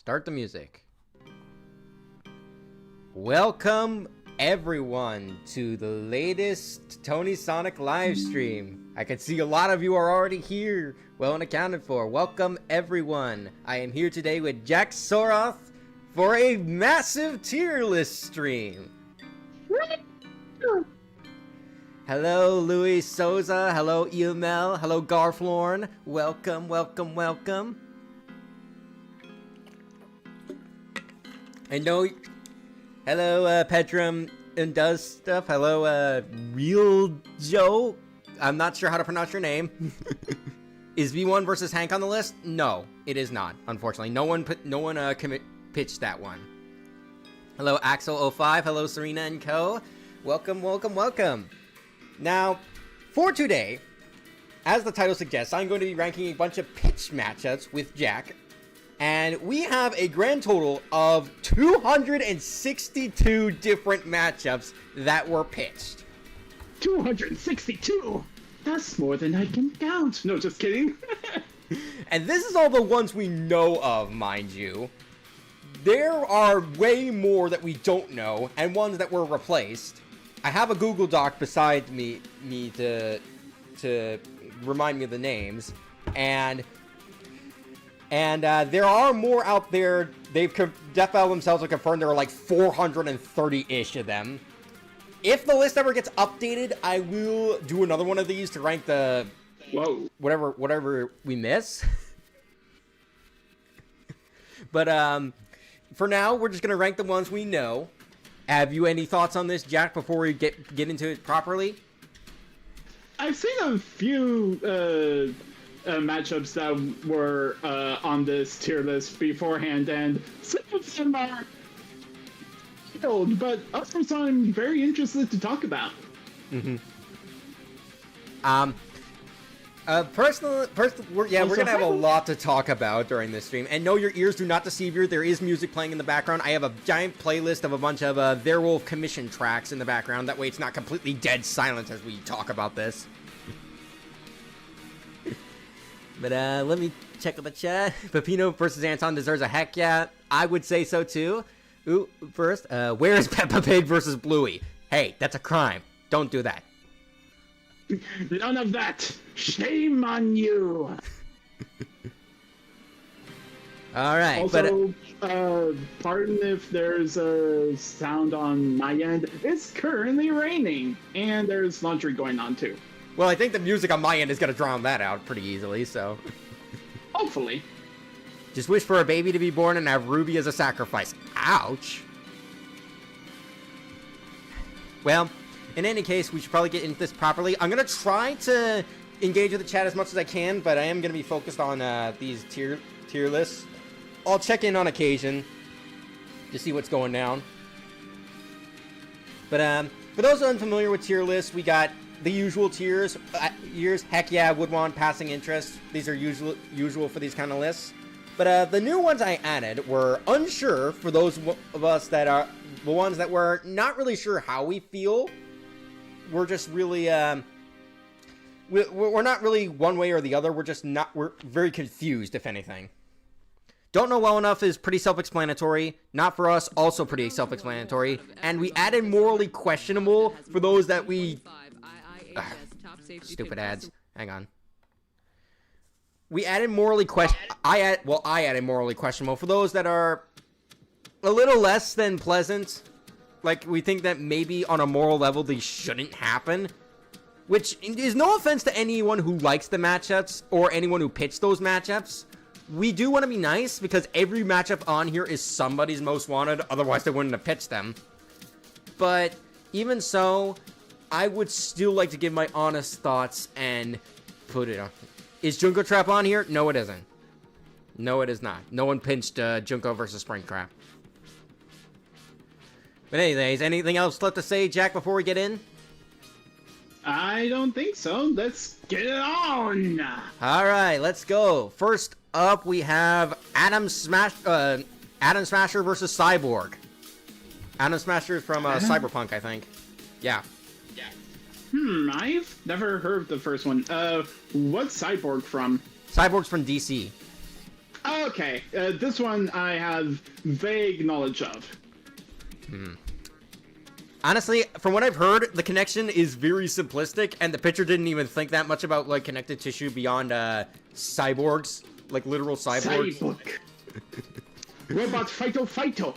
Start the music. Welcome everyone to the latest Tony Sonic live stream. I can see a lot of you are already here, well and accounted for. Welcome everyone. I am here today with Jack Soroth for a massive tier list stream. Hello Louis Souza, hello Eumel, hello Garflorn. Welcome, welcome, welcome. I know. Hello, Petrum and does stuff. Hello, Real Joe. I'm not sure how to pronounce your name. Is V1 versus Hank on the list? No, it is not. Unfortunately, no one pitched that one. Hello, Axel05. Hello, Serena and Co. Welcome, welcome, welcome. Now, for today, as the title suggests, I'm going to be ranking a bunch of pitch matchups with Jack. And we have a grand total of 262 different matchups that were pitched. 262? That's more than I can count. No, just kidding. And this is all the ones we know of, mind you. There are way more that we don't know, and ones that were replaced. I have a Google Doc beside me to remind me of the names, and there are more out there. Death Battle themselves have confirmed there are like 430-ish of them. If the list ever gets updated, I will do another one of these to rank the whatever we miss. But for now, we're just gonna rank the ones we know. Have you any thoughts on this, Jack, before we get into it properly? I've seen a few matchups that were on this tier list beforehand, and some of them are old, but others I'm very interested to talk about. Mm-hmm. Personally, we're gonna have a lot to talk about during this stream. And no, your ears do not deceive you. There is music playing in the background. I have a giant playlist of a bunch of Werewolf commission tracks in the background. That way, it's not completely dead silent as we talk about this. But let me check the chat. Pepino versus Anton deserves a heck yeah. I would say so too. Ooh, first, where is Peppa Pig versus Bluey? Hey, that's a crime. Don't do that. None of that. Shame on you. All right. Also, pardon if there's a sound on my end. It's currently raining, and there's laundry going on too. Well, I think the music on my end is going to drown that out pretty easily, so. Hopefully. Just wish for a baby to be born and have Ruby as a sacrifice. Ouch. Well, in any case, we should probably get into this properly. I'm going to try to engage with the chat as much as I can, but I am going to be focused on these tier lists. I'll check in on occasion to see what's going down. But for those unfamiliar with tier lists, we got the usual tiers. Heck yeah, would want passing interest. These are usual for these kind of lists. But the new ones I added were unsure for those of us that are the ones that were not really sure how we feel. We're just really we're not really one way or the other. We're very confused, if anything. Don't know well enough is pretty self-explanatory. Not for us, also pretty self-explanatory. And we added morally questionable for those that we... stupid ads. Hang on. We added morally I added morally questionable for those that are a little less than pleasant. Like, we think that maybe on a moral level these shouldn't happen. Which is no offense to anyone who likes the matchups or anyone who pitched those matchups. We do want to be nice because every matchup on here is somebody's most wanted. Otherwise, they wouldn't have pitched them. But even so, I would still like to give my honest thoughts and put it on. Is Junko Trap on here? No, it isn't. No, it is not. No one pinched Junko versus Springtrap. But anyways, anything else left to say, Jack, before we get in? I don't think so. Let's get it on. All right, let's go. First up, we have Adam Smasher versus Cyborg. Adam Smasher is from Cyberpunk, I think. Yeah. I've never heard of the first one. What's Cyborg from? Cyborg's from DC. Okay, this one I have vague knowledge of. Honestly, from what I've heard, the connection is very simplistic, and the pitcher didn't even think that much about like connected tissue beyond cyborgs, like literal cyborgs. Cyborg. Robot Fighto.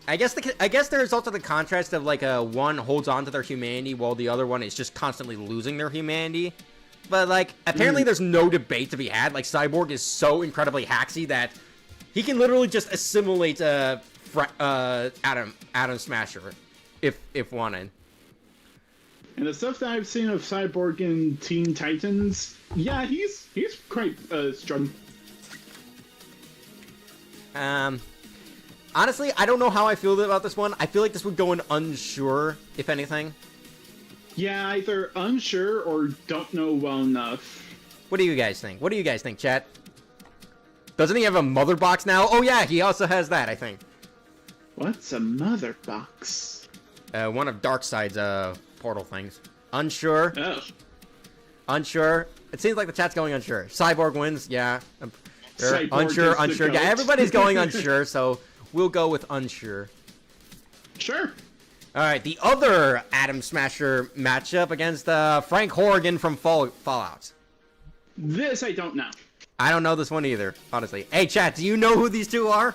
I guess the result of the contrast of like one holds on to their humanity while the other one is just constantly losing their humanity. But like apparently there's no debate to be had. Like Cyborg is so incredibly hacksy that he can literally just assimilate Atom Smasher if wanted. And the stuff that I've seen of Cyborg in Teen Titans, yeah, he's quite strong. Honestly, I don't know how I feel about this one. I feel like this would go in unsure, if anything. Yeah, either unsure or don't know well enough. What do you guys think? What do you guys think, chat? Doesn't he have a mother box now? Oh yeah, he also has that, I think. What's a mother box? One of Darkseid's portal things. Unsure. Oh. Unsure. It seems like the chat's going unsure. Cyborg wins, yeah. Cyborg Unsure. Yeah, everybody's going unsure, so we'll go with unsure. Sure. Alright, the other Atom Smasher matchup against Frank Horrigan from Fallout. This I don't know. I don't know this one either, honestly. Hey, chat, do you know who these two are?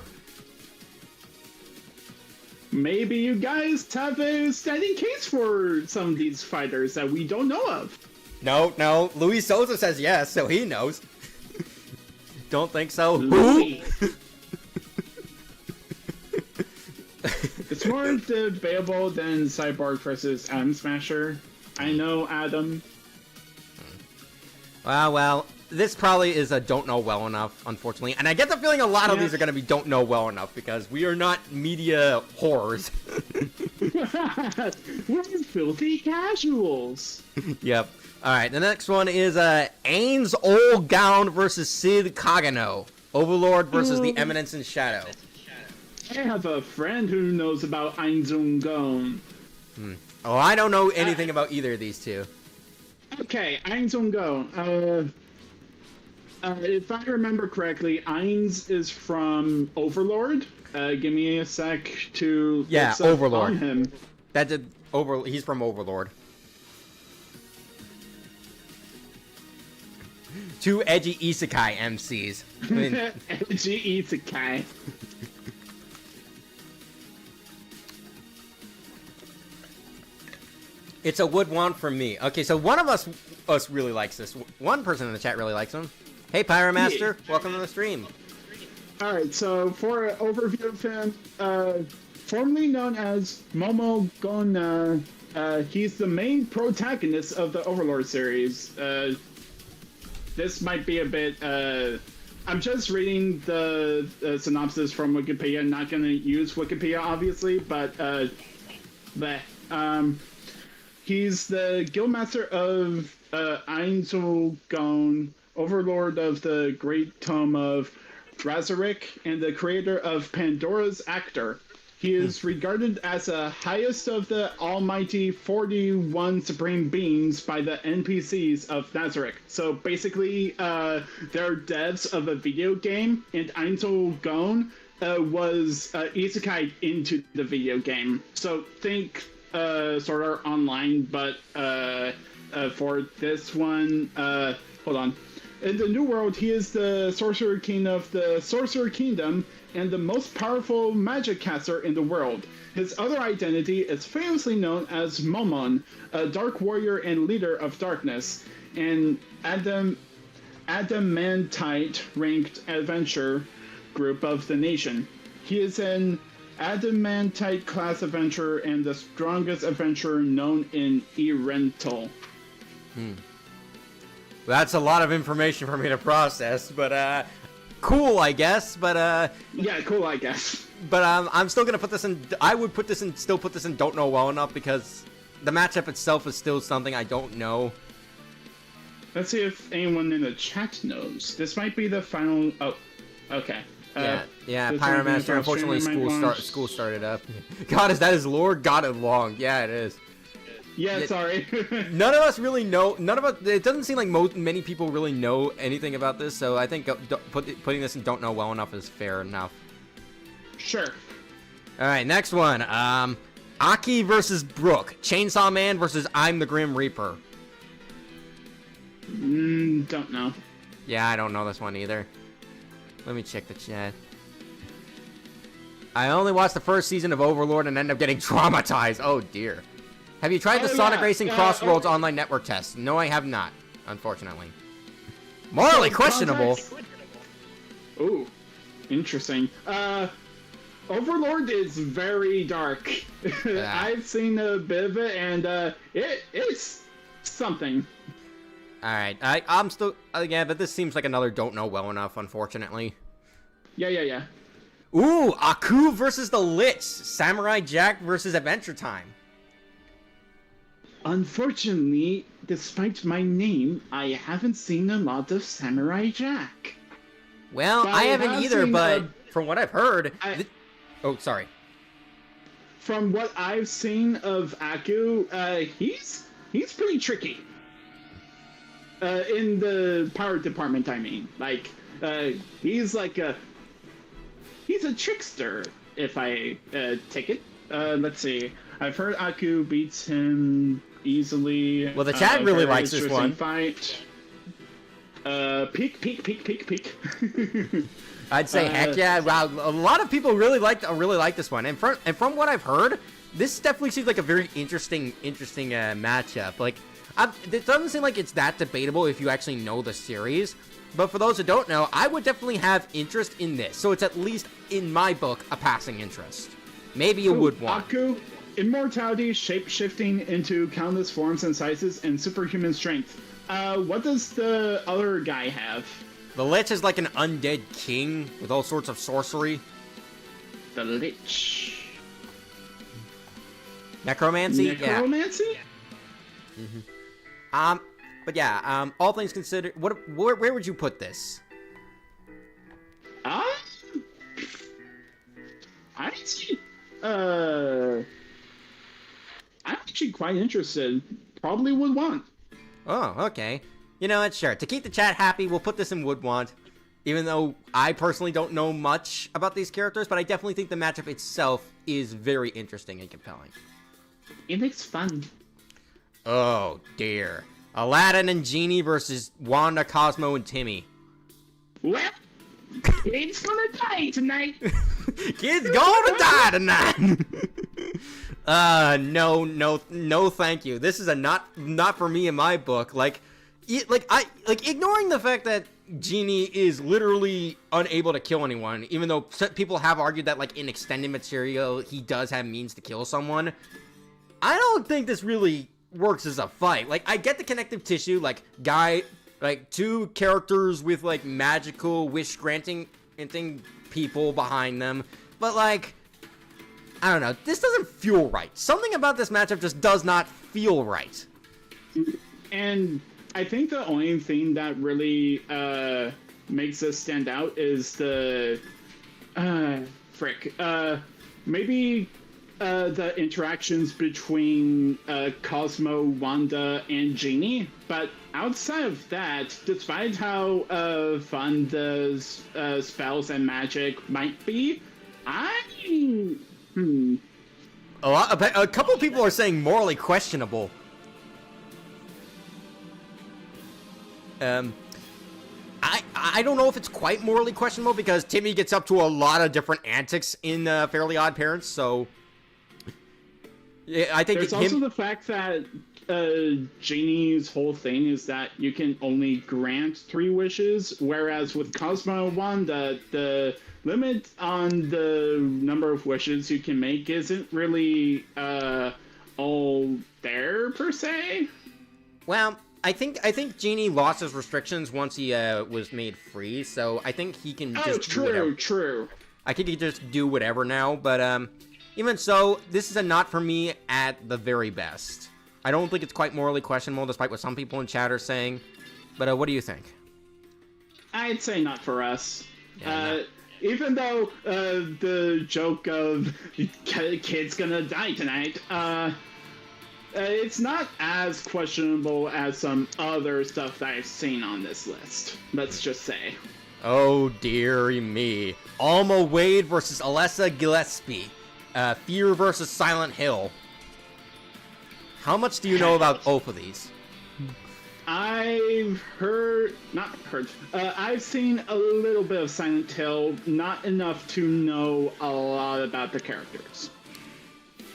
Maybe you guys have a standing case for some of these fighters that we don't know of. No. Luis Souza says yes, so he knows. Don't think so. Louis. Who? It's more debatable than Cyborg versus Atom Smasher. I know Adam. Well, this probably is a don't know well enough, unfortunately. And I get the feeling a lot of these are going to be don't know well enough because we are not media whores. We're filthy casuals. Yep. All right, the next one is Ain's Old Gown versus Sid Kagano. Overlord versus the Eminence in Shadow. I have a friend who knows about Einzungon. Oh, I don't know anything about either of these two. Okay, Einzungon. If I remember correctly, Eins is from Overlord. Give me a sec to look up Overlord. On him. He's from Overlord. Two edgy isekai MCs. I mean, edgy isekai. It's a would want from me. Okay, so one of us really likes this. One person in the chat really likes him. Hey, Pyromaster, welcome to the stream. All right, so for an overview of him, formerly known as Momo Gon, he's the main protagonist of the Overlord series. This might be a bit. I'm just reading the synopsis from Wikipedia. Not going to use Wikipedia, obviously, but he's the guildmaster of Einzulgon, overlord of the Great Tome of Razoric, and the creator of Pandora's Actor. He is regarded as the highest of the almighty 41 supreme beings by the NPCs of Nazarick. So basically, they're devs of a video game, and Einzulgon was isekai into the video game. So think Sword Art Online, but for this one, hold on. In the New World, he is the Sorcerer King of the Sorcerer Kingdom and the most powerful magic caster in the world. His other identity is famously known as Momon, a dark warrior and leader of darkness, an adamantite ranked adventure group of the nation. He is an adamantite class adventurer and the strongest adventurer known in Erental. That's a lot of information for me to process, but cool, I guess. But yeah, cool, I guess. But I'm still gonna put this in. I would put this in. Still put this in. Don't know well enough because the matchup itself is still something I don't know. Let's see if anyone in the chat knows. This might be the final. Oh, okay. Yeah. Pyromaster. Unfortunately, school started up. God, is that his lore? God, it's long. Yeah, it is. Yeah, sorry. None of us really know. None of us. It doesn't seem like many people really know anything about this. So I think putting this in don't know well enough is fair enough. Sure. All right, next one. Aki versus Brooke. Chainsaw Man versus I'm the Grim Reaper. Don't know. Yeah, I don't know this one either. Let me check the chat. I only watched the first season of Overlord and ended up getting traumatized. Oh dear. Have you tried the Sonic Racing Crossroads online network test? No, I have not, unfortunately. Morally questionable. Ooh, interesting. Overlord is very dark. Yeah. I've seen a bit of it, and it's something. All right, I'm still again, but this seems like another don't know well enough, unfortunately. Yeah. Ooh, Aku versus the Lich. Samurai Jack versus Adventure Time. Unfortunately, despite my name, I haven't seen a lot of Samurai Jack. Well, But I haven't either, seen, but from what I've heard... Oh, sorry. From what I've seen of Aku, he's pretty tricky. In the power department, I mean. Like, he's like a... He's a trickster, if I take it. Let's see. I've heard Aku beats him easily. Well, the chat really likes this one. Fight. Peak. I'd say heck yeah! Wow, a lot of people really like this one, and from what I've heard, this definitely seems like a very interesting matchup. Like, it doesn't seem like it's that debatable if you actually know the series. But for those who don't know, I would definitely have interest in this. So it's at least in my book a passing interest. Maybe you would want. Aku, immortality, shape-shifting into countless forms and sizes, and superhuman strength. What does the other guy have? The Lich is like an undead king with all sorts of sorcery. The Lich. Necromancy? Necromancy? Yeah. Mm-hmm. But yeah, all things considered, where would you put this? I'm actually quite interested. Probably would want. Oh, okay. You know what, sure. To keep the chat happy, we'll put this in would want. Even though I personally don't know much about these characters, but I definitely think the matchup itself is very interesting and compelling. It looks fun. Oh, dear. Aladdin and Genie versus Wanda, Cosmo, and Timmy. Well, kid's gonna die tonight. Kid's gonna die tonight. No, thank you. This is a not for me in my book. Ignoring the fact that Genie is literally unable to kill anyone, even though people have argued that, like, in extended material, he does have means to kill someone. I don't think this really works as a fight. Like, I get the connective tissue, two characters with, like, magical wish-granting people behind them, but, like, I don't know. This doesn't feel right. Something about this matchup just does not feel right. And I think the only thing that really makes this stand out is the maybe the interactions between Cosmo, Wanda, and Genie. But outside of that, despite how fun the spells and magic might be, A couple people are saying morally questionable. I don't know if it's quite morally questionable because Timmy gets up to a lot of different antics in Fairly Odd Parents, so yeah, I think there's also the fact that Genie's whole thing is that you can only grant 3 wishes, whereas with Cosmo and Wanda, the limit on the number of wishes you can make isn't really all there per se. Well, I think Genie lost his restrictions once he was made free, so I think he can just do whatever. True. I think he can just do whatever now, but even so, this is a not for me at the very best. I don't think it's quite morally questionable, despite what some people in chat are saying. But what do you think? I'd say not for us. Yeah, even though the joke of kid's gonna die tonight, It's not as questionable as some other stuff that I've seen on this list. Let's just say. Oh dearie me. Alma Wade versus Alessa Gillespie. Fear versus Silent Hill. How much do you know about both of these? I've I've seen a little bit of Silent Hill, not enough to know a lot about the characters.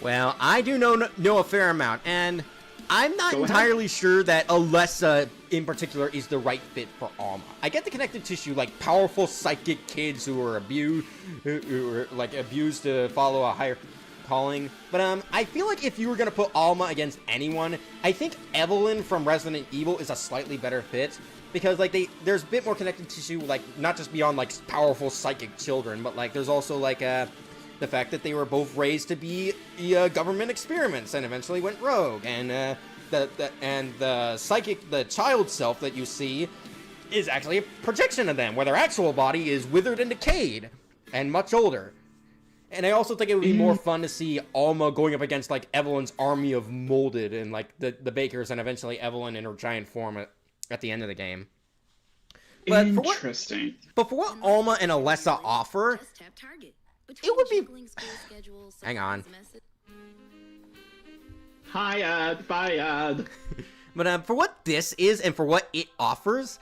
Well, I do know a fair amount, and I'm not entirely sure that Alessa in particular is the right fit for Alma. I get the connective tissue, like powerful psychic kids who are abused to follow a higher calling. But I feel like if you were gonna put Alma against anyone, I think Evelyn from Resident Evil is a slightly better fit, because like there's a bit more connective tissue, like not just beyond like powerful psychic children, but like there's also like the fact that they were both raised to be government experiments and eventually went rogue, and the child self that you see is actually a projection of them, where their actual body is withered and decayed and much older. And I also think it would be more fun to see Alma going up against like Evelyn's army of molded and like the Bakers, and eventually Evelyn in her giant form at the end of the game. But interesting. For what Alma and Alessa offer, it would be... Hang on. Hi, Ad. Bye, Ad. But for what this is and for what it offers,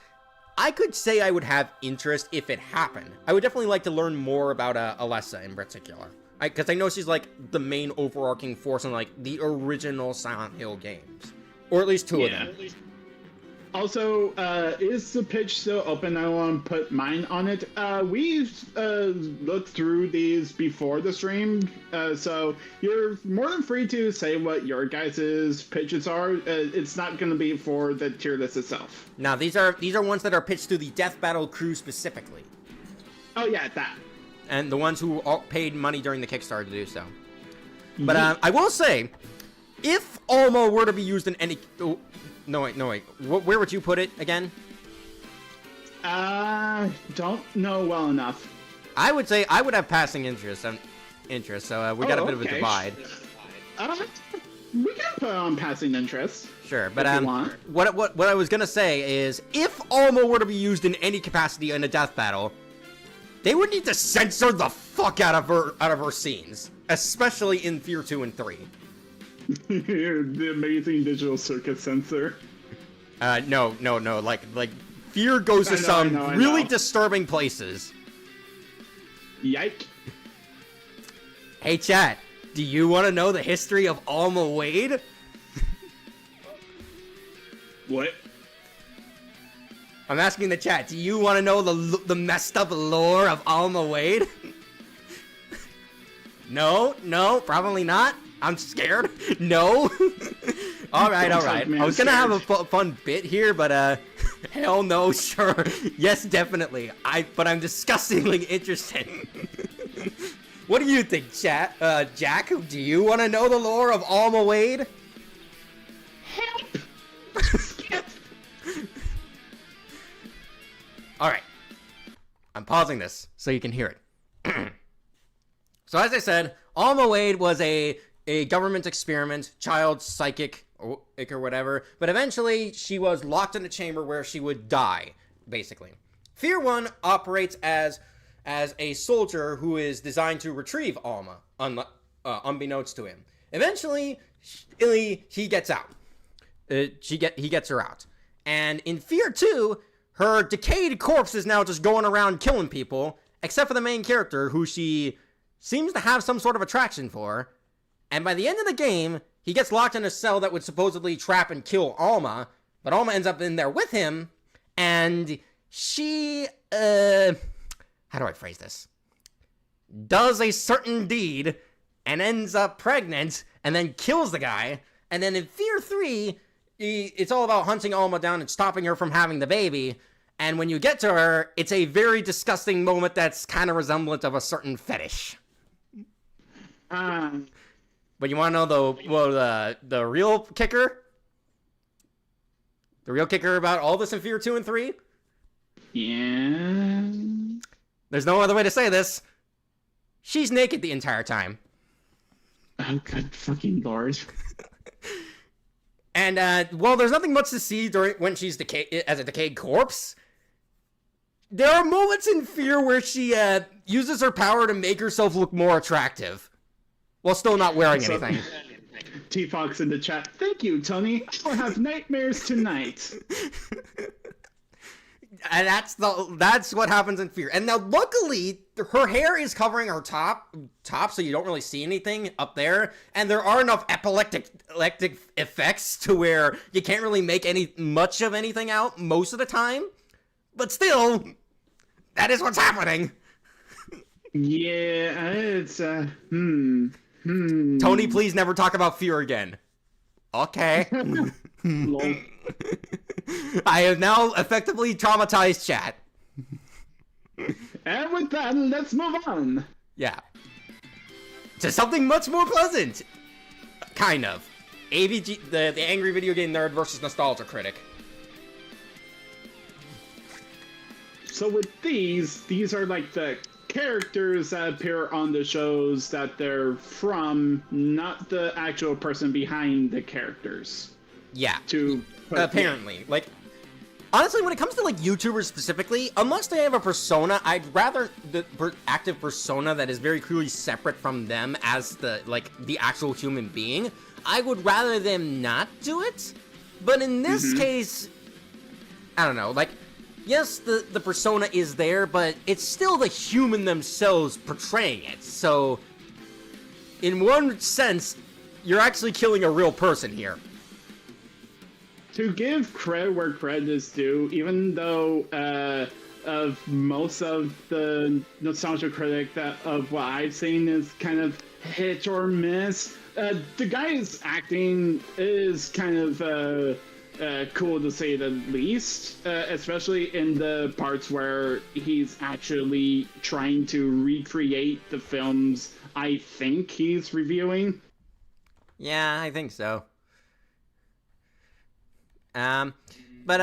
I could say I would have interest if it happened. I would definitely like to learn more about Alessa in particular. Because I know she's like the main overarching force in like the original Silent Hill games. Or at least two of them. Also, is the pitch still open? I want to put mine on it. We've looked through these before the stream, so you're more than free to say what your guys' pitches are. It's not going to be for the tier list itself. Now, these are ones that are pitched to the Death Battle crew specifically. Oh yeah, that. And the ones who paid money during the Kickstarter to do so. But I will say, if Alma were to be used in any... Oh, no, wait. Where would you put it again? Don't know well enough. I would say I would have passing interest, so we got a bit of a divide. We can put on passing interest. Sure, but what I was gonna say is, if Alma were to be used in any capacity in a death battle, they would need to censor the fuck out of her scenes, especially in Fear 2 and 3. The amazing digital circuit sensor. No. Like Fear goes to some really disturbing places. Yike. Hey, chat. Do you want to know the history of Alma Wade? What? I'm asking the chat. Do you want to know the messed up lore of Alma Wade? No, probably not. I'm scared. No. All right. I was gonna have a fun bit here, but hell no. Sure. Yes, definitely. But I'm disgustingly interested. What do you think, chat? Jack, do you want to know the lore of Alma Wade? Help! All right. I'm pausing this so you can hear it. So as I said, Alma Wade was a government experiment, child psychic or whatever, but eventually she was locked in a chamber where she would die, basically. Fear 1 operates as a soldier who is designed to retrieve Alma, unbeknownst to him. Eventually, he gets out. He gets her out. And in Fear 2, her decayed corpse is now just going around killing people, except for the main character, who she seems to have some sort of attraction for. And by the end of the game, he gets locked in a cell that would supposedly trap and kill Alma, but Alma ends up in there with him, and she, how do I phrase this? Does a certain deed, and ends up pregnant, and then kills the guy, and then in Fear 3, it's all about hunting Alma down and stopping her from having the baby, and when you get to her, it's a very disgusting moment that's kind of resemblant of a certain fetish. But you want to know the real kicker? The real kicker about all this in Fear 2 and 3? Yeah. There's no other way to say this. She's naked the entire time. Oh, good fucking lord. And, well, there's nothing much to see when she's as a decayed corpse. There are moments in Fear where she, uses her power to make herself look more attractive. While still not wearing anything. T-Fox in the chat. Thank you, Tony. I'll have nightmares tonight. And that's what happens in Fear. And now, luckily, her hair is covering her top, so you don't really see anything up there. And there are enough epileptic effects to where you can't really make much of anything out most of the time. But still, that is what's happening. Yeah, it's Tony, please never talk about Fear again. Okay. Lol. I have now effectively traumatized chat. And with that, let's move on. Yeah. To something much more pleasant. Kind of. AVG, the angry video game nerd versus nostalgia critic. So with these are like the characters that appear on the shows that they're from, not the actual person behind the characters. Yeah. Apparently. Like, honestly, when it comes to, like, YouTubers specifically, unless they have a persona, I'd rather the active persona that is very clearly separate from them as the actual human being. I would rather them not do it. But in this case, I don't know, like, yes, the persona is there, but it's still the human themselves portraying it. So, in one sense, you're actually killing a real person here. To give credit where credit is due, even though of most of the nostalgia critic of what I've seen is kind of hit or miss, the guy's acting is kind of cool to say the least, especially in the parts where he's actually trying to recreate the films I think he's reviewing. Yeah, I think so. But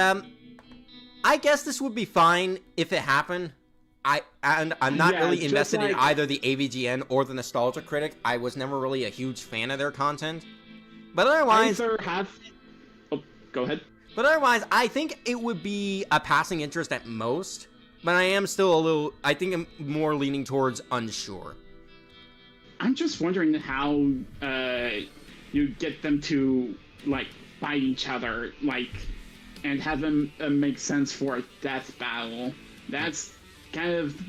I guess this would be fine if it happened. I'm not really invested in either the AVGN or the Nostalgia Critic. I was never really a huge fan of their content. But otherwise... go ahead. But otherwise, I think it would be a passing interest at most. But I am still I think I'm more leaning towards unsure. I'm just wondering how you get them to, like, fight each other, like, and have them make sense for a death battle. That's kind of...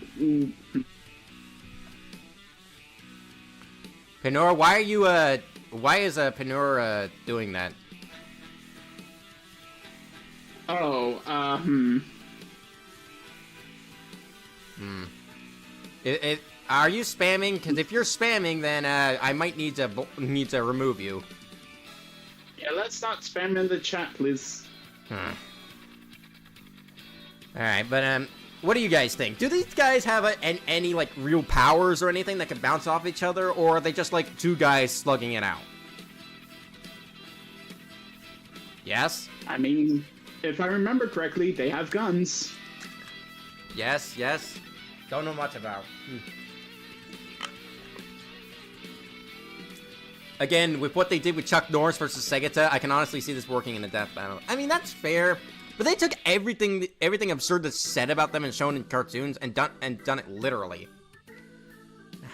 Penora, why are you, why is, Penora, doing that? Oh, Are you spamming? Because if you're spamming, then, I might need to remove you. Yeah, let's not spam in the chat, please. Alright, but, what do you guys think? Do these guys have any, like, real powers or anything that can bounce off each other, or are they just, like, two guys slugging it out? Yes? I mean, if I remember correctly, they have guns. Yes. Don't know much about. Again, with what they did with Chuck Norris versus Segata, I can honestly see this working in a death battle. I mean, that's fair, but they took everything absurd that's said about them and shown in cartoons and done it literally.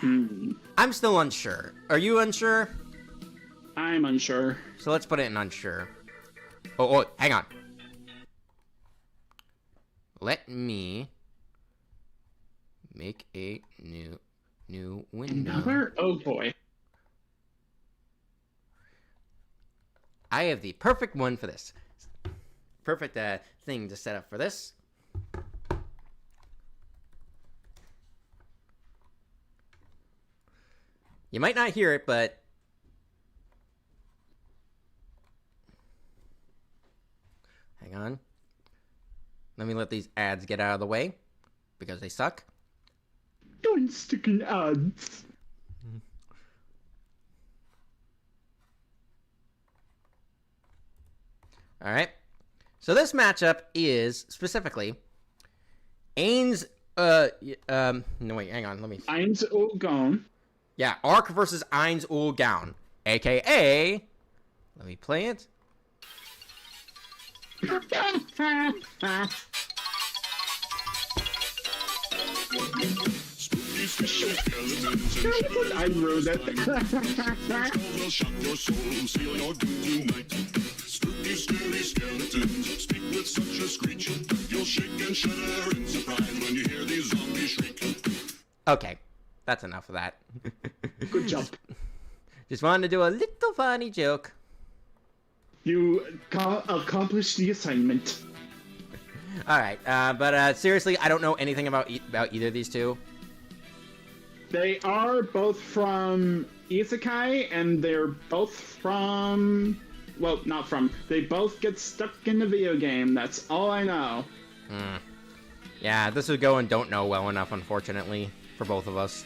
I'm still unsure. Are you unsure? I'm unsure. So let's put it in unsure. Oh, hang on. Let me make a new window. Another? Oh boy. I have the perfect one for this. Perfect thing to set up for this. You might not hear it, but... Hang on. Let me let these ads get out of the way, because they suck. Don't stick in ads. Alright. So this matchup is, specifically, Ain's, no wait, hang on, let me... Ain's all gone. Yeah, Ark versus Ain's Ul Gaun, a.k.a. Let me play it. I wrote it. Will shock your soul, seal your doom tonight. Spooky, scary skeletons speak with such a screech. You'll shake and shudder in surprise when you hear these zombies shriek. Okay, that's enough of that. Good job. Just wanted to do a little funny joke. You accomplished the assignment. All right, but seriously, I don't know anything about either of these two. They are both from Isekai, and they're both from... Well, not from. They both get stuck in the video game. That's all I know. Yeah, this would go and don't know well enough, unfortunately, for both of us.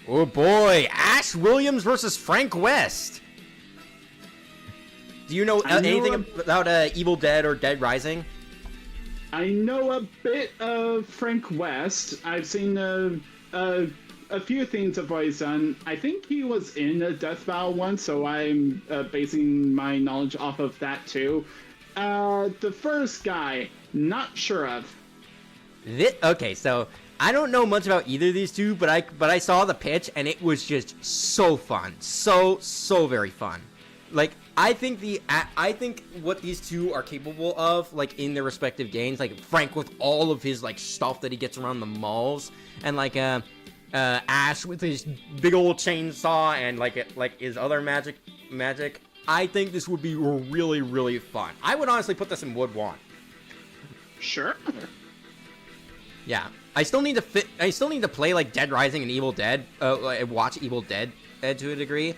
Oh boy, Ash Williams versus Frank West. Do you know anything about Evil Dead or Dead Rising? I know a bit of Frank West. I've seen a few things of what he's done. I think he was in a Death Battle once, so I'm basing my knowledge off of that too. The first guy, not sure of. Okay, so I don't know much about either of these two, but I saw the pitch and it was just so fun, so very fun. Like I think what these two are capable of, like in their respective games, like Frank with all of his like stuff that he gets around the malls, and like Ash with his big old chainsaw and like his other magic. I think this would be really fun. I would honestly put this in Wood 1. Sure. Yeah, I still need to play like Dead Rising and Evil Dead, watch Evil Dead to a degree,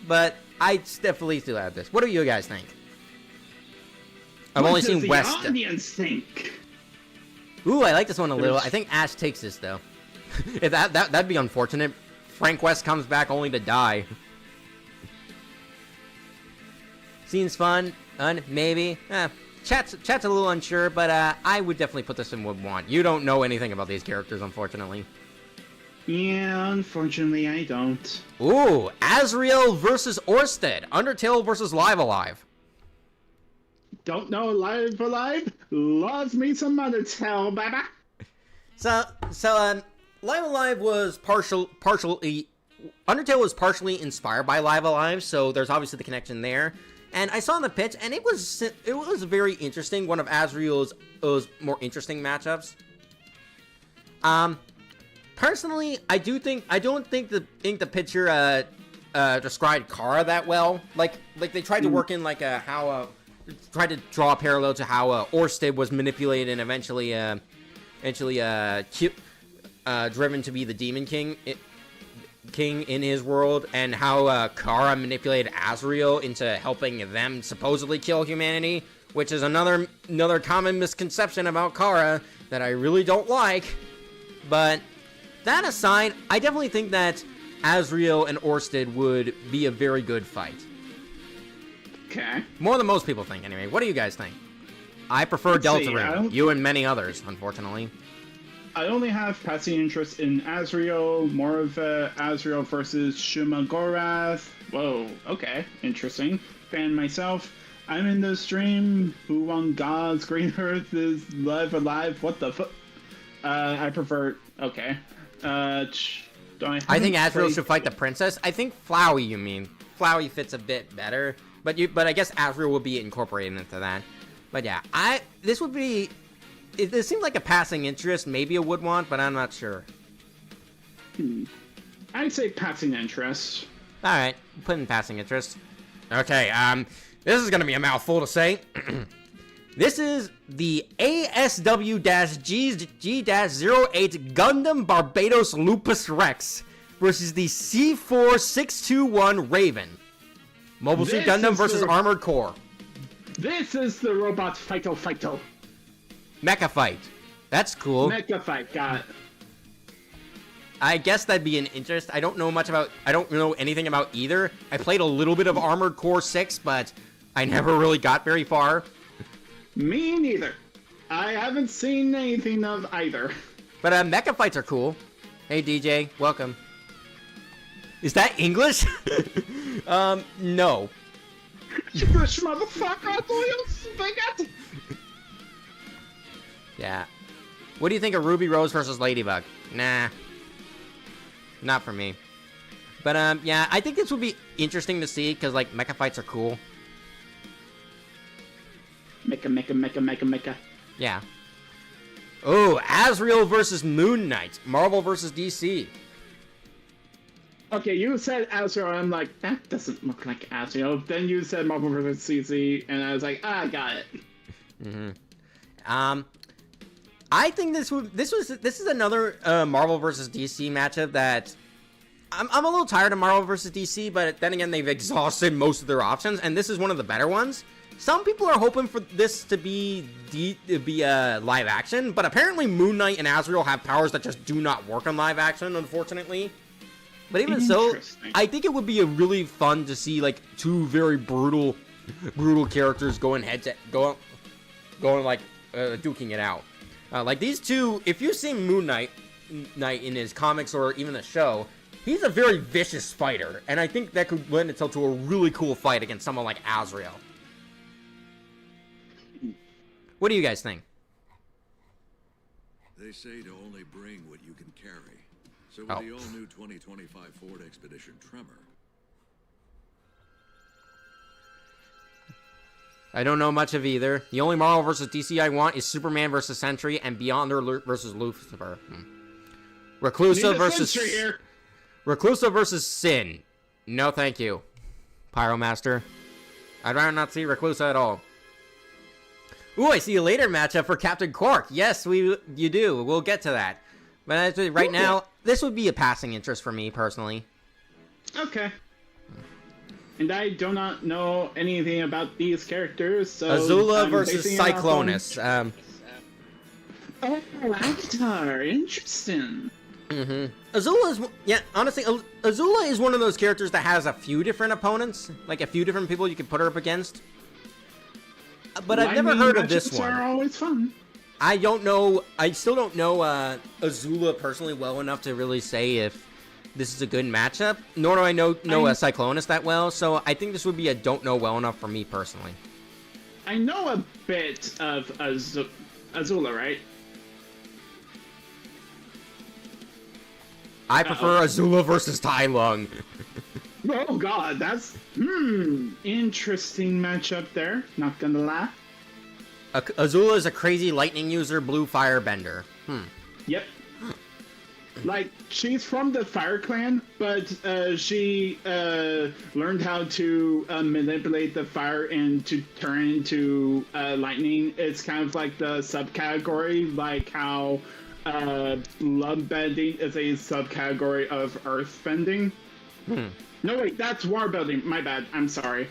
but I definitely still have this. What do you guys think? I've only seen West. What does the audience think? Ooh, I like this one a little. I think Ash takes this though. If that'd be unfortunate. Frank West comes back only to die. Seems fun, maybe. Chat's a little unsure, but I would definitely put this in Wood 1. You don't know anything about these characters, unfortunately. Yeah, unfortunately, I don't. Ooh, Azrael versus Orsted. Undertale versus Live Alive. Don't know Live Alive? Loves me some Undertale, baby. So, Live Alive was partially... Undertale was partially inspired by Live Alive, so there's obviously the connection there. And I saw in the pitch, and it was very interesting. One of Azrael's more interesting matchups. Personally, I don't think the picture described Kara that well. Like they tried to work in like tried to draw a parallel to how Orsted was manipulated and eventually driven to be the Demon King in his world, and how Kara manipulated Azrael into helping them supposedly kill humanity, which is another common misconception about Kara that I really don't like. But that aside, I definitely think that Azrael and Orsted would be a very good fight. Okay. More than most people think, anyway. What do you guys think? I prefer Deltarune. You and many others, unfortunately. I only have passing interest in Azrael, more of Azrael versus Shumagorath. Whoa, okay, interesting. Fan myself. I'm in the stream. Who on God's green earth is Live Alive? What the fuck? I prefer... Okay. I think Azrael should fight the princess. I think Flowey, you mean. Flowey fits a bit better. But I guess Azrael will be incorporated into that. But yeah, this would be... It seems like a passing interest, maybe a Wood want, but I'm not sure. I'd say passing interest. Alright, put in passing interest. Okay, this is gonna be a mouthful to say. This is the ASW-G-08 Gundam Barbados Lupus Rex versus the C4621 Raven. Mobile Suit Gundam versus Armored Core. This is the robot Fighto. Mecha fight. That's cool. Mecha fight, got it. I guess that'd be an interest. I don't know anything about either. I played a little bit of Armored Core 6, but I never really got very far. Me neither. I haven't seen anything of either. But mecha fights are cool. Hey DJ, welcome. Is that English? No. You push motherfucker, you spaghetti! Yeah. What do you think of Ruby Rose versus Ladybug? Nah. Not for me. But, yeah, I think this would be interesting to see, because, like, mecha fights are cool. Mecha. Yeah. Oh, Azrael versus Moon Knight. Marvel versus DC. Okay, you said Azrael, I'm like, that doesn't look like Azrael. Then you said Marvel vs. CC, and I was like, I got it. I think this is another Marvel versus DC matchup that I'm a little tired of Marvel versus DC, but then again, they've exhausted most of their options, and this is one of the better ones. Some people are hoping for this to be live action, but apparently Moon Knight and Azrael have powers that just do not work on live action, unfortunately. But even so, I think it would be a really fun to see like two very brutal characters going duking it out. Like these two, if you've seen Moon Knight in his comics or even the show, he's a very vicious fighter, and I think that could lend itself to a really cool fight against someone like Azrael. What do you guys think? They say to only bring what you can carry. So with the all-new 2025 Ford Expedition Tremor. I don't know much of either. The only Marvel versus DC I want is Superman versus Sentry and Beyonder versus Lucifer. Reclusa versus Sin. No, thank you. Pyromaster. I'd rather not see Reclusa at all. Ooh, I see a later matchup for Captain Quark. Yes, you do. We'll get to that. But actually, right now, this would be a passing interest for me, personally. Okay. And I do not know anything about these characters, so... Azula versus Cyclonus. Oh, Avatar. Interesting. Azula is... Yeah, honestly, Azula is one of those characters that has a few different opponents. Like, a few different people you can put her up against. But I've never heard of this one. Are always fun. I don't know. I still don't know Azula personally well enough to really say if this is a good matchup. Nor do I know Cyclonus that well. So I think this would be a don't know well enough for me personally. I know a bit of Azula, right? I prefer Azula versus Tai Lung. Oh god, that's interesting matchup there. Not gonna lie. Azula is a crazy lightning user, blue firebender. Yep. Like, she's from the Fire Clan, but she learned how to manipulate the fire and to turn into lightning. It's kind of like the subcategory, like how blood bending is a subcategory of earth bending. No, wait, that's war bending. My bad. I'm sorry.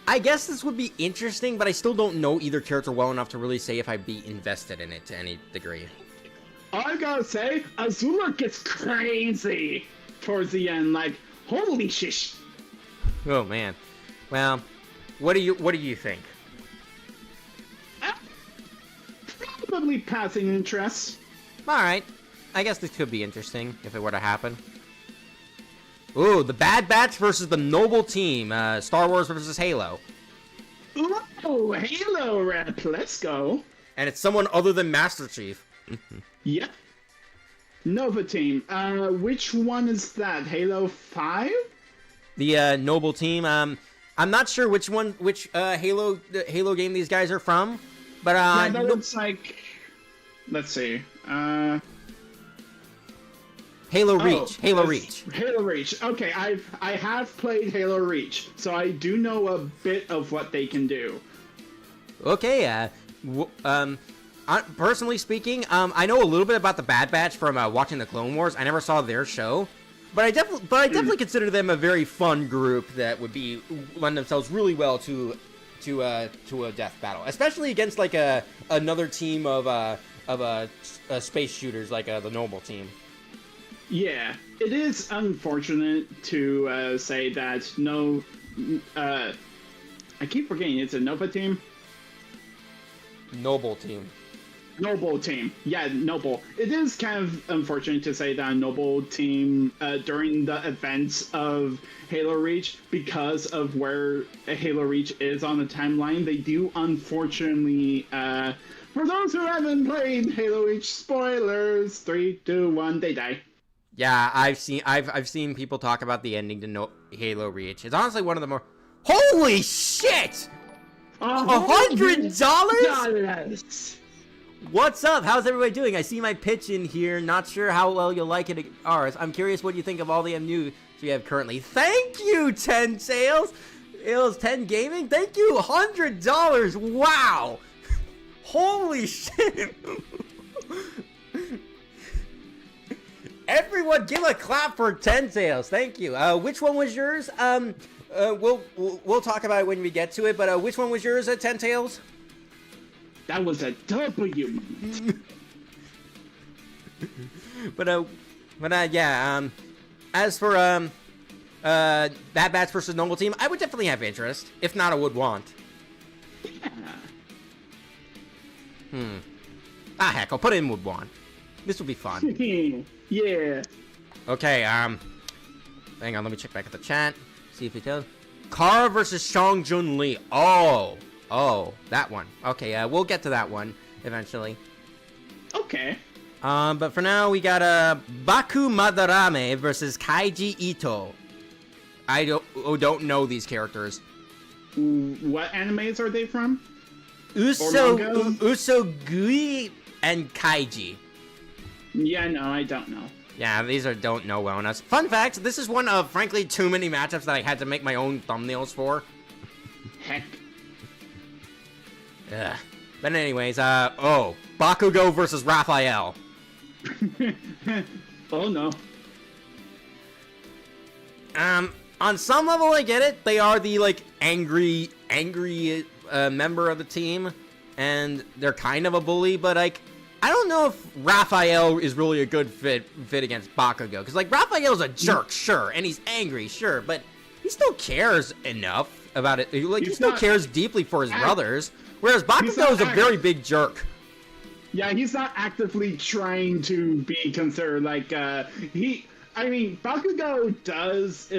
I guess this would be interesting, but I still don't know either character well enough to really say if I'd be invested in it to any degree. I gotta say, Azula gets crazy towards the end. Like, holy shish! Oh man. Well, what do you think? Probably passing interest. All right. I guess this could be interesting if it were to happen. Ooh, the Bad Batch versus the Noble Team. Star Wars versus Halo. Ooh, Halo rep. Let's go. And it's someone other than Master Chief. Yep. Nova Team. Which one is that? Halo 5? The Noble Team. I'm not sure which Halo game these guys are from, but yeah, that looks like. Let's see. Halo Reach. Halo Reach. Halo Reach. Okay, I have played Halo Reach, so I do know a bit of what they can do. Okay. Personally speaking, I know a little bit about the Bad Batch from watching the Clone Wars. I never saw their show, but I definitely consider them a very fun group that would lend themselves really well to a death battle, especially against like another team of space shooters like the Noble Team. Yeah, it is unfortunate to say that no. I keep forgetting it's a Nova Team. Noble Team. Noble team. Yeah, Noble. It is kind of unfortunate to say that a Noble team, during the events of Halo Reach, because of where Halo Reach is on the timeline, they do unfortunately, for those who haven't played Halo Reach, spoilers, 3, 2, 1, they die. Yeah, I've seen people talk about the ending to Halo Reach. It's honestly one of the more... Holy shit! $100? What's up? How's everybody doing? I see my pitch in here. Not sure how well you'll like it at ours. I'm curious what you think of all the news we have currently. Thank you, 10 Sales. Sales 10 Gaming. Thank you, $100. Wow. Holy shit. Everyone give a clap for 10 Sales. Thank you. Which one was yours? We'll talk about it when we get to it, but which one was yours at 10 Tails? That was a W. Yeah, as for Bad Bats versus Noble Team, I would definitely have interest. If not, I would want. Yeah. Heck, I'll put it in would want. This will be fun. Yeah. Okay, hang on, let me check back at the chat. See if it does. Kara versus Shang Jun Lee. Oh, that one. Okay, we'll get to that one eventually. Okay. But for now, we got Baku Madarame versus Kaiji Ito. I don't know these characters. What animes are they from? Usogui and Kaiji. Yeah, no, I don't know. Yeah, these don't know well enough. Fun fact, this is one of, frankly, too many matchups that I had to make my own thumbnails for. Heck. Ugh. But anyways, Bakugo versus Raphael. Oh, no. On some level, I get it. They are the, like, angry member of the team, and they're kind of a bully, but, like, I don't know if Raphael is really a good fit against Bakugo. Because, like, Raphael's a jerk, sure, and he's angry, sure, but he still cares enough about it. Like, he still cares deeply for his brothers, whereas Bakugo is a very big jerk. Yeah, he's not actively trying to be considered, like, Bakugo does,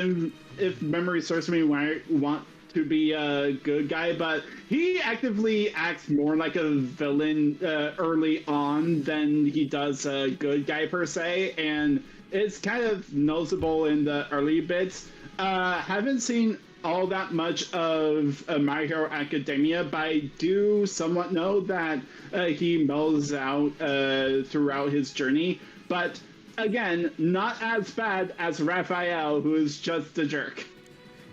if memory serves me, want to be a good guy, but he actively acts more like a villain early on than he does a good guy per se, and it's kind of noticeable in the early bits. Haven't seen all that much of My Hero Academia, but I do somewhat know that he mellows out throughout his journey, but again, not as bad as Raphael, who is just a jerk.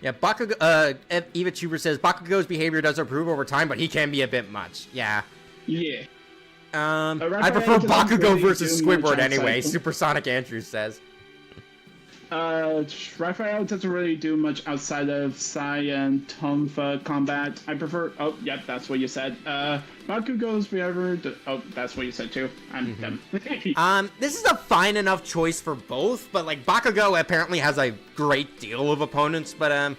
Yeah, Bakugo, Eva Tuber says, Bakugo's behavior does improve over time, but he can be a bit much. Yeah. Yeah. I prefer Bakugo versus Squidward anyway, Supersonic Andrews says. Raphael doesn't really do much outside of Sai and Tonfa combat. I prefer... Oh, yep, that's what you said. Bakugo's behavior... Oh, that's what you said too. I'm dumb. This is a fine enough choice for both, but, like, Bakugo apparently has a great deal of opponents, but,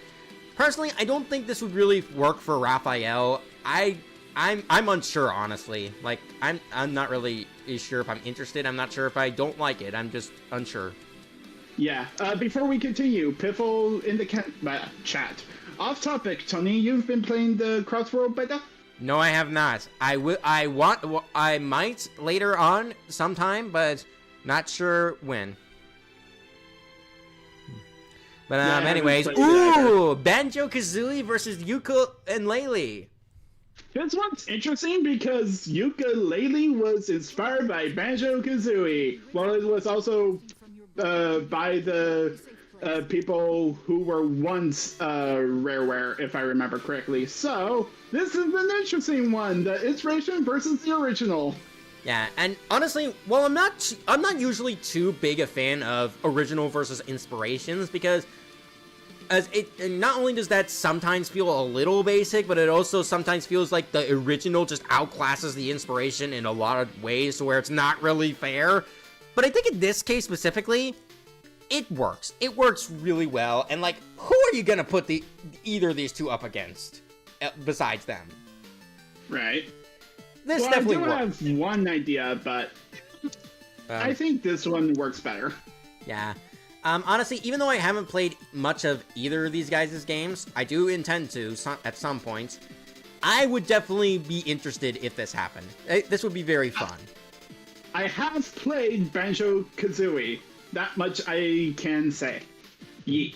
personally, I don't think this would really work for Raphael. I'm unsure, honestly. Like, I'm not really sure if I'm interested. I'm not sure if I don't like it. I'm just unsure. Yeah. Before we continue, Piffle in the chat. Off topic, Tony, you've been playing the Crossworld beta? No, I have not. I might later on sometime, but not sure when. But Yeah, anyways, Banjo-Kazooie versus Yooka-Laylee. This one's interesting because Yooka-Laylee was inspired by Banjo-Kazooie, while it was also by the people who were once Rareware, if I remember correctly. So, this is an interesting one, the inspiration versus the original. Yeah, and honestly, well, I'm not usually too big a fan of original versus inspirations, because not only does that sometimes feel a little basic, but it also sometimes feels like the original just outclasses the inspiration in a lot of ways to where it's not really fair. But I think in this case specifically, it works. It works really well. And, like, who are you gonna put either of these two up against besides them? Right. definitely I do works. have one idea, but I think this one works better. Yeah. Honestly, even though I haven't played much of either of these guys' games, I do intend to at some point. I would definitely be interested if this happened. This would be very fun. I have played Banjo-Kazooie. That much I can say. Yeet.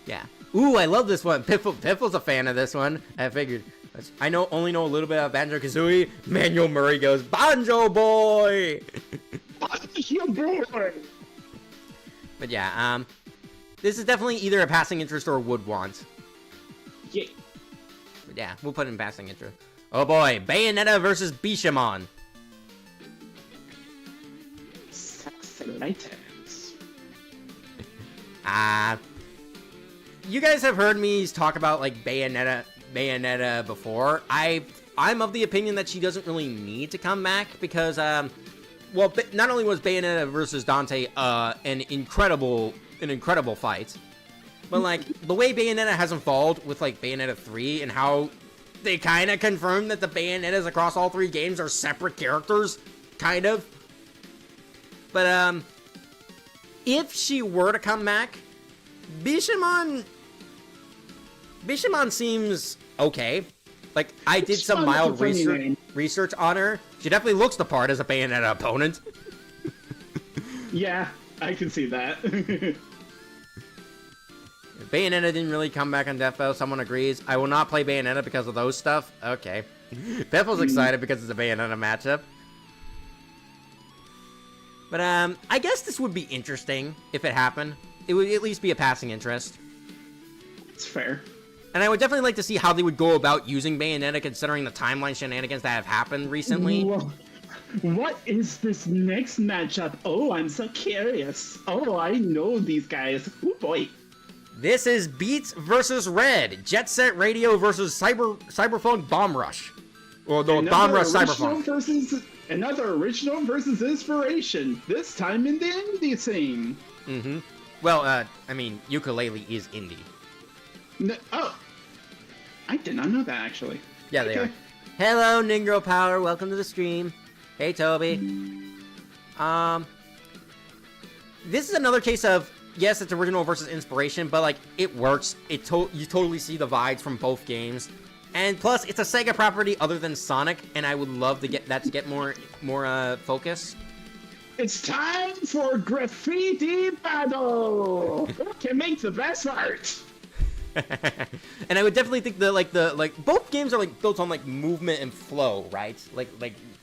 Yeah. Ooh, I love this one. Piffle's a fan of this one. I figured. I only know a little bit about Banjo-Kazooie. Manuel Murray goes, Banjo Boy! Banjo Boy! But yeah, this is definitely either a passing interest or would want. Yeah. But yeah, we'll put in passing interest. Oh boy, Bayonetta versus Bishamon. Saxilitis. You guys have heard me talk about like Bayonetta before. I'm of the opinion that she doesn't really need to come back because well, not only was Bayonetta versus Dante an incredible fight, but like the way Bayonetta has evolved with like Bayonetta 3 and how they kind of confirmed that the Bayonettas across all three games are separate characters, kind of. But if she were to come back, Bishamon seems okay. Like, I did some mild research on her. She definitely looks the part as a Bayonetta opponent. Yeah, I can see that. Bayonetta didn't really come back on Death Battle. Someone agrees. I will not play Bayonetta because of those stuff. Okay. Piffle's excited because it's a Bayonetta matchup. But, I guess this would be interesting if it happened. It would at least be a passing interest. It's fair. And I would definitely like to see how they would go about using Bayonetta considering the timeline shenanigans that have happened recently. Whoa. What is this next matchup? Oh, I'm so curious. Oh, I know these guys. Oh boy. This is Beats versus Red. Jet Set Radio versus Cyberpunk Bomb Rush. Or no, Bomb Rush Cyberpunk. Another original versus inspiration. This time in the indie scene. Mm-hmm. Well, I mean, ukulele is indie. Oh. I did not know that, actually. Yeah, they are. Hello, Ningro Power. Welcome to the stream. Hey, Toby. This is another case of, yes, it's original versus inspiration, but, like, it works. You totally see the vibes from both games. And plus, it's a Sega property other than Sonic, and I would love to get that to get more focus. It's time for graffiti battle! Who can make the best art? And I would definitely think that both games are like built on like movement and flow, right? Like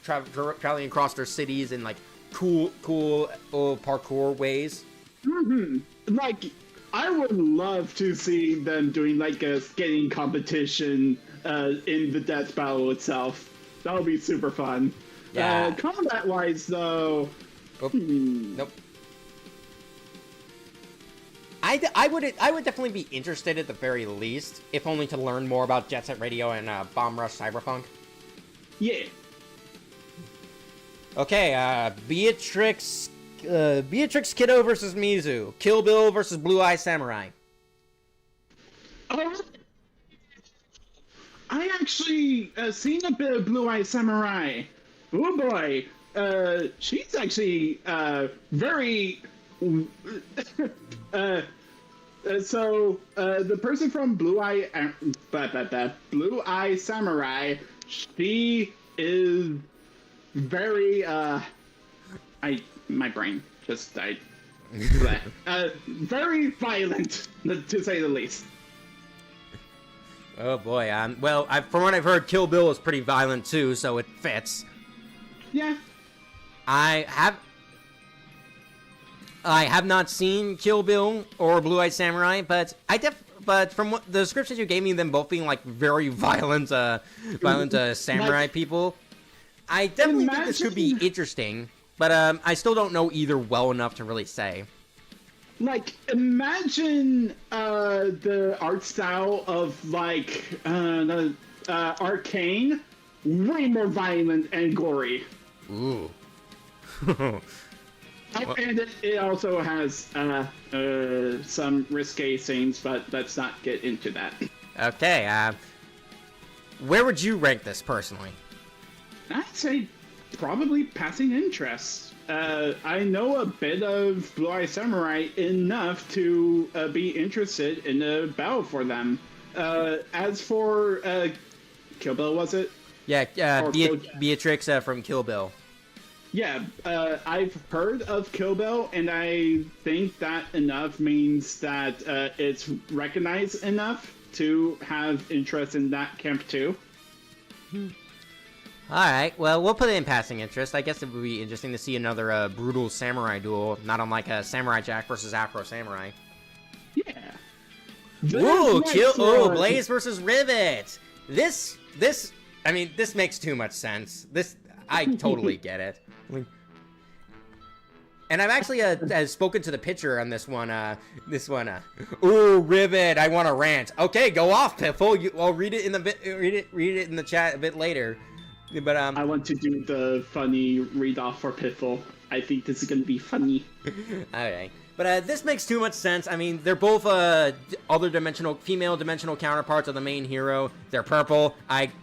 traveling across their cities in like cool parkour ways. Mm-hmm. Like, I would love to see them doing like a skating competition in the death battle itself. That would be super fun. Yeah. Combat-wise, though. Nope. I would definitely be interested at the very least, if only to learn more about Jet Set Radio and Bomb Rush Cyberpunk. Yeah. Okay, Beatrix Kiddo versus Mizu. Kill Bill versus Blue Eye Samurai. I actually seen a bit of Blue Eye Samurai. Oh boy, she's actually very. So the person from Blue Eye Samurai, she is very my brain just died. Very violent, to say the least. Oh boy, well, from what I've heard, Kill Bill is pretty violent too, so it fits. Yeah. I have not seen Kill Bill or Blue Eye Samurai, but from what the descriptions you gave me, them both being like very violent samurai people, I definitely think this could be interesting. But I still don't know either well enough to really say. Like, imagine the art style of like Arcane, way more violent and gory. Ooh. And it also has some risque scenes, but let's not get into that. Okay, Where would you rank this personally? I'd say probably passing interest. I know a bit of Blue Eye Samurai enough to be interested in a battle for them. As for Kill Bill, was it? Yeah, Beatrix from Kill Bill. Yeah, I've heard of Kill Bill, and I think that enough means that it's recognized enough to have interest in that camp too. Alright, well, we'll put it in passing interest. I guess it would be interesting to see another brutal samurai duel, not unlike a Samurai Jack versus Afro Samurai. Yeah. Ooh, Blaze versus Rivet! This makes too much sense. I totally get it. And I've actually spoken to the pitcher on this one. Ooh, Rivet! I want to rant. Okay, go off, Piffle. I'll read it in the chat a bit later. But I want to do the funny read off for Piffle. I think this is gonna be funny. Okay. But this makes too much sense. I mean, they're both female dimensional counterparts of the main hero. They're purple.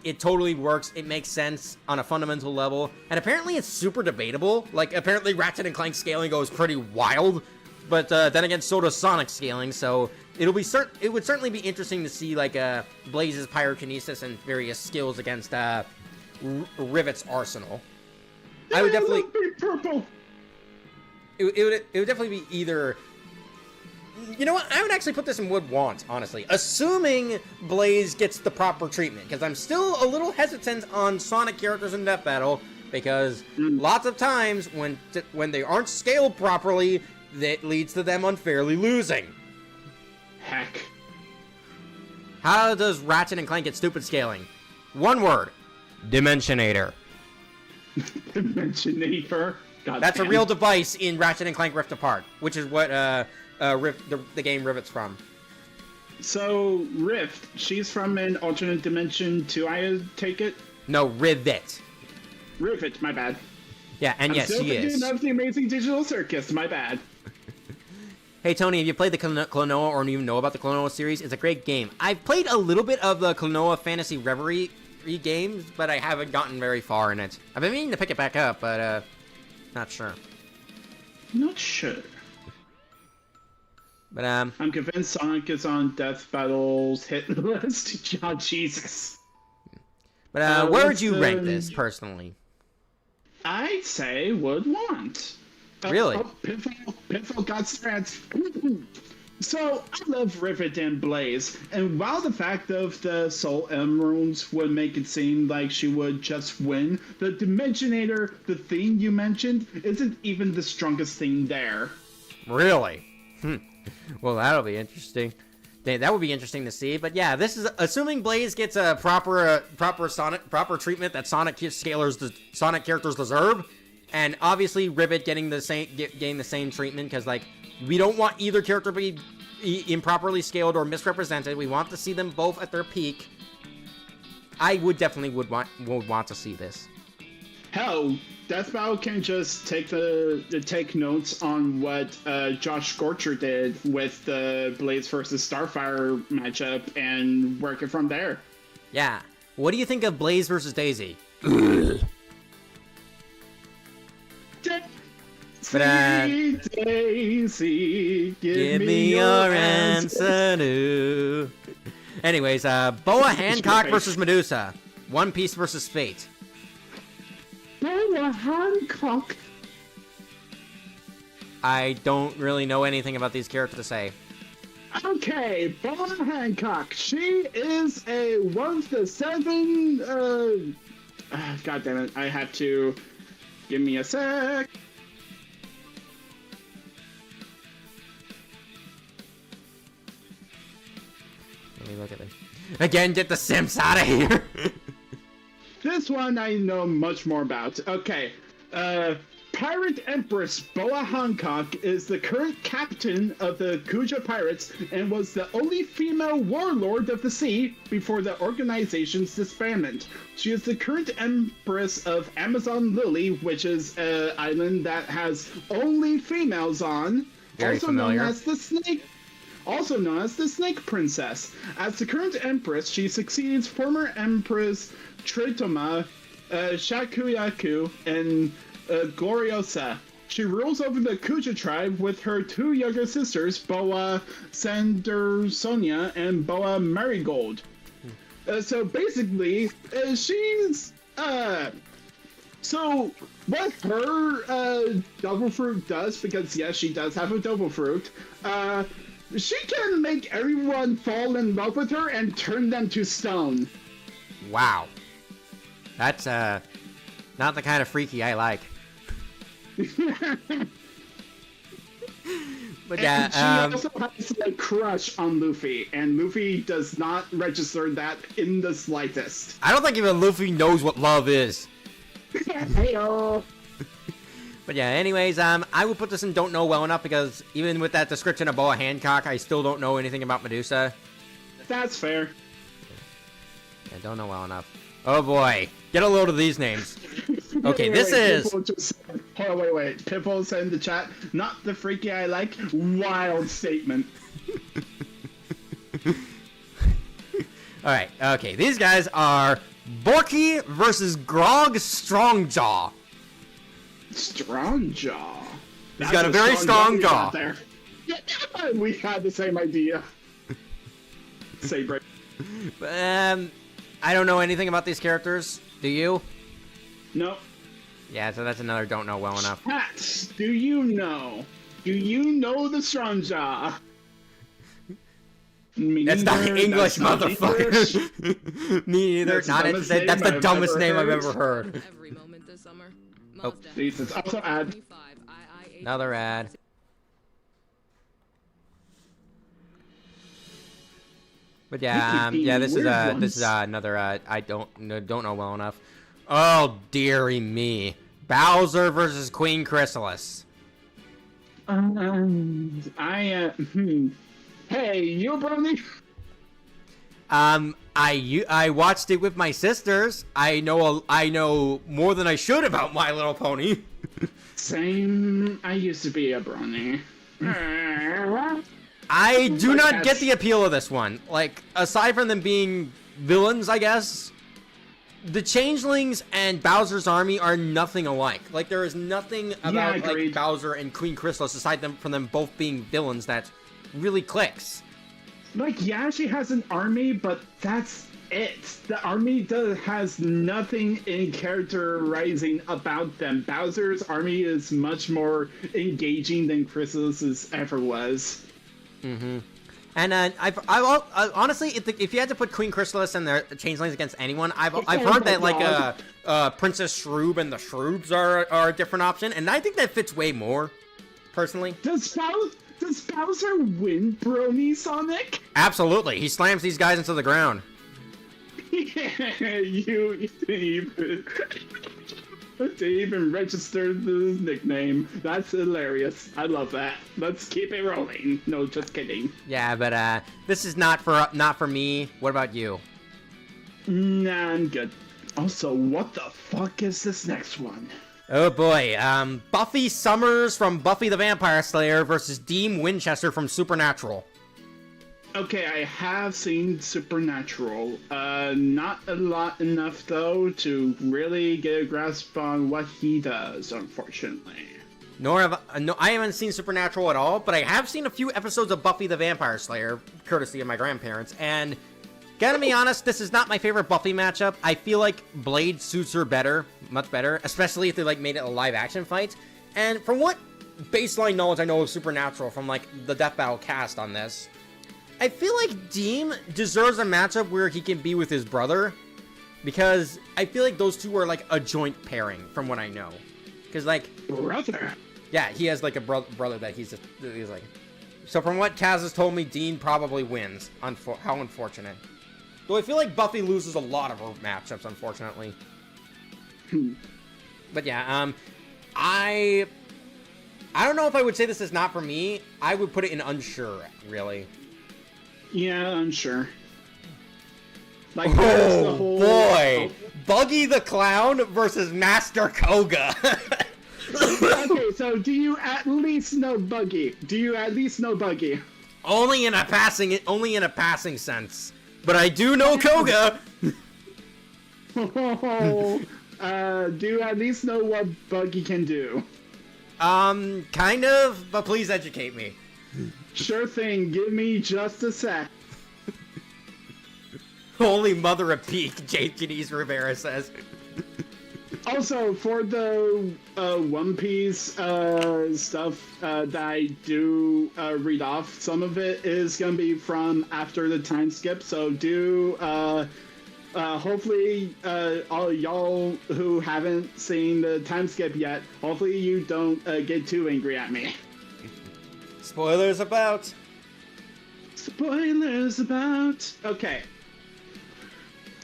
It totally works. It makes sense on a fundamental level. And apparently it's super debatable. Like, apparently Ratchet and Clank scaling goes pretty wild. But then again, so does Sonic scaling. So it would certainly be interesting to see, like, Blaze's pyrokinesis and various skills against Rivet's arsenal. I would definitely... purple! It would definitely be either... You know what? I would actually put this in would want, honestly. Assuming Blaze gets the proper treatment. Because I'm still a little hesitant on Sonic characters in Death Battle. Because lots of times, when they aren't scaled properly, that leads to them unfairly losing. Heck. How does Ratchet and Clank get stupid scaling? One word. Dimensionator. Dimensionator? God That's damn. a real device in Ratchet and Clank Rift Apart, which is what the game Rivet's from. So, Rift, she's from an alternate dimension too, I take it? No, Rivet. Rivet, my bad. Yeah, and yes, she is. I'm still of the Amazing Digital Circus, my bad. Hey, Tony, have you played the Klonoa or even know about the Klonoa series? It's a great game. I've played a little bit of the Klonoa Fantasy Reverie games, but I haven't gotten very far in it. I've been meaning to pick it back up, but, not sure. Not sure. But, I'm convinced Sonic is on Death Battle's hit list. God, Jesus. But, where would you rank this, personally? I'd say would want. Really? Piffle got strats. So, I love Rivet and Blaze, and while the fact of the Soul Emeralds would make it seem like she would just win, the Dimensionator, the thing you mentioned, isn't even the strongest thing there. Really? Well, that'll be interesting. That would be interesting to see. But yeah, this is assuming Blaze gets a proper treatment that Sonic characters deserve, and obviously Rivet getting the same treatment, because like we don't want either character to be improperly scaled or misrepresented. We want to see them both at their peak. I would definitely want to see this. Hell, Death Battle can just take notes on what Josh Scorcher did with the Blaze versus Starfire matchup and work it from there. Yeah. What do you think of Blaze versus Daisy? Daisy, give me your answer. No. Anyways, Boa Hancock versus Medusa. One Piece versus Fate. Boa Hancock. I don't really know anything about these characters to say. Okay, Boa Hancock. She is one of the 7. God damn it! I have to. Give me a sec. Let me look at this. Again, get the simps out of here. This one I know much more about. Okay, Pirate Empress Boa Hancock is the current captain of the Kuja Pirates and was the only female warlord of the sea before the organization's disbandment. She is the current Empress of Amazon Lily, which is an island that has only females on. Very also familiar. known as the Snake. also known as the Snake Princess. As the current Empress, she succeeds former Empress Tritoma, Shakuyaku, and Gloriosa. She rules over the Kuja tribe with her two younger sisters, Boa Sandersonia and Boa Marigold. So basically, she's so what her double fruit does, because yes, she does have a double fruit, she can make everyone fall in love with her and turn them to stone. Wow. That's not the kind of freaky I like. But yeah, and she also has a crush on Luffy, and Luffy does not register that in the slightest. I don't think even Luffy knows what love is. Heyo. But yeah, anyways, I would put this in don't know well enough, because even with that description of Boa Hancock, I still don't know anything about Medusa. That's fair. I don't know well enough. Oh boy, get a load of these names. Okay, this is... Hold on, wait. Pipple said in the chat, not the freaky I like, wild statement. Alright, okay, these guys are Borky versus Grog Strongjaw. Strongjaw? He's got a very strong jaw. There. Yeah, we had the same idea. Say break. I don't know anything about these characters. Do you? No. Yeah, so that's another don't know well enough. Pat, do you know? Do you know the Strongjaw? That's not English, motherfucker. Me neither. Not interested. That's the dumbest name I've ever heard. Every moment this summer. Oh, Jesus. Also ad. Another ad. But yeah, this is another I don't know well enough. Oh dearie me, Bowser versus Queen Chrysalis. Hey, you brony. I watched it with my sisters. I know more than I should about My Little Pony. Same. I used to be a brony. I do not get the appeal of this one. Like, aside from them being villains, I guess, the Changelings and Bowser's army are nothing alike. Like, there is nothing about like Bowser and Queen Chrysalis aside from them both being villains that really clicks. Like, yeah, she has an army, but that's it. The army has nothing in characterizing about them. Bowser's army is much more engaging than Chrysalis's ever was. Mm-hmm. And I've honestly, if you had to put Queen Chrysalis and the Changelings against anyone, I've heard that like Princess Shroob and the Shroobs are a different option, and I think that fits way more, personally. Does Bowser win, Brony Sonic? Absolutely, he slams these guys into the ground. You even registered the nickname. That's hilarious. I love that. Let's keep it rolling. No, just kidding. Yeah, but this is not for me. What about you? Nah, I'm good. Also, what the fuck is this next one? Oh boy, Buffy Summers from Buffy the Vampire Slayer versus Dean Winchester from Supernatural. Okay, I have seen Supernatural. Not a lot enough, though, to really get a grasp on what he does, unfortunately. I haven't seen Supernatural at all, but I have seen a few episodes of Buffy the Vampire Slayer, courtesy of my grandparents, and gotta be honest, this is not my favorite Buffy matchup. I feel like Blade suits her better, much better, especially if they like made it a live-action fight. And from what baseline knowledge I know of Supernatural from like the Death Battle cast on this, I feel like Dean deserves a matchup where he can be with his brother, because I feel like those two are like a joint pairing from what I know. Because like brother, yeah, he has like a brother that he's like. So from what Kaz has told me, Dean probably wins. How unfortunate. Though I feel like Buffy loses a lot of her matchups, unfortunately. But yeah, I don't know if I would say this is not for me. I would put it in unsure, really. Yeah, unsure. Like, oh the whole... boy, Buggy the Clown versus Master Koga. Okay, so do you at least know Buggy? Only in a passing sense. But I do know Koga. Do you at least know what Buggy can do? Kind of, but please educate me. Sure thing, give me just a sec. Only mother of peak, Janice Rivera says. Also, for the One Piece stuff that I do read off, some of it is going to be from after the time skip, so do hopefully all y'all who haven't seen the time skip yet, hopefully you don't get too angry at me. Spoilers about. Okay.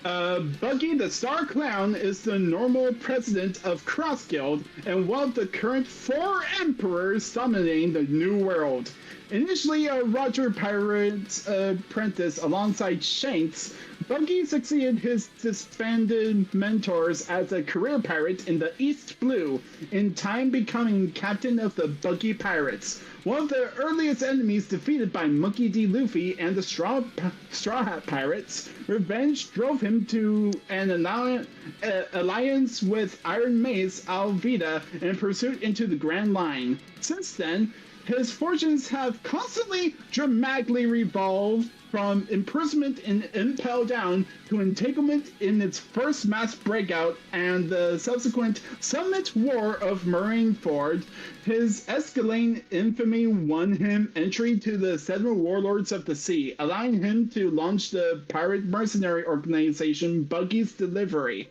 Buggy the Star Clown is the normal president of Cross Guild and one of the current 4 emperors summoning the New World. Initially a Roger Pirate apprentice alongside Shanks, Buggy succeeded his disbanded mentors as a career pirate in the East Blue, in time becoming captain of the Buggy Pirates. One of the earliest enemies defeated by Monkey D. Luffy and the Straw Hat Pirates, revenge drove him to an alliance with Iron Mace Alvida in pursuit into the Grand Line. Since then, his fortunes have constantly dramatically revolved from imprisonment in Impel Down to entanglement in its first mass breakout and the subsequent Summit War of Marineford. His escalating infamy won him entry to the 7 Warlords of the Sea, allowing him to launch the pirate mercenary organization Buggy's Delivery.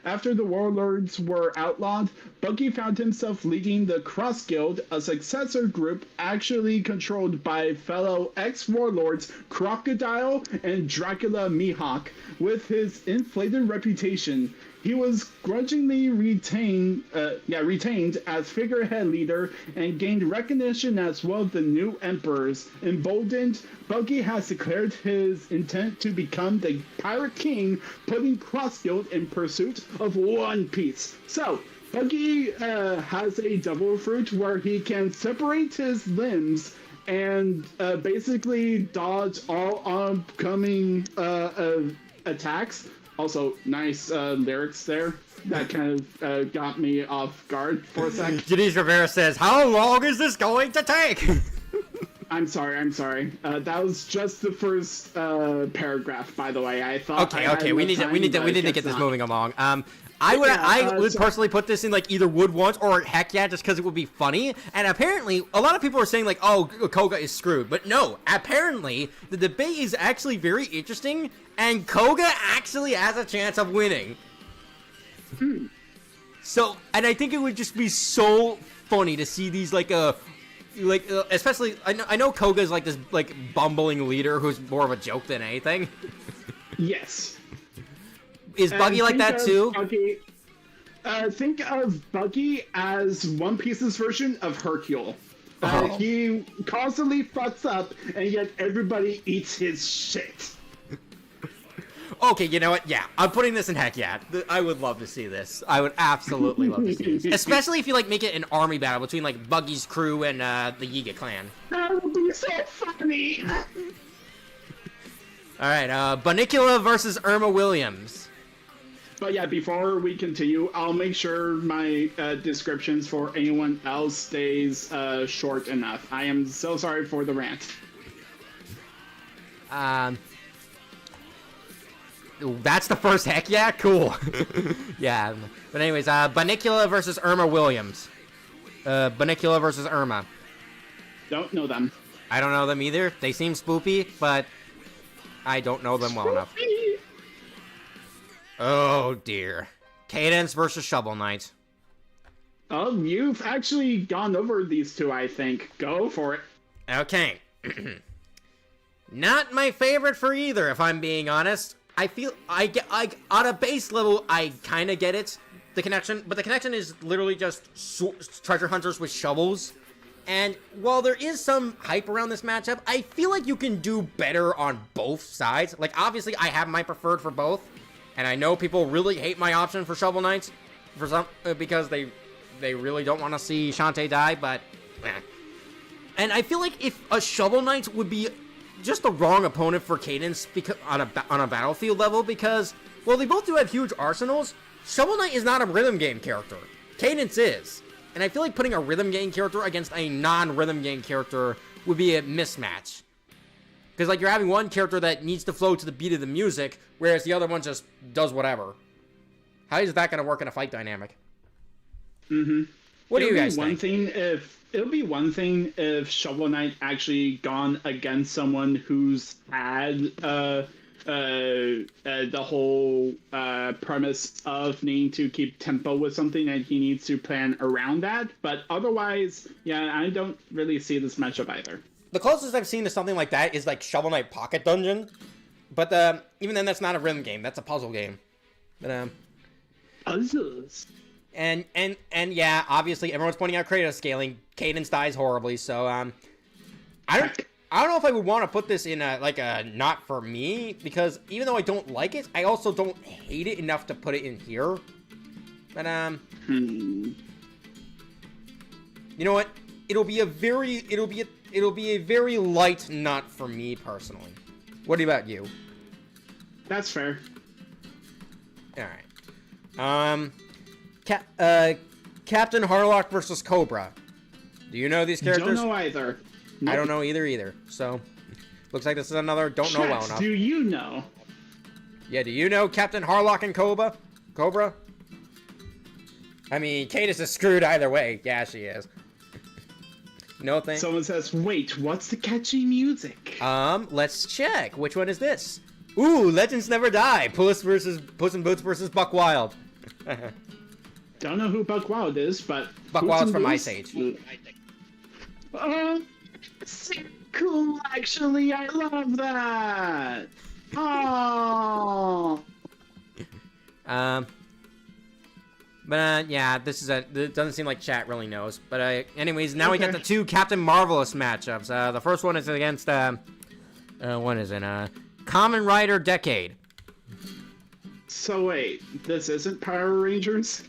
After the Warlords were outlawed, Buggy found himself leading the Cross Guild, a successor group actually controlled by fellow ex-warlords Crocodile and Dracula Mihawk. With his inflated reputation, he was grudgingly retained as figurehead leader and gained recognition as one of the new emperors. Emboldened, Buggy has declared his intent to become the Pirate King, putting Cross Guild in pursuit of One Piece. So, Buggy has a double fruit where he can separate his limbs and basically dodge all oncoming attacks. Also, nice lyrics there. That kind of got me off guard for a sec. Janice Rivera says, "How long is this going to take?" I'm sorry. That was just the first paragraph, by the way. I thought. Okay. We need to get this moving along. I would personally put this in like either would once or heck yeah, just because it would be funny. And apparently, a lot of people are saying like, oh, Koga is screwed. But no, apparently the debate is actually very interesting, and Koga actually has a chance of winning. So, and I think it would just be so funny to see these especially I know Koga's like this like bumbling leader who's more of a joke than anything. Yes. Is Buggy like that too? Think of Buggy as One Piece's version of Hercule. He constantly fucks up, and yet everybody eats his shit. Okay, you know what? Yeah, I'm putting this in heck yeah. I would love to see this. I would absolutely love to see this. Especially if you like make it an army battle between like Buggy's crew and the Yiga clan. That would be so funny. Alright, Bunnicula versus Irma Williams. But yeah, before we continue, I'll make sure my descriptions for anyone else stays short enough. I am so sorry for the rant. That's the first heck yeah? Cool. Yeah. But anyways, Bunnicula versus Irma Williams. Bunnicula versus Irma. Don't know them. I don't know them either. They seem spoopy, but I don't know them well enough. Oh dear. Cadence versus Shovel Knight. Oh, you've actually gone over these two, I think. Go for it. Okay. Not my favorite for either, if I'm being honest. I feel on a base level, I kind of get it, the connection, but the connection is literally just treasure hunters with shovels. And while there is some hype around this matchup, I feel like you can do better on both sides. Like, obviously, I have my preferred for both. And I know people really hate my option for Shovel Knights because they really don't want to see Shantae die, but And I feel like if a Shovel Knight would be just the wrong opponent for Cadence because on a battlefield level, because, well, they both do have huge arsenals. Shovel Knight is not a rhythm game character. Cadence is. And I feel like putting a rhythm game character against a non-rhythm game character would be a mismatch. Because, like, you're having one character that needs to flow to the beat of the music, whereas the other one just does whatever. How is that going to work in a fight dynamic? Mm-hmm. What do you guys think? It'll be one thing if Shovel Knight actually gone against someone who's had the whole premise of needing to keep tempo with something, and he needs to plan around that. But otherwise, yeah, I don't really see this matchup either. The closest I've seen to something like that is like Shovel Knight Pocket Dungeon, but even then, that's not a rhythm game. That's a puzzle game. But puzzles. And yeah, obviously everyone's pointing out Kratos scaling. Cadence dies horribly, so I don't know if I would want to put this in a not for me, because even though I don't like it, I also don't hate it enough to put it in here. But you know what? It'll be a very light not for me personally. What about you? That's fair. All right. Captain Harlock versus Cobra. Do you know these characters? Don't know either. Nope. I don't know either. So, looks like this is another don't know well enough. Do you know? Yeah, do you know Captain Harlock and Cobra? I mean, Cadence is screwed either way. Yeah, she is. No thing. Someone says, wait, what's the catchy music? Let's check. Which one is this? Ooh, Legends Never Die. Puss in Boots versus Buck Wild. Don't know who Buck Wild is, but Buck Wild's from Ice Age. So cool, actually. I love that. Oh. Yeah, it doesn't seem like chat really knows. But anyways, now we got the two Captain Marvelous matchups. The first one is against what is it? Kamen Rider Decade. So wait, this isn't Power Rangers?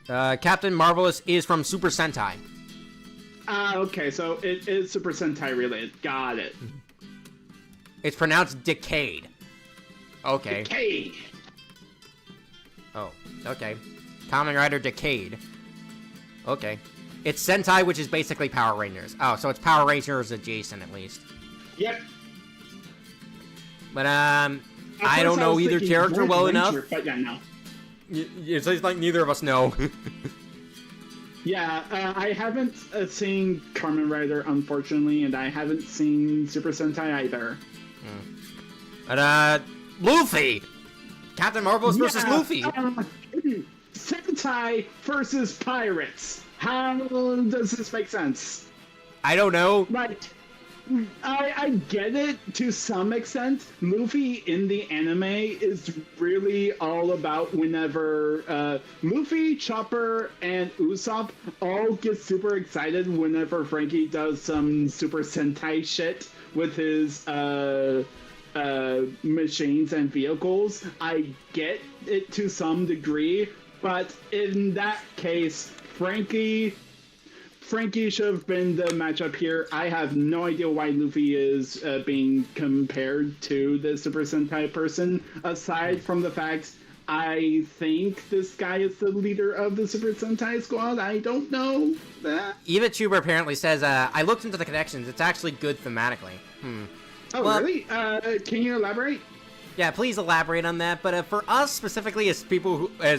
Captain Marvelous is from Super Sentai. Okay, so it is Super Sentai related. Got it. It's pronounced Decade. Okay. Decade. Oh, okay. Kamen Rider Decade. Okay. It's Sentai, which is basically Power Rangers. Oh, so it's Power Rangers adjacent at least. Yep. But I don't know either character well enough. But yeah, no. It's like neither of us know. Yeah, I haven't seen Kamen Rider, unfortunately, and I haven't seen Super Sentai either. But, Luffy! Captain Marvelous versus Luffy! Sentai versus Pirates! How does this make sense? I don't know. Right. I get it to some extent. Luffy in the anime is really all about whenever Luffy, Chopper, and Usopp all get super excited whenever Frankie does some Super Sentai shit with his machines and vehicles. I get it to some degree, but in that case, Frankie should have been the matchup here. I have no idea why Luffy is being compared to the Super Sentai person, aside from the fact I think this guy is the leader of the Super Sentai squad. I don't know that. EvaTuber apparently says, I looked into the connections. It's actually good thematically. Oh, well, really? Can you elaborate? Yeah, please elaborate on that. But for us specifically, as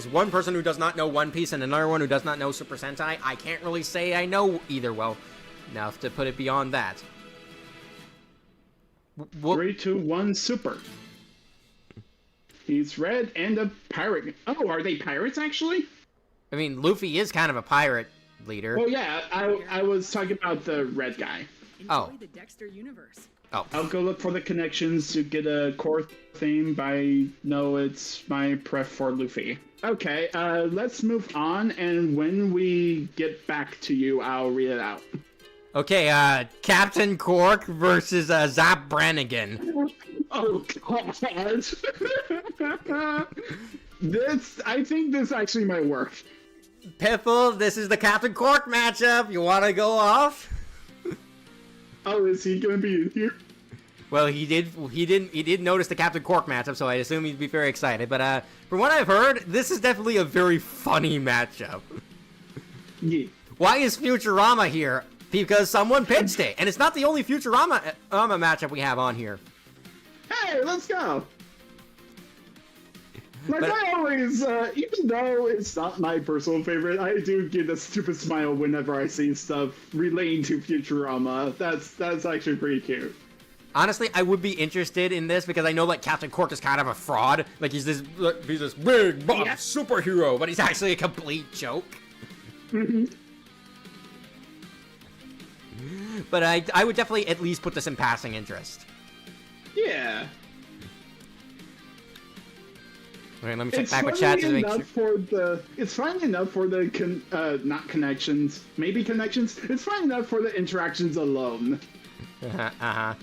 one person who does not know One Piece and another one who does not know Super Sentai, I can't really say I know either well enough to put it beyond that. 3, 2, 1, super. He's red and a pirate. Oh, are they pirates actually? I mean, Luffy is kind of a pirate leader. Oh yeah, I was talking about the red guy. Oh. The Dexter universe. Oh. I'll go look for the connections to get a core theme, but I know it's my pref for Luffy. Okay, let's move on, and when we get back to you, I'll read it out. Okay, Captain Cork versus Zap Brannigan. Oh god. I think this actually might work. Piffle, this is the Captain Cork matchup. You want to go off? Oh, is he gonna be in here? Well, he did notice the Captain Cork matchup, so I assume he'd be very excited. But from what I've heard, this is definitely a very funny matchup. Yeah. Why is Futurama here? Because someone pitched it, and it's not the only Futurama matchup we have on here. Hey, let's go. Like, I always, even though it's not my personal favorite, I do get a stupid smile whenever I see stuff relating to Futurama. That's actually pretty cute. Honestly, I would be interested in this because I know like Captain Cork is kind of a fraud. Like he's this big buff superhero, but he's actually a complete joke. But I would definitely at least put this in passing interest. Yeah. Okay, let me check back with chat to make sure. It's funny enough for the not connections, maybe connections. It's funny enough for the interactions alone. Cell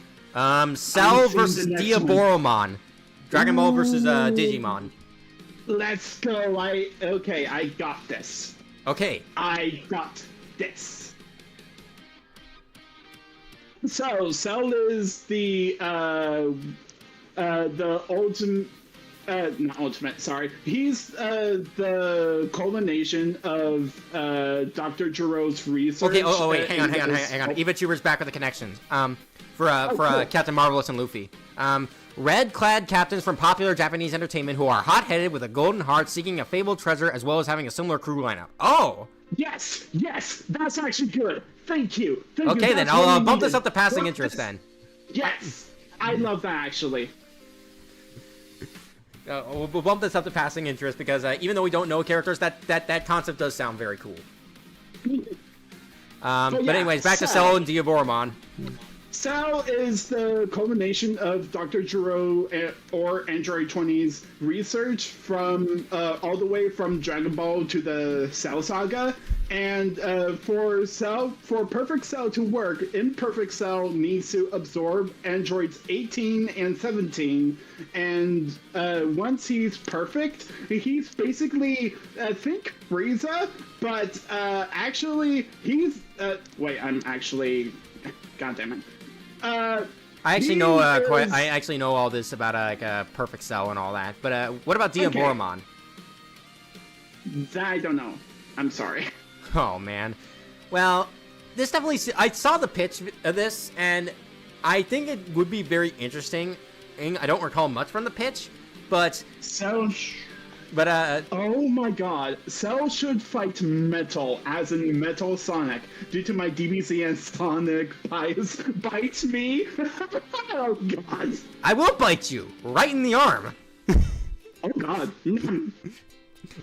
versus Diaboromon. Dragon Ball versus Digimon. Let's go. I got this. Okay. I got this. So, Cell is the ultimate. Not ultimate, sorry. He's the culmination of Dr. Jiro's research. Okay, wait, hang on. EvaTuber's back with the connections. For cool. Captain Marvelous and Luffy. Red-clad captains from popular Japanese entertainment who are hot-headed with a golden heart seeking a fabled treasure as well as having a similar crew lineup. Oh! Yes, that's actually good. Thank you. Okay, then I'll bump this up to passing interest then. Yes, I love that actually. We'll bump this up to passing interest because even though we don't know characters, that concept does sound very cool. But anyways, back to Cell and Diaboromon. Cell is the culmination of Dr. Jiro or Android 20's research from all the way from Dragon Ball to the Cell Saga. And for Perfect Cell to work, Imperfect Cell needs to absorb androids 18 and 17. And once he's perfect, he's basically, I think, Frieza, but actually, he's... wait, I'm actually... God damn it. I actually know all this about Perfect Cell and all that. But what about Diaboromon? That I don't know. I'm sorry. Oh man. Well, this definitely. I saw the pitch of this, and I think it would be very interesting. I don't recall much from the pitch, but oh my god, Cell should fight Metal, as in Metal Sonic, due to my DBZ and Sonic bias. Bites me? Oh god. I will bite you, right in the arm. Oh god.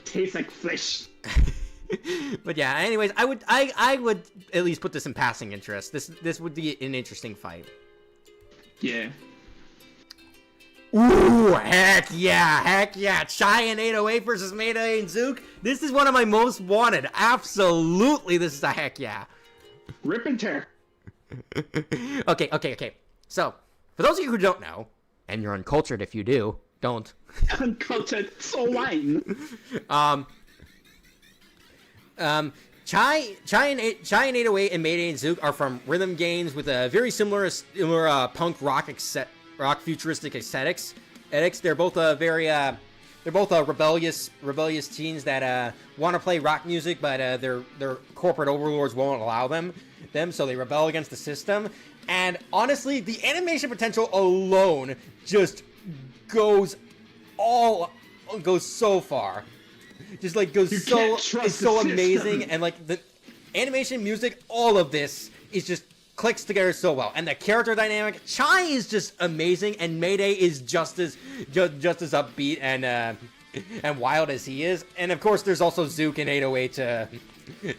Tastes like flesh. But yeah, anyways, I would at least put this in passing interest. This would be an interesting fight. Yeah. Ooh, heck yeah. Chai and 808 versus Mayday and Zook. This is one of my most wanted. Absolutely, this is a heck yeah. Rip and tear. Okay. So, for those of you who don't know, and you're uncultured if you do, don't. Uncultured, so whine. Chai and 808 and Mayday and Zook are from rhythm games with a very similar punk rock futuristic aesthetics. They're both rebellious teens that want to play rock music, but their corporate overlords won't allow them, so they rebel against the system. And honestly, the animation potential alone just goes so far. Just like it's so amazing, and like the animation, music, all of this is just clicks together so well, and the character dynamic. Chai is just amazing, and Mayday is just as upbeat and wild as he is. And of course, there's also Zook and 808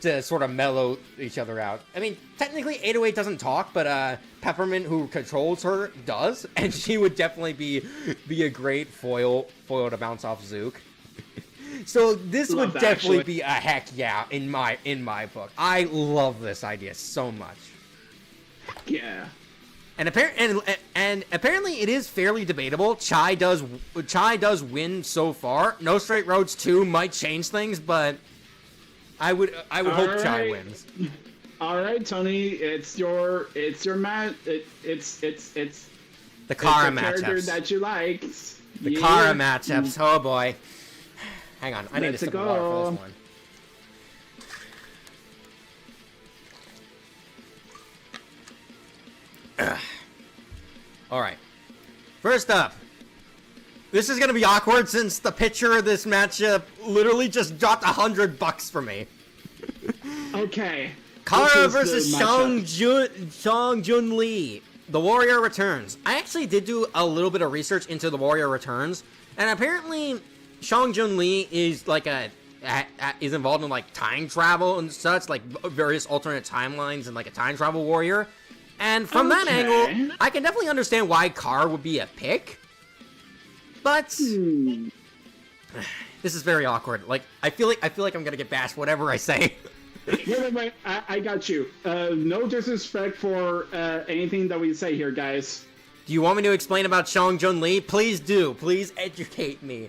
to sort of mellow each other out. I mean, technically 808 doesn't talk, but Peppermint, who controls her, does, and she would definitely be a great foil to bounce off Zook. So this would definitely be a heck yeah in my book. I love this idea so much. Yeah. And apparently it is fairly debatable. Chai does win so far. No Straight Roads 2 might change things, but I would hope Chai right. wins. All right, Tony, it's your match. It's The Kara the character matchups. that you like. The Kara matchups. Oh boy. Hang on, I need to Let's sip of water for this go. one. All right. First up, this is gonna be awkward since the pitcher of this matchup literally just dropped $100 for me. Okay. Kara This is versus the matchup. Shang Jun Lee. The Warrior Returns. I actually did do a little bit of research into the Warrior Returns, and apparently Shang Jun Lee is like is involved in like time travel and such, like various alternate timelines and like a time travel warrior. And from that Okay. angle, I can definitely understand why Kara would be a pick. But this is very awkward. Like I feel like I'm gonna get bashed whatever I say. Wait. I got you. No disrespect for anything that we say here, guys. Do you want me to explain about Shang Jun Lee? Please do. Please educate me.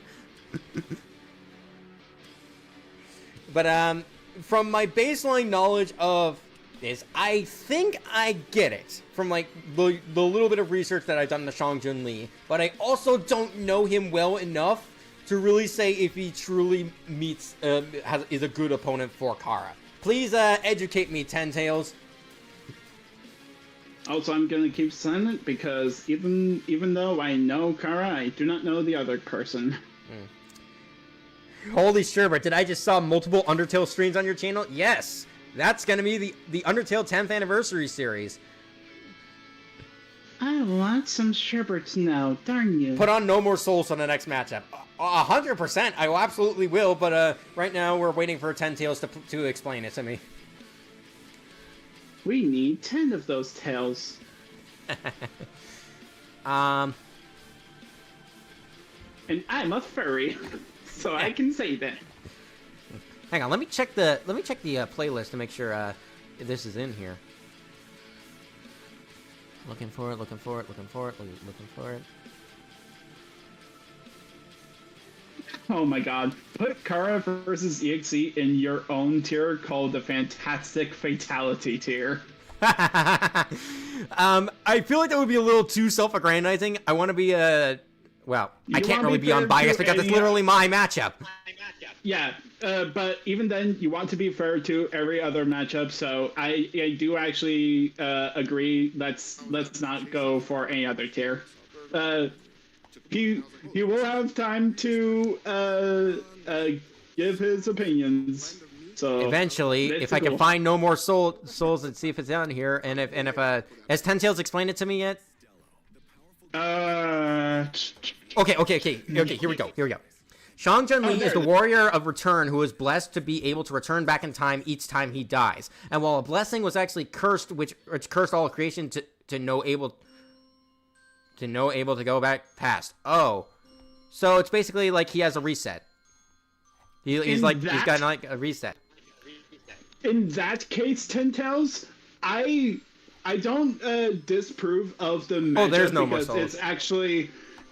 But from my baseline knowledge of this, I think I get it from like the little bit of research that I've done to Shang Jun Lee. But I also don't know him well enough to really say if he truly meets is a good opponent for Kara. Please educate me, Ten Tails. Also, I'm gonna keep silent because even though I know Kara, I do not know the other person. Holy sherbet, did I just saw multiple Undertale streams on your channel? Yes! That's gonna be the Undertale 10th anniversary series. I want some sherbets now, darn you. Put on No More Souls on the next matchup. 100%, I absolutely will, but right now we're waiting for Ten Tails to explain it to me. We need 10 of those tails. And I'm a furry, so I can say that. Hang on, let me check the playlist to make sure this is in here. Looking for it. Oh my god. Put Kara versus EXE in your own tier called the Fantastic Fatality tier. I feel like that would be a little too self-aggrandizing. I want to be well, I can't really be unbiased because it's literally my matchup. Yeah, but even then, you want to be fair to every other matchup. So I do actually agree. Let's not go for any other tier. He will have time to give his opinions. So Eventually, if I can find No More Souls and see if it's down here, and if has Ten Tails explained it to me yet? Okay. Here we go. Shang Jun Lee is the warrior of return who is blessed to be able to return back in time each time he dies. And while a blessing was actually cursed, which cursed all of creation to no able to go back past. Oh, so it's basically like he has a reset. He's got like a reset. In that case, Ten Tails, I don't disapprove of the matchup there's No More because Souls.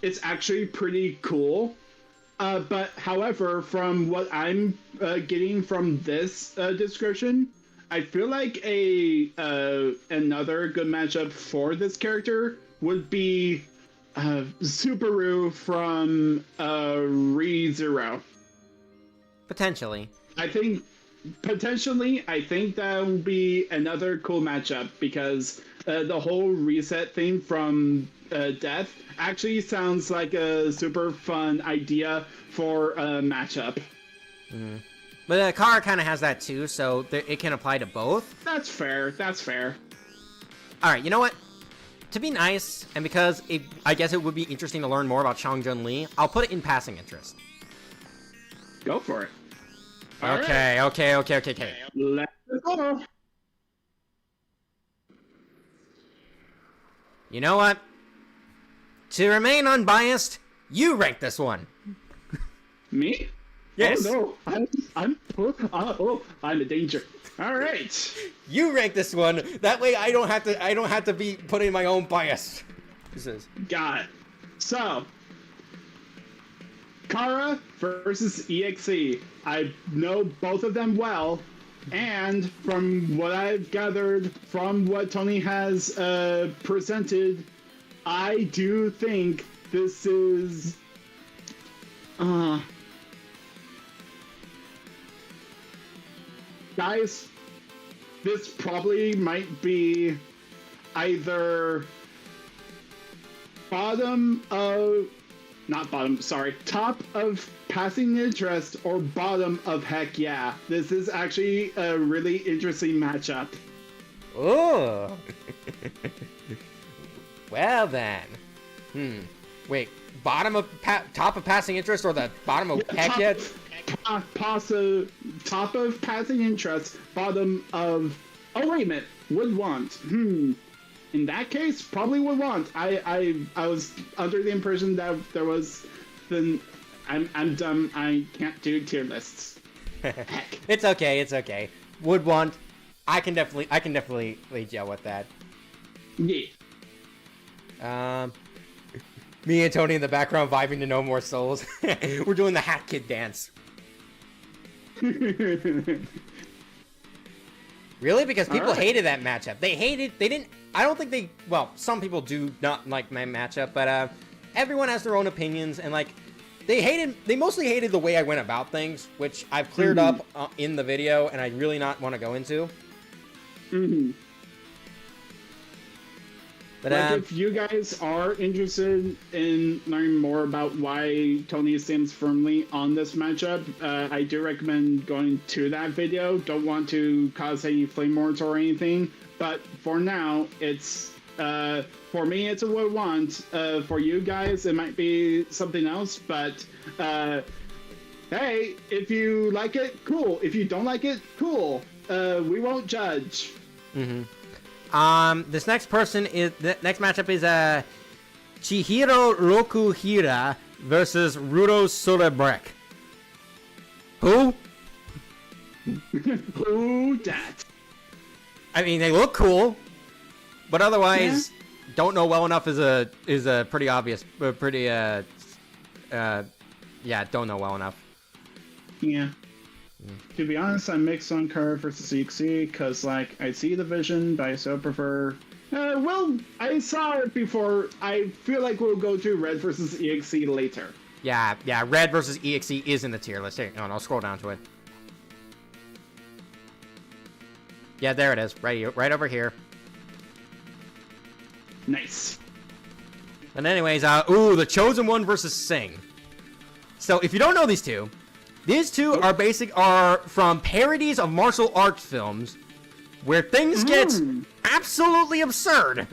it's actually pretty cool. But however, from what I'm getting from this description, I feel like another good matchup for this character would be Subaru from ReZero. Potentially. I think that would be another cool matchup because the whole reset thing from Death actually sounds like a super fun idea for a matchup. Mm-hmm. But Kara kind of has that too, so it can apply to both. That's fair. All right, you know what? To be nice, and because I guess it would be interesting to learn more about Shang Jun Lee, I'll put it in passing interest. Go for it. Okay. Let's go. You know what? To remain unbiased, you rank this one. Me? Yes. Oh no, I'm a danger. All right. You rank this one. That way, I don't have to be putting my own bias. This is. Got it. So, Kara versus EXE. I know both of them well, and from what I've gathered from what Tony has presented, I do think this is guys, this probably might be either top of passing interest or bottom of heck yeah. This is actually a really interesting matchup. Oh. Well then. Wait, top of passing interest or the bottom of heck yeah? Top of passing interest, bottom of... Oh, wait a minute. Would want. In that case, probably would want. I was under the impression that there was... Then I'm dumb. I can't do tier lists. Heck. It's okay. Would want. I can definitely gel with that. Yeah. Me and Tony in the background vibing to No More Souls. We're doing the Hat Kid dance. Really? Because people hated that matchup. Some people do not like my matchup, but everyone has their own opinions, and like, they mostly hated the way I went about things, which I've cleared up in the video, and I really not want to go into. But if you guys are interested in learning more about why Tony stands firmly on this matchup, I do recommend going to that video. Don't want to cause any flame wars or anything, but for now, it's for me, it's a what I want. For you guys, it might be something else, but hey, if you like it, cool. If you don't like it, cool. We won't judge. This next matchup is Chihiro Rokuhira versus Rudo Solebrek. Who? Who dat? I mean, they look cool, but otherwise, don't know well enough is a pretty obvious, don't know well enough. Yeah. To be honest, I'm mixed on Kara versus EXE, because, like, I see the vision, but I still prefer... I saw it before. I feel like we'll go to Red versus EXE later. Yeah, Red versus EXE is in the tier list. Here, I'll scroll down to it. Yeah, there it is. Right over here. Nice. And anyways, the Chosen One versus Sing. So, if you don't know these two are from parodies of martial arts films where things get absolutely absurd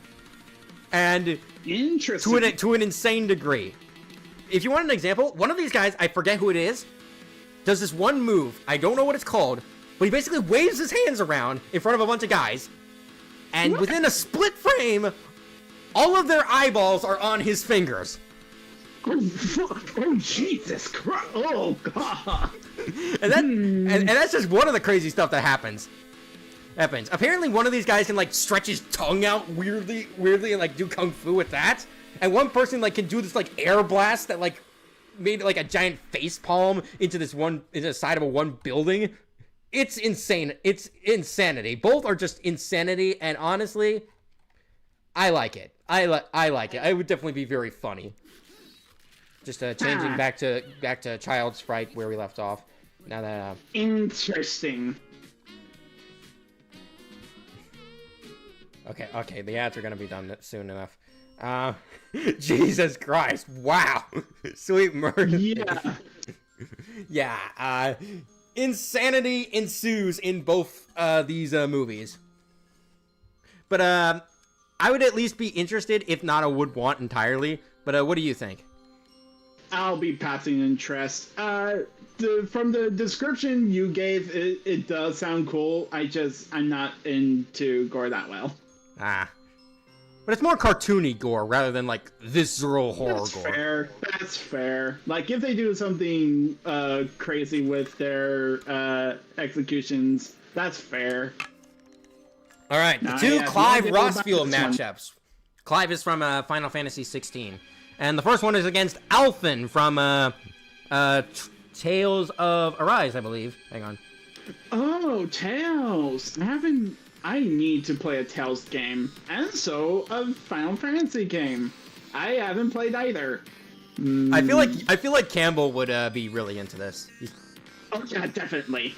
and interesting to an insane degree. If you want an example, one of these guys, I forget who it is, does this one move. I don't know what it's called, but he basically waves his hands around in front of a bunch of guys, and within a split frame, all of their eyeballs are on his fingers. Oh, Jesus Christ! Oh God! And that's just one of the crazy stuff that happens. Apparently, one of these guys can like stretch his tongue out weirdly, and like do kung fu with that. And one person like can do this like air blast that like made like a giant face palm into the side of one building. It's insane. It's insanity. Both are just insanity, and honestly, I like it. I like it. I would definitely be very funny. Just changing back to Child Sprite where we left off. Now that interesting. Okay, the ads are gonna be done soon enough. Jesus Christ! Wow, sweet murder. Yeah. Yeah. Insanity ensues in both these movies. But I would at least be interested, if not, I would want entirely. But what do you think? I'll be passing interest. From the description you gave, it does sound cool. I'm not into gore that well. But it's more cartoony gore rather than like visceral horror gore. That's fair. Like if they do something crazy with their executions, that's fair. All right, the two Clive Rossfield matchups. Clive is from Final Fantasy 16. And the first one is against Alphen from Tales of Arise, I believe. Hang on. Oh, Tales. I need to play a Tales game, and so a Final Fantasy game. I haven't played either. I feel like Campbell would be really into this. Oh yeah, definitely.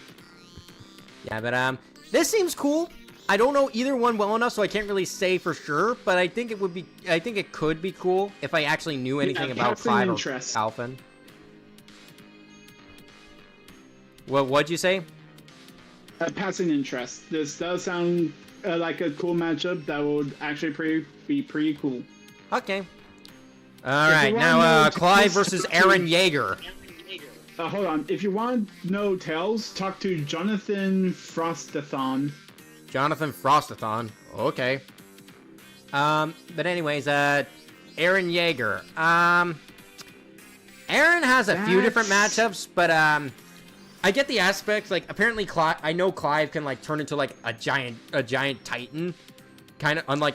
Yeah, but this seems cool. I don't know either one well enough, so I can't really say for sure. But I think it could be cool if I actually knew anything about Clive or Alphen. What'd you say? Passing interest. This does sound like a cool matchup that would actually be pretty cool. Okay. All right, now Clive versus Aaron Yeager. Hold on. If you want to know Tales, talk to Jonathan Frostathon. Jonathan Frostathon. Okay. But anyways, Aaron Yeager. Aaron has a few different matchups, but I get the aspects. Like, apparently, I know Clive can like turn into like a giant titan, kind of unlike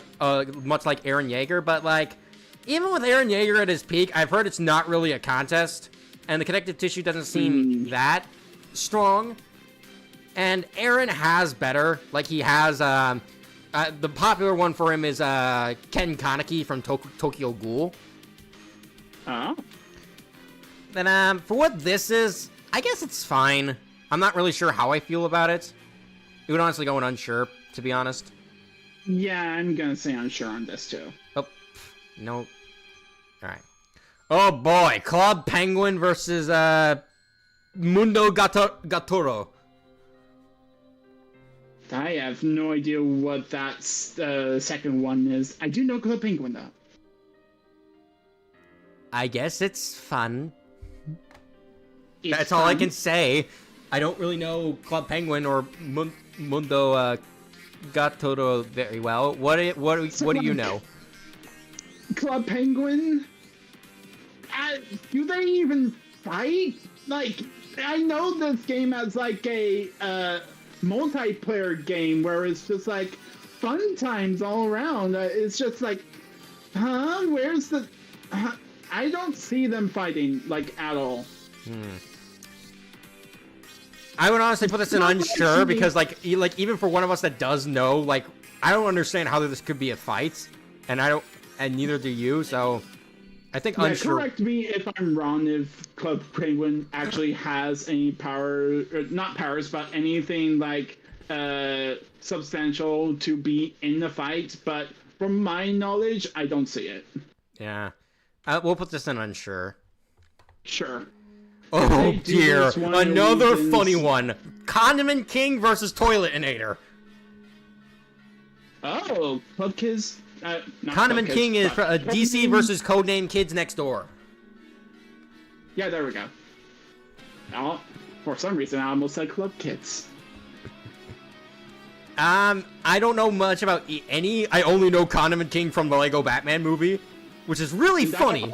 much like Aaron Yeager. But like, even with Aaron Yeager at his peak, I've heard it's not really a contest, and the connective tissue doesn't seem that strong. And Aaron has better. Like, he has the popular one for him is Ken Kaneki from Tokyo Ghoul. Oh. Then for what this is, I guess it's fine. I'm not really sure how I feel about it. It would honestly go an unsure, to be honest. Yeah, I'm gonna say unsure on this too. Oh, no. Alright. Oh boy, Club Penguin versus Mundo Gatoro. I have no idea what that second one is. I do know Club Penguin though. I guess it's fun. That's all I can say. I don't really know Club Penguin or Mundo Gatoro very well. What do you know? Club Penguin? Do they even fight? Like, I know this game has like a multiplayer game where it's just like fun times all around. It's just like, where's the? I don't see them fighting like at all. I would honestly put this in unsure because like even for one of us that does know, like, I don't understand how this could be a fight, and neither do you. So I think unsure. Correct me if I'm wrong. If Club Penguin actually has any power, or not powers, but anything like substantial to be in the fight. But from my knowledge, I don't see it. Yeah, we'll put this in unsure. Sure. Oh dear, another funny one. Condiment King versus Toiletinator. Oh, Club Kids. Condiment King is DC versus Codename Kids Next Door. Yeah, there we go. Oh, for some reason, I almost said Club Kids. I don't know much about any. I only know Condiment King from the Lego Batman movie, which is really funny.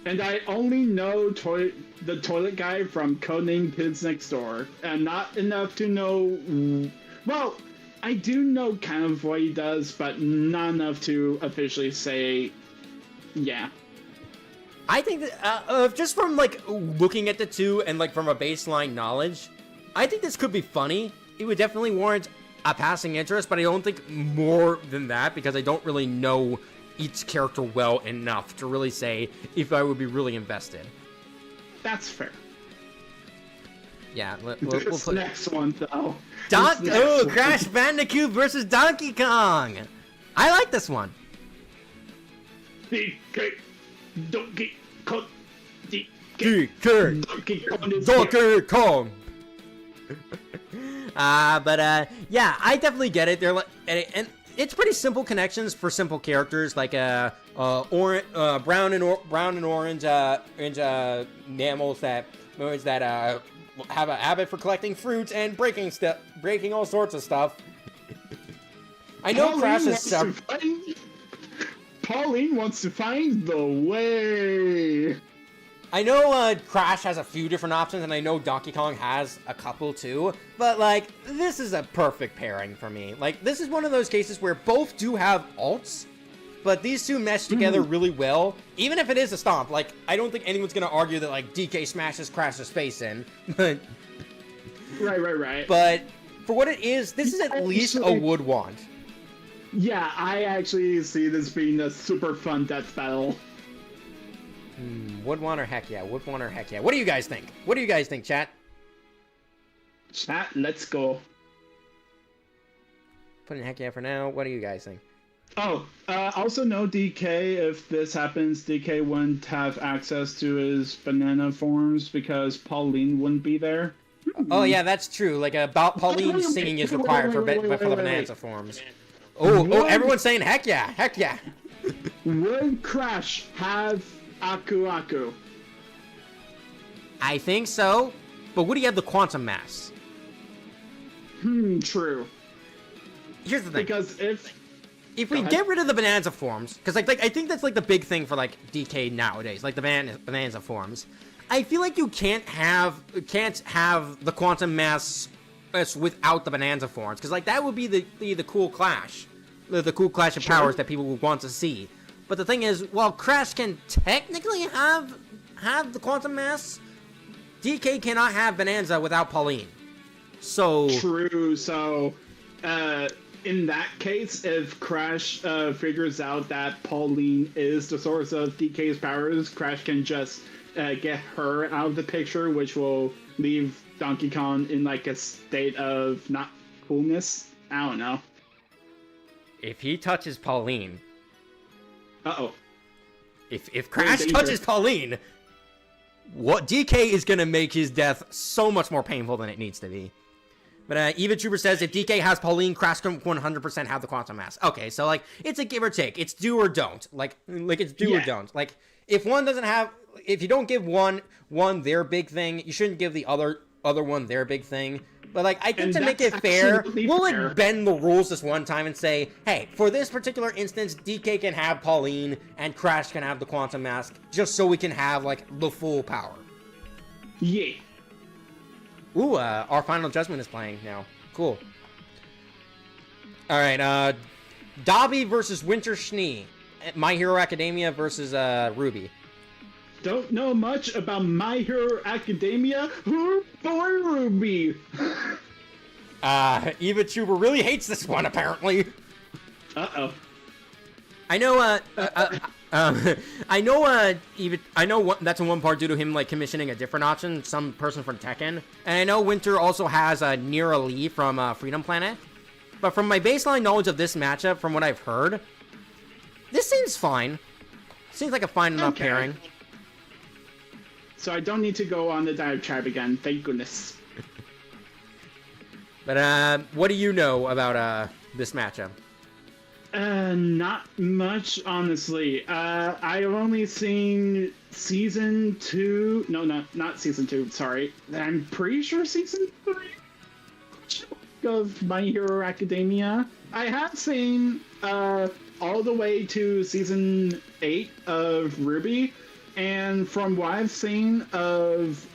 And I only know the toilet guy from Codename Kids Next Door, and not enough to know. Well, I do know kind of what he does, but not enough to officially say, yeah. I think that just from like looking at the two and like from a baseline knowledge, I think this could be funny. It would definitely warrant a passing interest, but I don't think more than that because I don't really know each character well enough to really say if I would be really invested. That's fair. Yeah, we'll this put next one though. Crash Bandicoot versus Donkey Kong. I like this one. Donkey Kong. Donkey Kong. Yeah, I definitely get it. They're like, and it's pretty simple connections for simple characters like brown and orange mammals that have a habit for collecting fruits and breaking all sorts of stuff. I know Crash is Pauline wants to find the way. I know Crash has a few different options, and I know Donkey Kong has a couple too, but like, this is a perfect pairing for me. Like, this is one of those cases where both do have alts, but these two mesh together really well. Even if it is a stomp, like, I don't think anyone's gonna argue that, like, DK smashes Crash's face in, but... Right. But, for what it is, this is at least a wood wand. Yeah, I actually see this being a super fun death battle. Wood wand or heck yeah, wood wand or heck yeah. What do you guys think? What do you guys think, chat? Chat, let's go. Put in heck yeah for now. What do you guys think? Oh, also no DK, if this happens, DK wouldn't have access to his banana forms because Pauline wouldn't be there. Oh yeah, that's true. Like, Pauline singing is required for the Bonanza forms. Oh, everyone's saying heck yeah, heck yeah. Would Crash have Aku Aku? I think so, but would he have the quantum mass? True. Here's the thing. Because if we get rid of the Bonanza forms, because like I think that's like the big thing for like DK nowadays, like the Bonanza forms. I feel like you can't have the quantum mass without the Bonanza forms, because like that would be the cool clash, the cool clash of powers that people would want to see. But the thing is, while Crash can technically have the quantum mass, DK cannot have Bonanza without Pauline. So true. So, in that case, if Crash figures out that Pauline is the source of DK's powers, Crash can just get her out of the picture, which will leave Donkey Kong in like a state of not coolness. I don't know. If he touches Pauline, if Crash touches Pauline, what DK is gonna make his death so much more painful than it needs to be. But Eva Trooper says if DK has Pauline, Crash can 100% have the quantum mass. Okay, so like it's a give or take. It's do or don't. Like it's do or don't. Like if one doesn't have, if you don't give one their big thing, you shouldn't give the other one their big thing. But like I think to make it fair, we'll like bend the rules this one time and say, hey, for this particular instance, DK can have Pauline and Crash can have the quantum mask, just so we can have like the full power. Yeah. Ooh, our Final Judgment is playing now. Cool. Alright, Dobby versus Winter Schnee. My Hero Academia versus Ruby. Don't know much about My Hero Academia. Boy, Ruby. Eva Chuber really hates this one, apparently. Uh-oh. I know, that's in one part due to him, like, commissioning a different option, some person from Tekken. And I know Winter also has Nira Lee from Freedom Planet. But from my baseline knowledge of this matchup, from what I've heard, this seems fine. Seems like a fine enough pairing. So I don't need to go on the diatribe again, thank goodness. But, what do you know about, this matchup? Not much, honestly. I've only seen season 2. No, not season 2, sorry. I'm pretty sure season 3 of My Hero Academia. I have seen, all the way to season 8 of Ruby. And from what I've seen of,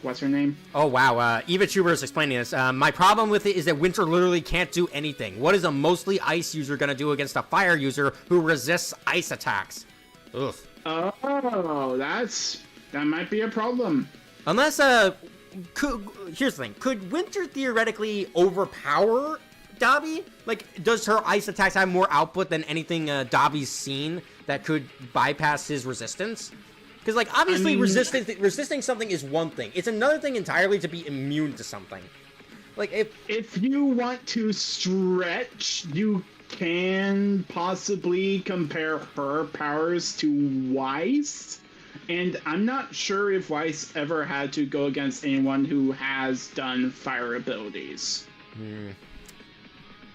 what's her name? Oh, wow. Eva Chuber is explaining this. My problem with it is that Winter literally can't do anything. What is a mostly ice user going to do against a fire user who resists ice attacks? Ugh. Oh, that might be a problem. Unless, here's the thing. Could Winter theoretically overpower Dobby? Like, does her ice attacks have more output than anything Dobby's seen that could bypass his resistance? Because, like, obviously, resisting something is one thing. It's another thing entirely to be immune to something. Like, if you want to stretch, you can possibly compare her powers to Weiss. And I'm not sure if Weiss ever had to go against anyone who has done fire abilities.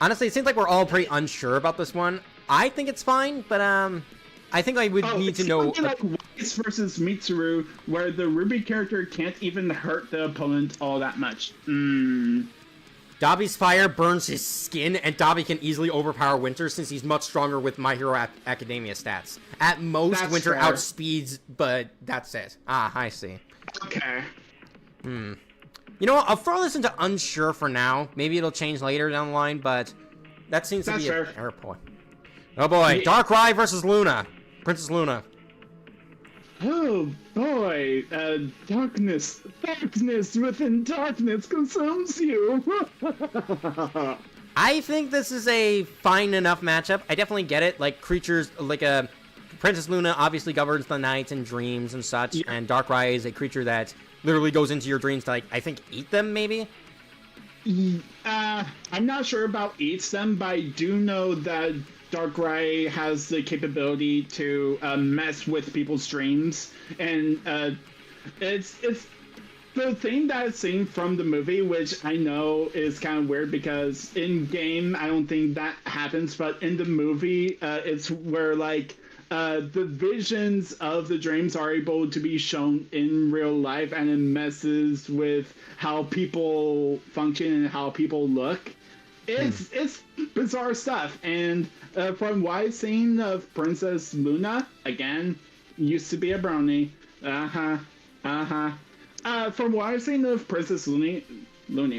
Honestly, it seems like we're all pretty unsure about this one. I think it's fine, but, I think I would need to know. It's like Weiss versus Mitsuru, where the Ruby character can't even hurt the opponent all that much. Dobby's fire burns his skin, and Dobby can easily overpower Winter since he's much stronger with My Hero Academia stats. At most, That's Winter fair. outspeeds, but that's it. Ah, I see. Okay. You know what? I'll throw this into unsure for now. Maybe it'll change later down the line, but that seems to be a fair point. Oh boy, Yeah. Darkrai versus Luna. Princess Luna. Oh boy, darkness within darkness consumes you. I think this is a fine enough matchup. I definitely get it. Like creatures, like a Princess Luna obviously governs the night and dreams and such, Yeah. and Darkrai is a creature that literally goes into your dreams to, like, I think, eat them, maybe? I'm not sure about eats them, but I do know that Darkrai has the capability to mess with people's dreams, and it's the thing that I've seen from the movie, which I know is kind of weird because in game I don't think that happens, but in the movie it's where like the visions of the dreams are able to be shown in real life, and it messes with how people function and how people look. It's bizarre stuff, and from what I've seen of Princess Luna, again, used to be a brownie. From what I've seen of Princess Looney,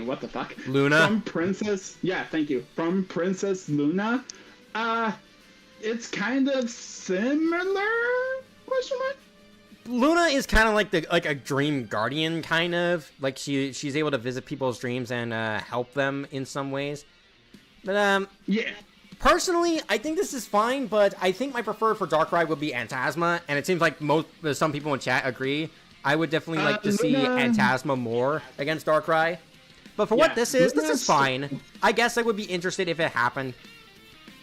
what the fuck? Luna? From Princess, yeah, thank you. From Princess Luna, it's kind of similar? Question mark? Luna is kind of like a dream guardian, kind of. Like, she's able to visit people's dreams and help them in some ways. But, Yeah. personally, I think this is fine, but I think my preferred for Darkrai would be Antasma, and it seems like some people in chat agree. I would definitely like to see Luna- Antasma more against Darkrai. But for what Yeah, this is Luna's- fine. I guess I would be interested if it happened.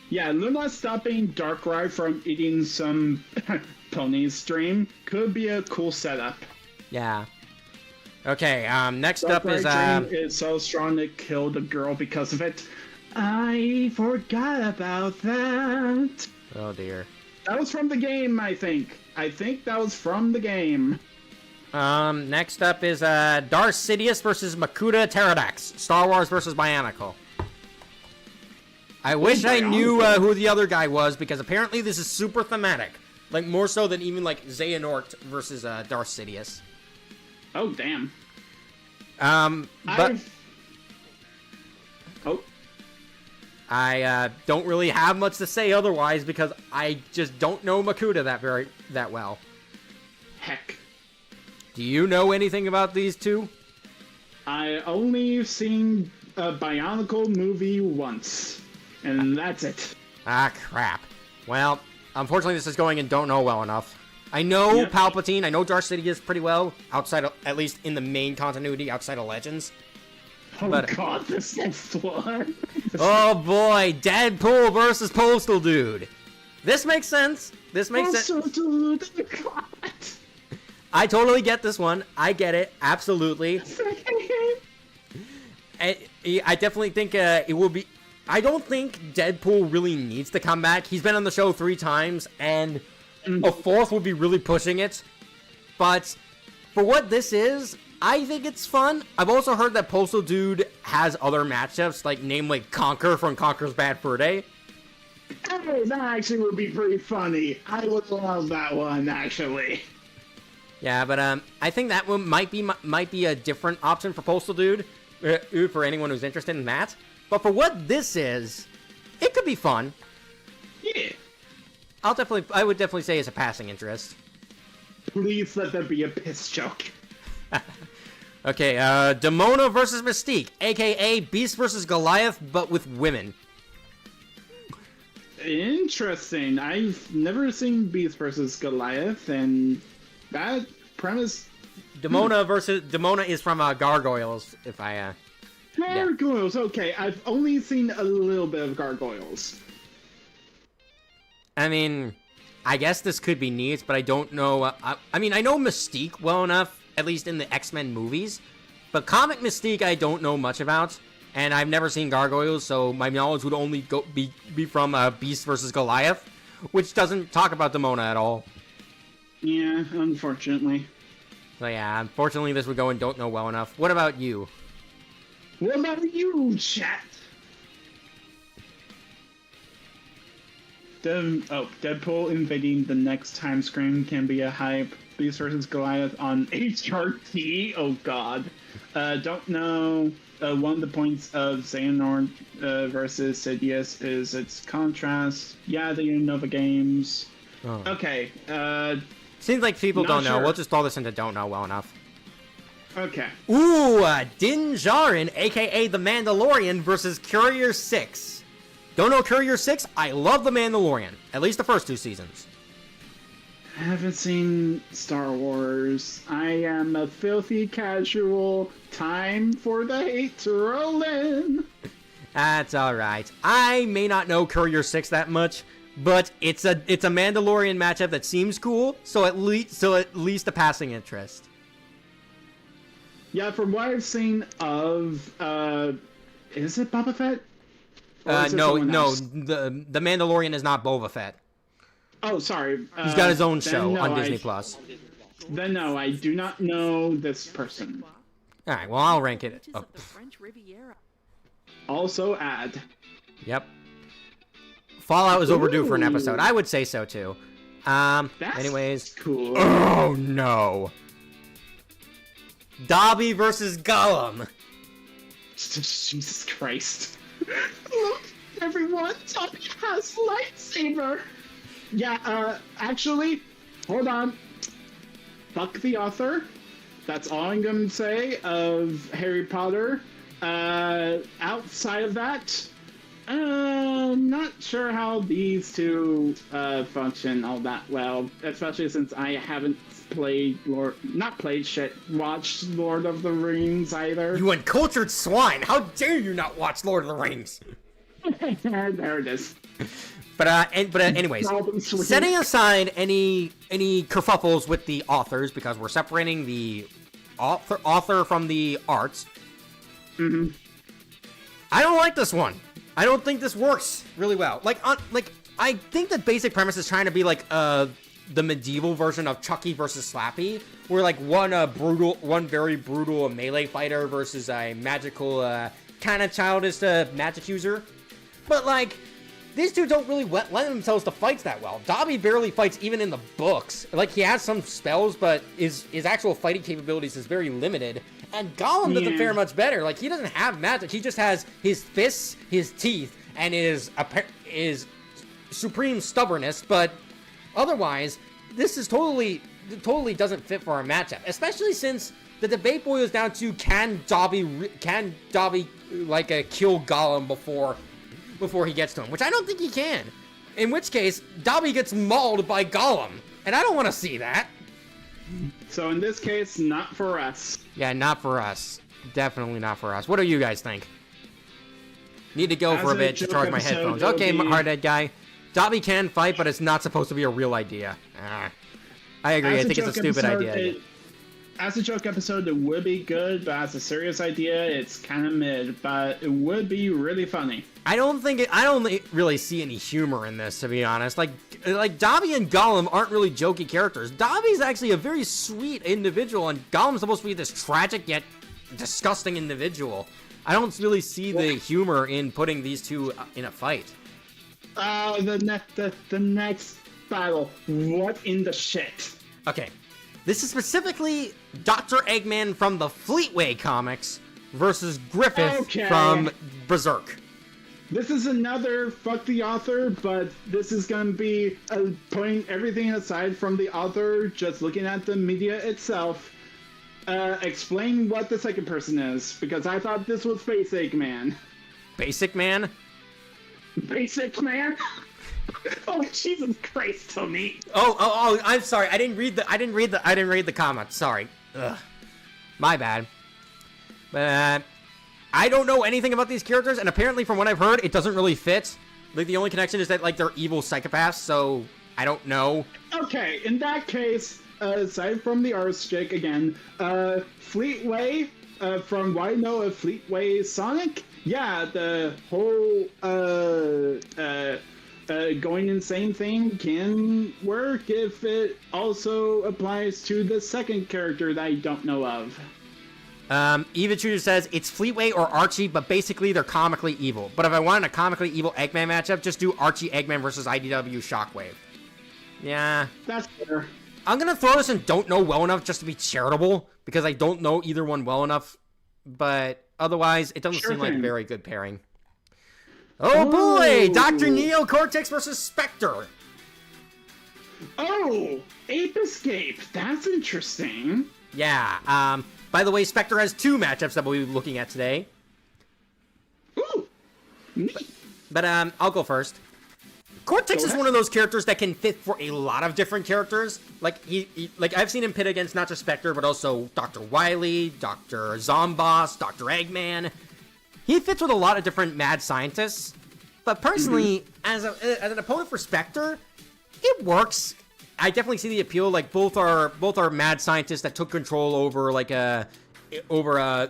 Yeah, Luna stopping Darkrai from eating some pony's dream could be a cool setup. Yeah. Okay, next up Darkrai is, dream is so strong it killed a girl because of it. I forgot about that. oh dear. That was from the game, I think. I think that was from the game. Next up is, Darth Sidious versus Makuta Pterodax. Star Wars versus Bionicle. I wish I knew, who the other guy was, because apparently this is super thematic. Like, more so than even, like, Xehanort versus, Darth Sidious. Oh, damn. But Oh, I, don't really have much to say otherwise, because I just don't know Makuta that well. heck. Do you know anything about these two? I only seen a Bionicle movie once, and that's it. Ah, crap. Well, unfortunately, this is going in don't know well enough. I know Yep. Palpatine, I know Darth Sidious pretty well, outside of, at least in the main continuity, outside of Legends. Oh But- god, this next one. Oh boy, Deadpool versus Postal Dude. This makes sense. This makes sense. Also, dude, God. I totally get this one. I get it. Absolutely. I definitely think it will be... I don't think Deadpool really needs to come back. He's been on the show 3 times, and a 4th would be really pushing it. But for what this is, I think it's fun. I've also heard that Postal Dude has other matchups, like namely Conquer from Conquer's Bad Fur Day. Hey, that actually would be pretty funny. I would love that one, actually. Yeah, but I think that one might be a different option for Postal Dude, for anyone who's interested in that. But for what this is, it could be fun. Yeah. I would definitely say it's a passing interest. Please let there be a piss joke. Okay, Demona versus Mystique, aka Beast versus Goliath, but with women. Interesting. I've never seen Beast versus Goliath, and that premise. Demona is from Gargoyles, if I Gargoyles. Okay, I've only seen a little bit of Gargoyles. I mean, I guess this could be neat, but I don't know. I mean, I know Mystique well enough, at least in the X-Men movies, but comic Mystique I don't know much about, and I've never seen Gargoyles, so my knowledge would only be from Beast versus Goliath, which doesn't talk about Demona at all. Yeah, unfortunately. So yeah, unfortunately this would go and don't know well enough. What about you? What about you, chat? Deadpool invading the next time screen can be a hype. Beast versus Goliath on HRT. Oh God. Don't know. One of the points of Xehanort versus Sidious is its contrast. Yeah, the Unova games. Oh. Okay. Seems like people Not don't know. sure. We'll just throw this into don't know well enough. Okay. Ooh, Din Djarin, aka The Mandalorian, versus Courier 6. Don't know Courier 6? I love The Mandalorian. At least the first 2 seasons. I haven't seen Star Wars. I am a filthy casual. Time for the hate to roll in. That's alright. I may not know Courier 6 that much, but it's a Mandalorian matchup that seems cool, so at least a passing interest. Yeah, from what I've seen of, is it Boba Fett? Or is it No, someone else? the Mandalorian is not Boba Fett. Oh, sorry. He's got his own then show no, on Disney Plus. Then no, I do not know this person. All right, well I'll rank it. Oh, Also add. yep. Fallout is overdue for an Ooh. episode. I would say so too. That's Anyways. cool. Oh no. Dobby versus Gollum. Jesus Christ. Look, everyone, Dobby has lightsaber. Yeah, actually, hold on. Fuck the author. That's all I'm gonna say of Harry Potter. Outside of that, not sure how these two function all that well, especially since I haven't watched Lord of the Rings either. You uncultured swine! How dare you not watch Lord of the Rings? There it is. Anyways, Problem sweet. setting aside any kerfuffles with the authors, because we're separating the author from the arts. Mm-hmm. I don't like this one. I don't think this works really well. I think the basic premise is trying to be like the medieval version of Chucky versus Slappy, where like one very brutal melee fighter versus a magical kind of childish magic user. But like, these two don't really lend themselves to fights that well. Dobby barely fights even in the books. Like, he has some spells, but his actual fighting capabilities is very limited. And Gollum doesn't fare much better. Like, he doesn't have magic. He just has his fists, his teeth, and his supreme stubbornness. But otherwise, this is totally doesn't fit for our matchup. Especially since the debate boils down to can Dobby kill Gollum before he gets to him, which I don't think he can. In which case, Dobby gets mauled by Gollum, and I don't want to see that. So in this case, not for us. Yeah, not for us. Definitely not for us. What do you guys think? Need to go As for a a bit to joke charge my episode, headphones. it'll Okay, be- hardhead guy. Dobby can fight, but it's not supposed to be a real idea. I agree. I think it's a stupid idea. As a joke episode, it would be good, but as a serious idea, it's kind of mid. But it would be really funny. I don't really see any humor in this, to be honest. Like Dobby and Gollum aren't really jokey characters. Dobby's actually a very sweet individual, and Gollum's supposed to be this tragic yet disgusting individual. I don't really see the humor in putting these two in a fight. The next battle. What in the shit? Okay, this is specifically Dr. Eggman from the Fleetway comics versus Griffith from Berserk. This is another fuck the author, but this is gonna be putting everything aside from the author, just looking at the media itself. Explain what the second person is, because I thought this was Basic Man. Basic Man? Basic Man? Oh Jesus Christ, Tony! Oh! I'm sorry. I didn't read the comment. Sorry. Ugh. My bad. But I don't know anything about these characters, and apparently, from what I've heard, it doesn't really fit. Like, the only connection is that like they're evil psychopaths. So I don't know. Okay, in that case, aside from the R-stick again, Fleetway, from what I know of Fleetway Sonic, yeah, the whole going insane thing can work if it also applies to the second character that I don't know of. Eva Truder says it's Fleetway or Archie, but basically they're comically evil. But if I wanted a comically evil Eggman matchup, just do Archie Eggman versus IDW Shockwave. Yeah. That's fair. I'm gonna throw this and don't know well enough just to be charitable because I don't know either one well enough. But otherwise, it doesn't seem like a very good pairing. Oh boy! Dr. Neo Cortex versus Spectre. Oh, Ape Escape. That's interesting. Yeah. By the way, Spectre has 2 matchups that we'll be looking at today. Ooh. Neat. But I'll go first. Cortex is one of those characters that can fit for a lot of different characters. Like like I've seen him pit against not just Spectre, but also Dr. Wily, Dr. Zomboss, Dr. Eggman. He fits with a lot of different mad scientists. But personally, as an opponent for Spectre, it works. I definitely see the appeal. Like both are mad scientists that took control over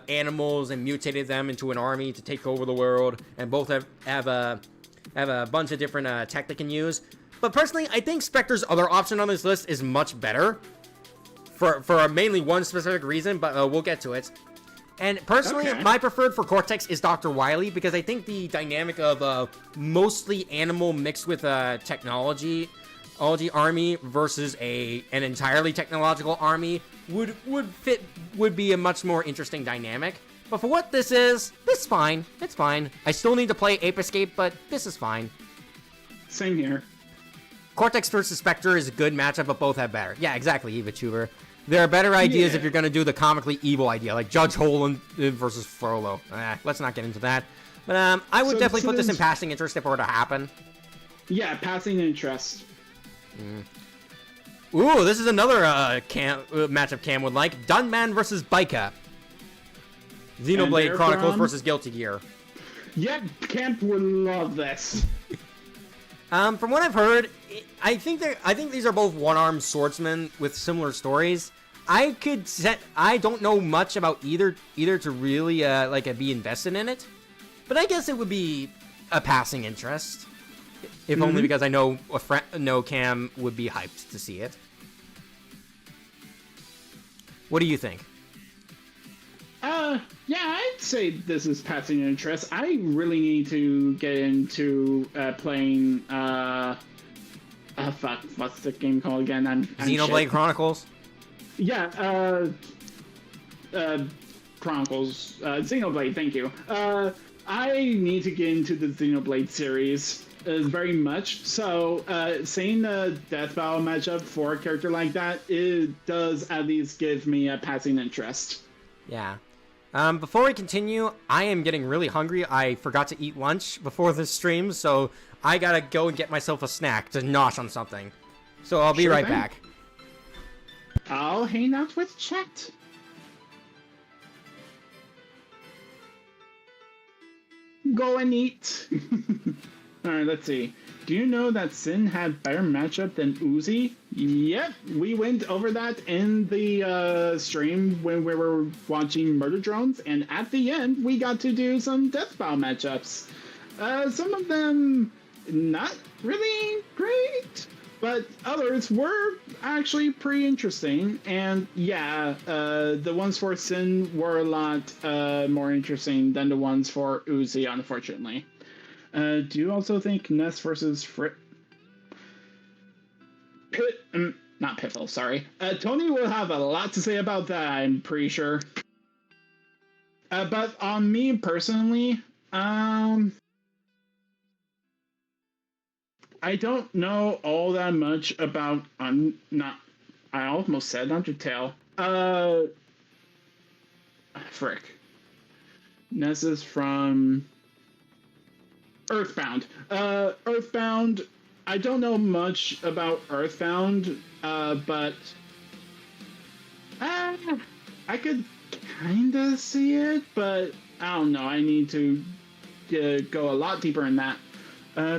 animals and mutated them into an army to take over the world, and both have a bunch of different tech they can use. But personally, I think Spectre's other option on this list is much better for mainly one specific reason, but we'll get to it. And personally, my preferred for Cortex is Dr. Wily, because I think the dynamic of mostly animal mixed with technology army versus an entirely technological army would be a much more interesting dynamic. But for what this is fine. It's fine. I still need to play Ape Escape, but this is fine. Same here. Cortex versus Spectre is a good matchup, but both have better. Yeah, exactly, Eva Tuber. There are better ideas if you're going to do the comically evil idea, like Judge Holland versus Frollo. Let's not get into that. But I would definitely put this in passing interest if it were to happen. Yeah, passing interest. Ooh, this is another matchup Cam would like. Dunman versus Bika. Xenoblade Chronicles versus Guilty Gear. Yeah, Camp would love this. From what I've heard, I think these are both one-armed swordsmen with similar stories. I don't know much about either to really be invested in it, but I guess it would be a passing interest, if only because I know Cam would be hyped to see it. What do you think? Yeah, I'd say this is passing interest. I really need to get into playing, what's the game called again? Xenoblade Chronicles? Yeah, Chronicles. Xenoblade, thank you. I need to get into the Xenoblade series very much. So, seeing a Death Battle matchup for a character like that, it does at least give me a passing interest. Yeah. Before we continue, I am getting really hungry. I forgot to eat lunch before this stream, so I gotta go and get myself a snack to nosh on something. So I'll be right back. I'll hang out with chat. Go and eat. Alright, let's see. Do you know that Sin had better matchup than Uzi? Yep, we went over that in the stream when we were watching Murder Drones, and at the end, we got to do some Death Battle matchups. Some of them not really great, but others were actually pretty interesting. And yeah, the ones for Sin were a lot more interesting than the ones for Uzi, unfortunately. Do you also think Ness versus not Piffle, sorry. Tony will have a lot to say about that, I'm pretty sure. But on me personally, I don't know all that much about, I almost said Undertale. Frick. Ness is from Earthbound. Earthbound, I don't know much about Earthbound, but I could kinda see it, but I don't know. I need to go a lot deeper in that.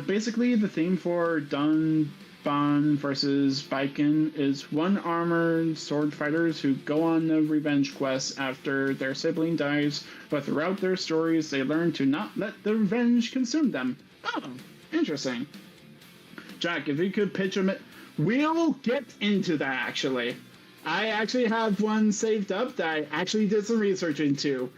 Basically, the theme for Dunban versus Baiken is one-armored sword fighters who go on a revenge quest after their sibling dies, but throughout their stories, they learn to not let the revenge consume them. Oh, interesting. Jack, if you could pitch them, we'll get into that, actually. I actually have one saved up that I actually did some research into.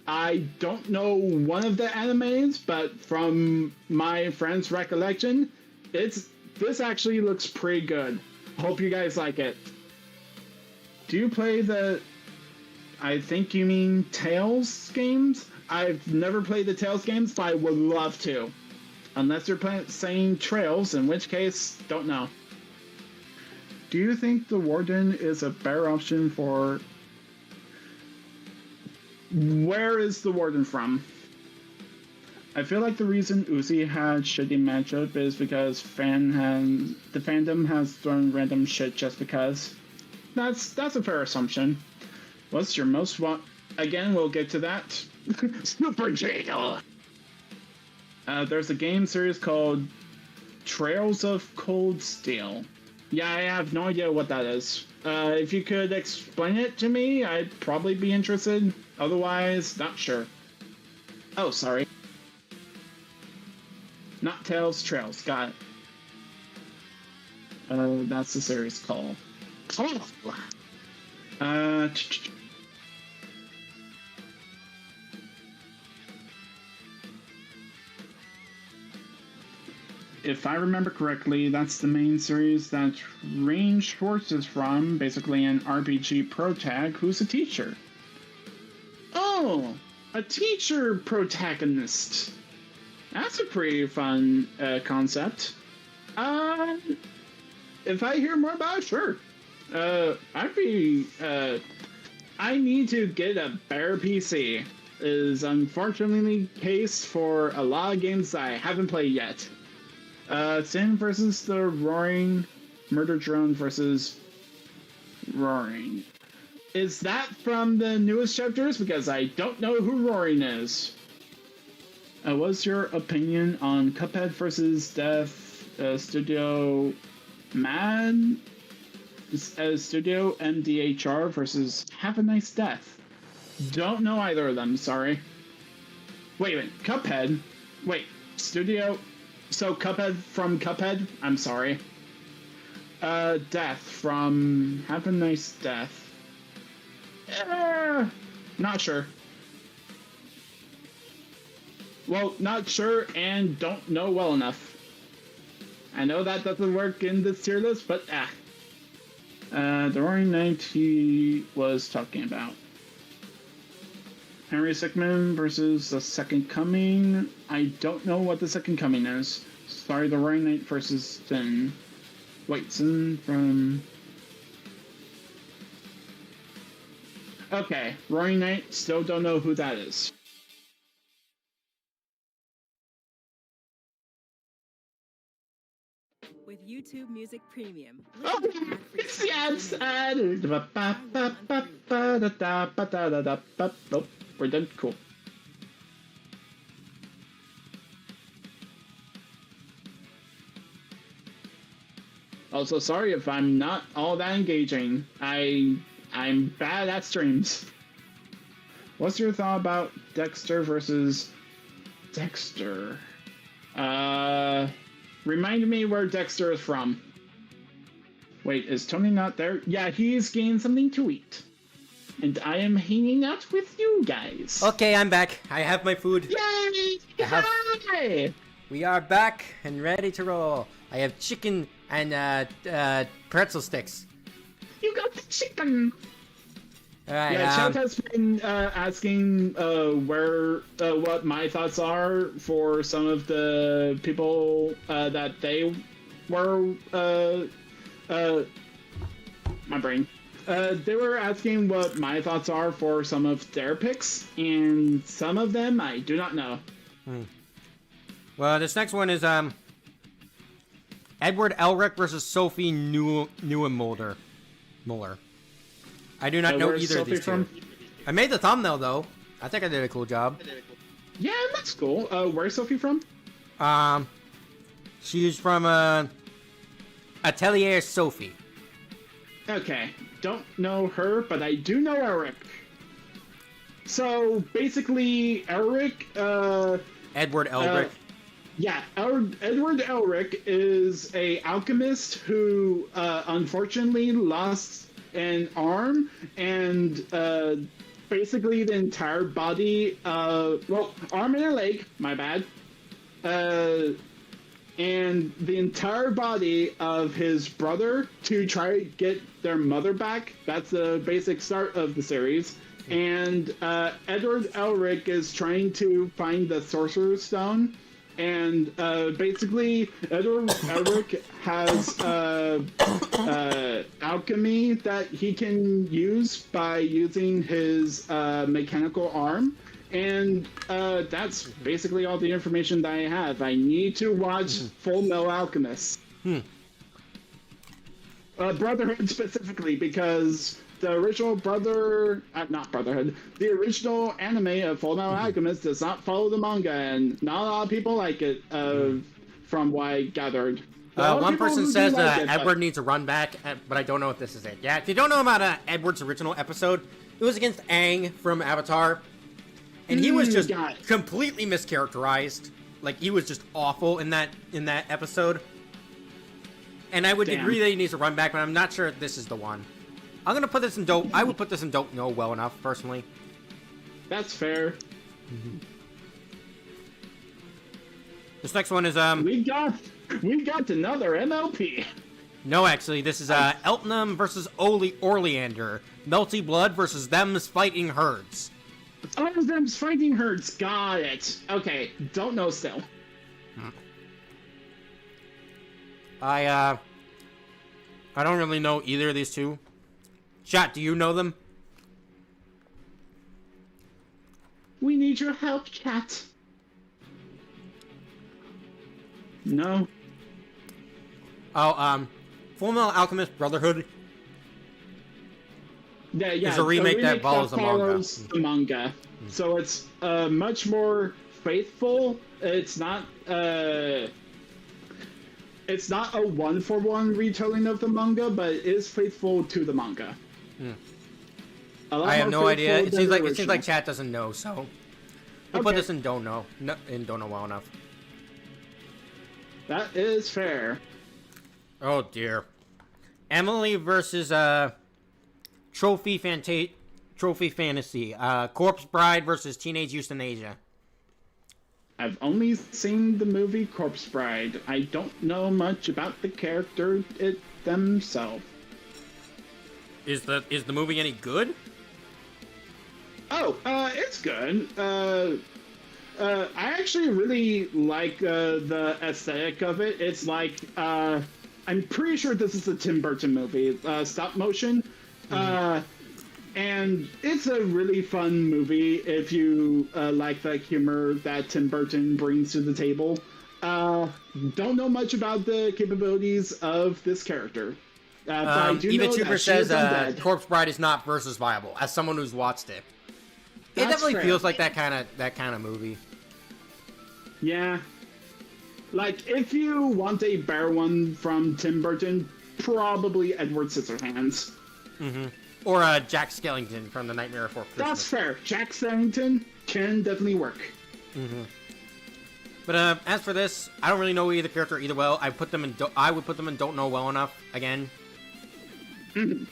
I don't know one of the animes, but from my friend's recollection, this actually looks pretty good. Hope you guys like it. Do you play the... I think you mean Tales games? I've never played the Tales games, but I would love to. Unless you're saying Trails, in which case, don't know. Do you think the Warden is a better option for... Where is the Warden from? I feel like the reason Uzi had shitty matchup is because the fandom has thrown random shit just because. That's a fair assumption. What's your most Again, we'll get to that. Super Jail! There's a game series called Trails of Cold Steel. Yeah, I have no idea what that is. If you could explain it to me, I'd probably be interested. Otherwise, not sure. Oh, sorry. Not Tales, Trails. Got it. That's the series call. If I remember correctly, that's the main series that Rain Schwartz is from, basically an RPG protag who's a teacher. Oh, a teacher protagonist. That's a pretty fun concept. If I hear more about it, sure. I need to get a better PC. Is unfortunately the case for a lot of games I haven't played yet. Sin versus the Roaring, Murder Drone versus Roaring. Is that from the newest chapters? Because I don't know who Roaring is. What's your opinion on Cuphead versus Death Studio Mad? Studio MDHR versus Have a Nice Death? Don't know either of them, sorry. Wait a minute, Cuphead? Wait, Studio... So Cuphead from Cuphead? I'm sorry. Death from Have a Nice Death. Not sure. Well, not sure and don't know well enough. I know that doesn't work in this tier list, but the Roaring Knight he was talking about. Henry Sickman versus the Second Coming. I don't know what the Second Coming is. Sorry, the Roaring Knight versus Sin. Wait, Sin from... Okay, Roaring Knight, still don't know who that is. With YouTube Music Premium. Oh, it's the ads ad. Oh, we're done. Cool. Also, sorry if I'm not all that engaging. I'm bad at streams. What's your thought about Dexter versus Dexter? Remind me where Dexter is from. Wait, is Tony not there? Yeah, he's getting something to eat. And I am hanging out with you guys. Okay, I'm back. I have my food. Yay! Hi! We are back and ready to roll. I have chicken and pretzel sticks. You got the chicken! Alright, yeah, chat has been asking what my thoughts are for some of the people that they were my brain. They were asking what my thoughts are for some of their picks, and some of them I do not know. Well, this next one is Edward Elric versus Sophie Muller. I do not know either of these two. I made the thumbnail though. I think I did a cool job. Yeah, that's cool. Where's Sophie from? She's from Atelier Sophie. Okay, don't know her, but I do know Eric. So basically, Eric. Edward Elric. Yeah, Edward Elric is a alchemist who unfortunately lost an arm and basically the entire body, arm and a leg, my bad, and the entire body of his brother to try to get their mother back. That's the basic start of the series. And Edward Elric is trying to find the Sorcerer's Stone. And basically, Edward Elric has alchemy that he can use by using his mechanical arm. And that's basically all the information that I have. I need to watch Full Metal Alchemist. Brotherhood specifically, because the original not Brotherhood, the original anime of Full Metal Alchemist does not follow the manga, and not a lot of people like it, from what I gathered. One person says Edward needs a run back, but I don't know if this is it. Yeah, if you don't know about Edward's original episode, it was against Aang from Avatar. And he was just completely mischaracterized. Like, he was just awful in that episode. And I would agree that he needs to run back, but I'm not sure if this is the one. I'm gonna put this in Don't... I would put this in Don't Know well enough, personally. That's fair. This next one is, We got another MLP. No, actually, this is, Eltnum versus Oleander. Melty Blood versus Them's Fighting Herds. Oh, them's fighting herds. Got it. Okay, don't know still. I don't really know either of these two. Chat, do you know them? We need your help, chat. No. Oh, Full Metal Alchemist Brotherhood. Yeah, It's a remake that follows the manga. So it's much more faithful. It's not a one-for-one retelling of the manga, but it is faithful to the manga. I have no idea. It seems like chat doesn't know, so we'll put this in Don't Know. Don't know well enough. That is fair. Oh dear. Emily versus Trophy Fantasy. Corpse Bride versus Teenage Euthanasia. I've only seen the movie Corpse Bride. I don't know much about the character themselves. Is the movie any good? Oh, it's good. I actually really like the aesthetic of it. It's like I'm pretty sure this is a Tim Burton movie, stop motion. And it's a really fun movie if you like the humor that Tim Burton brings to the table. Don't know much about the capabilities of this character. But I do Even know Trooper that she is says undead. Corpse Bride is not versus viable. As someone who's watched it, it That's definitely fair. feels like that kind of movie. Yeah. Like, if you want a better one from Tim Burton, probably Edward Scissorhands. Or Jack Skellington from The Nightmare Before Christmas. That's fair. Jack Skellington can definitely work. But as for this, I don't really know either character either well. I would put them in Don't Know well enough again. Alright,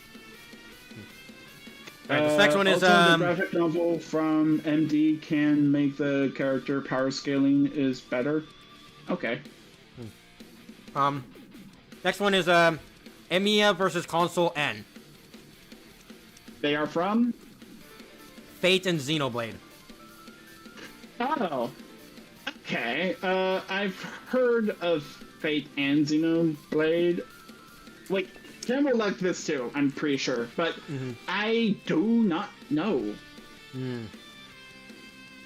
this next one is also, the graphic novel from MD can make the character power scaling is better. Okay. Next one is Emiya versus Console N. They are from? Fate and Xenoblade. Oh. Okay. I've heard of Fate and Xenoblade. Like, Ken will like this too, I'm pretty sure. But I do not know.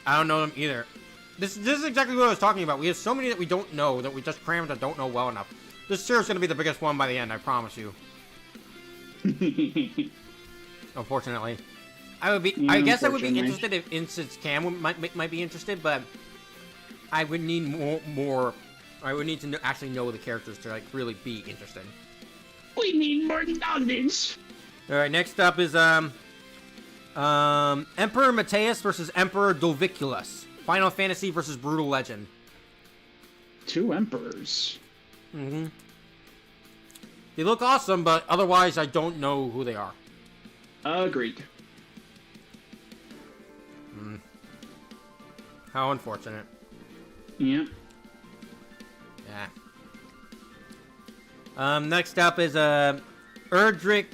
I don't know them either. This is exactly what I was talking about. We have so many that we don't know that we just crammed that don't know well enough. This series is going to be the biggest one by the end, I promise you. Unfortunately. I guess I would be interested if Instance Cam might be interested, but I would need more I would need to actually know the characters to like really be interested. We need more knowledge. Alright, next up is Emperor Mateus versus Emperor Doviculus. Final Fantasy versus Brutal Legend. Two emperors. They look awesome, but otherwise I don't know who they are. Agreed. How unfortunate. Yeah. Yeah. Next up is Erdrick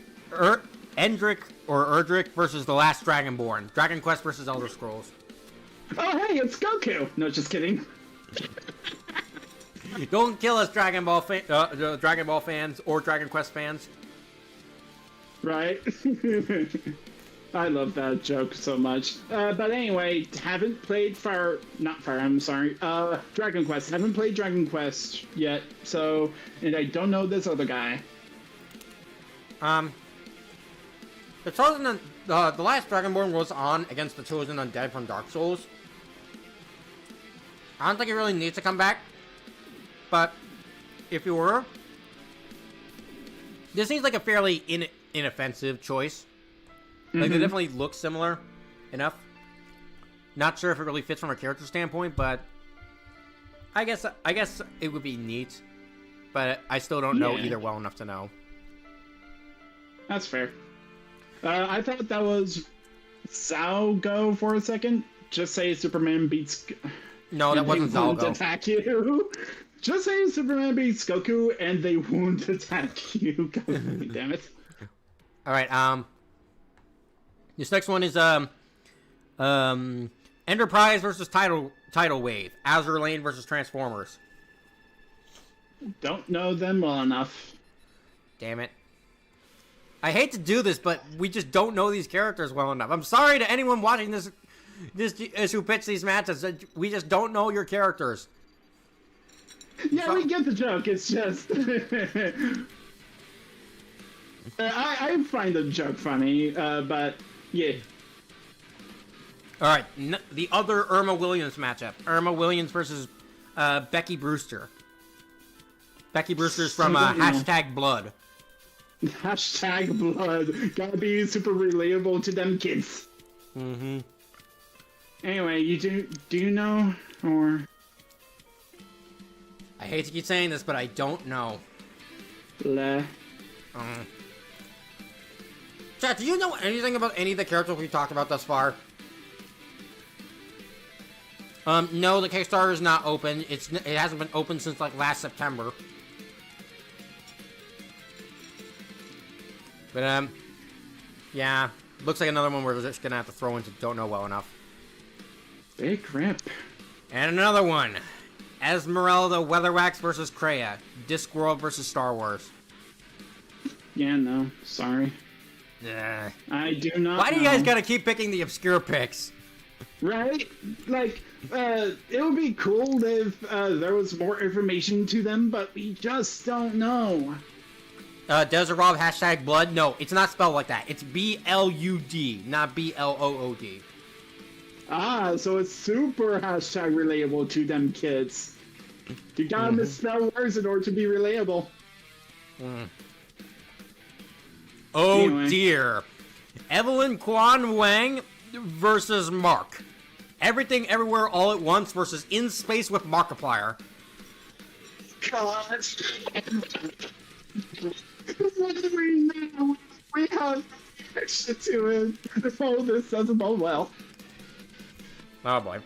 versus the Last Dragonborn. Dragon Quest versus Elder Scrolls. Oh, hey, it's Goku! No, just kidding. Don't kill us, Dragon Ball fans or Dragon Quest fans. Right? I love that joke so much. But anyway, haven't played Dragon Quest. Haven't played Dragon Quest yet, so, and I don't know this other guy. The Last Dragonborn was on against the Chosen Undead from Dark Souls. I don't think he really needs to come back, but if he were, this seems like a fairly inoffensive choice. Like, they definitely look similar enough. Not sure if it really fits from a character standpoint, but I guess it would be neat. But I still don't know either well enough to know. That's fair. I thought that was Zalgo for a second. Just say Superman beats... No, that wasn't Zalgo. Attack you. Just say Superman beats Goku and they won't attack you. God damn it. Alright, this next one is, Enterprise versus Tidal Wave. Azure Lane versus Transformers. Don't know them well enough. Damn it. I hate to do this, but we just don't know these characters well enough. I'm sorry to anyone watching this who pitched these matches. We just don't know your characters. Yeah, we get the joke. It's just... I find the joke funny, but yeah. Alright, the other Irma Williams matchup. Irma Williams versus Becky Brewster. Becky Brewster's from Hashtag Blood. Hashtag Blood. Gotta be super relatable to them kids. Mm-hmm. Anyway, do you know, or... I hate to keep saying this, but I don't know. Chat, do you know anything about any of the characters we talked about thus far? No, the Kickstarter is not open. It hasn't been open since like last September. But yeah, looks like another one we're just gonna have to throw into don't know well enough. Big rip. And another one, Esmeralda Weatherwax versus Kreia, Discworld versus Star Wars. Yeah, no, sorry. I do not. Why do you guys gotta keep picking the obscure picks? Right? Like, it would be cool if there was more information to them, but we just don't know. Desert Rob Hashtag Blood? No, it's not spelled like that. It's B-L-U-D, not B-L-O-O-D. Ah, so it's super hashtag relatable to them kids. You gotta misspell words in order to be relatable. Oh Anyway. dear. Evelyn Kwan Wang versus Mark. Everything Everywhere All at Once versus In Space with Markiplier. God. What do we know? We have extra to it. This doesn't bode well. Oh boy.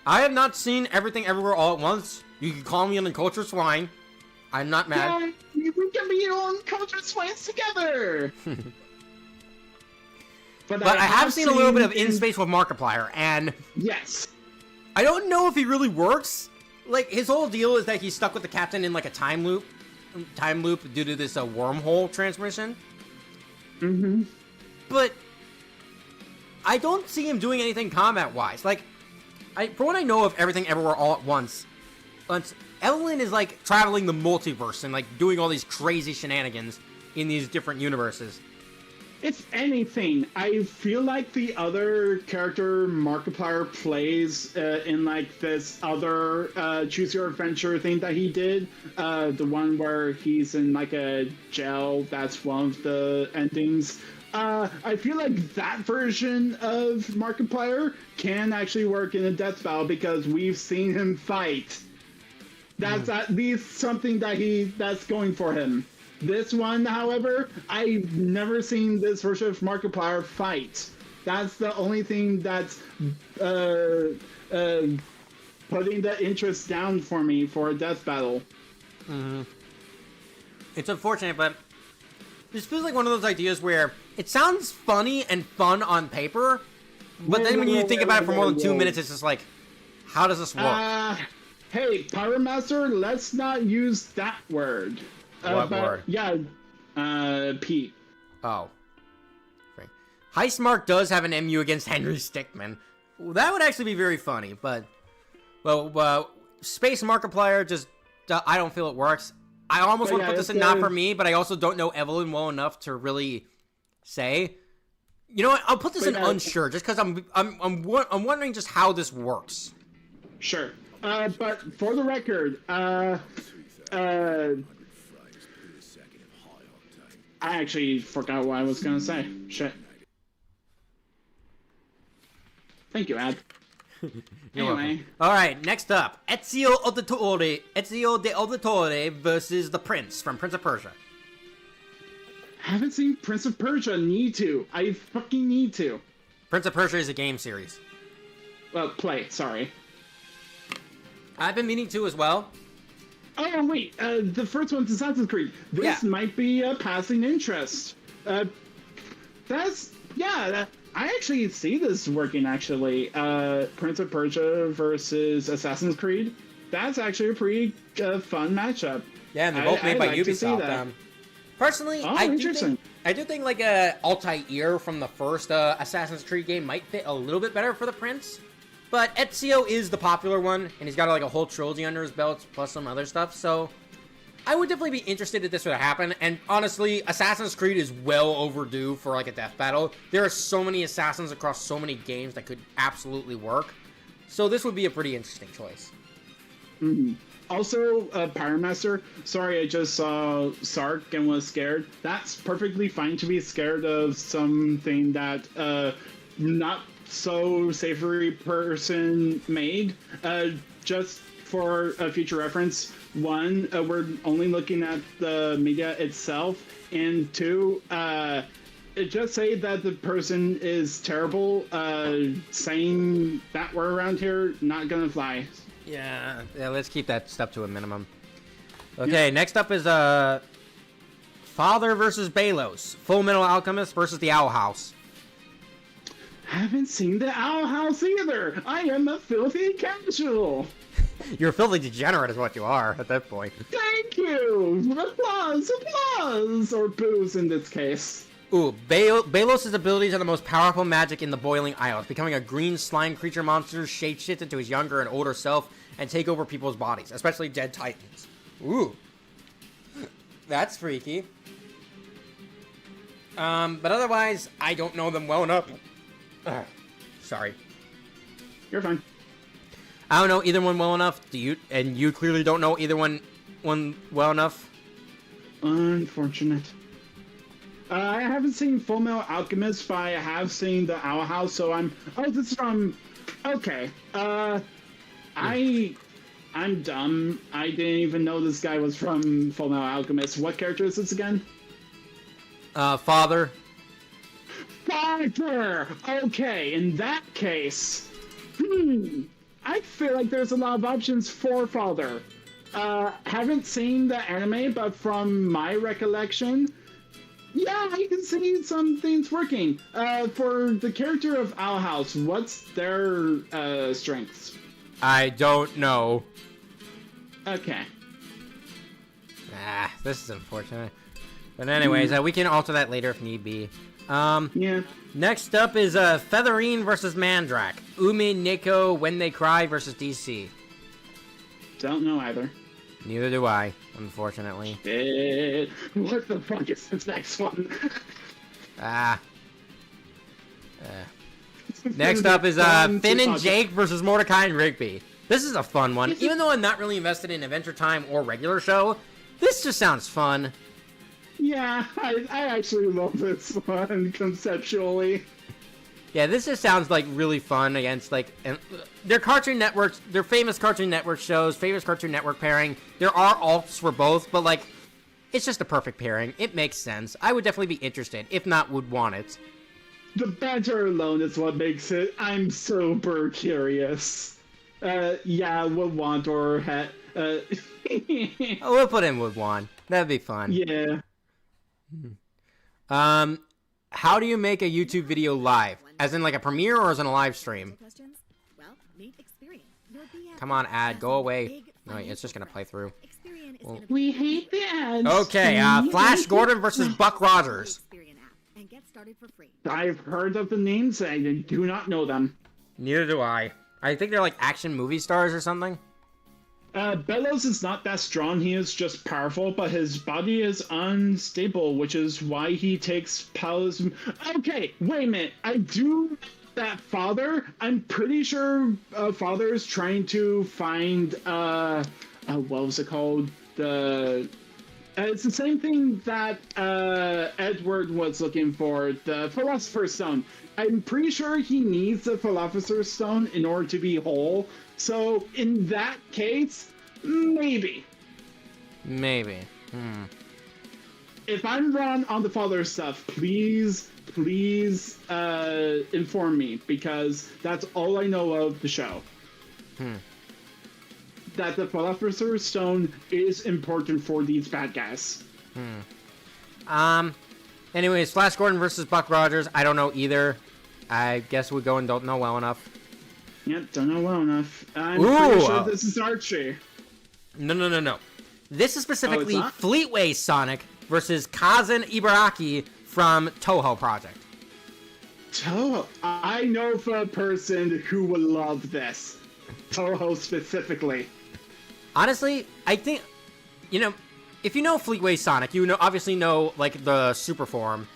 I have not seen Everything Everywhere All at Once. You can call me an uncultured swine. I'm not mad. Yeah, we can be on culture swines together. But I have seen a little bit of In Space with Markiplier, and yes, I don't know if he really works. Like, his whole deal is that he's stuck with the captain in like a time loop due to this wormhole transmission. But I don't see him doing anything combat-wise. Like, for what I know of Everything Everywhere All at Once, Evelyn is like traveling the multiverse and like doing all these crazy shenanigans in these different universes. if anything, I feel like the other character Markiplier plays in like this other Choose Your Adventure thing that he did, the one where he's in like a jail. That's one of the endings. I feel like that version of Markiplier can actually work in a death battle because we've seen him fight. That's at least something that's going for him. This one, however, I've never seen this version of Markiplier fight. That's the only thing that's putting the interest down for me for a death battle. It's unfortunate, but this feels like one of those ideas where it sounds funny and fun on paper, but then when you think about it for more than 2 minutes, it's just like, how does this work? Hey, Pyromaster, let's not use that word. What word? Yeah, Pete. Oh. Right. Heistmark does have an MU against Henry Stickmin. Well, that would actually be very funny, but... Well, Space Markiplier just... I don't feel it works. I almost want to put this in not for me, but I also don't know Evelyn well enough to really say. You know what? I'll put this in unsure, just because I'm wondering just how this works. Sure. But for the record, I actually forgot what I was gonna say. Shit. Thank you, Ad. Anyway. Alright, next up. Ezio de Auditore versus the Prince from Prince of Persia. Haven't seen Prince of Persia. Need to. I fucking need to. Prince of Persia is a game series. Well, play. Sorry. I've been meaning to as well. Oh, wait. The first one's Assassin's Creed. This might be a passing interest. I actually see this working, actually. Prince of Persia versus Assassin's Creed. That's actually a pretty fun matchup. Yeah, and they're both made by Ubisoft. Personally, I do think like Altair from the first Assassin's Creed game might fit a little bit better for the Prince. But Ezio is the popular one, and he's got like a whole trilogy under his belt, plus some other stuff, so I would definitely be interested if this would happen. And honestly, Assassin's Creed is well overdue for like a death battle. There are so many Assassins across so many games that could absolutely work. So this would be a pretty interesting choice. Mm-hmm. Also, Pyromaster, sorry I just saw Sark and was scared. That's perfectly fine to be scared of something that not so savory person made. Just for a future reference, one, we're only looking at the media itself, and two, just say that the person is terrible. Saying that word around here, not gonna fly. Yeah, let's keep that stuff to a minimum. Okay, next up is Father versus Balos. Full Metal Alchemist versus the Owl House. Haven't seen the Owl House either. I am a filthy casual. You're a filthy degenerate is what you are at that point. Thank you. Applause, applause, or boos in this case. Ooh, Balos' abilities are the most powerful magic in the Boiling Isles, becoming a green slime creature monster shapeshift into his younger and older self and take over people's bodies, especially dead titans. Ooh. That's freaky. But otherwise, I don't know them well enough. Sorry. You're fine. I don't know either one well enough. Do you? And you clearly don't know either one well enough. Unfortunate. I haven't seen Full Metal Alchemist, but I have seen the Owl House, so I'm... Oh, this is from... Okay. I'm dumb. I didn't even know this guy was from Full Metal Alchemist. What character is this again? Father. Father! Okay, in that case... I feel like there's a lot of options for Father. Haven't seen the anime, but from my recollection... Yeah, I can see some things working. For the character of Owl House, what's their strengths? I don't know. Okay. This is unfortunate. But anyways, we can alter that later if need be. Yeah. Next up is Featherine versus Mandrak. Umi, Nico, When They Cry versus DC. Don't know either. Neither do I, unfortunately. What the fuck is this next one? Next up is Finn and Jake versus Mordecai and Rigby. This is a fun one. Even though I'm not really invested in Adventure Time or regular show, this just sounds fun. Yeah, I actually love this one conceptually. Yeah, this just sounds like really fun against like their Cartoon Networks, their famous Cartoon Network shows, famous Cartoon Network pairing. There are alts for both, but like it's just a perfect pairing. It makes sense. I would definitely be interested, if not would want it. The banter alone is what makes it. I'm super curious. Yeah, would want or Oh, we'll put in with one. That'd be fun. yeah. How do you make a YouTube video live? As in like a premiere or as in a live stream? Questions? Well, meet Experian. Your BF Come on, ad, go away. big No, wait, it's just gonna play through. Experian is Well- gonna We hate the ads. Okay, Flash Gordon versus Buck Rogers. Experian app and get started for free. I've heard of the names and I do not know them. Neither do I. I think they're like action movie stars or something. Bellows is not that strong, he is just powerful, but his body is unstable, which is why he takes powers. Okay, wait a minute. I do that Father. I'm pretty sure Father is trying to find, what was it called? It's the same thing that Edward was looking for, the Philosopher's Stone. I'm pretty sure he needs the Philosopher's Stone in order to be whole. So, in that case, maybe. Maybe. If I'm wrong on the father stuff, please inform me, because that's all I know of the show. That the Philosopher's Stone is important for these bad guys. Anyways, Flash Gordon versus Buck Rogers. I don't know either. I guess we go and don't know well enough. Yep, don't know well enough. I'm Ooh, pretty sure this is Archie. No. This is specifically not? Fleetway Sonic versus Kazan Ibaraki from Toho Project. Toho. I know for a person who would love this. Toho specifically. Honestly, I think, if you know Fleetway Sonic, obviously know like the super form,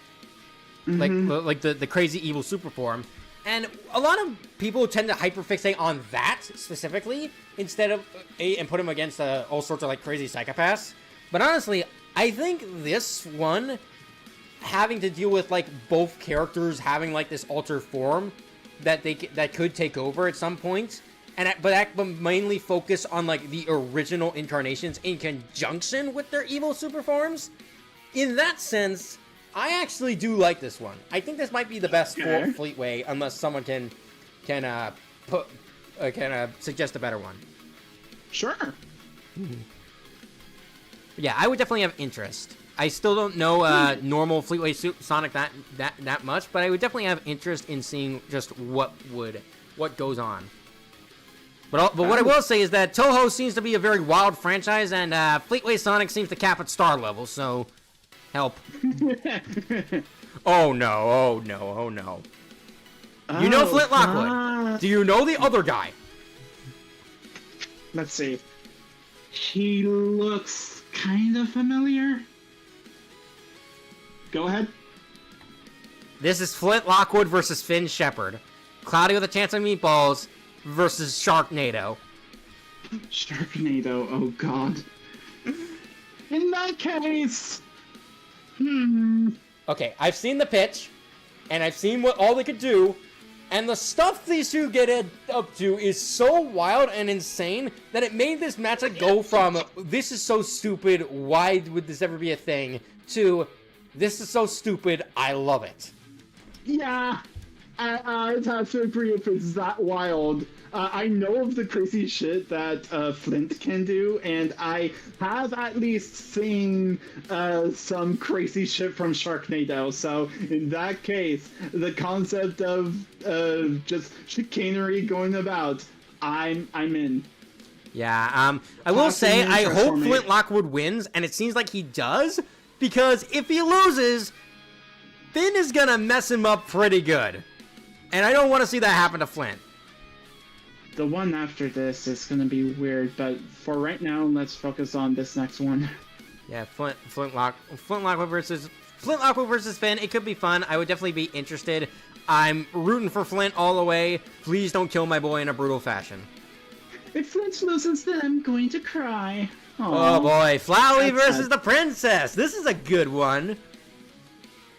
like the crazy evil super form, and a lot of people tend to hyperfixate on that specifically instead of and put him against all sorts of like crazy psychopaths. But honestly, I think this one having to deal with like both characters having like this alter form that that could take over at some point. But mainly focus on like the original incarnations in conjunction with their evil super forms. In that sense, I actually do like this one. I think this might be the best for Fleetway, unless someone can suggest a better one. Sure. Yeah, I would definitely have interest. I still don't know normal Fleetway Sonic that much, but I would definitely have interest in seeing just what goes on. But what I will say is that Toho seems to be a very wild franchise, and Fleetway Sonic seems to cap at star level, so help. Oh no. You know Flint Lockwood. Do you know the other guy? Let's see. He looks kind of familiar. Go ahead. This is Flint Lockwood versus Finn Shepard. Cloudy with a Chance of Meatballs versus Sharknado. Sharknado, oh god. In that case... Okay, I've seen the pitch, and I've seen what all they could do, and the stuff these two get up to is so wild and insane that it made this matchup go from, this is so stupid, why would this ever be a thing, to, this is so stupid, I love it. Yeah, I'd have to agree if it's that wild. I know of the crazy shit that Flint can do, and I have at least seen some crazy shit from Sharknado. So in that case, the concept of just chicanery going about, I'm in. Yeah, I will say, I hope Flint Lockwood wins, and it seems like he does, because if he loses, Finn is gonna mess him up pretty good. And I don't want to see that happen to Flint. The one after this is gonna be weird, but for right now, let's focus on this next one. Yeah, Flint Lockwood versus Finn. It could be fun. I would definitely be interested. I'm rooting for Flint all the way. Please don't kill my boy in a brutal fashion. If Flint loses, then I'm going to cry. Aww. Oh boy, Flowey That's versus sad. the Princess. This is a good one.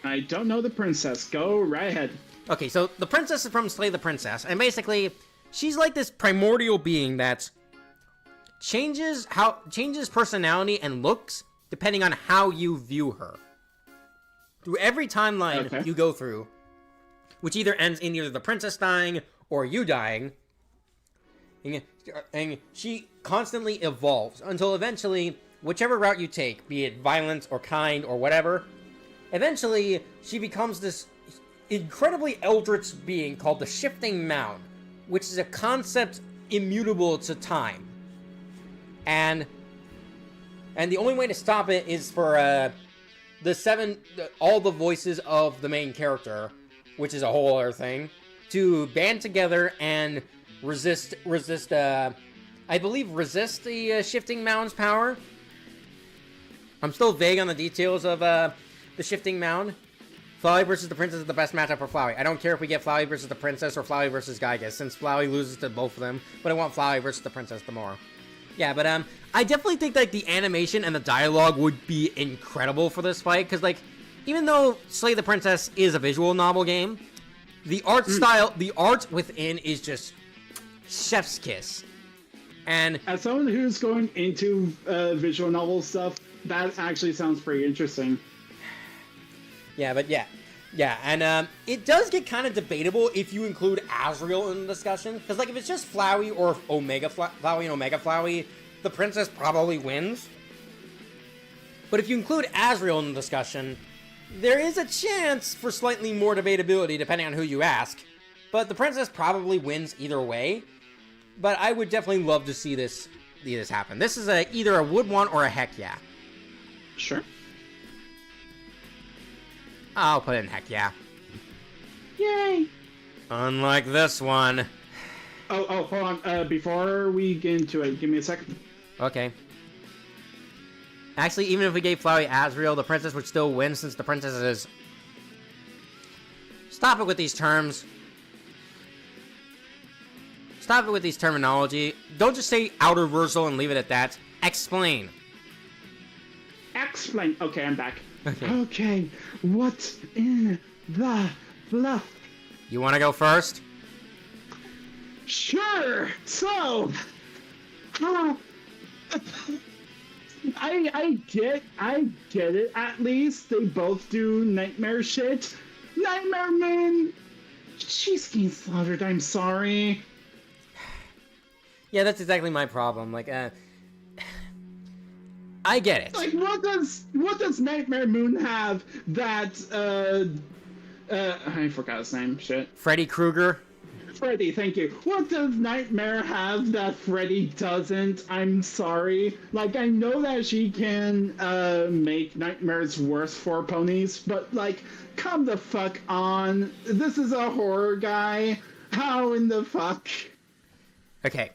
I don't know the princess. Go right ahead. Okay, so the princess is from Slay the Princess, and basically, she's like this primordial being that changes personality and looks depending on how you view her. Through every timeline you go through, which either ends in either the princess dying or you dying, And she constantly evolves until eventually, whichever route you take, be it violence or kind or whatever, eventually she becomes this incredibly eldritch being called the Shifting Mound, which is a concept immutable to time. And the only way to stop it is for all the voices of the main character, which is a whole other thing, to band together and resist the Shifting Mound's power. I'm still vague on the details of the Shifting Mound. Flowey versus the Princess is the best matchup for Flowey. I don't care if we get Flowey versus the Princess or Flowey versus Gygas, since Flowey loses to both of them, but I want Flowey versus the Princess the more. Yeah, but I definitely think like the animation and the dialogue would be incredible for this fight, because like, even though Slay the Princess is a visual novel game, the art style, the art within is just chef's kiss. And as someone who's going into visual novel stuff, that actually sounds pretty interesting. Yeah, but yeah, and it does get kind of debatable if you include Azrael in the discussion, because like if it's just Flowey or Omega Flowey and Omega Flowey, the Princess probably wins. But if you include Azrael in the discussion, there is a chance for slightly more debatability depending on who you ask. But the Princess probably wins either way. But I would definitely love to see this happen. This is either a would want or a heck yeah. Sure. I'll put in heck yeah. Yay! Unlike this one. Oh, hold on. Before we get into it, give me a second. Okay. Actually, even if we gave Flowey Azrael, the Princess would still win since the Princess is... Stop it with these terms. Stop it with these terminology. Don't just say outer versal and leave it at that. Explain. Explain. Okay, I'm back. Okay. Okay, what's in the fluff? You want to go first? Sure. So, I get it. At least they both do nightmare shit. Nightmare Moon, she's getting slaughtered. I'm sorry. Yeah, that's exactly my problem. Like, I get it. Like, what does Nightmare Moon have that I forgot his name. Shit. Freddy Krueger. Freddy, thank you. What does Nightmare have that Freddy doesn't? I'm sorry. Like, I know that she can make nightmares worse for ponies, but like, come the fuck on. This is a horror guy. How in the fuck? Okay.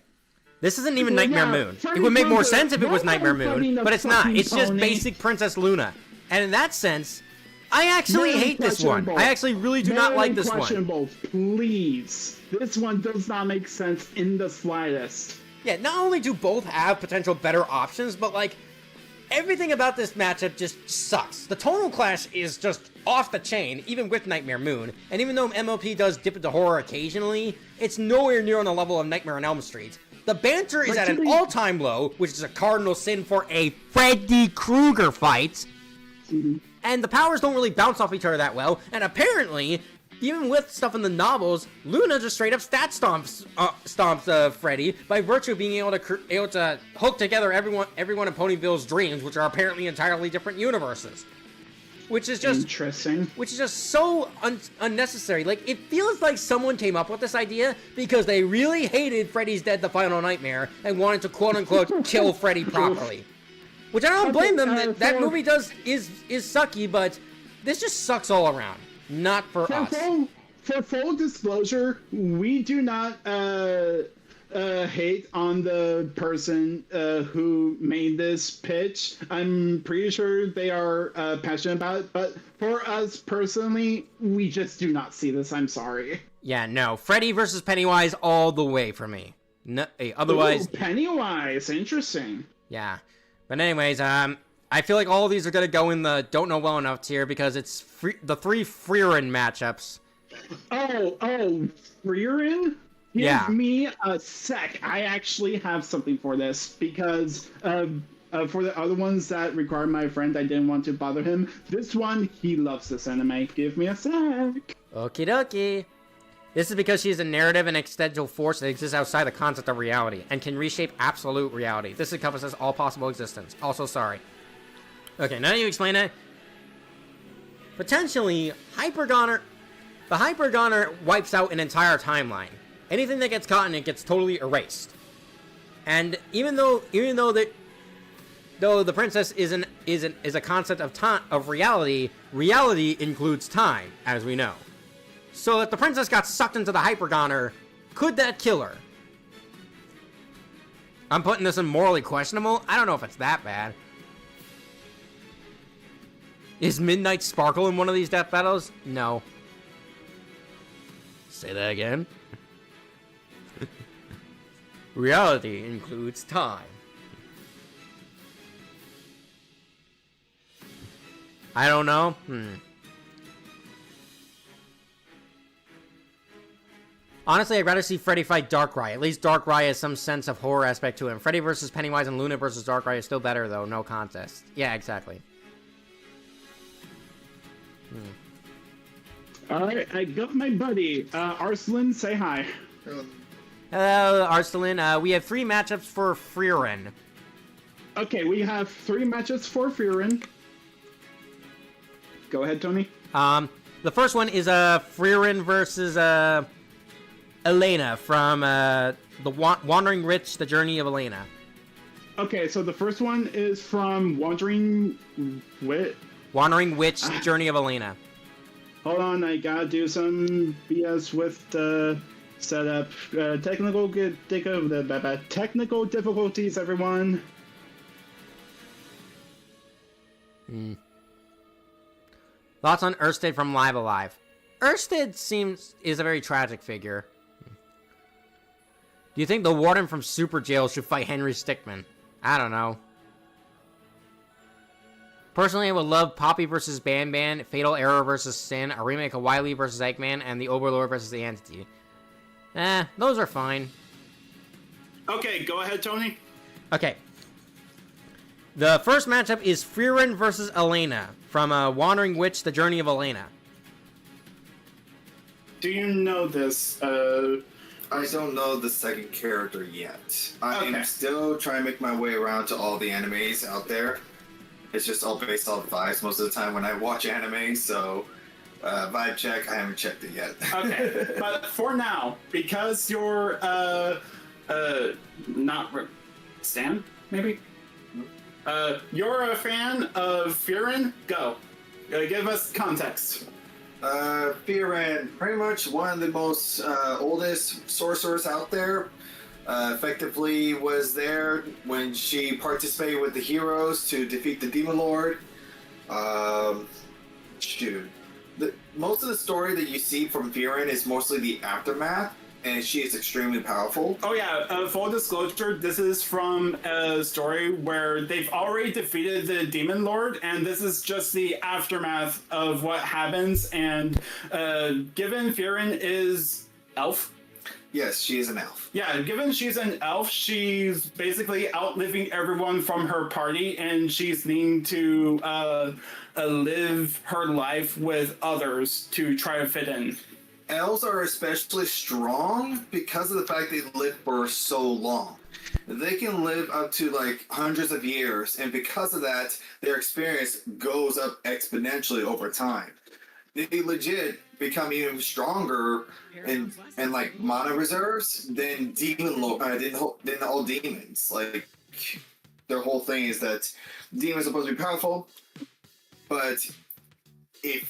This isn't even Nightmare Moon. Freddy It would make more Krueger, sense if it was why Nightmare are you fucking Moon, a but it's not. fucking It's just pony? basic Princess Luna. And in that sense, I actually Very hate this one. questionable. I actually really do not like this one. Questionable, please. This one does not make sense in the slightest. Yeah, not only do both have potential better options, but like, everything about this matchup just sucks. The tonal clash is just off the chain, even with Nightmare Moon. And even though MLP does dip into horror occasionally, it's nowhere near on the level of Nightmare on Elm Street. The banter is at an all-time low, which is a cardinal sin for a Freddy Krueger fight. Mm-hmm. And the powers don't really bounce off each other that well. And apparently, even with stuff in the novels, Luna just straight up stat stomps Freddy by virtue of being able to hook together everyone in Ponyville's dreams, which are apparently entirely different universes. Which is just interesting. Which is just so unnecessary. Like, it feels like someone came up with this idea because they really hated Freddy's Dead: The Final Nightmare and wanted to quote unquote kill Freddy properly. Which I don't blame them. That movie is sucky, but this just sucks all around. Not for us. For full disclosure, we do not hate on the person who made this pitch. I'm pretty sure they are passionate about it, but for us personally, we just do not see this. I'm sorry. Yeah, no. Freddy versus Pennywise all the way for me. No, otherwise... Ooh, Pennywise. Interesting. Yeah. But anyways, I feel like all of these are going to go in the don't know well enough tier because it's the 3 Freerin matchups. Oh, Freerin? Yeah. Give me a sec. I actually have something for this because for the other ones that required my friend, I didn't want to bother him. This one, he loves this anime. Give me a sec. Okie dokie. This is because she is a narrative and existential force that exists outside the concept of reality and can reshape absolute reality. This encompasses all possible existence. Also, sorry. Okay, now you explain it. Potentially, the Hypergoner wipes out an entire timeline. Anything that gets caught in it gets totally erased. And even though the princess is a concept of time, of reality, reality includes time, as we know. So if the princess got sucked into the Hypergoner, could that kill her? I'm putting this in morally questionable. I don't know if it's that bad. Is Midnight Sparkle in one of these death battles? No. Say that again. Reality includes time. I don't know. Honestly, I'd rather see Freddy fight Darkrai. At least Darkrai has some sense of horror aspect to him. Freddy versus Pennywise and Luna versus Darkrai is still better, though. No contest. Yeah, exactly. Alright, I got my buddy. Arslan, say hi. Hello, Arslan. We have 3 matchups for Frieren. Okay, we have 3 matches for Frieren. Go ahead, Tony. The first one is Frieren versus Elena from the Wandering Witch: The Journey of Elena. Okay, so the first one is from Wandering Witch. Wandering Witch: The Journey of Elena. Hold on, I gotta do some BS with the setup. Technical difficulties, everyone. Thoughts on Erstead from Live Alive? Erstead is a very tragic figure. Do you think the warden from Super Jail should fight Henry Stickmin? I don't know. Personally, I would love Poppy versus Ban, Fatal Error versus Sin, a remake of Wily versus Eggman, and the Overlord versus the Entity. Those are fine. Okay, go ahead, Tony. Okay. The first matchup is Frieren versus Elena from Wandering Witch: The Journey of Elena. Do you know this? I don't know the second character yet. I'm Okay. still trying to make my way around to all the animes out there. It's just all based off vibes most of the time when I watch anime, so vibe check, I haven't checked it yet. Okay, but for now, because you're Stan, maybe? You're a fan of Frieren? Go. Give us context. Frieren, pretty much one of the most oldest sorcerers out there. Effectively was there when she participated with the heroes to defeat the Demon Lord. Most of the story that you see from Frieren is mostly the aftermath, and she is extremely powerful. Oh yeah, full disclosure, this is from a story where they've already defeated the Demon Lord, and this is just the aftermath of what happens, and given Frieren is elf. Yes, she is an elf. Yeah, given she's an elf, she's basically outliving everyone from her party, and she's needing to live her life with others to try to fit in. Elves are especially strong because of the fact they live for so long. They can live up to like hundreds of years, and because of that, their experience goes up exponentially over time. They legit become even stronger and like mana reserves than than all demons. Like their whole thing is that demons are supposed to be powerful, but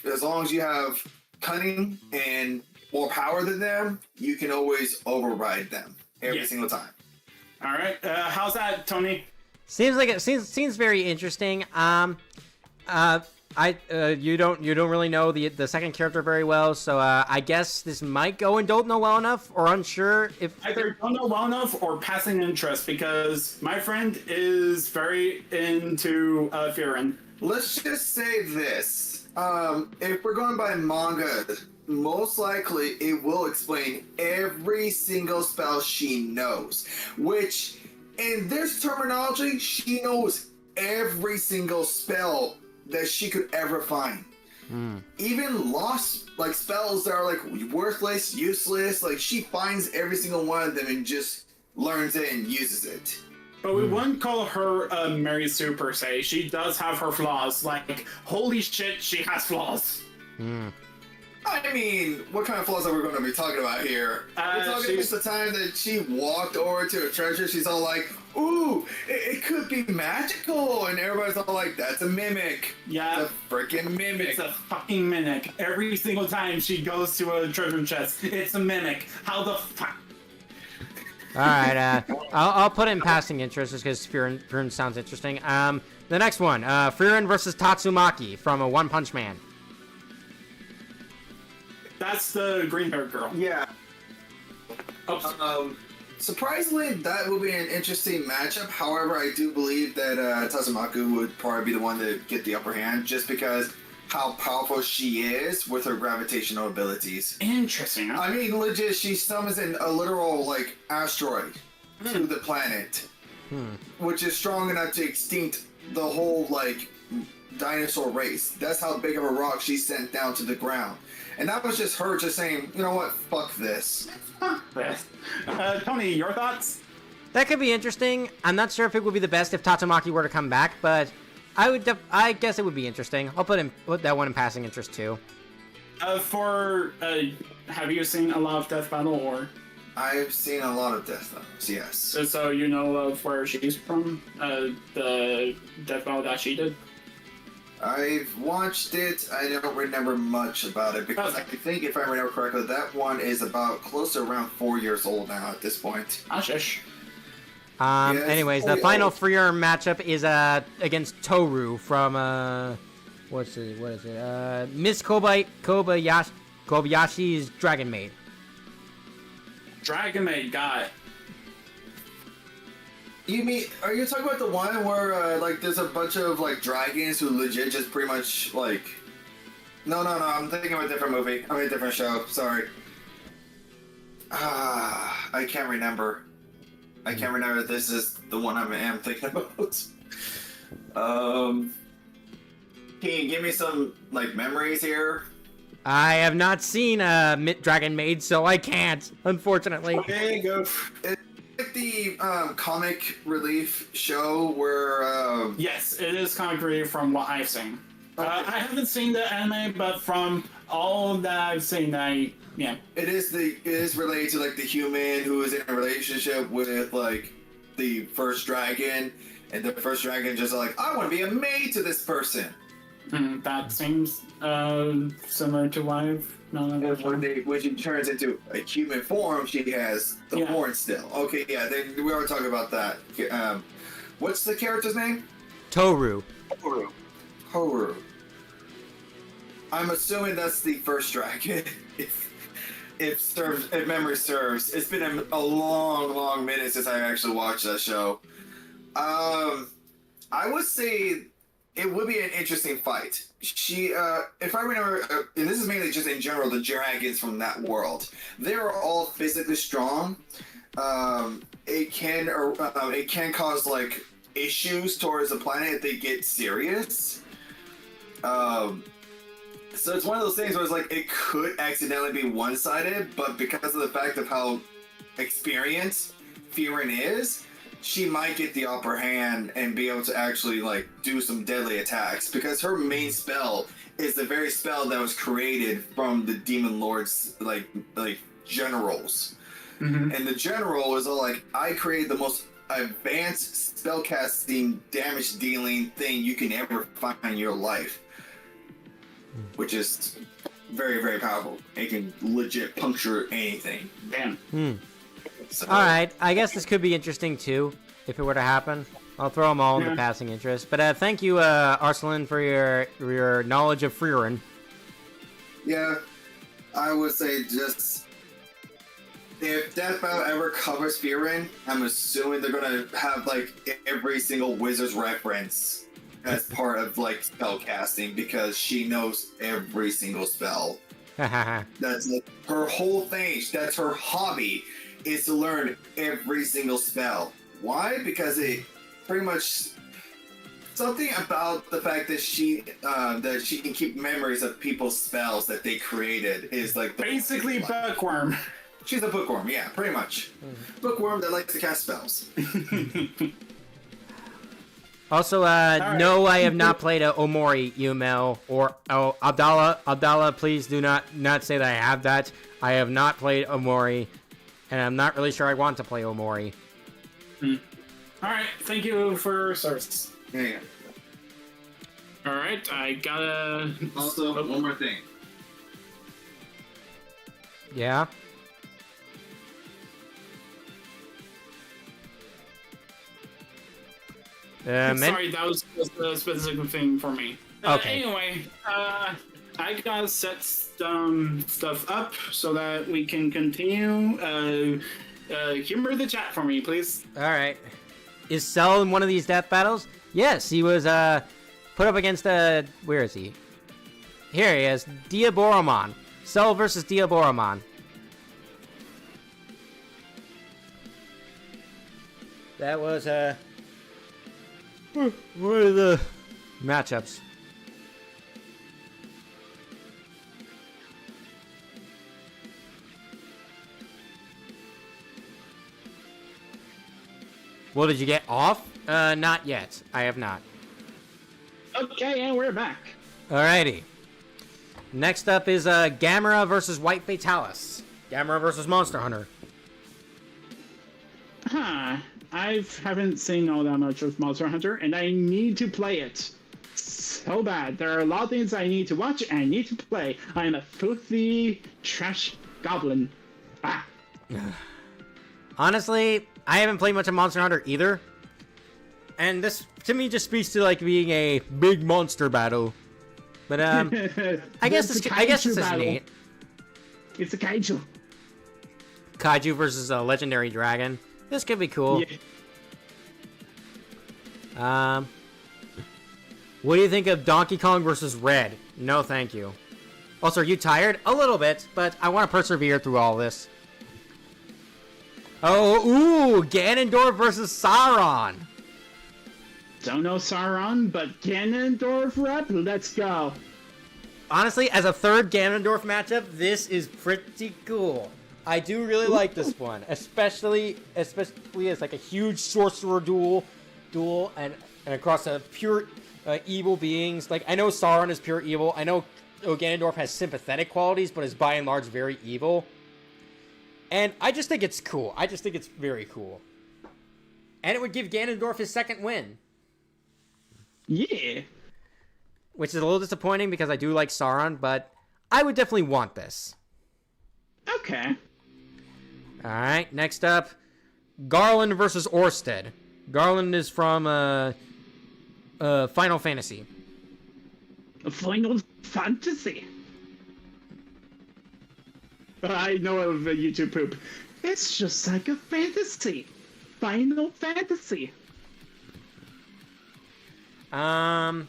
as long as you have cunning and more power than them, you can always override them every single time. All right, how's that, Tony? Seems like it seems very interesting. You don't really know the second character very well, so I guess this might go and don't know well enough or unsure if Either don't know well enough or passing interest, because my friend is very into Frieren. Let's just say this. If we're going by manga, most likely it will explain every single spell she knows. Which, in this terminology, she knows every single spell that she could ever find. Even lost like spells that are like worthless, useless. Like she finds every single one of them and just learns it and uses it. But we wouldn't call her Mary Sue per se. She does have her flaws. Like, holy shit, she has flaws. I mean, what kind of flaws are we going to be talking about here? We're talking about the time that she walked over to a treasure. She's all like, "Ooh, it could be magical," and everybody's all like, "That's a mimic." Yeah, it's a freaking mimic. It's a fucking mimic. Every single time she goes to a treasure chest, it's a mimic. How the fuck? All right, I'll put it in passing interest just because Frieren sounds interesting. The next one, Frieren versus Tatsumaki from a One Punch Man. That's the green-haired girl. Yeah. Oops. Surprisingly, that would be an interesting matchup. However, I do believe that Tatsumaki would probably be the one to get the upper hand, just because how powerful she is with her gravitational abilities. Interesting. I mean, legit, she summons in a literal like asteroid to the planet, which is strong enough to extinct the whole like dinosaur race. That's how big of a rock she sent down to the ground. And that was just her just saying, you know what, fuck this. Tony, your thoughts? That could be interesting. I'm not sure if it would be the best if Tatsumaki were to come back, but I guess it would be interesting. I'll put that one in passing interest too. Have you seen a lot of Death Battle or? I've seen a lot of Death Battles, yes. So you know of where she's from? The Death Battle that she did? I've watched it. I don't remember much about it because I think, if I remember correctly, that one is about close to around 4 years old now at this point. Shush. Yes, Anyways, the final Frieren matchup is against Toru from what is it? Miss Kobayashi's Dragon Maid. Dragon Maid, got it. You mean, are you talking about the one where, like, there's a bunch of, like, dragons who legit just pretty much, like... No, I'm thinking of a different movie. I mean, a different show. Sorry. I can't remember. I can't remember if this is the one I am thinking about. Can you give me some, like, memories here? I have not seen Dragon Maid, so I can't, unfortunately. Okay, go. Like the comic relief show where Yes, it is comic relief from what I've seen. I haven't seen the anime, but from all that I've seen, yeah. it is related to like the human who is in a relationship with like the first dragon, and the first dragon just like, I want to be a maid to this person. That seems similar to what I've known of. When she turns into a human form, she has the horn still. Okay, yeah, then we already talked about that. What's the character's name? Toru. Toru. I'm assuming that's the first dragon. if memory serves. It's been a long minute since I actually watched that show. I would say it would be an interesting fight. She, if I remember, and this is mainly just in general, the dragons from that world, they are all physically strong. It can cause like issues towards the planet if they get serious. So it's one of those things where it's like it could accidentally be one-sided, but because of the fact of how experienced Frieren is, she might get the upper hand and be able to actually like do some deadly attacks, because her main spell is the very spell that was created from the Demon Lord's like generals. And the general is all like, I created the most advanced spellcasting damage dealing thing you can ever find in your life, which is very powerful. It can legit puncture anything. Damn. So, Alright, I guess this could be interesting too, if it were to happen. I'll throw them all in the passing interest. But thank you, Arslan, for your knowledge of Frieren. yeah, I would say just if Death Battle ever covers Frieren, I'm assuming they're gonna have like every single wizard's reference as part of like spell casting, because she knows every single spell. That's like her whole thing. That's her hobby, is to learn every single spell. Why? Because it pretty much Something about the fact that she can keep memories of people's spells that they created is like Basically, bookworm. She's a bookworm, yeah, pretty much. Bookworm that likes to cast spells. Also, no, I have not played a Omori, Yumel, or Abdallah. Abdallah, please do not say that I have that. I have not played Omori, and I'm not really sure I want to play Omori. Alright, thank you for your service. Yeah. Alright, I gotta... Also, one more thing. Yeah? Sorry, that was just a specific thing for me. Okay. Anyway, I gotta set some stuff up so that we can continue. Humor the chat for me, please. Alright. Is Cell in one of these death battles? Yes, he was, put up against, where is he? Here he is, Diaboromon. Cell versus Diaboromon. That was, what are the matchups? Well, did you get off? Not yet. I have not. Okay, and we're back. Alrighty. Next up is Gamera versus White Fatalis. Gamera versus Monster Hunter. Huh. I haven't seen all that much of Monster Hunter, and I need to play it. So bad. There are a lot of things I need to watch and I need to play. I am a filthy trash goblin. Ah. Honestly, I haven't played much of Monster Hunter either. And this, to me, just speaks to, like, being a big monster battle. But, I guess this is neat. It's a kaiju. Kaiju versus a legendary dragon. This could be cool. Yeah. What do you think of Donkey Kong versus Red? No, thank you. Also, are you tired? A little bit, but I want to persevere through all this. Oh, ooh, Ganondorf versus Sauron. Don't know Sauron, but Ganondorf rep, let's go. Honestly, as a third Ganondorf matchup, this is pretty cool. I do really like this one, especially as like a huge sorcerer duel, and across a pure evil beings. Like, I know Sauron is pure evil. I know Ganondorf has sympathetic qualities, but is by and large very evil. And I just think it's cool. I just think it's very cool. And it would give Ganondorf his second win. Yeah. Which is a little disappointing because I do like Sauron, but I would definitely want this. Okay. Alright, next up, Garland versus Orsted. Garland is from Final Fantasy. Final Fantasy. I know of a YouTube poop. It's just like a fantasy. Final Fantasy. I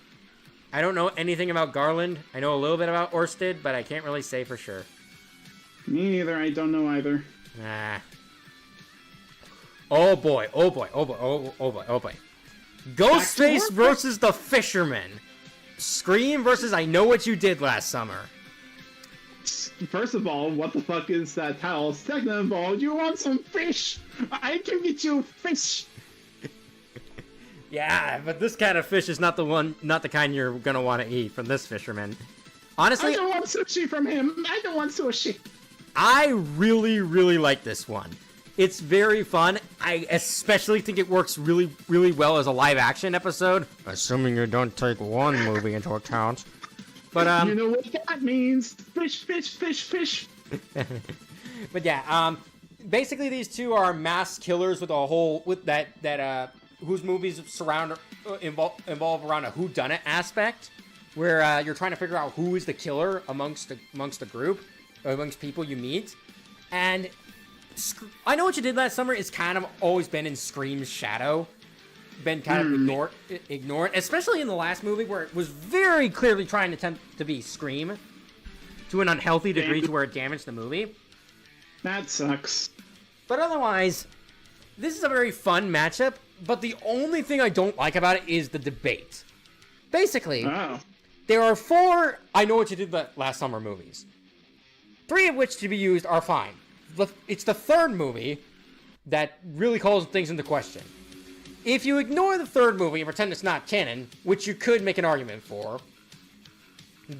don't know anything about Garland. I know a little bit about Orsted, but I can't really say for sure. Me neither. I don't know either. Ah. Oh boy, oh boy, oh boy, oh boy, oh boy. Ghostface versus the Fisherman. Scream versus I Know What You Did Last Summer. First of all, what the fuck is that title? Second of all, you want some fish? I can get you fish. Yeah, but this kind of fish is not the kind you're gonna want to eat from this fisherman. Honestly, I don't want sushi from him. I don't want sushi. I really, really like this one. It's very fun. I especially think it works really, really well as a live-action episode. Assuming you don't take one movie into account. But, you know what that means. Fish, fish, fish, fish. But yeah, basically these two are mass killers with whose movies involve around a whodunit aspect, where you're trying to figure out who is the killer amongst the group, or amongst people you meet. And I Know What You Did Last Summer is kind of always been in Scream's shadow, been kind of ignored, especially in the last movie where it was very clearly trying to attempt to be Scream to an unhealthy degree to where it damaged the movie. That sucks. But otherwise, this is a very fun matchup. But the only thing I don't like about it is the debate. Basically, Oh. there are 4 I Know What You Did Last Summer movies. 3 of which to be used are fine. It's the 3rd movie that really calls things into question. If you ignore the 3rd movie and pretend it's not canon, which you could make an argument for,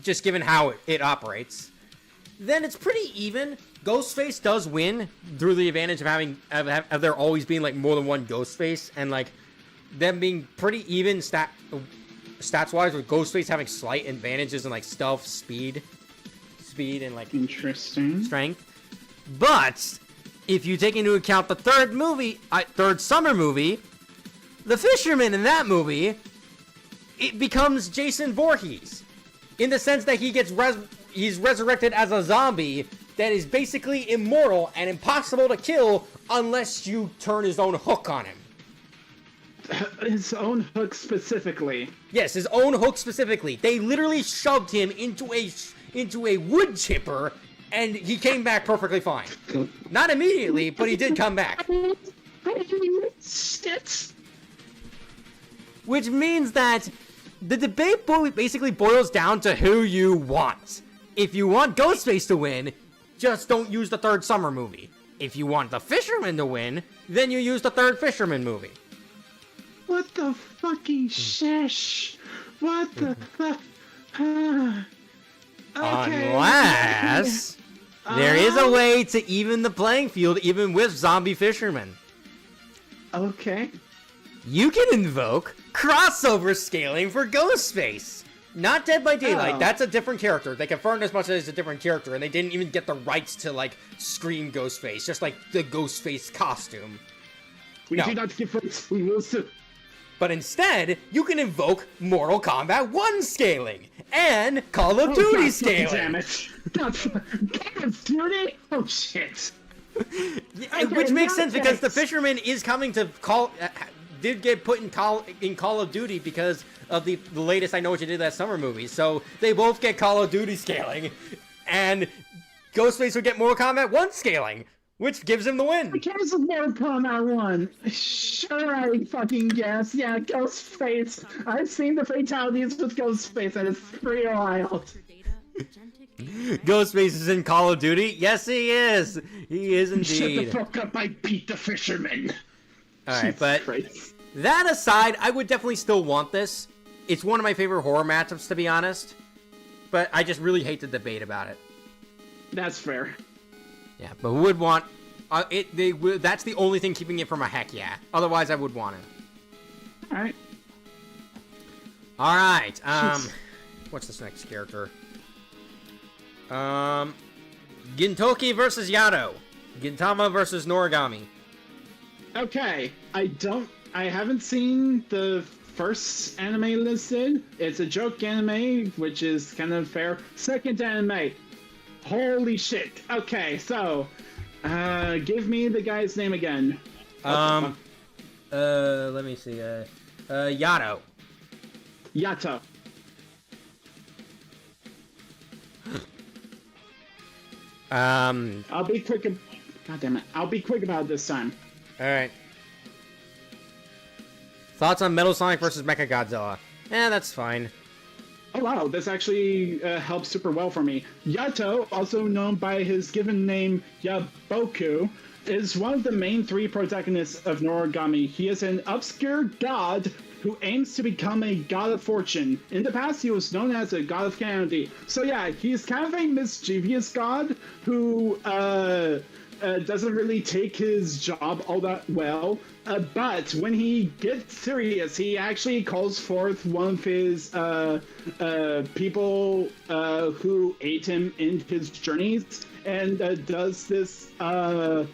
just given how it operates, then it's pretty even. Ghostface does win through the advantage of having of there always being like more than one Ghostface, and like them being pretty even stats wise, with Ghostface having slight advantages in like stealth, speed, and like Interesting. strength. But if you take into account the 3rd summer movie, the fisherman in that movie, it becomes Jason Voorhees, in the sense that he's resurrected as a zombie that is basically immortal and impossible to kill unless you turn his own hook on him. His own hook specifically. Yes, his own hook specifically. They literally shoved him into a wood chipper, and he came back perfectly fine. Not immediately, but he did come back. Shit. Which means that the debate basically boils down to who you want. If you want Ghostface to win, just don't use the 3rd summer movie. If you want the fisherman to win, then you use the 3rd fisherman movie. What the fucking shish? What the fuck? Okay. Unless there is a way to even the playing field even with zombie fishermen. Okay. You can invoke crossover scaling for Ghostface. Not Dead by Daylight. Oh. That's a different character. They confirmed as much as it's a different character, and they didn't even get the rights to, like, scream Ghostface, just like the Ghostface costume. We No. do not give rights. We will sue. But instead, you can invoke Mortal Kombat 1 scaling and Call of Duty God, scaling. Damn it. God, Call of Duty? Oh, shit. Yeah, which makes sense because the thanks. fisherman is coming to did get put in Call of Duty because of the latest I Know What You Did Last Summer movie. So they both get Call of Duty scaling, and Ghostface would get Mortal Kombat 1 scaling, which gives him the win. Who cares if Mortal Kombat 1? Sure, I fucking guess. Yeah, Ghostface. I've seen the fatalities with Ghostface, and it's pretty wild. Ghostface is in Call of Duty? Yes, he is. He is Shut the indeed. fuck up, I beat the fisherman. Alright, but Christ. that aside, I would definitely still want this. It's one of my favorite horror matchups, to be honest. But I just really hate the debate about it. That's fair. Yeah, but would want it. That's the only thing keeping it from a heck yeah. Otherwise, I would want it. Alright. All right. What's this next character? Gintoki versus Yato. Gintama versus Noragami. Okay, I haven't seen the first anime listed. It's a joke anime, which is kind of fair. Second anime. Holy shit. Okay, so, give me the guy's name again. Let me see. Yato. Yato. I'll be quick. God damn it. I'll be quick about it this time. Alright. Thoughts on Metal Sonic versus Mecha Godzilla? That's fine. Oh wow, this actually helps super well for me. Yato, also known by his given name Yaboku, is one of the main 3 protagonists of Noragami. He is an obscure god who aims to become a god of fortune. In the past, he was known as a god of calamity. So yeah, he's kind of a mischievous god who doesn't really take his job all that well. But when he gets serious, he actually calls forth one of his people who aid him in his journeys and does this a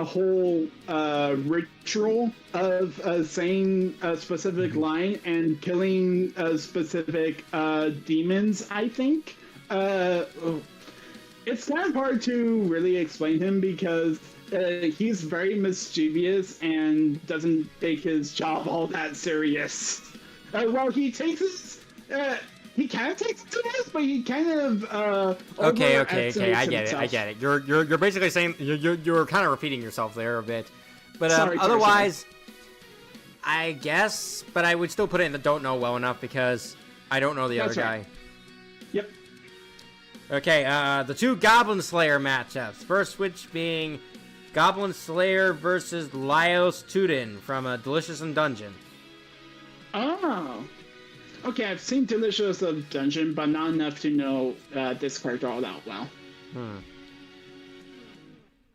whole ritual of saying a specific line and killing specific demons, I think. It's kind of hard to really explain him because he's very mischievous and doesn't take his job all that serious. Well, he takes his... he kind of takes it serious, but he kind of Okay. overestimates I get it. You're basically saying you're kind of repeating yourself there a bit, but Sorry, otherwise, I guess, but I would still put it in the don't know well enough because I don't know the other That's right. guy. Yep. Okay, the two Goblin Slayer matchups. First, which being Goblin Slayer versus Laios Tudin from Delicious in Dungeon. Oh. Okay, I've seen Delicious of Dungeon, but not enough to know this character all that well.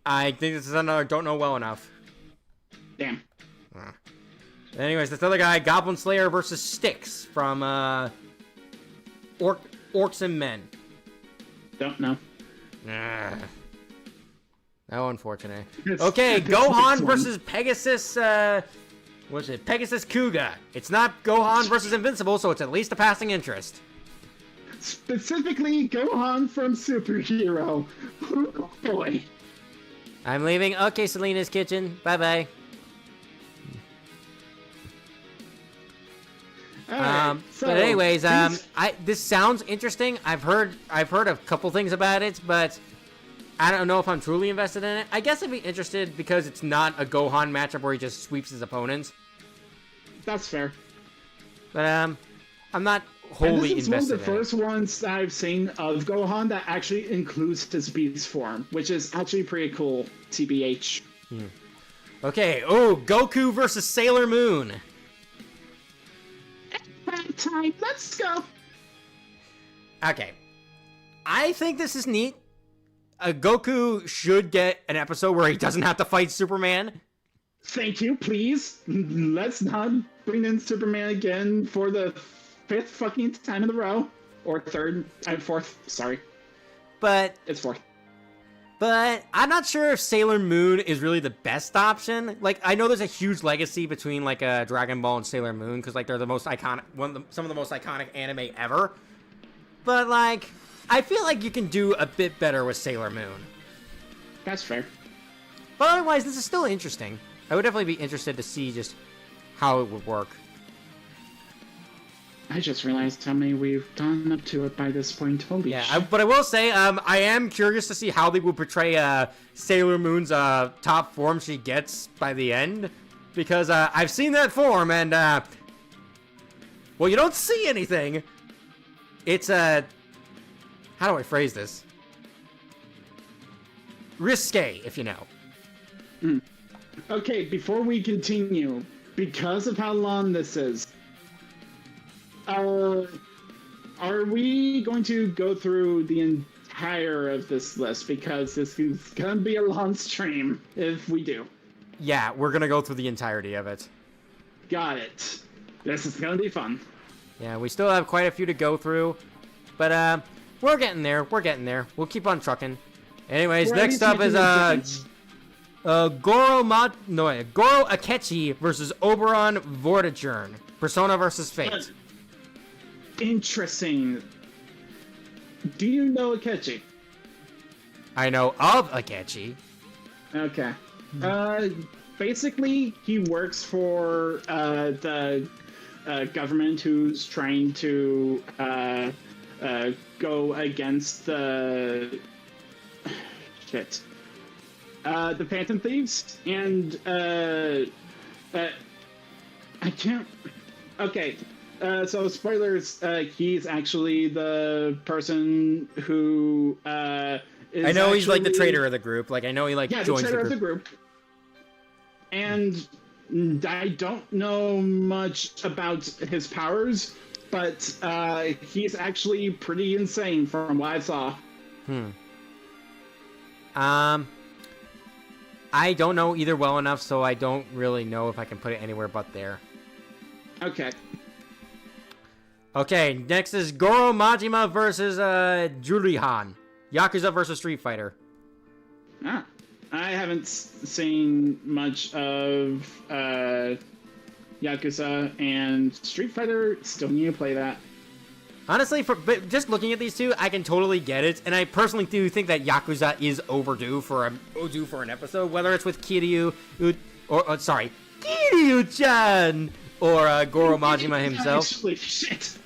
I think this is another don't know well enough. Damn. Anyways, this other guy, Goblin Slayer versus Styx from Orcs and Men. Don't know. How unfortunate. It's- Okay, it's Gohan one. versus Pegasus, what's it? Pegasus Kuga. It's not Gohan versus Invincible, so it's at least a passing interest. Specifically, Gohan from Superhero. Oh, boy. I'm leaving. Okay, Selena's Kitchen. Bye-bye. Alright, so, But anyways, these- this sounds interesting. I've heard a couple things about it, but I don't know if I'm truly invested in it. I guess I'd be interested because it's not a Gohan matchup where he just sweeps his opponents. That's fair. But I'm not And wholly this is one of invested the in it. first ones that I've seen of Gohan that actually includes his beast form, which is actually pretty cool, TBH. Okay, Goku versus Sailor Moon. Time, let's go. Okay. I think this is neat. Goku should get an episode where he doesn't have to fight Superman. Thank you, please. Let's not bring in Superman again for the 5th fucking time in a row. Or 3rd, 4th, sorry. But It's 4th. I'm not sure if Sailor Moon is really the best option. Like, I know there's a huge legacy between, like, Dragon Ball and Sailor Moon, because, like, they're the most iconic, some of the most iconic anime ever. But, like, I feel like you can do a bit better with Sailor Moon. That's fair. But otherwise, this is still interesting. I would definitely be interested to see just how it would work. I just realized how many we've done up to it by this point. Holy Yeah, shit. but I will say, I am curious to see how they will portray Sailor Moon's top form she gets by the end, because I've seen that form, and well, you don't see anything. It's how do I phrase this? Risque, if you know. Okay, before we continue, because of how long this is, are we going to go through the entire of this list? Because this is gonna be a long stream if we do. Yeah, we're gonna go through the entirety of it. Got it. This is gonna be fun. Yeah, we still have quite a few to go through, but we're getting there. We're getting there. We'll keep on trucking. Anyways, We're at next least up making is a difference. Goro Akechi versus Oberon Vortigern. Persona versus Fate. Interesting. Do you know Akechi? I know of Akechi. Okay. Basically, he works for the government who's trying to go against the the Phantom Thieves, and I can't. Okay. So spoilers. He's actually the person who is. I know he's like the actually- traitor of the group. Like I know he like Yeah, the joins the traitor group. of the group. And I don't know much about his powers, but he's actually pretty insane from what I saw. I don't know either well enough, so I don't really know if I can put it anywhere but there. Okay. Okay, next is Goro Majima versus Jurihan. Yakuza versus Street Fighter. Ah, I haven't seen much of Yakuza, and Street Fighter. Still need to play that. Honestly, but just looking at these two, I can totally get it, and I personally do think that Yakuza is overdue for an episode, whether it's with Kiryu, Kiryu-chan, or Goro Majima himself. Actually, shit.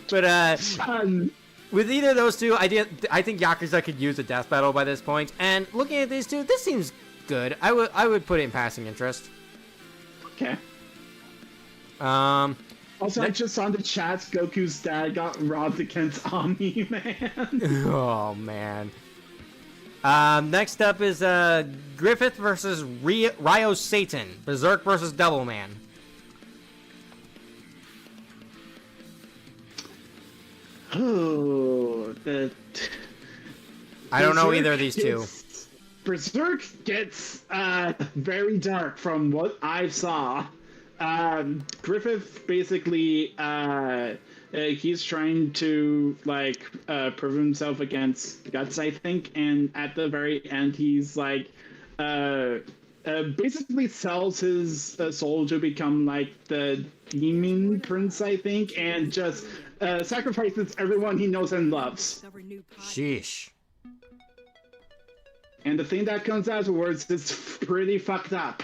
But Son. with either of those two, I think Yakuza could use a death battle by this point. And looking at these two, this seems good. I would put it in passing interest. Okay. Um, Also, I just saw in the chat Goku's dad got robbed against Omni-Man. oh man. Next up is Griffith versus Ryo Satan. Berserk versus Devilman. Oh, I don't know Berserk either of these two. Berserk gets very dark from what I saw. Griffith basically he's trying to prove himself against Guts, I think, and at the very end he's basically sells his soul to become the demon prince, I think, and just sacrifices everyone he knows and loves. Sheesh. And the thing that comes afterwards is pretty fucked up.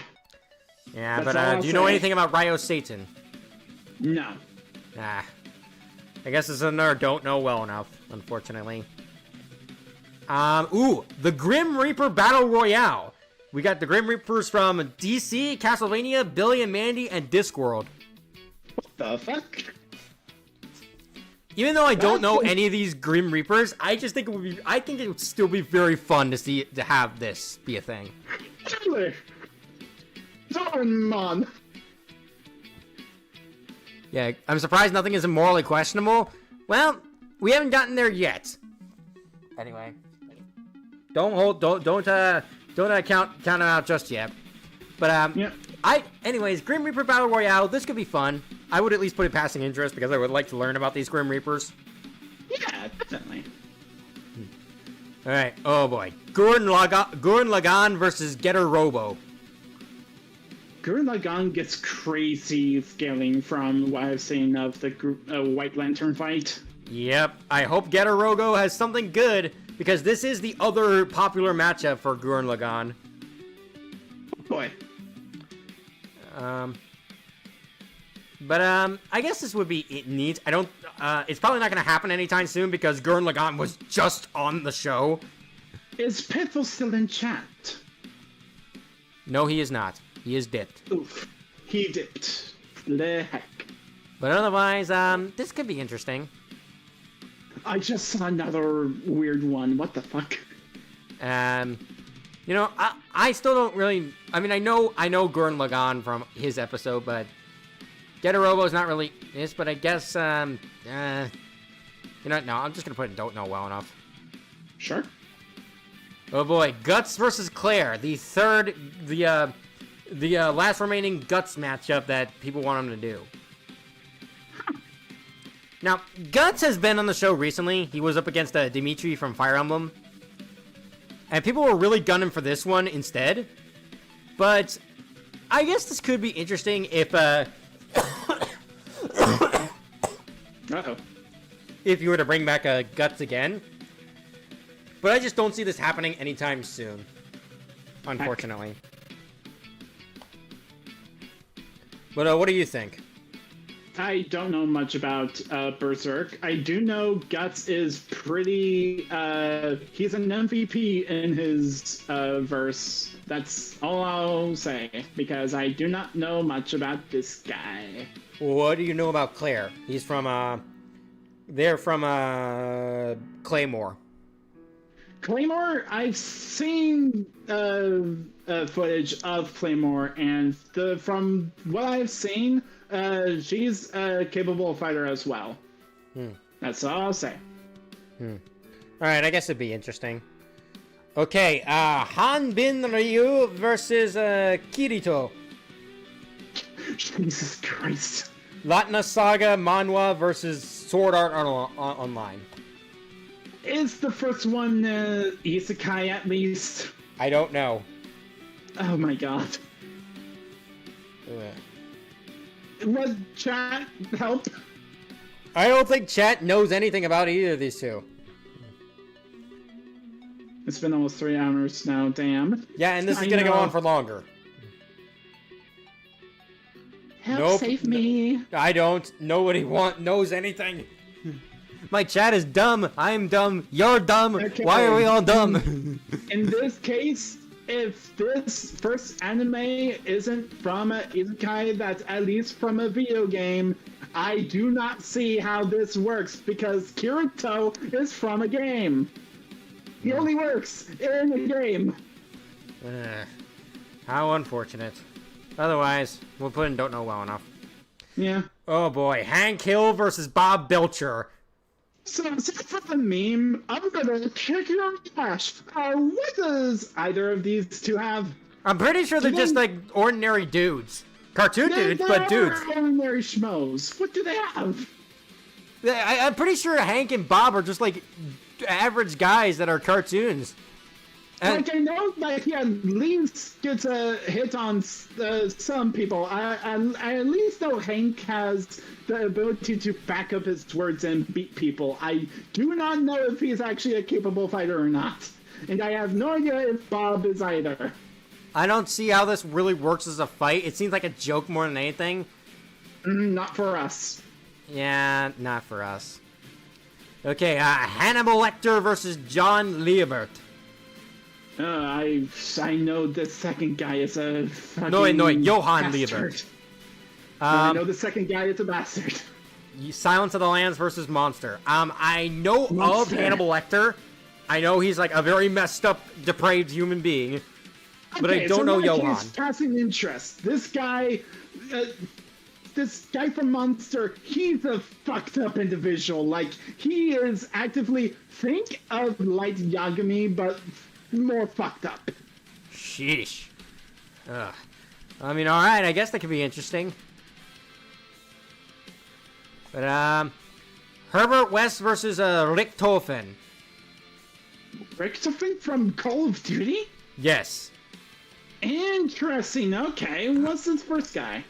Yeah, That's all but I'll do you know say. anything about Ryo Satan? No. Nah. I guess it's a nerd don't know well enough, unfortunately. The Grim Reaper Battle Royale. We got the Grim Reapers from DC, Castlevania, Billy and Mandy, and Discworld. What the fuck? Even though I don't know any of these Grim Reapers, I just think it would still be very fun to have this be a thing. Really? Darn, man. Yeah, I'm surprised nothing is morally questionable. Well, we haven't gotten there yet. Anyway, don't count it out just yet. But Yeah. anyways, Grim Reaper Battle Royale. This could be fun. I would at least put it passing interest because I would like to learn about these Grim Reapers. Yeah, definitely. All right. Oh boy, Gurren Lagann versus Getter Robo. Gurren Lagann gets crazy scaling from what I've seen of the White Lantern fight. Yep. I hope Getter Robo has something good because this is the other popular matchup for Gurren Lagann. Boy. But I guess this would be neat. I don't. It's probably not going to happen anytime soon because Gurren Lagann was just on the show. Is Pitfall still in chat? No, he is not. He is dipped. Oof. He dipped. The heck. But otherwise, this could be interesting. I just saw another weird one. What the fuck? You know, I still don't really. I mean, I know Gurren Lagann from his episode, but Getter Robo is not really this. But I guess, you know, no, I'm just gonna put it don't know well enough. Sure. Oh boy, Guts versus Claire, the last remaining Guts matchup that people want him to do. Now, Guts has been on the show recently. He was up against Dimitri from Fire Emblem. And people were really gunning for this one instead. But I guess this could be interesting if, Uh-oh. if you were to bring back Guts again. But I just don't see this happening anytime soon. Unfortunately. But what do you think? I don't know much about Berserk. I do know Guts is pretty... he's an MVP in his verse. That's all I'll say, because I do not know much about this guy. What do you know about Claire? He's from, they're from, Claymore. Claymore, I've seen footage of Claymore, and from what I've seen, she's a capable fighter as well. That's all I'll say. Alright, I guess it'd be interesting. Okay, Hanbin Ryu versus Kirito. Jesus Christ. Latna Saga Manhwa versus Sword Art Online. Is the first one isekai at least? I don't know. Oh my god. Would chat help? I don't think chat knows anything about either of these two. It's been almost 3 hours now, damn. Yeah, and this is I gonna go know. on for longer. Help Nope. save me. I don't. Nobody knows anything. My chat is dumb. I'm dumb. You're dumb. Okay. Why are we all dumb? In this case, if this first anime isn't from a isekai that's at least from a video game, I do not see how this works because Kirito is from a game. He only works in a game. How unfortunate. Otherwise, we'll put in don't know well enough. Yeah. Oh boy, Hank Hill versus Bob Belcher. So, for the meme, I'm gonna kick your ass. What does either of these two have? I'm pretty sure they're just like ordinary dudes. Cartoon dudes, but dudes. Ordinary schmoes. What do they have? I'm pretty sure Hank and Bob are just like average guys that are cartoons. And Like, I know, like, he at least gets a hit on some people. I at least know Hank has the ability to back up his words and beat people. I do not know if he's actually a capable fighter or not. And I have no idea if Bob is either. I don't see how this really works as a fight. It seems like a joke more than anything. Not for us. Yeah, not for us. Okay, Hannibal Lecter versus John Liebert. I know the second guy is a fucking No, Johann bastard. Liebert. I know the second guy is a bastard. Silence of the Lambs versus Monster. I know Monster. of Hannibal Lecter. I know he's like a very messed up, depraved human being. But I don't know Johann. He's passing interest. This guy from Monster, he's a fucked up individual. Like, he is actively, think of Light Yagami, but more fucked up. Sheesh. Ugh. I mean, alright, I guess that could be interesting. But, Herbert West versus, Richtofen. Richtofen from Call of Duty? Yes. Interesting, okay. What's this first guy?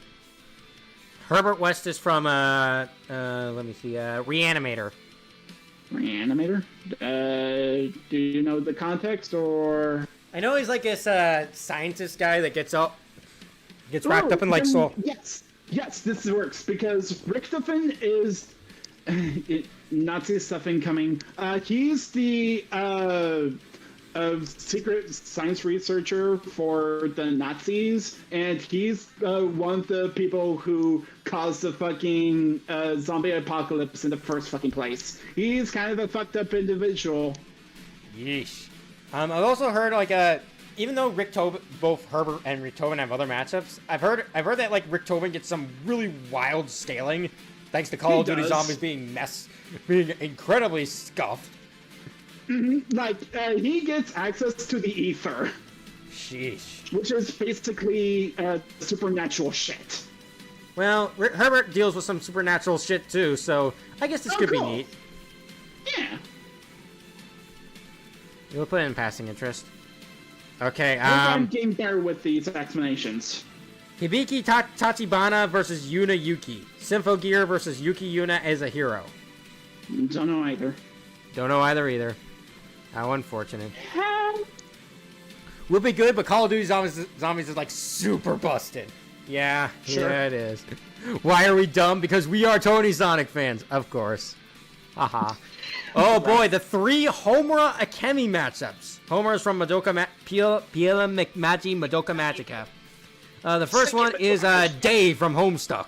Herbert West is from, let me see, Reanimator. Reanimator? Do you know the context, or...? I know he's like this, scientist guy that gets wrapped up in, like, soul. Yes, this works, because Richtofen is... Nazi stuff incoming. He's the, secret science researcher for the Nazis, and he's one of the people who caused the fucking zombie apocalypse in the first fucking place. He's kind of a fucked up individual. Yeesh. I've also heard like even though both Herbert and Richtofen have other matchups, I've heard that like Richtofen gets some really wild scaling, thanks to Call of Duty Zombies being incredibly scuffed. Like, he gets access to the ether. Sheesh. Which is basically supernatural shit. Well, Herbert deals with some supernatural shit too, so I guess this could be neat. Yeah. We'll put it in passing interest. Okay, I'm game better with these explanations. Hibiki Tachibana versus Yuna Yuki. Symphogear versus Yuki Yuna as a hero. Don't know either. Don't know either. How unfortunate. Would be good, but Call of Duty Zombies is like super busted. Yeah, sure. Yeah, it is. Why are we dumb? Because we are Tony Sonic fans, of course. Haha. Oh boy, the 3 Homura Akemi matchups. Homer is from Piela Maji Madoka Magica. The first one is Dave from Homestuck.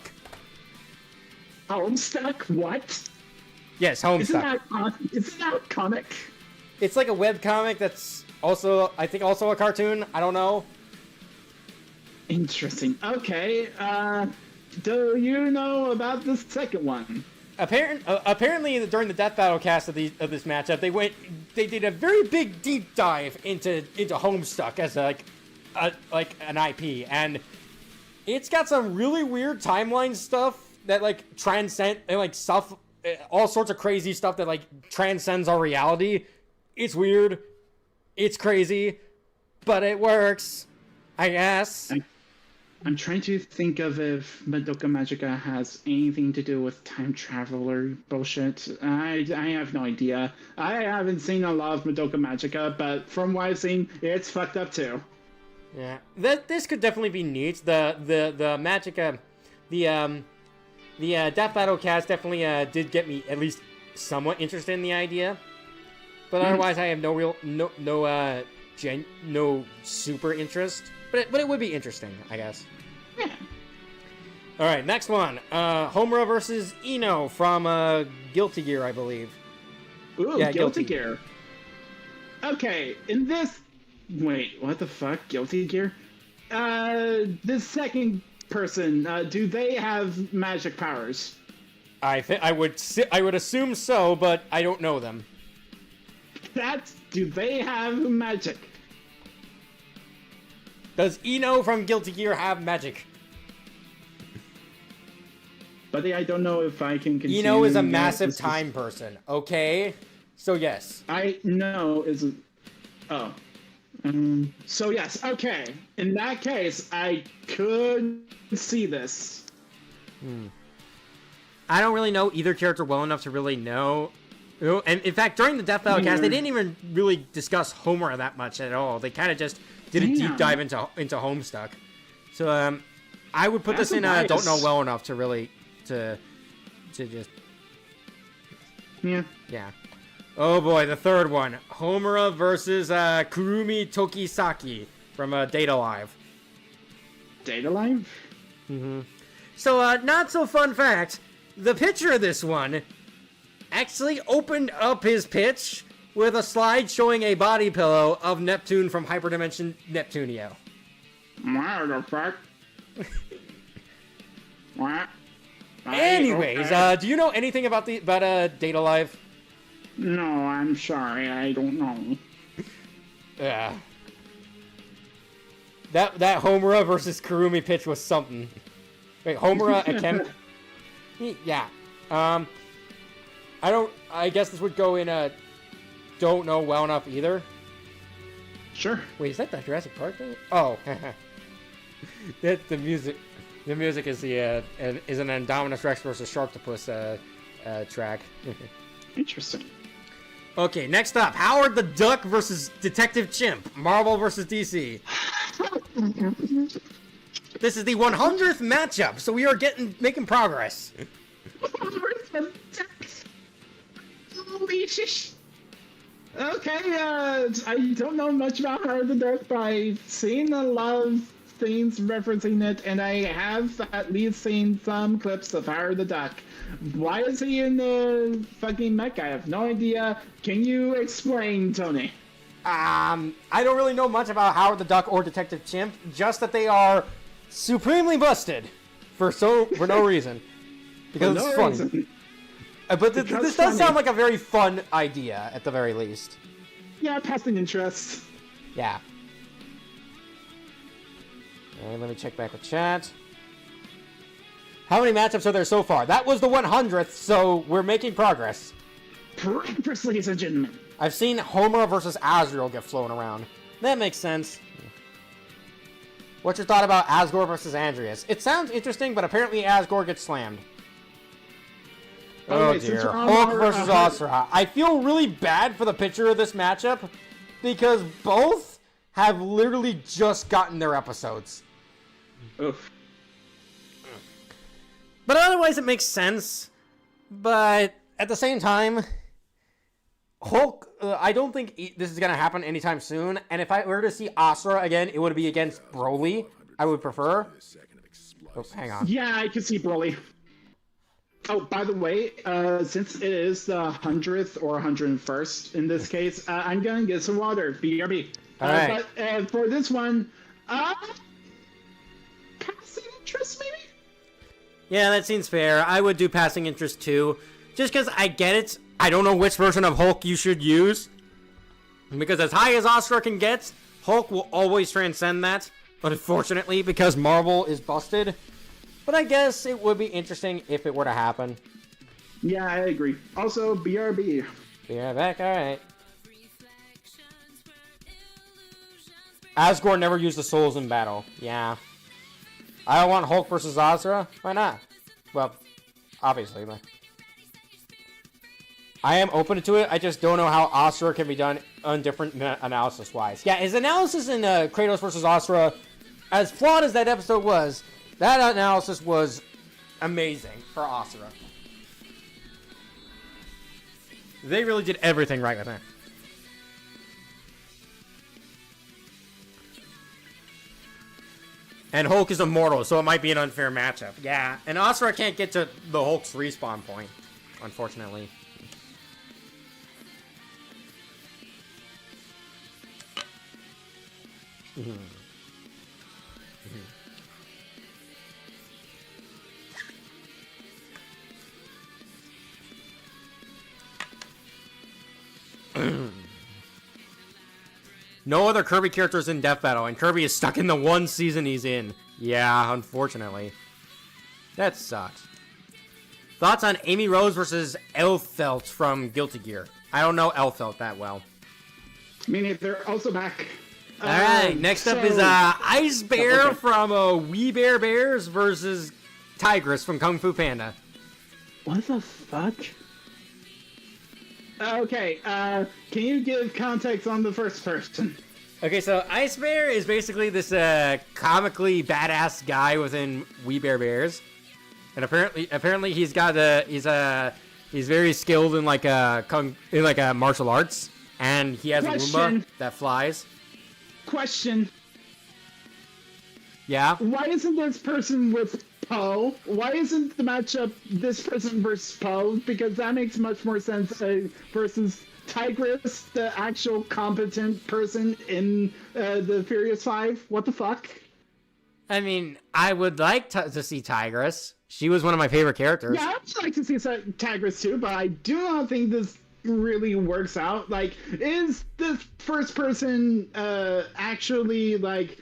Homestuck? What? Yes, Homestuck. Isn't that a comic? It's like a web comic that's also, I think, also a cartoon. I don't know. Interesting. Okay. Do you know about the second one? Apparently, during the Death Battle cast of this matchup, they did a very big deep dive into Homestuck as like an IP, and it's got some really weird timeline stuff that like transcend and like stuff, all sorts of crazy stuff that like transcends our reality. It's weird, it's crazy, but it works, I guess. I'm trying to think of if Madoka Magica has anything to do with time travel or bullshit. I have no idea. I haven't seen a lot of Madoka Magica, but from what I've seen, it's fucked up too. Yeah, this could definitely be neat. The Magica, the Death Battle cast definitely did get me at least somewhat interested in the idea. But otherwise, I have no no super interest, but it would be interesting, I guess. Yeah. All right, next one. Homura versus Ino from Guilty Gear, I believe. Ooh, Yeah, Guilty Guilty. Gear. Okay, in this... Wait, what the fuck? Guilty Gear? This second person, do they have magic powers? I would assume so, but I don't know them. Do they have magic? Does Ino from Guilty Gear have magic? But I don't know if I can continue. Ino is a that. massive This is- time person. Okay, so yes. I know is... Oh. So yes, okay. In that case, I could see this. I don't really know either character well enough to really know. And in fact, during the Death Battle cast, they didn't even really discuss Homura that much at all. They kind of just did a deep Damn. dive into Homestuck. So I would put That's this in a don't know bias. well enough to really to just yeah. Oh boy, the third one, Homura versus Kurumi Tokisaki from Data Live. Data line? So, not so fun fact, the pitcher of this one actually opened up his pitch with a slide showing a body pillow of Neptune from Hyperdimension Neptunio. What the fuck? What? Anyways, do you know anything about Data Live? No, I'm sorry, I don't know. Yeah. That Homura versus Kurumi pitch was something. Wait, Homura and Ken? Yeah. I guess this would go in don't know well enough either. Sure. Wait, is that the Jurassic Park thing? Oh. That's the music. The music is an Indominus Rex versus Sharktopus track. Interesting. Okay, next up, Howard the Duck versus Detective Chimp, Marvel versus DC. This is the 100th matchup, so we are making progress. Holy shish. Okay, I don't know much about Howard the Duck, but I've seen a lot of things referencing it, and I have at least seen some clips of Howard the Duck. Why is he in the fucking mecha? I have no idea. Can you explain, Tony? I don't really know much about Howard the Duck or Detective Chimp, just that they are supremely busted for no reason. Because For it's no funny. reason. But this Because does sound funny. like a very fun idea, at the very least. Yeah, passing interest. Yeah. And let me check back with chat. How many matchups are there so far? That was the 100th, so we're making progress. Progress, ladies and gentlemen. I've seen Homura versus Azrael get flown around. That makes sense. What's your thought about Asgore versus Andreas? It sounds interesting, but apparently Asgore gets slammed. Oh Okay, since dear. we're on Hulk our, versus Asura. I feel really bad for the pitcher of this matchup because both have literally just gotten their episodes. Oof. But otherwise it makes sense. But at the same time, Hulk, I don't think this is going to happen anytime soon. And if I were to see Asura again, it would be against Broly. I would prefer. Oh, hang on. Yeah, I can see Broly. Oh, by the way, since it is the 100th or 101st in this case, I'm going to get some water. BRB. All right. But for this one, passing interest maybe? Yeah, that seems fair. I would do passing interest too. Just because I get it. I don't know which version of Hulk you should use. Because as high as Asura can get, Hulk will always transcend that. But unfortunately, because Marvel is busted. But I guess it would be interesting if it were to happen. Yeah, I agree. Also, BRB. Be right back, alright. Asgore never used the souls in battle. Yeah. I don't want Hulk versus Asura. Why not? Well, obviously, but... I am open to it. I just don't know how Asura can be done on different analysis-wise. Yeah, his analysis in Kratos versus Asura, as flawed as that episode was, that analysis was amazing for Asura. They really did everything right with that. And Hulk is immortal, so it might be an unfair matchup. Yeah, and Asura can't get to the Hulk's respawn point, unfortunately. No other Kirby characters in Death Battle, and Kirby is stuck in the one season he's in. Yeah, unfortunately. That sucks. Thoughts on Amy Rose versus Elfelt from Guilty Gear? I don't know Elfelt that well. Me neither. Also back. Alright, next up is Ice Bear from We Bear Bears versus Tigress from Kung Fu Panda. What the fuck? Okay, can you give context on the first person? Okay, so Ice Bear is basically this comically badass guy within We Bear Bears, and apparently he's got he's very skilled in like martial arts, and he has a Roomba that flies. Question. Yeah. Why isn't this person with Poe? Why isn't the matchup this person versus Poe? Because that makes much more sense versus Tigress, the actual competent person in the Furious 5. What the fuck? I mean, I would like to see Tigress. She was one of my favorite characters. Yeah, I'd like to see Tigress too, but I do not think this really works out. Like, is this first person actually like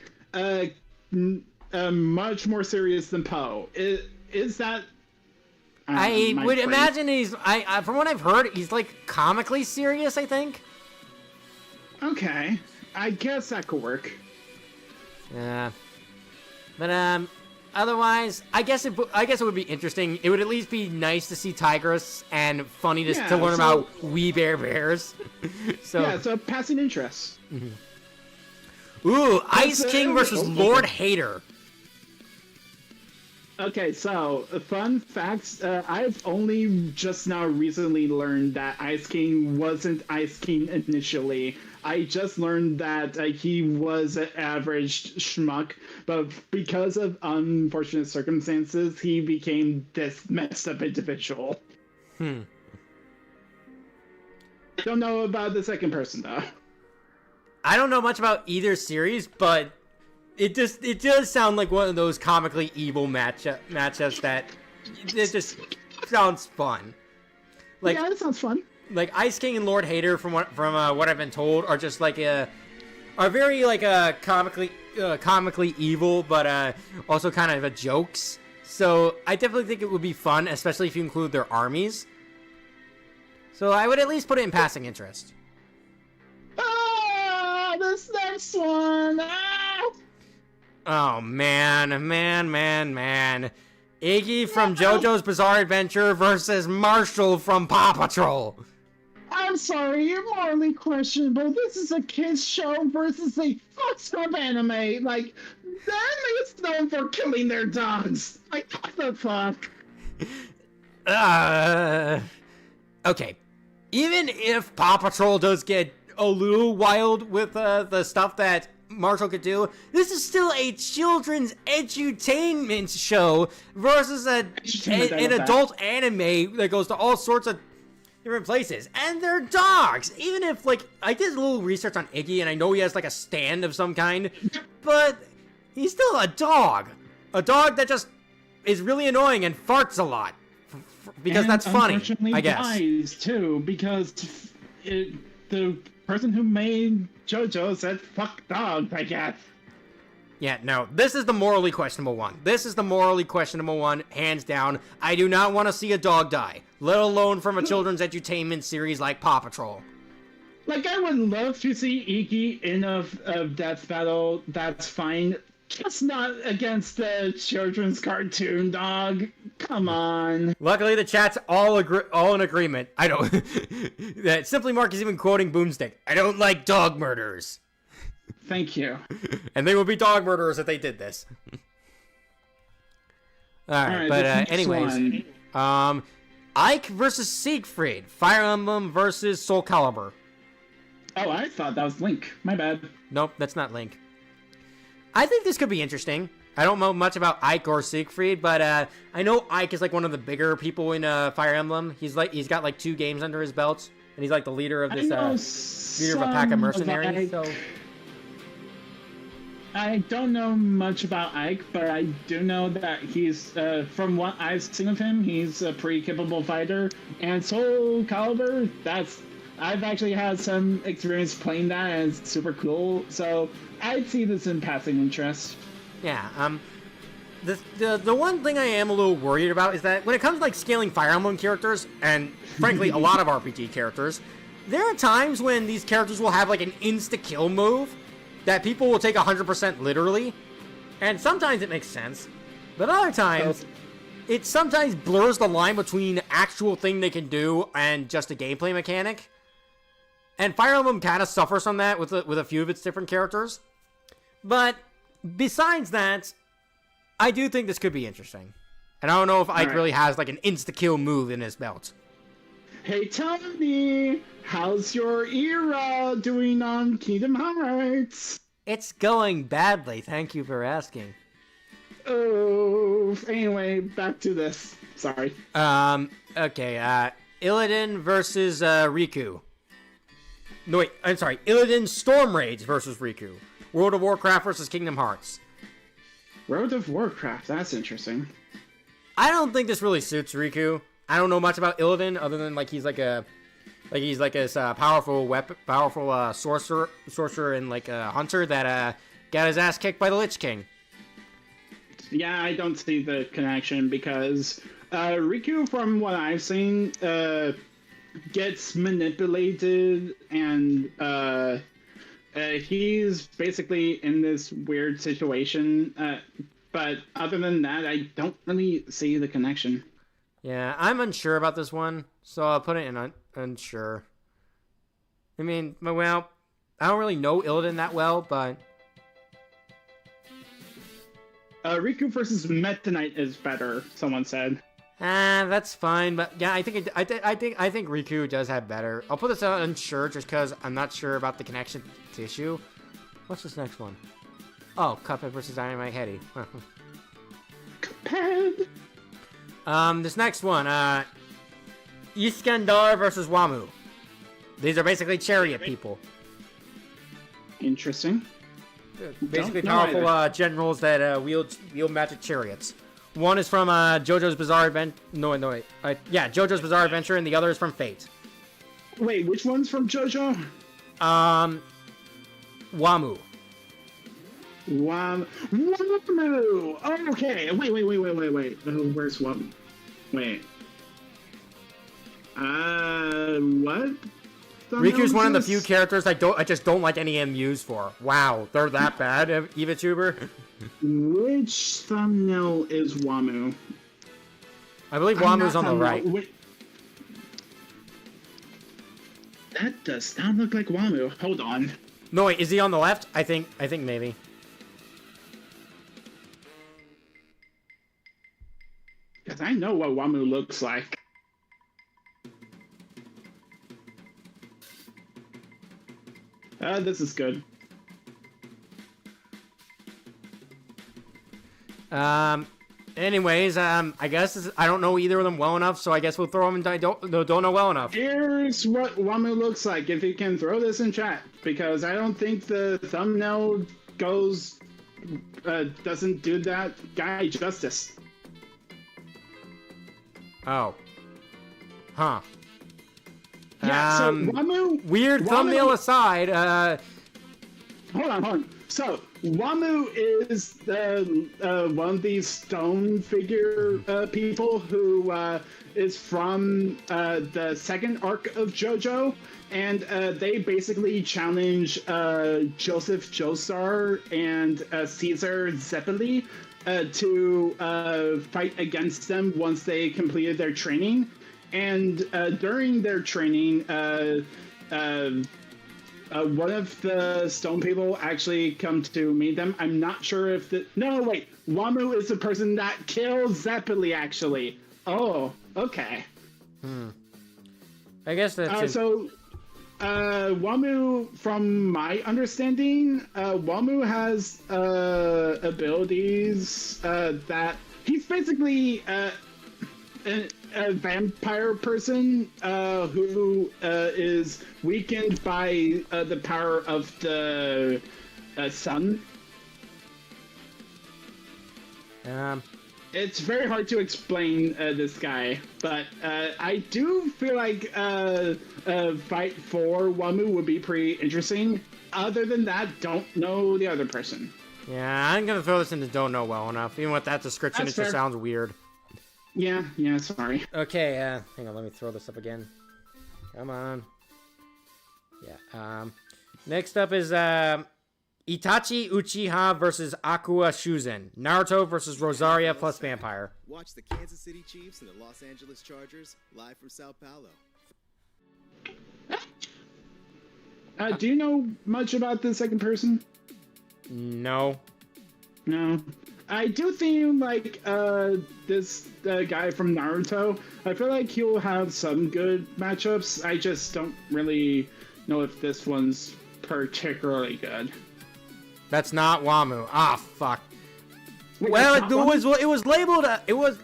much more serious than Poe? Is that? I would imagine he's. From what I've heard, he's like comically serious. I think. Okay, I guess that could work. Yeah, but otherwise, I guess it would be interesting. It would at least be nice to see Tigress and funny to learn about We Bear Bears. So passing interest. Mm-hmm. Ooh, Ice King versus Lord Hater. Okay, so fun facts. I've only just now recently learned that Ice King wasn't Ice King initially. I just learned that he was an average schmuck, but because of unfortunate circumstances, he became this messed up individual. Don't know about the second person though. I don't know much about either series, but it does sound like one of those comically evil matchups that it just sounds fun. Like, yeah, that sounds fun. Like Ice King and Lord Hater, from what I've been told, are just like are very like comically evil, but also kind of jokes. So I definitely think it would be fun, especially if you include their armies. So I would at least put it in passing interest. Ah, this next one. Ah! Oh man. Iggy from JoJo's Bizarre Adventure versus Marshall from Paw Patrol. I'm sorry, you're morally questionable. This is a kids show versus a fucked-up anime. Like, the anime is known for killing their dogs. Like, what the fuck? Okay. Even if Paw Patrol does get a little wild with the stuff that Marshall could do, this is still a children's edutainment show versus an adult anime that goes to all sorts of different places, and they're dogs. Even if, like, I did a little research on Iggy, and I know he has like a stand of some kind, but he's still a dog that just is really annoying and farts a lot because that's funny, I guess. Dies too, because the person who made JoJo said "fuck dogs," I guess. Yeah, no, this is the morally questionable one. Hands down. I do not want to see a dog die, let alone from a children's entertainment series like Paw Patrol. Like, I would love to see Iggy in a death battle, that's fine. Just not against the children's cartoon dog. Come on. Luckily, the chat's all in agreement. I don't... that Simply Mark is even quoting Boomstick. I don't like dog murderers. Thank you. And they would be dog murderers if they did this. Alright, but anyways. Ike versus Siegfried. Fire Emblem versus Soul Calibur. Oh, I thought that was Link. My bad. Nope, that's not Link. I think this could be interesting. I don't know much about Ike or Siegfried, but I know Ike is like one of the bigger people in Fire Emblem. He's got like 2 games under his belt, and he's like the leader of this leader of a pack of mercenaries. So I don't know much about Ike, but I do know that he's, from what I've seen of him, he's a pretty capable fighter. And Soul Calibur, I've actually had some experience playing that, and it's super cool. So I'd see this in passing interest. yeah, the one thing I am a little worried about is that when it comes to like scaling Fire Emblem characters, and frankly a lot of RPG characters, there are times when these characters will have like an insta-kill move that people will take 100% literally, and sometimes it makes sense, but other times, it sometimes blurs the line between the actual thing they can do and just a gameplay mechanic. And Fire Emblem kind of suffers from that with a few of its different characters. But besides that, I do think this could be interesting. And I don't know if Ike really has like an insta-kill move in his belt. Hey Tony, how's your era doing on Kingdom Hearts? It's going badly, thank you for asking. Oh, anyway, back to this. Sorry. Okay, Illidan versus Riku. No, wait, I'm sorry. Illidan Storm Raids versus Riku. World of Warcraft versus Kingdom Hearts. World of Warcraft, that's interesting. I don't think this really suits Riku. I don't know much about Illidan other than he's this powerful sorcerer and like a hunter that got his ass kicked by the Lich King. Yeah, I don't see the connection because Riku, from what I've seen, gets manipulated, and he's basically in this weird situation. But other than that, I don't really see the connection. Yeah, I'm unsure about this one, so I'll put it in unsure. I mean, well, I don't really know Illidan that well, but Riku versus Meta Knight is better, someone said. That's fine, but yeah, I think Riku does have better. I'll put this on unsure just because I'm not sure about the connection to issue. What's this next one? Oh, Cuphead versus Dynamite Heady. Cuphead. This next one, Iskandar versus Wamu. These are basically chariot people. Interesting. Basically powerful generals that wield magic chariots. One is from JoJo's Bizarre Adventure. JoJo's Bizarre Adventure, and the other is from Fate. Wait, which one's from JoJo? Wamu. Wamu. Oh, okay. Wait. Where's Wamu? Wait. What? Riku's one of the few characters I just don't like any MUs for. Wow, they're that bad, EvaTuber. Which thumbnail is Wamu? I believe Wamu's on the right. Wait. That does not look like Wamu. Hold on. No, wait, is he on the left? I think maybe. Because I know what Wamu looks like. This is good. Anyways, I guess I don't know either of them well enough, so I guess we'll throw them in. Don't know well enough. Here's what Wamu looks like. If you can throw this in chat, because I don't think the thumbnail doesn't do that guy justice. Oh. Huh. Yeah, so Wamu... Weird thumbnail aside, Hold on. So, Wamu is one of these stone figure people who is from the second arc of JoJo, and they basically challenge Joseph Joestar and Caesar Zeppeli to fight against them once they completed their training. And during their training, one of the stone people actually come to meet them. I'm not sure if Wamu is the person that kills Zeppeli, actually. Oh, okay. I guess that's... Wamu, from my understanding, Wamu has abilities that he's basically a vampire person who is weakened by the power of the sun. It's very hard to explain this guy, but I do feel like a fight for Wamu would be pretty interesting. Other than that, don't know the other person. Yeah, I'm gonna throw this into don't know well enough. Even with that description, That's it just fair. sounds weird. Yeah, sorry. Okay, hang on, let me throw this up again. Come on. Yeah, next up is, Itachi Uchiha versus Akua Shuzen. Naruto versus Rosaria plus Vampire. Watch the Kansas City Chiefs and the Los Angeles Chargers live from Sao Paulo. Do you know much about the second person? No. No. I do think, like, this guy from Naruto, I feel like he'll have some good matchups. I just don't really know if this one's particularly good. That's not Wamu. Ah, fuck. Wait, Well, that's not Wamu? it was labeled,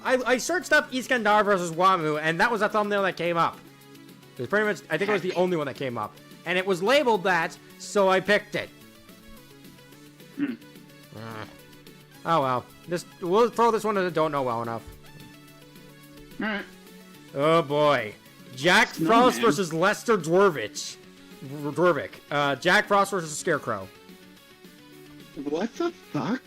I searched up Iskandar versus Wamu, and that was a thumbnail that came up. It was pretty much, I think it was the only one that came up. And it was labeled that, so I picked it. Oh well. We'll throw this one to the don't know well enough. Alright. Oh boy. Jack Frost versus Lester Dwarvik. Jack Frost versus Scarecrow. What the fuck?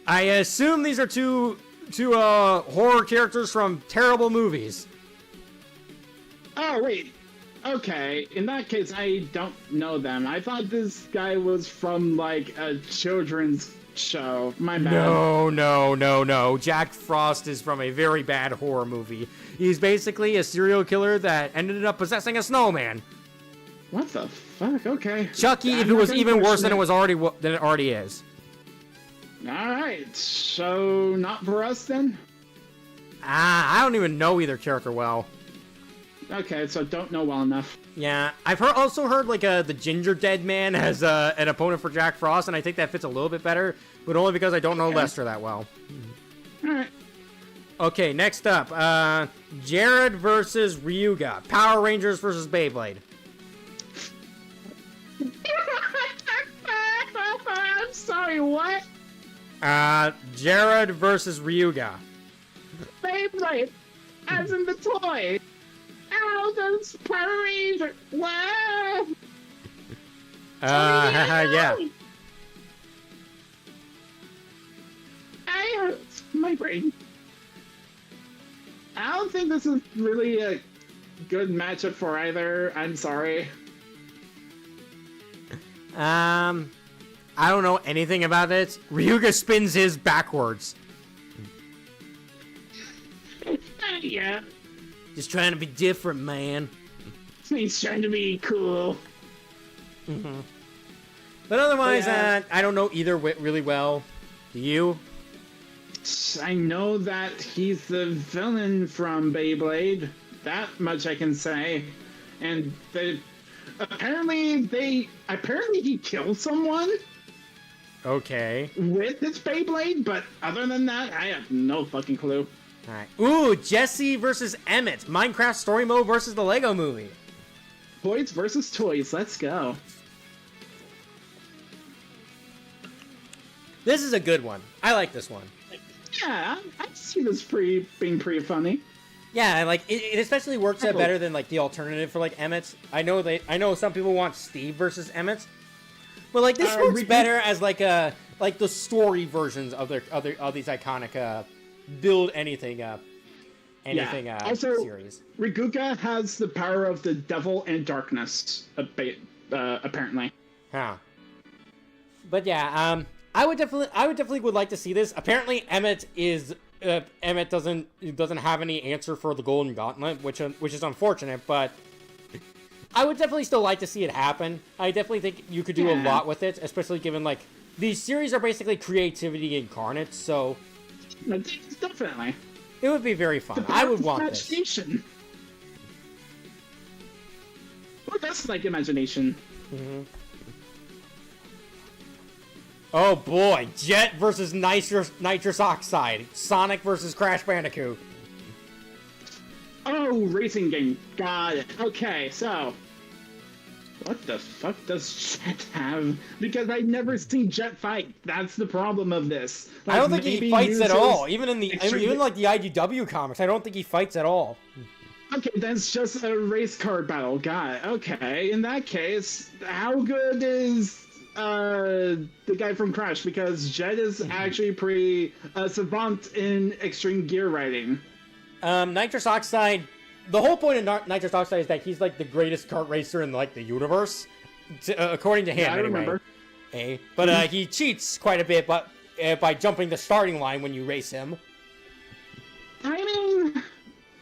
I assume these are two horror characters from terrible movies. Oh, wait. Okay, in that case, I don't know them. I thought this guy was from, like, a children's show. My bad. No. Jack Frost is from a very bad horror movie. He's basically a serial killer that ended up possessing a snowman. What the fuck? Okay. Chucky, I'm if it not was gonna even worse question than it already is. Alright, so not for us then? I don't even know either character well. Okay, so don't know well enough. Yeah, I've also heard like the Ginger Dead Man as an opponent for Jack Frost, and I think that fits a little bit better, but only because I don't know Lester that well. Alright. Okay, next up, Jared versus Ryuga. Power Rangers versus Beyblade. I'm sorry, what? Jared versus Ryuga. Beyblade, as in the toy. Ow, those Power Rangers. Wow. Yeah. I hurt my brain. I don't think this is really a good matchup for either. I'm sorry. I don't know anything about it. Ryuga spins his backwards. Yeah. Just trying to be different, man. He's trying to be cool. But otherwise, Yeah. I don't know either really well. Do you? I know that he's the villain from Beyblade. That much I can say. And apparently he killed someone Okay. with his Beyblade, but other than that, I have no fucking clue. Alright. Ooh, Jesse versus Emmett. Minecraft Story Mode versus the Lego Movie. Boys versus toys, let's go. This is a good one. I like this one. Yeah, I see this being pretty funny. Yeah, like it especially works out better than like the alternative for like Emmett. I know some people want Steve versus Emmett, but like this works better as like the story versions of these iconic build anything Also, series. Riguga has the power of the devil and darkness, apparently. Huh. But yeah, I would definitely would like to see this. Apparently, Emmett doesn't have any answer for the Golden Gauntlet, which is unfortunate. But I would definitely still like to see it happen. I definitely think you could do a lot with it, especially given like these series are basically creativity incarnate. So Definitely. it would be very fun. I would want this. Station. Oh, just like imagination. Oh boy, Jet versus nitrous oxide, Sonic versus Crash Bandicoot. Oh, racing game. Got it. Okay, so what the fuck does Jet have? Because I've never seen Jet fight. That's the problem of this. I don't think he fights at all. Even in extreme- like the IDW comics, I don't think he fights at all. Okay, that's just a race car battle. Got it. Okay, in that case, how good is the guy from Crash? Because Jet is actually pretty savant in extreme gear riding. Nitrous oxide. The whole point of nitrous oxide is that he's like the greatest kart racer in like the universe, according to him. Yeah, I remember. But he cheats quite a bit, but by jumping the starting line when you race him. I mean,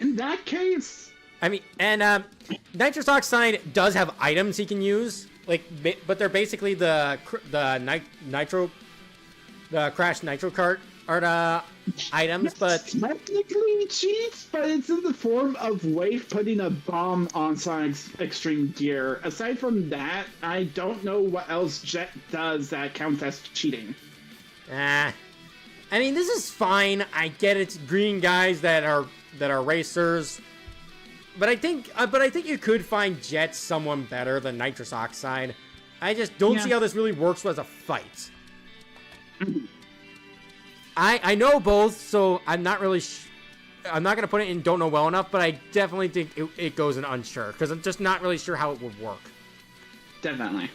in that case, Nitrous oxide does have items he can use, like, but they're basically the Crash Nitro Kart art items, but technically cheats, but it's in the form of Wave putting a bomb on Sonic's extreme gear. Aside from that, I don't know what else Jet does that counts as cheating. I mean, this is fine. I get it's green guys that are racers, but I think you could find Jet someone better than nitrous oxide. I just don't see how this really works as a fight. I know both, so I'm not really. I'm not gonna put it in don't know well enough, but I definitely think it goes in unsure because I'm just not really sure how it would work. Definitely.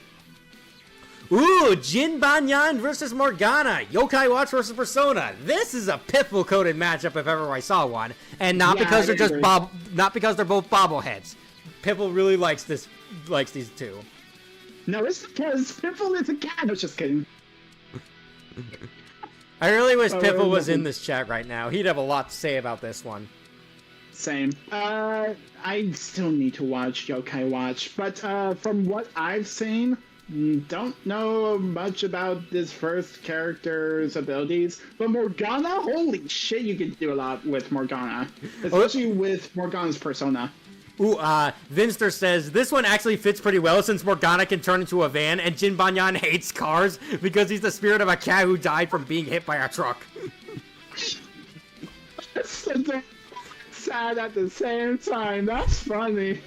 Ooh, Jin Banyan versus Morgana, Yokai Watch versus Persona. This is a piffle-coated matchup if ever I saw one, and not because they're just not because they're both bobbleheads. Piffle really likes these two. No, it's because Piffle is a cat. I was just kidding. I really wish Piffle was in this chat right now. He'd have a lot to say about this one. Same. I still need to watch Yokai Watch, but from what I've seen, don't know much about this first character's abilities. But Morgana, holy shit, you can do a lot with Morgana, especially with Morgana's persona. Ooh, Vinster says, this one actually fits pretty well since Morgana can turn into a van and Jin Banyan hates cars because he's the spirit of a cat who died from being hit by a truck. Sad at the same time. That's funny.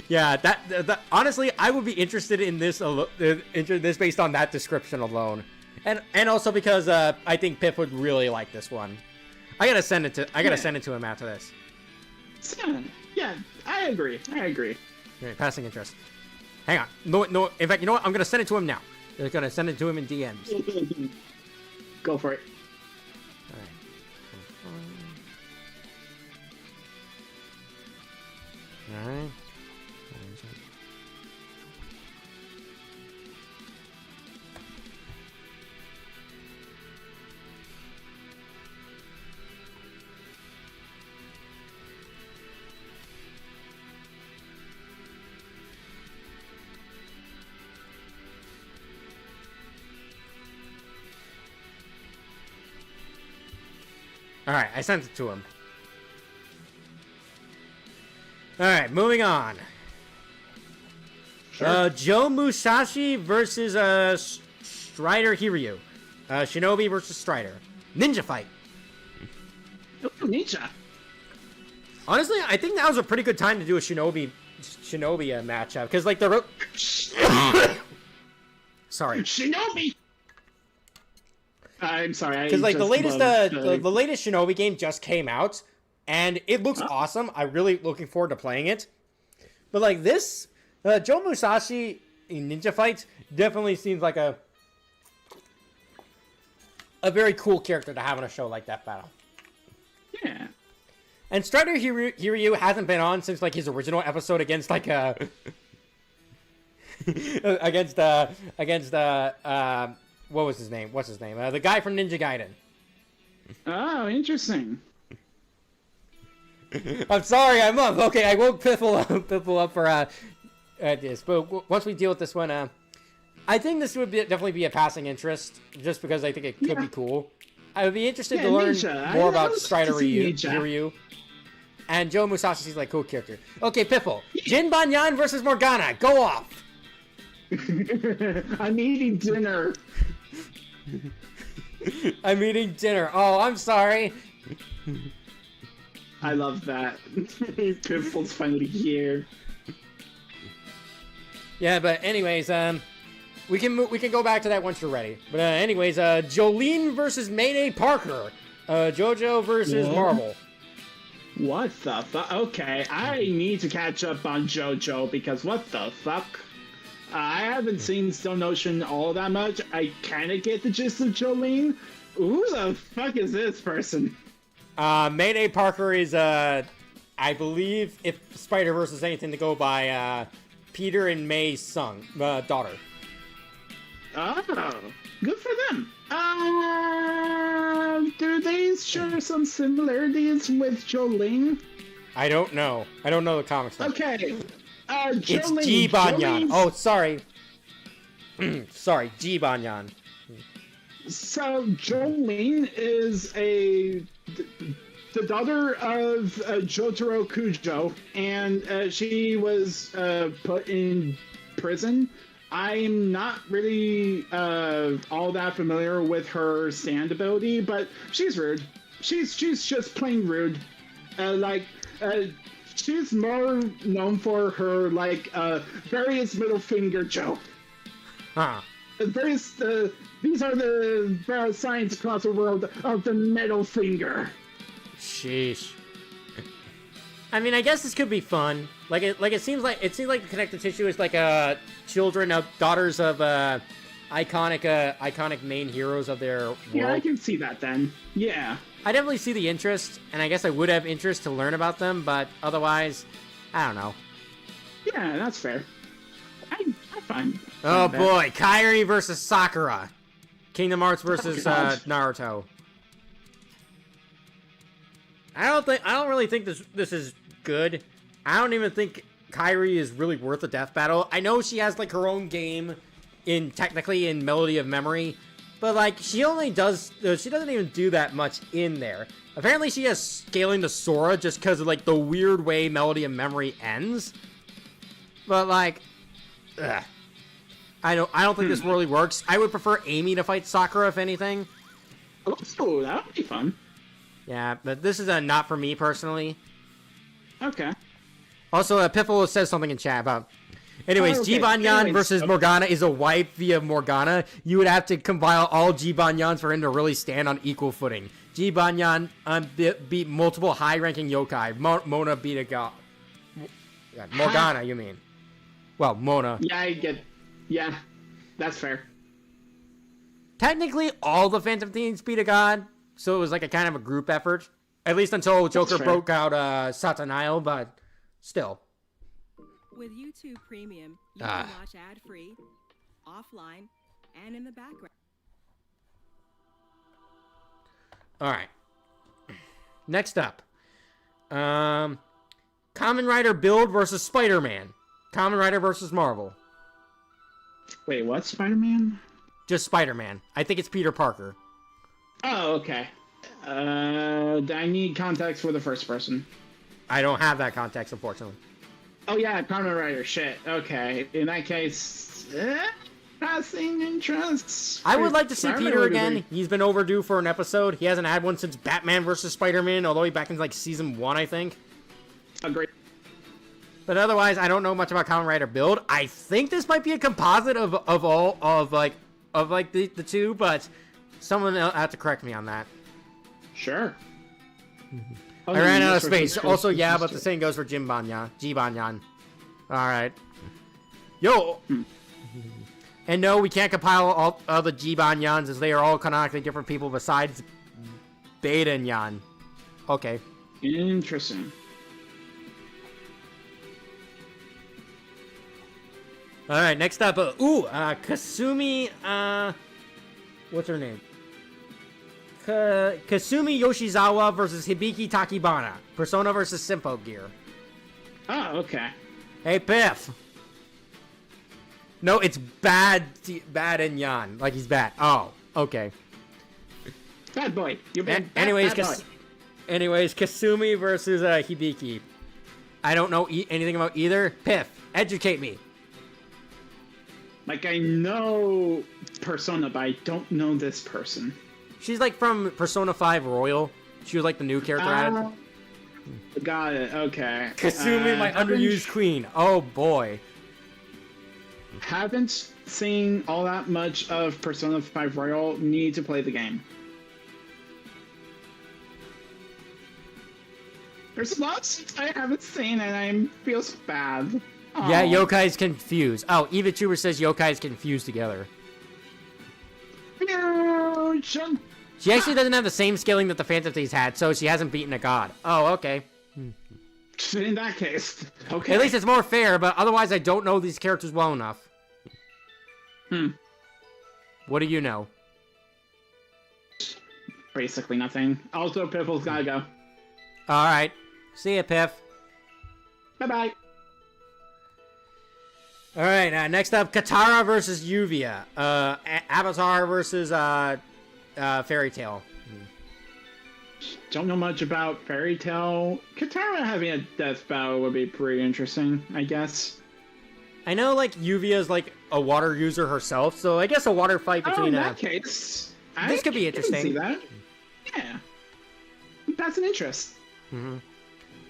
Yeah, that honestly, I would be interested in this this based on that description alone, and also because I think Pip would really like this one. I gotta send it to him after this. Yeah, I agree. Okay, passing interest. Hang on. No. In fact, you know what? I'm gonna send it to him now. I'm gonna send it to him in DMs. Go for it. All right. Alright, I sent it to him. Alright, moving on. Sure. Joe Musashi versus Strider Hiryu. Shinobi versus Strider. Ninja fight. Ninja. Honestly, I think that was a pretty good time to do a Shinobi matchup. Because, like, the... Sorry. Shinobi! I'm sorry. Because like the latest Shinobi game just came out, and it looks awesome. I'm really looking forward to playing it. But like this, Joe Musashi in Ninja Fight definitely seems like a very cool character to have in a show like that battle. Yeah. And Strider Hiryu hasn't been on since like his original episode against like against what was his name? What's his name? The guy from Ninja Gaiden. Oh, interesting. I'm sorry, I'm up. Okay, I woke Piffle up for this. But once we deal with this one, I think this would definitely be a passing interest, just because I think it could be cool. I would be interested to learn more about Strider Hiryu. And Joe Musashi seems like a cool character. Okay, Piffle. Jin Banyan versus Morgana. Go off. I'm eating dinner. I'm eating dinner. Oh, I'm sorry. I love that. Piffle's finally here. Yeah, but anyways, we can go back to that once you're ready. But anyways, Jolene versus Mayday Parker. JoJo versus Marvel. What the fuck? Okay, I need to catch up on JoJo because what the fuck? I haven't seen Stone Ocean all that much. I kind of get the gist of Jolene. Who the fuck is this person? Mayday Parker is, I believe, if Spider-Verse is anything to go by, Peter and May's daughter. Oh, good for them. Do they share some similarities with Jolene? I don't know. I don't know the comics. Okay. It's Jolene, G Banyan. Jolene's- Oh, sorry. Sorry, G Banyan. So Jolene is the daughter of Jotaro Kujo, and she was put in prison. I'm not really all that familiar with her stand ability, but she's rude. She's just plain rude. She's more known for her various middle finger joke. Huh. These are the signs across the world of the middle finger. Sheesh. I mean, I guess this could be fun. It seems like the connective tissue is like children of daughters of iconic main heroes of their world. Yeah, I can see that then. Yeah. I definitely see the interest, and I guess I would have interest to learn about them, but otherwise, I don't know. Yeah, that's fair. I'm fine. Oh boy, Kairi versus Sakura. Kingdom Hearts versus Naruto. I don't really think this is good. I don't even think Kairi is really worth a death battle. I know she has like her own game technically in Melody of Memory, but she doesn't even do that much in there. Apparently she has scaling to Sora just because of the weird way Melody of Memory ends. But ugh. I don't think this really works. I would prefer Amy to fight Sakura if anything. Oh, that would be fun. Yeah, but this is a not for me personally. Okay. Also, Piffle says something in chat about... Anyways, okay. Jibanyan versus Morgana is a wipe via Morgana. You would have to compile all Jibanyans for him to really stand on equal footing. Jibanyan beat multiple high-ranking yokai. Mona beat a god. Morgana, you mean. Well, Mona. Yeah, that's fair. Technically, all the Phantom Thieves beat a god, so it was a kind of a group effort. At least until Joker broke out Satanael, but still. With YouTube Premium, you can watch ad-free, offline, and in the background. Alright. Next up. Kamen Rider Build versus Spider-Man. Kamen Rider versus Marvel. Wait, what? Spider-Man? Just Spider-Man. I think it's Peter Parker. Oh, okay. I need context for the first person. I don't have that context, unfortunately. Oh yeah, Kamen Rider. Shit. Okay. In that case, passing interest. I would like to see Peter again. He's been overdue for an episode. He hasn't had one since Batman vs. Spider-Man, although he back in season 1, I think. Agreed. But otherwise, I don't know much about Kamen Rider Build. I think this might be a composite of the two, but someone will have to correct me on that. Sure. I ran out of space. Also, yeah, but the same goes for Jibanyan. Alright. Yo! And no, we can't compile all the Jibanyans as they are all canonically different people besides Beta and Yan. Okay. Interesting. Alright, next up, Kasumi, what's her name? Kasumi Yoshizawa versus Hibiki Takibana. Persona versus Simpo Gear. Oh, okay. Hey, Piff. No, it's bad and Yan. He's bad. Oh, okay. Bad boy. You're bad. Anyways, bad boy. Anyways, Kasumi versus Hibiki. I don't know anything about either. Piff, educate me. Like, I know Persona, but I don't know this person. She's like from Persona 5 Royal. She was like the new character added. Got it. Okay. Kasumi, my underused queen. Oh boy. Haven't seen all that much of Persona 5 Royal. Need to play the game. There's lots I haven't seen, and I feel so bad. Aw. Yeah, yokai's confused. Oh, Eva Tuber says yokai's confused together. Fusion. She actually doesn't have the same scaling that the Phantom Thieves had, so she hasn't beaten a god. Oh, okay. In that case, okay. At least it's more fair, but otherwise I don't know these characters well enough. What do you know? Basically nothing. Also, Piffle's gotta go. Alright. See ya, Piff. Bye-bye. Alright, next up, Katara versus Yuvia. Avatar versus Fairy Tail. Don't know much about Fairy Tail. Katara having a death battle would be pretty interesting, I guess. I know, like, Yuvia's, like, a water user herself, so I guess a water fight between... in that case... This could be interesting. I can see that. Yeah. That's an interest. Mm-hmm.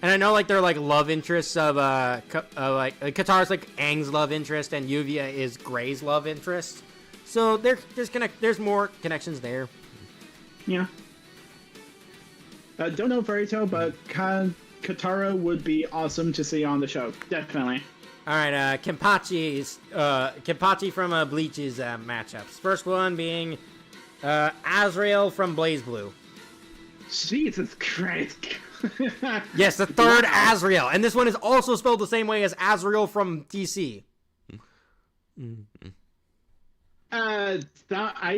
And I know, like, they're, like, love interests of, Katara's, like, Aang's love interest, and Yuvia is Gray's love interest. So there's more connections there. Yeah. Don't know Fairy Tail, but Katara would be awesome to see on the show. Definitely. Alright, Kenpachi from Bleach's matchups. First one being Azrael from BlazBlue. Jesus Christ. Yes, the third Azrael. And this one is also spelled the same way as Azrael from DC. I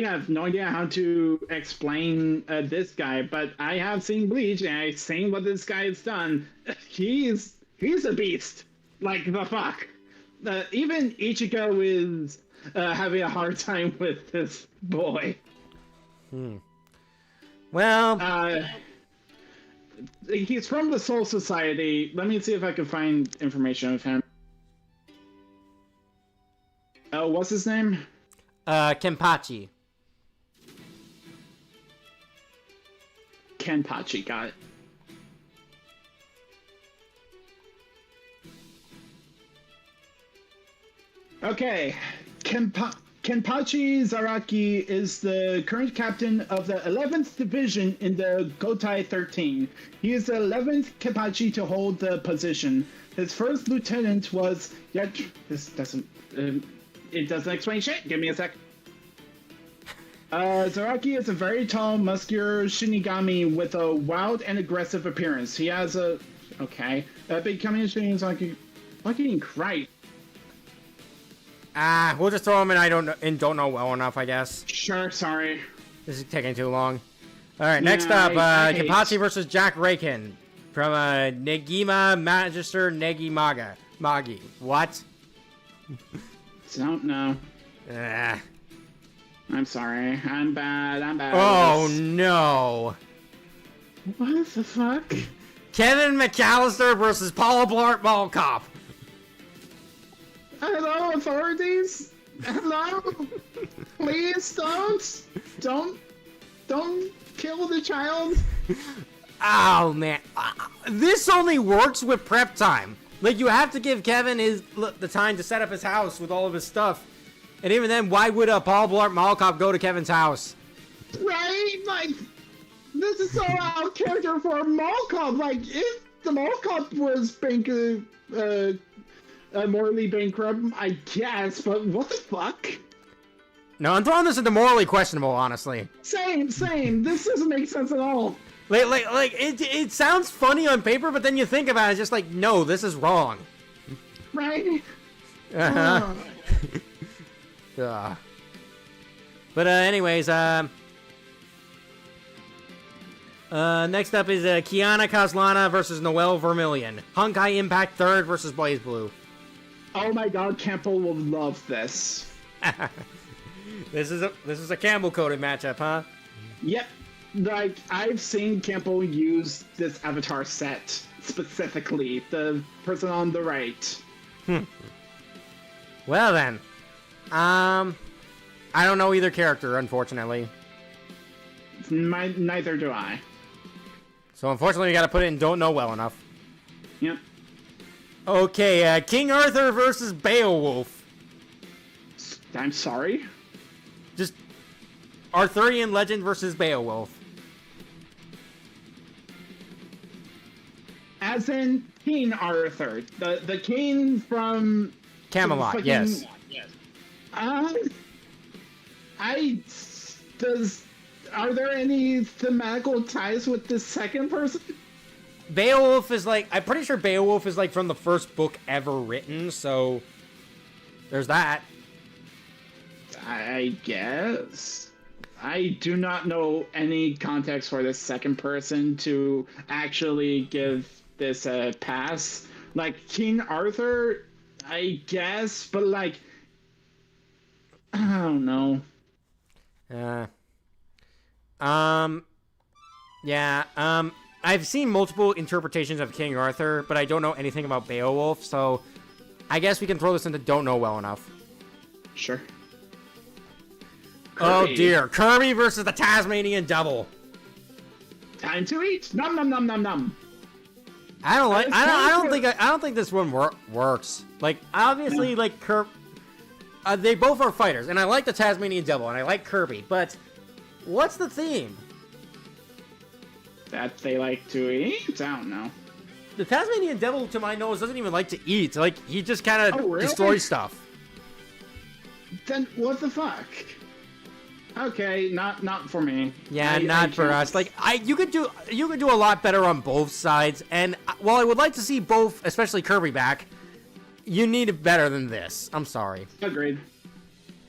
have no idea how to explain this guy, but I have seen Bleach and I've seen what this guy has done. He's a beast. Like the fuck. Even Ichigo is having a hard time with this boy. Well, he's from the Soul Society. Let me see if I can find information of him. What's his name? Kenpachi. Kenpachi, got it. Okay, Kenpachi Zaraki is the current captain of the 11th Division in the Gotai 13. He is the 11th Kenpachi to hold the position. His first lieutenant was... This doesn't... it doesn't explain shit. Give me a sec. Zaraki is a very tall, muscular Shinigami with a wild and aggressive appearance. He has a... Okay. Becoming a Shinigami... Fucking Christ. We'll just throw him in don't know well enough, I guess. Sure, sorry. This is taking too long. Alright, next up, Kenpachi versus Jack Raken from Negima Magister Negi Magi. What? Don't know. I'm sorry. I'm bad. Oh no. What the fuck? Kevin McAllister versus Paula Blart Mall Cop. Hello, authorities? Hello? Please don't kill the child. Oh man, this only works with prep time. Like, you have to give Kevin the time to set up his house with all of his stuff. And even then, why would Paul Blart Mall Cop go to Kevin's house? Right? Like, this is so out of character for a Mall Cop. Like, if the Mall Cop was morally bankrupt, I guess, but what the fuck? No, I'm throwing this into morally questionable, honestly. Same. This doesn't make sense at all. Like it sounds funny on paper, but then you think about it, it's just like, no, this is wrong. Right? Uh-huh. But anyways, next up is Kiana Kaslana versus Noelle Vermillion. Honkai Impact 3rd versus BlazBlue. Oh my god, Campbell will love this. This is a Campbell coded matchup, huh? Yep. like I've seen Campo use this avatar set specifically, the person on the right. Well then, I don't know either character, unfortunately. Neither do I. So unfortunately, we got to put it in don't know well enough. Yep. Okay, King Arthur versus Beowulf. I'm sorry. Just Arthurian legend versus Beowulf. As in King Arthur, the king from Camelot, fucking- yes. Are there any thematical ties with the second person? Beowulf is like, I'm pretty sure Beowulf is like from the first book ever written, so there's that. I guess. I do not know any context for the second person to actually give this a pass. Like, King Arthur, I guess, but like, I don't know. I've seen multiple interpretations of King Arthur, but I don't know anything about Beowulf, so I guess we can throw this into don't know well enough. Sure. Oh Kirby. dear, Kirby versus the Tasmanian Devil. Time to eat. Nom nom nom nom nom. I don't think this one works. Like, obviously, like they both are fighters, and I like the Tasmanian Devil, and I like Kirby, but what's the theme? That they like to eat? I don't know. The Tasmanian Devil, to my nose, doesn't even like to eat. Like, he just kind of really? destroys stuff. Then what the fuck? Okay, not for me. Yeah, I not for can't. us. Like, you could do a lot better on both sides. And while I would like to see both, especially Kirby, back, you need it better than this. I'm sorry. Agreed.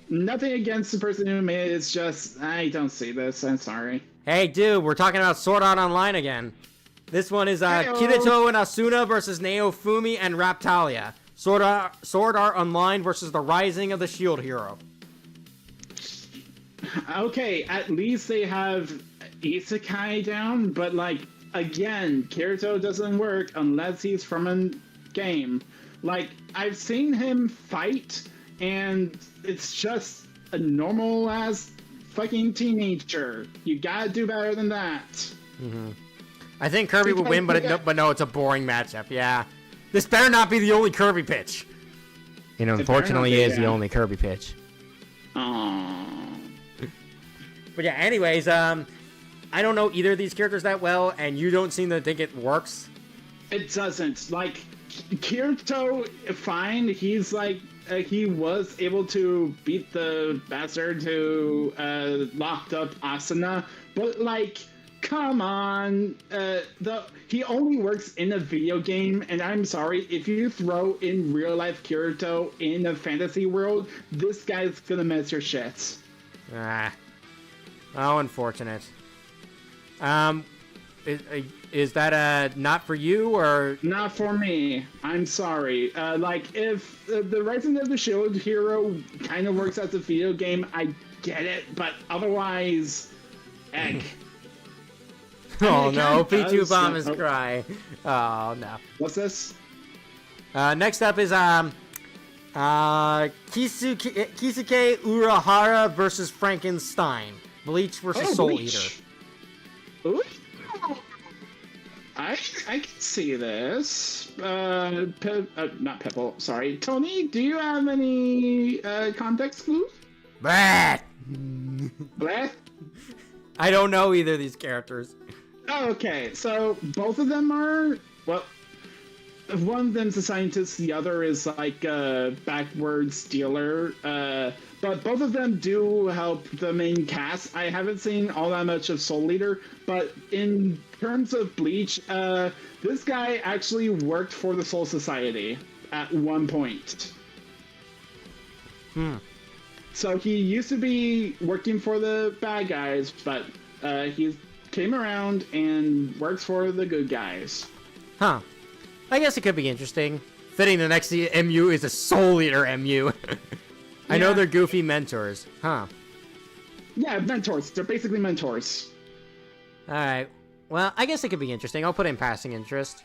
Nothing against the person who made it. It's just I don't see this. I'm sorry. Hey, dude, we're talking about Sword Art Online again. This one is Hey-o. Kirito and Asuna versus Naofumi and Raptalia. Sword Art Online versus the Rising of the Shield Hero. Okay, at least they have Isekai down, but like again, Kirito doesn't work unless he's from a game. Like, I've seen him fight, and it's just a normal ass fucking teenager. You gotta do better than that. I think Kirby would win, but no, it's a boring matchup. Yeah, this better not be the only Kirby pitch. You know, unfortunately, be, is the yeah. only Kirby pitch. Aww. But yeah, anyways, I don't know either of these characters that well, and you don't seem to think it works. It doesn't. Like, Kirito, fine. He's like, he was able to beat the bastard who locked up Asuna, but like, come on. He only works in a video game, and I'm sorry, if you throw in real life Kirito in a fantasy world, this guy's gonna mess your shit. How unfortunate. Is that not for you, or? Not for me. I'm sorry. Like, if the Rising of the Shield Hero kind of works as a video game, I get it, but otherwise, egg. Oh no, kinda P2 does, Bomb is oh. cry. Oh no. What's this? Next up is Kisuke Urahara versus Frankenstein. Bleach versus Soul Bleach. Eater. Ooh. I can see this. Not Pipple. Sorry, Tony. Do you have any context clues? Blah. Blah. I don't know either of these characters. Oh, okay, so both of them are, well, one of them's a scientist, the other is like a backwards dealer, but both of them do help the main cast. I haven't seen all that much of Soul Eater, but in terms of Bleach, this guy actually worked for the Soul Society at one point. So he used to be working for the bad guys, but he came around and works for the good guys. Huh. I guess it could be interesting. Fitting the next MU is a Soul Eater MU. I know Yeah. they're goofy mentors. Huh. Yeah, mentors. They're basically mentors. Alright. Well, I guess it could be interesting. I'll put in passing interest.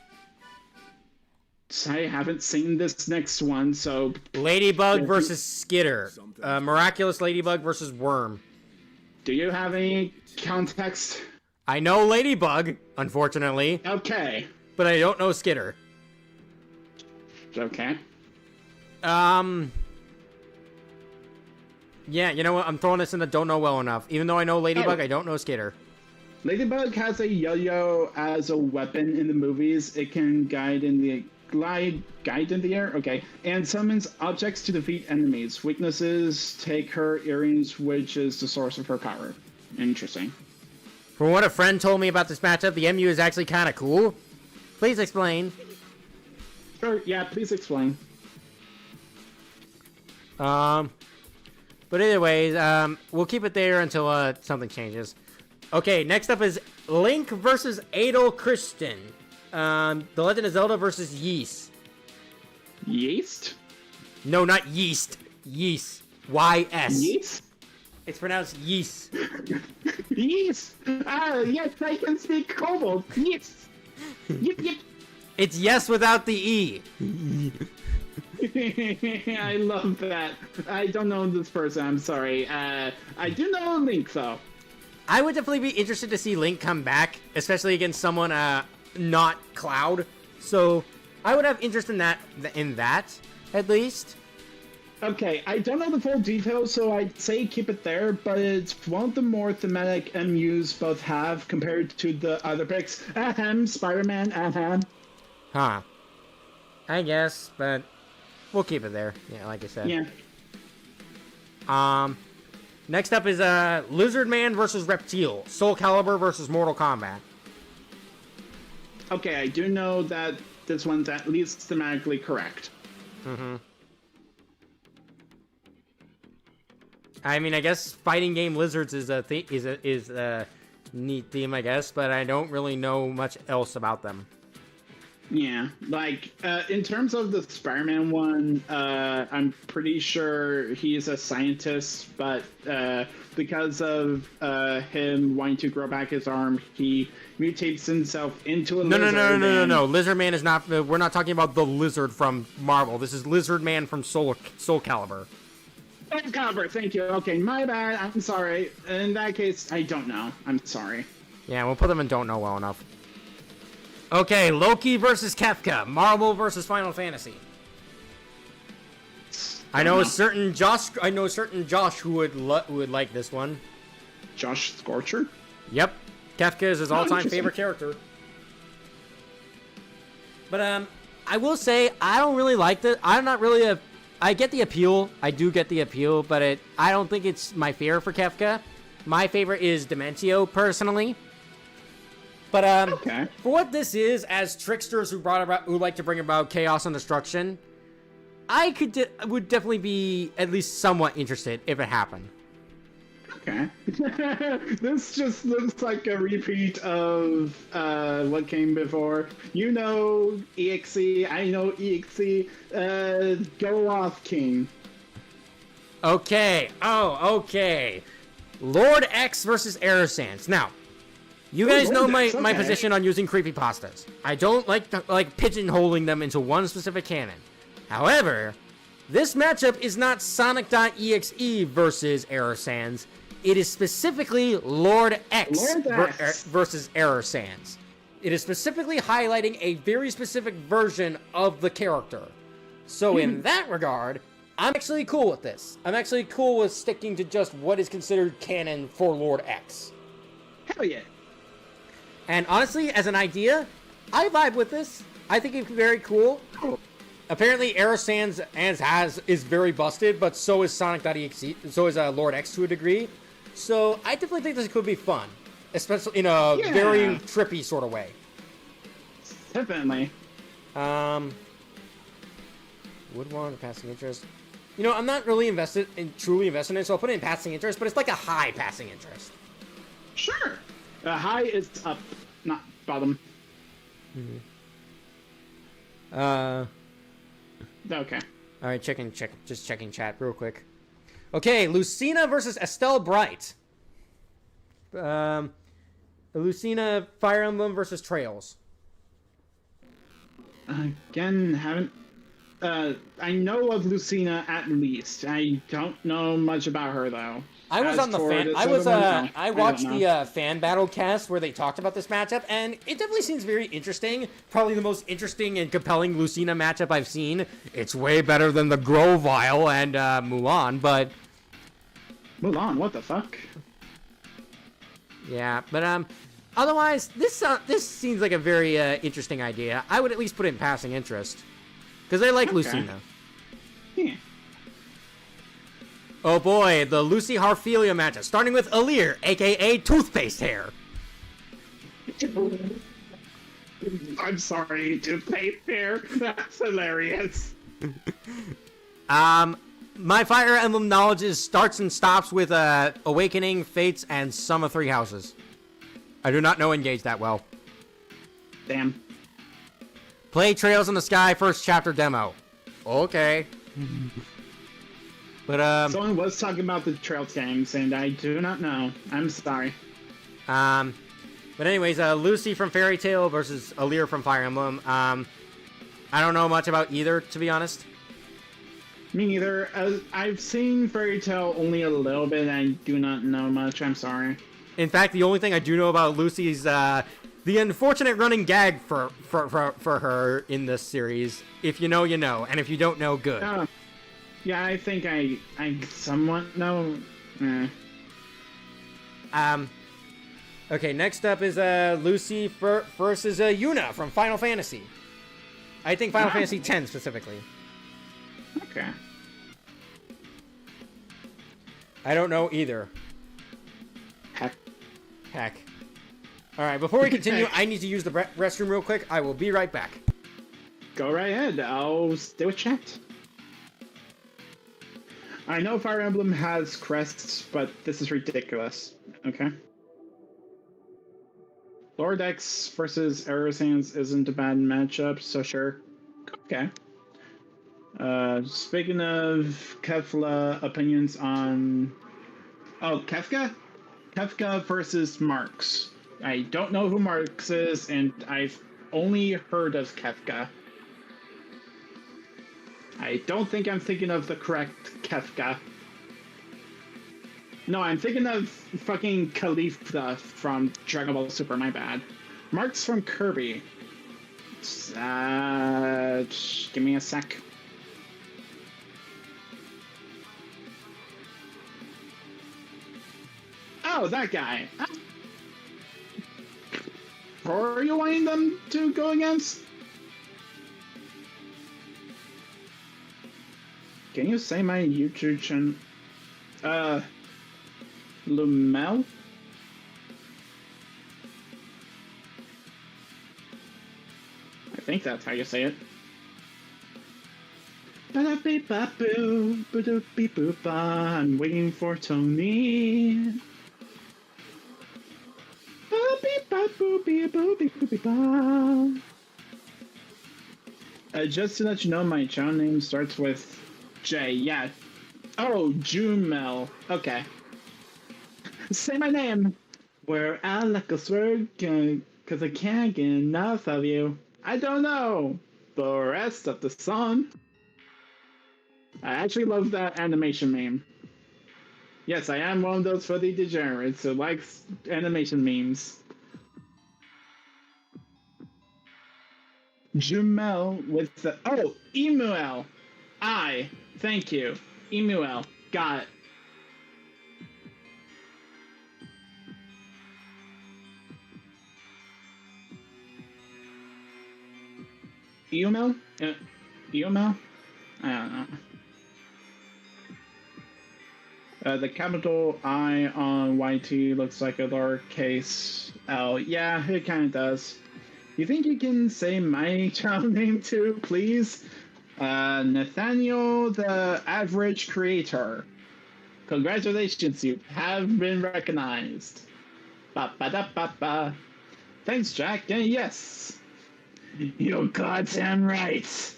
I haven't seen this next one, so... Ladybug versus Skitter. Miraculous Ladybug versus Worm. Do you have any context? I know Ladybug, unfortunately. Okay. But I don't know Skitter. Okay. Yeah, you know what? I'm throwing this in the don't know well enough. Even though I know Ladybug, I don't know Skitter. Ladybug has a yo-yo as a weapon in the movies. It can guide in the air, okay, and summons objects to defeat enemies. Weaknesses: take her earrings, which is the source of her power. Interesting. From what a friend told me about this matchup, the MU is actually kind of cool. Please explain. Sure, yeah, please explain. But anyways, we'll keep it there until something changes. Okay, next up is Link versus Adol Christian. The Legend of Zelda versus Yeast. Yeast? No, not yeast. Yeast. Y-S. Yeast? It's pronounced yeast. Yeast! Yes, I can speak Kobold. Yeast! Yip, yip. It's yes without the E. I love that. I don't know this person, I'm sorry. I do know Link, though. I would definitely be interested to see Link come back, especially against someone not Cloud. So I would have interest in that at least. Okay, I don't know the full details, so I'd say keep it there, but it's one of the more thematic MUs both have compared to the other picks. Ahem, Spider-Man, ahem. Huh. I guess, but we'll keep it there. Yeah, like I said. Yeah. Next up is Lizard Man versus Reptile. Soul Calibur versus Mortal Kombat. Okay, I do know that this one's at least thematically correct. Mm-hmm. I mean, I guess fighting game lizards is a neat theme, I guess, but I don't really know much else about them. Yeah, like, in terms of the Spider-Man one, I'm pretty sure he's a scientist, but because of him wanting to grow back his arm, he mutates himself into a lizard. No. Lizard Man is not... we're not talking about the lizard from Marvel. This is Lizard Man from Soul Calibur. Soul Calibur, thank you. Okay, my bad. I'm sorry. In that case, I don't know. I'm sorry. Yeah, we'll put them in don't know well enough. Okay, Loki versus Kefka. Marvel versus Final Fantasy. I know a certain Josh who would like this one. Josh Scorcher? Yep. Kefka is his all-time interesting. favorite character. But I will say I don't really like this. I'm not really I get the appeal. I do get the appeal, but I don't think it's my favorite for Kefka. My favorite is Dementio, personally. But okay. For what this is, as tricksters who like to bring about chaos and destruction, I would definitely be at least somewhat interested if it happened. Okay. This just looks like a repeat of what came before. You know EXE, I know EXE. Go off, King. Okay. Oh, okay. Lord X versus Aerosans. Now, you guys know my position on using creepypastas. I don't like pigeonholing them into one specific canon. However, this matchup is not Sonic.exe versus Aerosans. It is specifically Lord X versus Aerosans. It is specifically highlighting a very specific version of the character. So in that regard, I'm actually cool with this. I'm actually cool with sticking to just what is considered canon for Lord X. Hell yeah. And honestly, as an idea, I vibe with this. I think it's very cool. Apparently, Aerosans is very busted, but so is Sonic.exe. So is Lord X to a degree. So I definitely think this could be fun, especially in a very trippy sort of way. Definitely. Would want passing interest. You know, I'm not really truly invested in it, so I'll put it in passing interest, but it's like a high passing interest. Sure. High is up, not bottom. Okay. All right, just checking chat real quick. Okay, Lucina versus Estelle Bright. Lucina Fire Emblem versus Trails. Again, haven't. I know of Lucina at least. I don't know much about her though. I was As on the for fan. this I was. other one, no, I don't watched know. the fan battle cast where they talked about this matchup, and it definitely seems very interesting. Probably the most interesting and compelling Lucina matchup I've seen. It's way better than the Grovile and Mulan, but Mulan, what the fuck? yeah. But otherwise, this seems like a very interesting idea. I would at least put it in passing interest because I like Lucina. Yeah. Oh boy, the Lucy Harphelia matchup, starting with Alir, aka Toothpaste Hair. I'm sorry, toothpaste hair. That's hilarious. My Fire Emblem knowledge starts and stops with Awakening, Fates, and Sum of Three Houses. I do not know Engage that well. Damn. Play Trails in the Sky first chapter demo. Okay. But Someone was talking about the Trails games, and I do not know. I'm sorry. but anyways, Lucy from Fairy Tail versus Alir from Fire Emblem. I don't know much about either, to be honest. Me neither. I've seen Fairy Tail only a little bit, and I do not know much. I'm sorry. In fact, the only thing I do know about Lucy is the unfortunate running gag for her in this series. If you know, you know, and if you don't know, good. Yeah, I think I somewhat know. Okay, next up is Lucy versus Yuna from Final Fantasy. I think Final Fantasy X specifically. Okay. I don't know either. Heck. Alright, before we continue, I need to use the restroom real quick. I will be right back. Go right ahead. I'll stay with chat. I know Fire Emblem has crests, but this is ridiculous. Okay. Lord X versus Aerosans isn't a bad matchup, so sure. Okay. Speaking of Kefla, opinions on... Oh, Kefka? Kefka versus Marks. I don't know who Marks is, and I've only heard of Kefka. I don't think I'm thinking of the correct Kefka. No, I'm thinking of fucking Khalifa from Dragon Ball Super, my bad. Marks from Kirby. Give me a sec. Oh, that guy. Who are you wanting them to go against? Can you say my YouTube channel? Lumel? I think that's how you say it. I'm waiting for Tony. Just to let you know, my channel name starts with J. Yeah. Oh, Jumel. Okay. Say my name. Where I like a swerve, cause I can't get enough of you. I don't know the rest of the song. I actually love that animation meme. Yes, I am one of those funny degenerates who likes animation memes. Jumel with the... Oh, Emuel. Thank you. Emuel. Got it. Eumel? Eumel? I don't know. The capital I on YT looks like a lowercase L. Yeah, it kind of does. You think you can say my channel name too, please? Nathaniel the Average Creator. Congratulations, you have been recognized. Ba-ba-da-ba-ba. Thanks, Jack. And yes. You're goddamn right.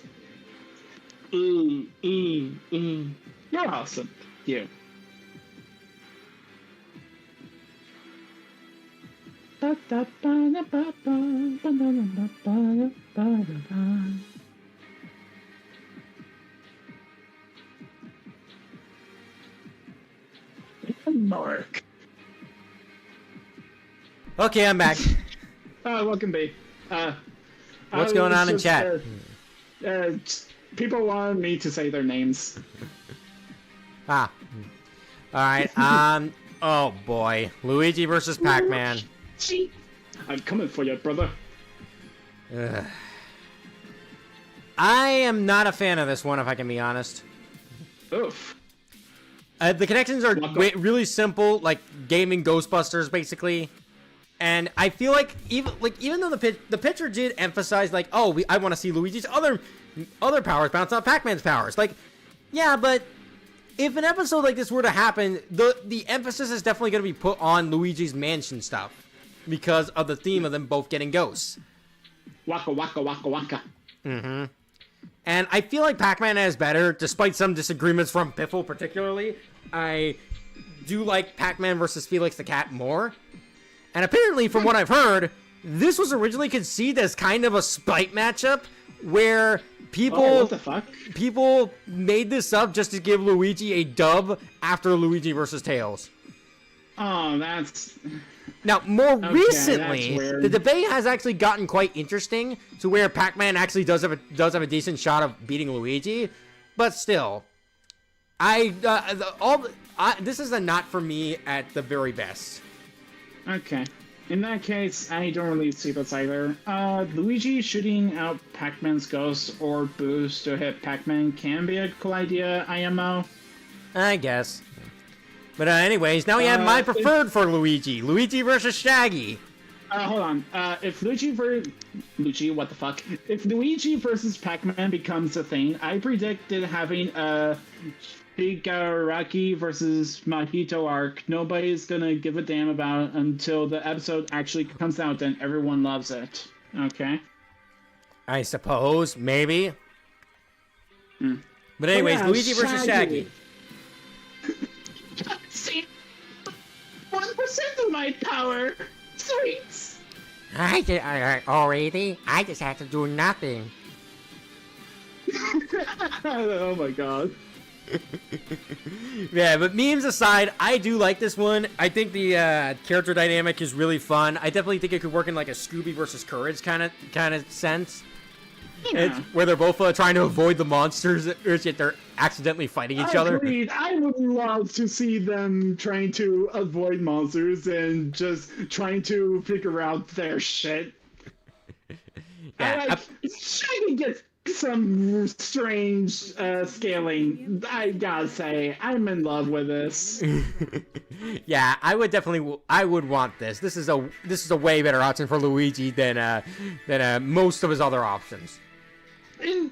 You're awesome. You. Mark. Okay, I'm back. Welcome, B. What's going on in chat? People wanted me to say their names. Ah. All right. Oh boy, Luigi versus Pac-Man. I'm coming for you, brother. Ugh. I am not a fan of this one, if I can be honest. Oof. The connections are really simple, like gaming Ghostbusters, basically. And I feel like even though the picture did emphasize like, oh, I want to see Luigi's other powers bounce off Pac-Man's powers. Like, yeah, but if an episode like this were to happen, the emphasis is definitely going to be put on Luigi's mansion stuff because of the theme of them both getting ghosts. Waka waka waka waka. Mm-hmm. And I feel like Pac-Man is better, despite some disagreements from Piffle particularly. I do like Pac-Man versus Felix the Cat more. And apparently, from what I've heard, this was originally conceived as kind of a spite matchup where people made this up just to give Luigi a dub after Luigi versus Tails. Oh, that's... Now, more recently, the debate has actually gotten quite interesting to where Pac-Man actually does have a decent shot of beating Luigi, but still, this is a not for me at the very best. Okay. In that case, I don't really see this either. Luigi shooting out Pac-Man's ghost or boost to hit Pac-Man can be a cool idea, IMO. I guess. But anyways, now we have my preferred for Luigi. Luigi versus Shaggy. Hold on. If Luigi, what the fuck? If Luigi versus Pac-Man becomes a thing, I predicted having a Shigaraki versus Mahito arc. Nobody's gonna give a damn about it until the episode actually comes out, then everyone loves it. Okay? I suppose, maybe. But anyways, Luigi versus Shaggy. See, 1% of my power. Sweets. I just have to do nothing. Oh my god. Yeah, but memes aside, I do like this one. I think the character dynamic is really fun. I definitely think it could work in like a Scooby versus Courage kind of sense. Yeah. It's where they're both trying to avoid the monsters, yet they're accidentally fighting each other. Agreed. I would love to see them trying to avoid monsters and just trying to figure out their shit. Yeah, Shaggy gets some strange scaling. I gotta say, I'm in love with this. Yeah, I would want this. This is a way better option for Luigi than most of his other options. And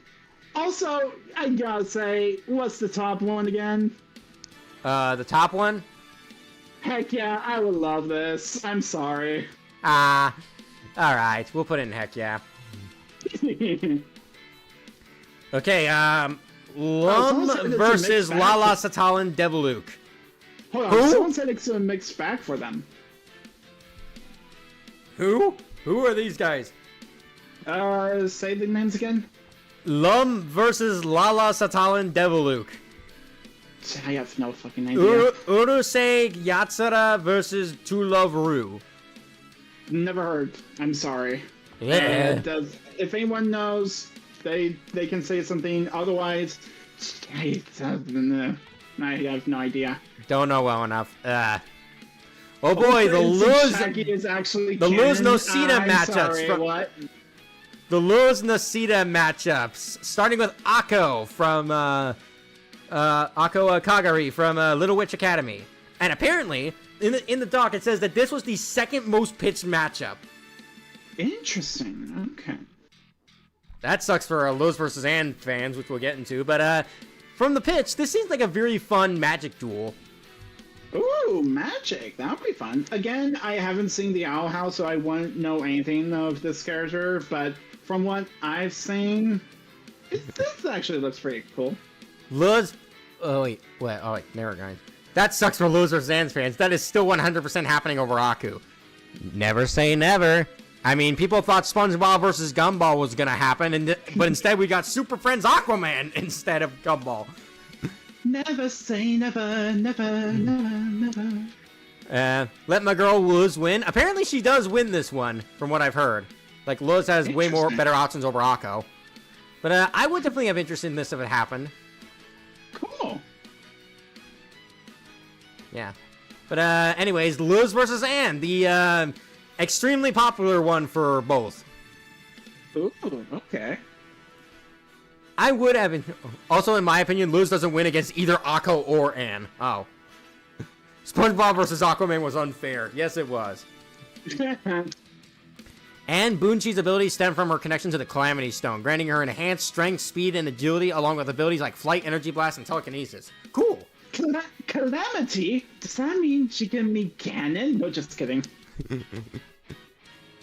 also, I gotta say, what's the top one again? The top one? Heck yeah, I would love this. I'm sorry. Alright, we'll put it in heck yeah. Okay, Lum versus Lala Satalan Deviluke. Hold on, someone said it's a mixed bag for them. Who? Who are these guys? Say the names again. Lum versus Lala Satalan Deviluke. I have no fucking idea. Urusei Yatsura versus To Love Ru. Never heard. I'm sorry. Yeah. If anyone knows, they can say something. Otherwise, I have no idea. Don't know well enough. Oh boy, the Luz Nocita matchups. What? The Luz Nocita matchups, starting with Akko from Akko Kagari from Little Witch Academy, and apparently in the doc it says that this was the second most pitched matchup. Interesting. Okay. That sucks for Luz versus Ann fans, which we'll get into. But from the pitch, this seems like a very fun magic duel. Ooh, magic. That would be fun. Again, I haven't seen the Owl House, so I won't know anything of this character, but from what I've seen, this actually looks pretty cool. Luz... Oh, wait, never mind. That sucks for Luz versus Ann fans. That is still 100% happening over Aku. Never say never. I mean, people thought SpongeBob versus Gumball was gonna happen, but instead we got Super Friends Aquaman instead of Gumball. Never say never, never, never, never. Let my girl Luz win. Apparently she does win this one, from what I've heard. Like, Luz has way more better options over Akko. But I would definitely have interest in this if it happened. Cool. Yeah. But anyways, Luz versus Anne, the extremely popular one for both. Ooh, okay. I would have... Also, in my opinion, Luz doesn't win against either Akko or Anne. Oh. SpongeBob versus Aquaman was unfair. Yes, it was. And Boonchi's abilities stem from her connection to the Calamity Stone, granting her enhanced strength, speed, and agility, along with abilities like Flight, Energy Blast, and Telekinesis. Cool! Calamity? Does that mean she can be canon? No, just kidding.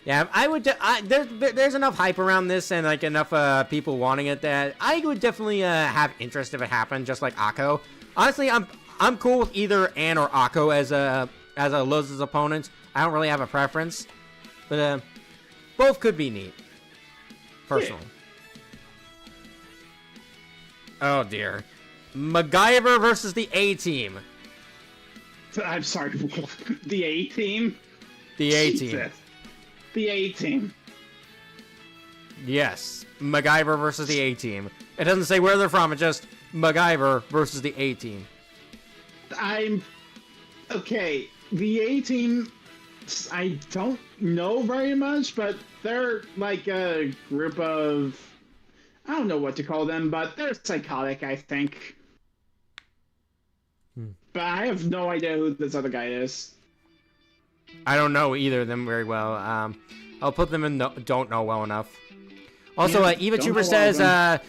Yeah, I would... there's enough hype around this and, like, enough people wanting it that I would definitely have interest if it happened, just like Akko. Honestly, I'm cool with either Anne or Akko as a Luz's opponent. I don't really have a preference. But, both could be neat. Personally. Yeah. Oh, dear. MacGyver versus the A-Team. I'm sorry. The A-Team? The A-Team. Jesus. The A-Team. Yes. MacGyver versus the A-Team. It doesn't say where they're from, it's just MacGyver versus the A-Team. Okay, the A-Team, I don't know very much, but they're like a group of... I don't know what to call them, but they're psychotic, I think. But I have no idea who this other guy is. I don't know either of them very well. I'll put them in don't know well enough. Also, Yeah, Eva don't Trooper know all of says,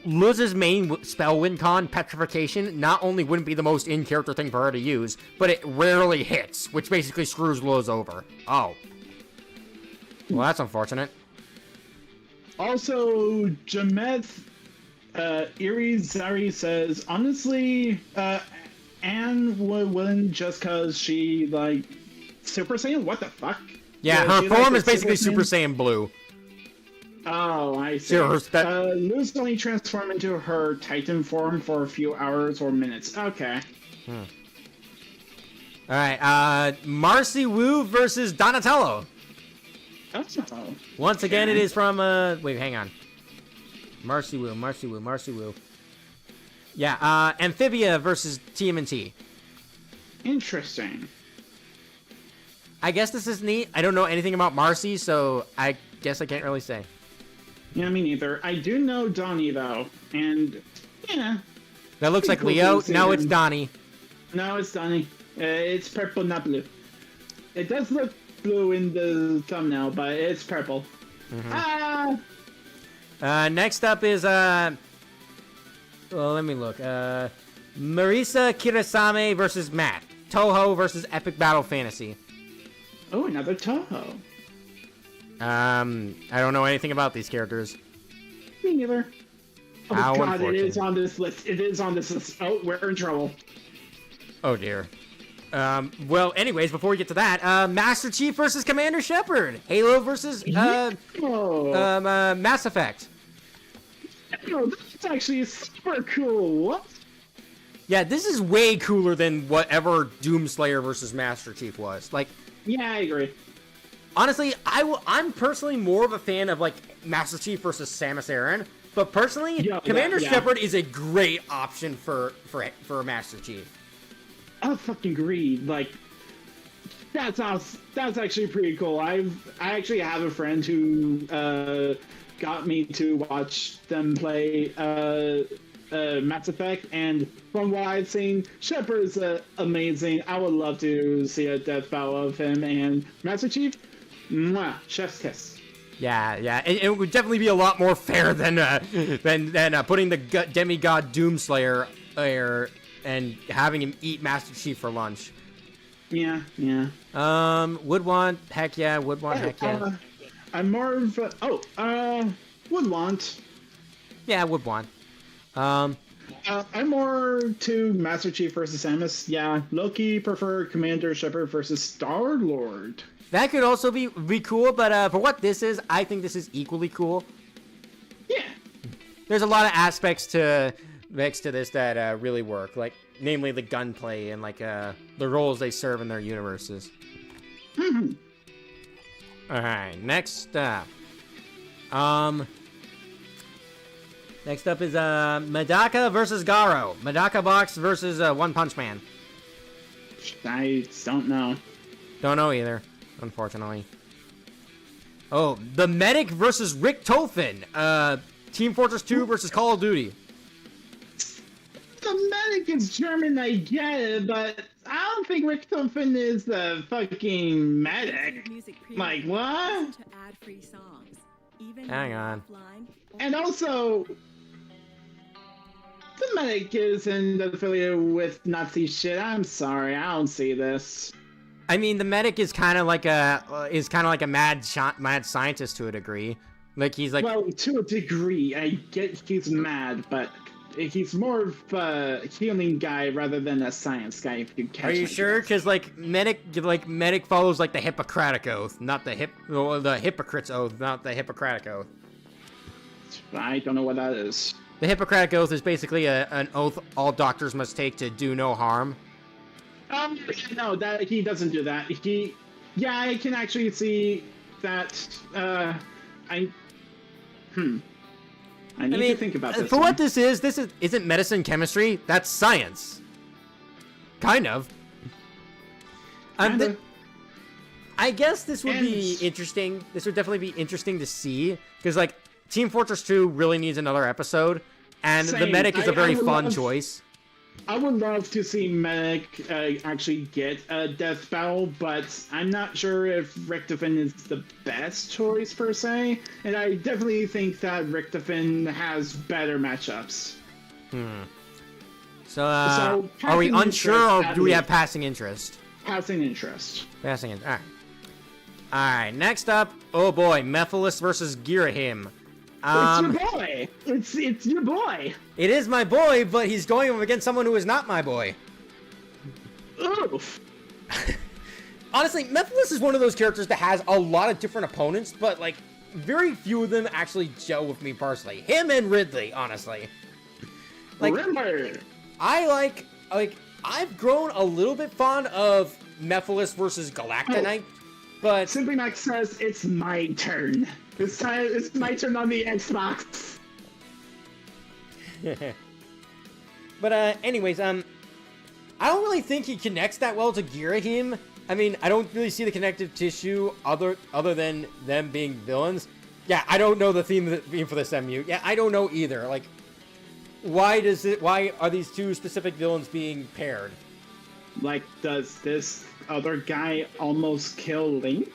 Luz's main spell win con, Petrification, not only wouldn't be the most in-character thing for her to use, but it rarely hits, which basically screws Luz over. Oh. Well, that's unfortunate. Also, Jameth Irizarry says, honestly, Anne would win just because she, like, Super Saiyan? What the fuck? Yeah, her she, form like, is basically Super Super Saiyan Blue. Oh, I see. Sure, Luz only transform into her Titan form for a few hours or minutes. Okay. Alright, Marcy Wu versus Donatello. That's not... Once again, it is from, wait, hang on. Marcy Wu. Yeah, Amphibia versus TMNT. Interesting. I guess this is neat. I don't know anything about Marcy, so I guess I can't really say. Yeah, me neither. I do know Donnie, though, and, yeah. That looks like Cool Leo. to see No, him. it's Donnie. No, it's Donnie. It's purple, not blue. It does look blue in the thumbnail, but it's purple. Ah! Next up is, well, let me look. Marisa Kirasame versus Matt. Toho versus Epic Battle Fantasy. Oh, another Toho. I don't know anything about these characters. Me neither. Oh How god, it unfortunate. is on this list. It is on this list. Oh, we're in trouble. Oh dear. Well, anyways, before we get to that, Master Chief versus Commander Shepard. Halo versus, Oh, Mass Effect. oh, that's actually super cool. What? Yeah, this is way cooler than whatever Doomslayer versus Master Chief was. Like, Yeah, I agree. honestly, I'm personally more of a fan of, like, Master Chief versus Samus Aran. But personally, Yeah, Commander yeah. Shepard is a great option for Master Chief. I fucking agree. Like, that's awesome. That's actually pretty cool. I actually have a friend who got me to watch them play Mass Effect, and from what I've seen, Shepard's amazing. I would love to see a death battle of him and Master Chief. Mwah, chef's kiss. Yeah, it would definitely be a lot more fair than putting the demigod Doomslayer there and having him eat Master Chief for lunch. Yeah. Would want, heck yeah, would want, heck yeah. I'm more of would want. Yeah, would want. I'm more to Master Chief versus Samus. Yeah, Loki prefer Commander Shepard versus Star-Lord. That could also be cool, but for what this is, I think this is equally cool. Yeah. There's a lot of aspects to this that really work, like namely the gunplay and like the roles they serve in their universes. Mhm. All right, next up. Next up is Medaka versus Garo. Medaka Box versus One Punch Man. I don't know. Don't know either, unfortunately. Oh, the Medic versus Rick Tofin. Team Fortress 2 versus Call of Duty. The medic is German, I get it, but I don't think Richtofen is the fucking medic. Like, what? To ad-free songs, even Hang when on. offline or And also, the medic isn't affiliated with Nazi shit. I'm sorry, I don't see this. I mean, the Medic is kind of like a mad scientist to a degree. Like he's like, Well, to a degree, I get he's mad, but he's more of a healing guy rather than a science guy. If you catch are you my sure? drift. Because like Medic follows like the Hippocratic Oath, not the Hypocrite's Oath, not the Hippocratic Oath. I don't know what that is. The Hippocratic Oath is basically an oath all doctors must take to do no harm. No, that he doesn't do that. Yeah, I can actually see that. I need to think about this. For what this isn't medicine chemistry. That's science. Kind of. Kinda. I guess this would be And- interesting. This would definitely be interesting to see because like Team Fortress 2 really needs another episode, and the Same. Medic is a I very would fun love- choice. I would love to see Medic actually get a death battle, but I'm not sure if Richtofen is the best choice per se, and I definitely think that Richtofen has better matchups. So, So, are we passing unsure, interest, or at do we have least. passing interest? Passing interest. Passing interest. All right. All right. Next up, oh boy, Mephiles versus Girahim. It's your boy. It's your boy. It is my boy, but he's going up against someone who is not my boy. Oof. Honestly, Mephiles is one of those characters that has a lot of different opponents, but like very few of them actually gel with me personally. Him and Ridley, honestly. Like Remember. I like I've grown a little bit fond of Mephiles versus Galactonite, but Simply Max says it's my turn. It's my turn on the Xbox. but anyways, I don't really think he connects that well to Girahim. I mean, I don't really see the connective tissue other than them being villains. Yeah, I don't know the theme for this MU. Yeah, I don't know either. Like, why are these two specific villains being paired? Like, does this other guy almost kill Link?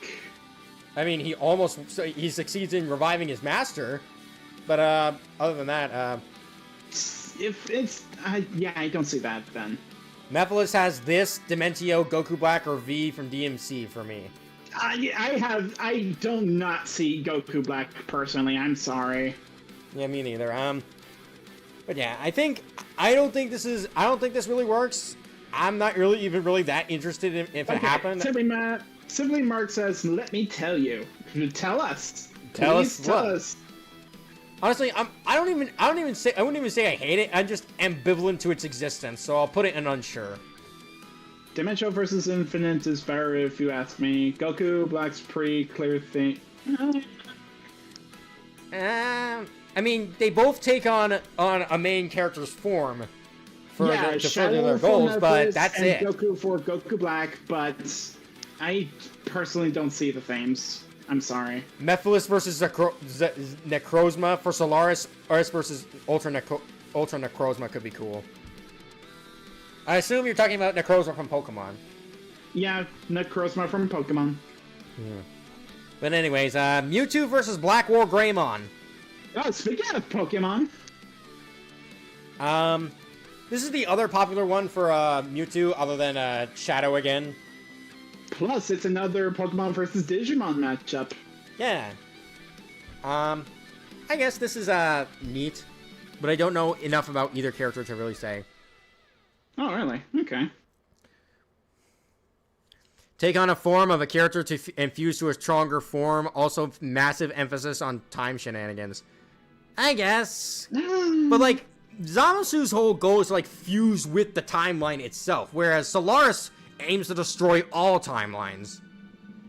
I mean, he succeeds in reviving his master, but other than that, If it's yeah, I don't see that then. Mephiles has this, Dementio, Goku Black, or V from DMC for me. I do not see Goku Black personally. I'm sorry. Yeah, me neither. But yeah, I don't think this really works. I'm not really that interested in if it happened. Simply Mark says, "Let me tell you." Tell us. Tell Please us tell what? us. Honestly, I wouldn't even say I hate it. I'm just ambivalent to its existence, so I'll put it in unsure. Dimensional versus Infinite is better if you ask me. Goku Black's pretty clear thing. I mean, they both take on a main character's form to further Shadow their for goals, but Mephiles that's and it. Goku for Goku Black, but I personally don't see the themes. I'm sorry. Mephiles versus Necrozma for Solaris versus Ultra Necrozma could be cool. I assume you're talking about Necrozma from Pokemon. Yeah, Necrozma from Pokemon. But anyways, Mewtwo versus Black War Greymon. Oh, speaking of Pokemon, This is the other popular one for Mewtwo, other than Shadow again. plus it's another Pokemon versus Digimon matchup. Yeah. I guess this is neat, but I don't know enough about either character to really say. Oh, really? Okay. Take on a form of a character to infuse to a stronger form. Also, massive emphasis on time shenanigans. I guess. But, like, Zamasu's whole goal is to, like, fuse with the timeline itself, whereas Solaris aims to destroy all timelines.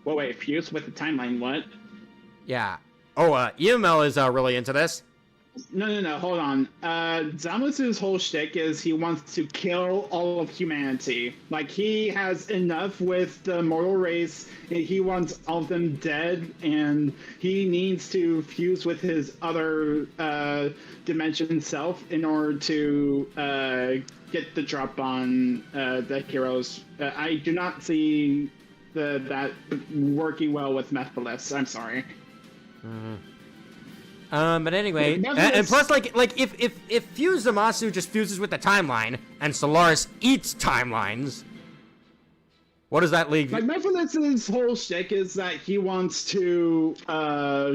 Well, wait, fuse with the timeline, what? Yeah. Oh, EML is really into this. No, hold on. Zamasu's whole shtick is he wants to kill all of humanity. Like, he has enough with the mortal race, and he wants all of them dead, and he needs to fuse with his other dimension self in order to get the drop on the heroes. I do not see that working well with Mephiles. I'm sorry. But anyway, and plus, like if Fuse Zamasu just fuses with the timeline, and Solaris eats timelines, what does that leave? Like, Mephiles' whole shtick is that he wants to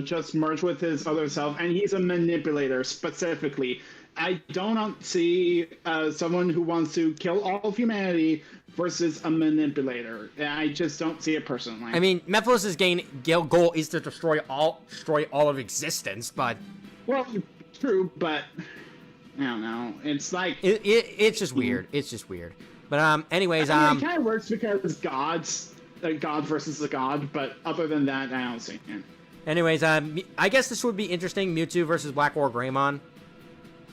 just merge with his other self, and he's a manipulator specifically. I don't see someone who wants to kill all of humanity versus a manipulator. I just don't see it personally. I mean, Mephiles' goal is to destroy all of existence, but well, true, but I don't know. It's like it's just weird. It's just weird. But anyways, I mean, it kind of works because God's a god versus a god, but other than that, I don't see it. Anyways, I guess this would be interesting. Mewtwo versus Black War Greymon.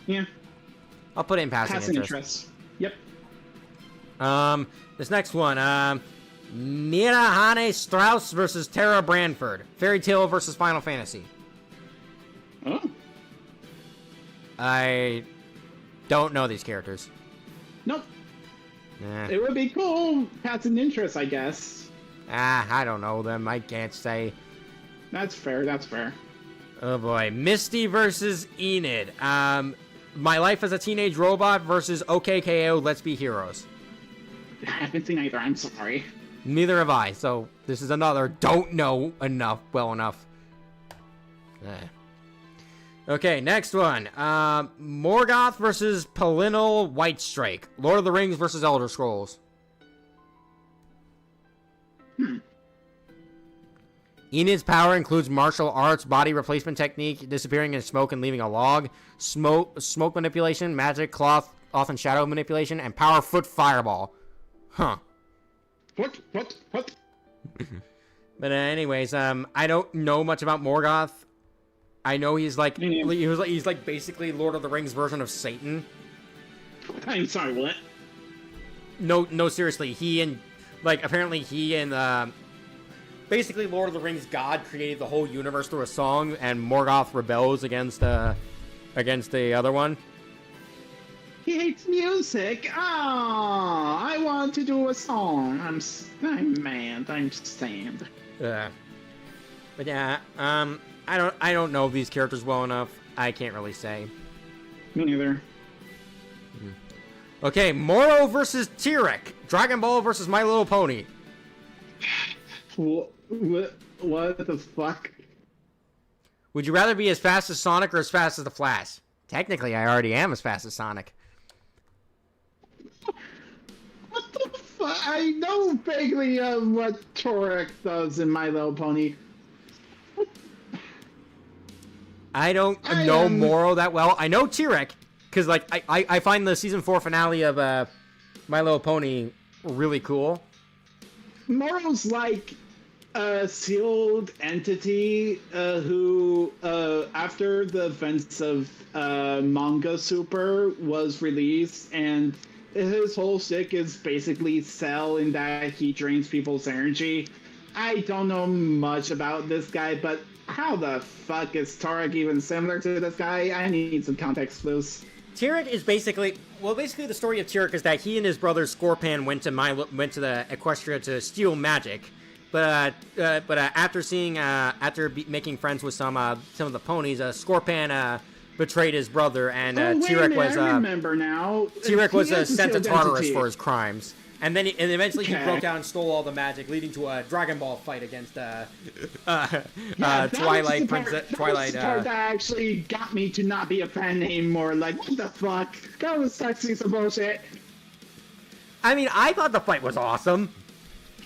Yeah. I'll put it in passing interest. Yep. This next one, Mirahane Strauss versus Tara Branford. Fairy Tail versus Final Fantasy. Oh. I don't know these characters. Nope. Nah. It would be cool. Passing interest, I guess. I don't know them. I can't say. That's fair. That's fair. Oh boy, Misty versus Enid. My Life as a Teenage Robot versus OKKO Let's Be Heroes. I haven't seen either. I'm sorry. Neither have I. So this is another don't know well enough. Okay, next one. Morgoth versus Palinal Whitestrike. Lord of the Rings versus Elder Scrolls. Enid's power includes martial arts, body replacement technique, disappearing in smoke and leaving a log, smoke manipulation, magic, cloth and shadow manipulation, and power foot fireball. Huh. What? But anyways, I don't know much about Morgoth. I know he's like he's like basically Lord of the Rings version of Satan. I'm sorry, what? No, seriously, apparently he and basically Lord of the Rings God created the whole universe through a song, and Morgoth rebels against the other one. He hates music. Oh, I want to do a song. I'm mad. I'm sad. But yeah, I don't know these characters well enough. I can't really say. Me neither. Okay, Moro versus Tyrek. Dragon Ball versus My Little Pony. What the fuck? Would you rather be as fast as Sonic or as fast as the Flash? Technically, I already am as fast as Sonic. What the fuck? I know vaguely of what Torek does in My Little Pony. I don't know Moro that well. I know Tyrek, because like I find the season 4 finale of My Little Pony really cool. Moro's like a sealed entity who, after the events of Manga Super was released, and his whole shtick is basically sell in that he drains people's energy. I don't know much about this guy, but how the fuck is Tarek even similar to this guy? I need some context clues. Tyrek is basically the story of Tyrek is that he and his brother Scorpion went to the Equestria to steal magic, but after making friends with some of the ponies, Scorpion betrayed his brother, and Tyrek was I remember now. Tyrek was sent to Tartarus for his crimes. And then eventually he broke down and stole all the magic, leading to a Dragon Ball fight against Twilight Princess. Twilight. That was the part that actually got me to not be a fan anymore. Like, what the fuck? That was actually some bullshit. I mean, I thought the fight was awesome.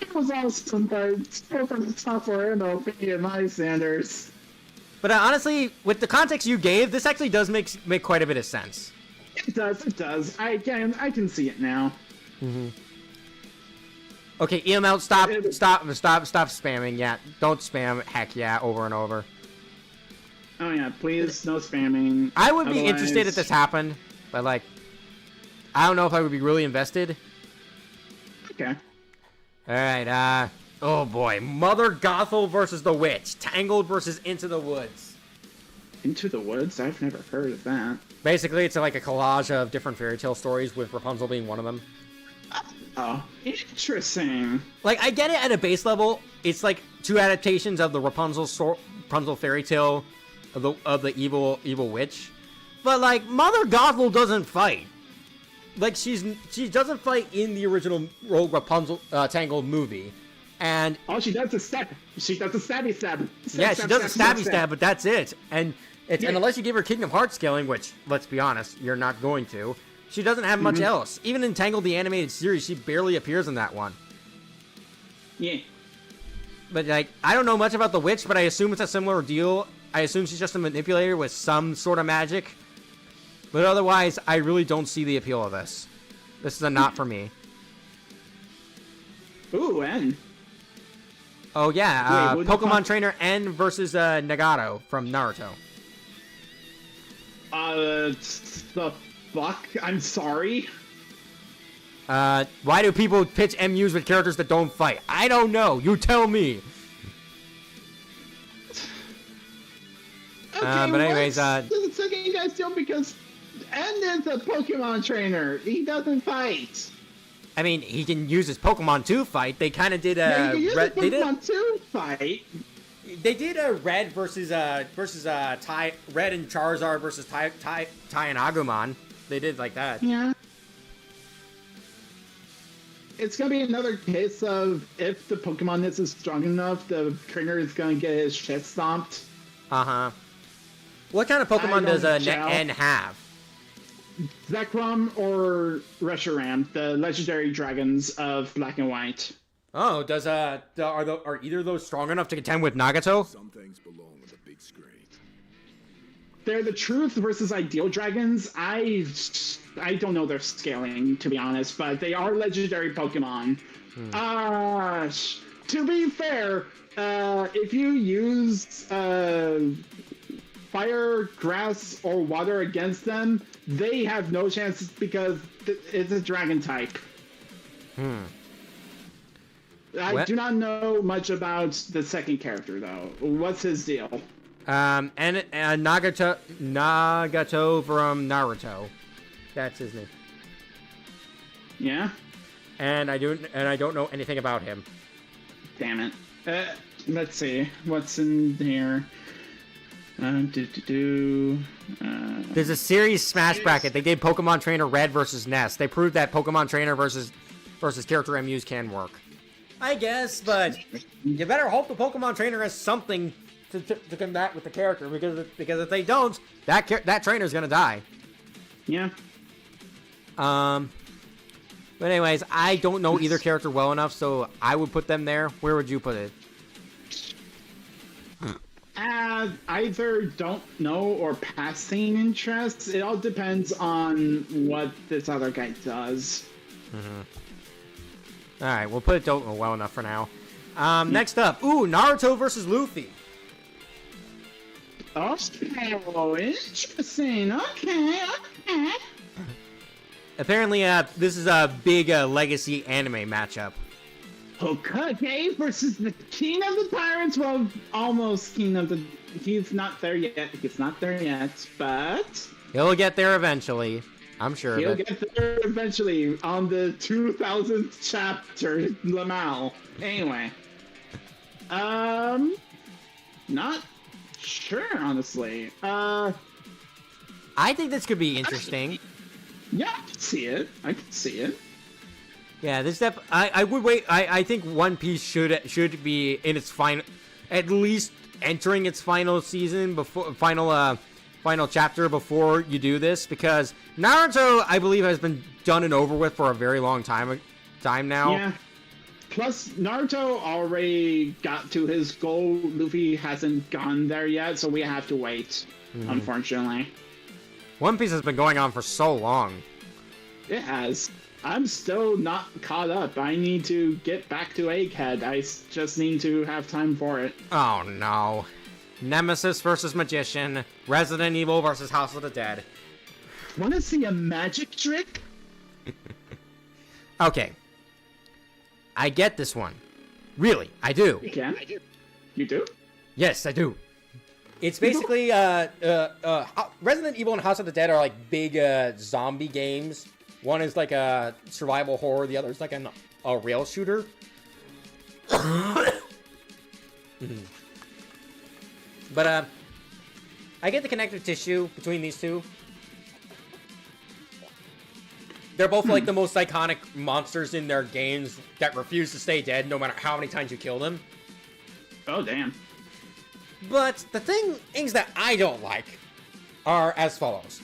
It was awesome, but still from the software MLP and my standards. But honestly, with the context you gave, this actually does make quite a bit of sense. It does. I can see it now. Okay, EML, stop spamming. Yeah, don't spam. Heck yeah, over and over. Oh yeah, please, no spamming. I would be interested if this happened, but like, I don't know if I would be really invested. Okay. All right. Oh boy, Mother Gothel versus the Witch, Tangled versus Into the Woods. Into the Woods? I've never heard of that. Basically, it's like a collage of different fairy tale stories, with Rapunzel being one of them. Oh, interesting. Like, I get it at a base level. It's like two adaptations of the Rapunzel fairy tale of the evil witch. But like, Mother Gothel doesn't fight. Like, she doesn't fight in the original Rogue Rapunzel Tangled movie. And all she does is stab. She does a stabby stab. Yeah, she does a stabby stab, but that's it. And and unless you give her Kingdom Hearts scaling, which, let's be honest, you're not going to, she doesn't have much else. Even in Tangled the animated series, she barely appears in that one. Yeah. But like, I don't know much about the witch, but I assume it's a similar deal. I assume she's just a manipulator with some sort of magic. But otherwise, I really don't see the appeal of this. This is a not for me. Ooh, N. Oh yeah, Wait, Pokemon trainer N versus Nagato from Naruto. The fuck? I'm sorry. Why do people pitch MUs with characters that don't fight? I don't know. You tell me. Okay, but anyways, the second guy's still because N is a Pokemon trainer. He doesn't fight. I mean, he can use his Pokemon to fight. They kind of did Yeah, he can use his Pokemon to fight. They did a Red versus Red and Charizard versus Tai and Agumon. They did like that. Yeah. It's gonna be another case of if the Pokemon is strong enough, the trainer is gonna get his shit stomped. Uh-huh. What kind of Pokemon does N have? Zekrom or Reshiram, the legendary dragons of Black and White. Oh, does are either of those strong enough to contend with Nagato? Some things belong on the big screen. They're the truth versus ideal dragons. I don't know their scaling, to be honest, but they are legendary Pokemon. To be fair, if you use fire, grass, or water against them, they have no chance because it's a dragon type. I do not know much about the second character, though. What's his deal? And Nagato from Naruto. That's his name. Yeah? And I don't know anything about him. Damn it. Let's see. What's in here? There's a series Smash bracket. They did Pokemon Trainer Red versus Ness. They proved that Pokemon Trainer versus character MUs can work. I guess, but you better hope the Pokemon Trainer has something to combat with the character, because if they don't, that trainer's gonna die. Yeah. But anyways, I don't know either character well enough, so I would put them there. Where would you put it? Either don't know or passing interest. It all depends on what this other guy does. Alright, we'll put it don't know well enough for now. Next up, Naruto versus Luffy. Oh, interesting. Okay. Apparently, this is a big legacy anime matchup. Hokage versus the King of the Pirates. Well, almost King of the... He's not there yet. But... He'll get there eventually. I'm sure He'll of it. get there eventually on the 2000th chapter, Lamal. Anyway. Not sure, honestly. I think this could be interesting. Yeah, I can see it. Yeah, this I would wait. I think One Piece should be in its final, at least entering its final season before final chapter before you do this, because Naruto, I believe, has been done and over with for a very long time now. Yeah. Plus, Naruto already got to his goal. Luffy hasn't gone there yet, so we have to wait, unfortunately. One Piece has been going on for so long. It has. I'm still not caught up. I need to get back to Egghead. Just need to have time for it. Oh no. Nemesis versus Magician. Resident Evil versus House of the Dead. Want to see a magic trick? Okay. I get this one. Really, I do. You can. You do? Yes, I do. It's basically, Resident Evil and House of the Dead are like big, zombie games. One is like a survival horror, the other is like a rail shooter. But, I get the connective tissue between these two. They're both like the most iconic monsters in their games that refuse to stay dead no matter how many times you kill them. Oh, damn. But the things that I don't like are as follows.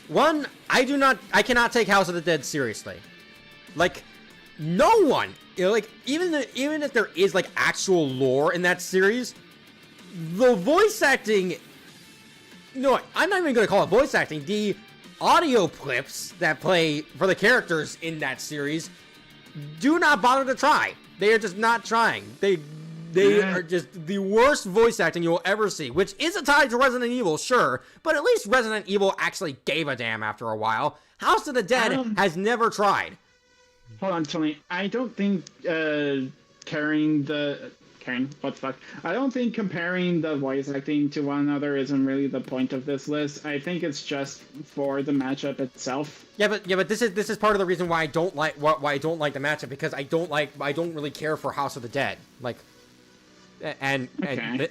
One, I cannot take House of the Dead seriously. Like, no one, like, even if there is like actual lore in that series, the voice acting, no, I'm not even going to call it voice acting, the audio clips that play for the characters in that series do not bother to try. They are just not trying. They are just the worst voice acting you'll ever see, which is a tie to Resident Evil, sure, but at least Resident Evil actually gave a damn after a while. House of the Dead has never tried. Hold on, Tony. I don't think what the fuck? I don't think comparing the voice acting to one another isn't really the point of this list. I think it's just for the matchup itself. Yeah, but this is part of the reason why I don't like the matchup, because I don't really care for House of the Dead. Like, and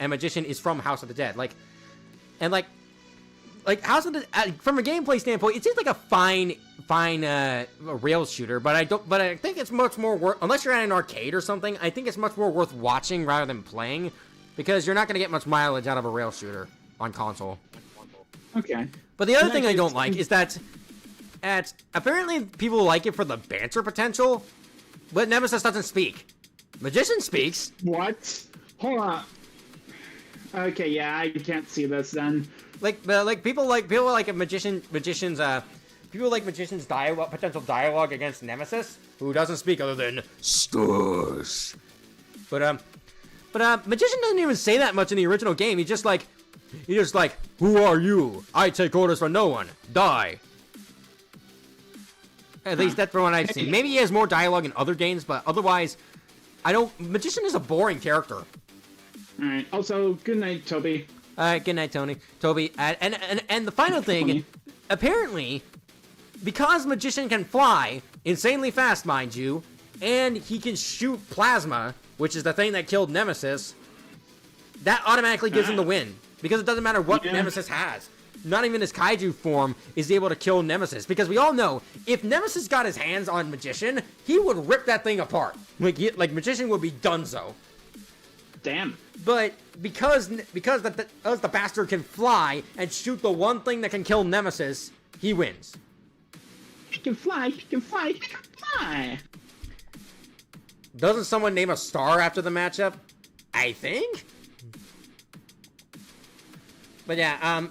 Magician is from House of the Dead. Like House of the from a gameplay standpoint, it seems like a fine rail shooter, but I think it's much more worth, unless you're at an arcade or something, I think it's much more worth watching rather than playing, because you're not going to get much mileage out of a rail shooter on console. Okay. But the other thing I don't like is that apparently people like it for the banter potential, but Nemesis doesn't speak. Magician speaks. What? Hold on. Okay, yeah, I can't see this then. People like Magician's potential dialogue against Nemesis, who doesn't speak other than stars. But Magician doesn't even say that much in the original game. He's just like, who are you? I take orders from no one. Die. At least that's from what I've seen. Maybe he has more dialogue in other games, but otherwise, Magician is a boring character. Alright, also, good night, Toby. Good night, Toby. And the final thing, apparently, because Magician can fly insanely fast, mind you, and he can shoot plasma, which is the thing that killed Nemesis, that automatically gives him the win. Because it doesn't matter what Nemesis has. Not even his kaiju form is able to kill Nemesis. Because we all know, if Nemesis got his hands on Magician, he would rip that thing apart. Like Magician would be donezo. Damn. But because the bastard can fly and shoot the one thing that can kill Nemesis, he wins. He can fly, he can fly, he can fly. Doesn't someone name a star after the matchup? I think. But yeah,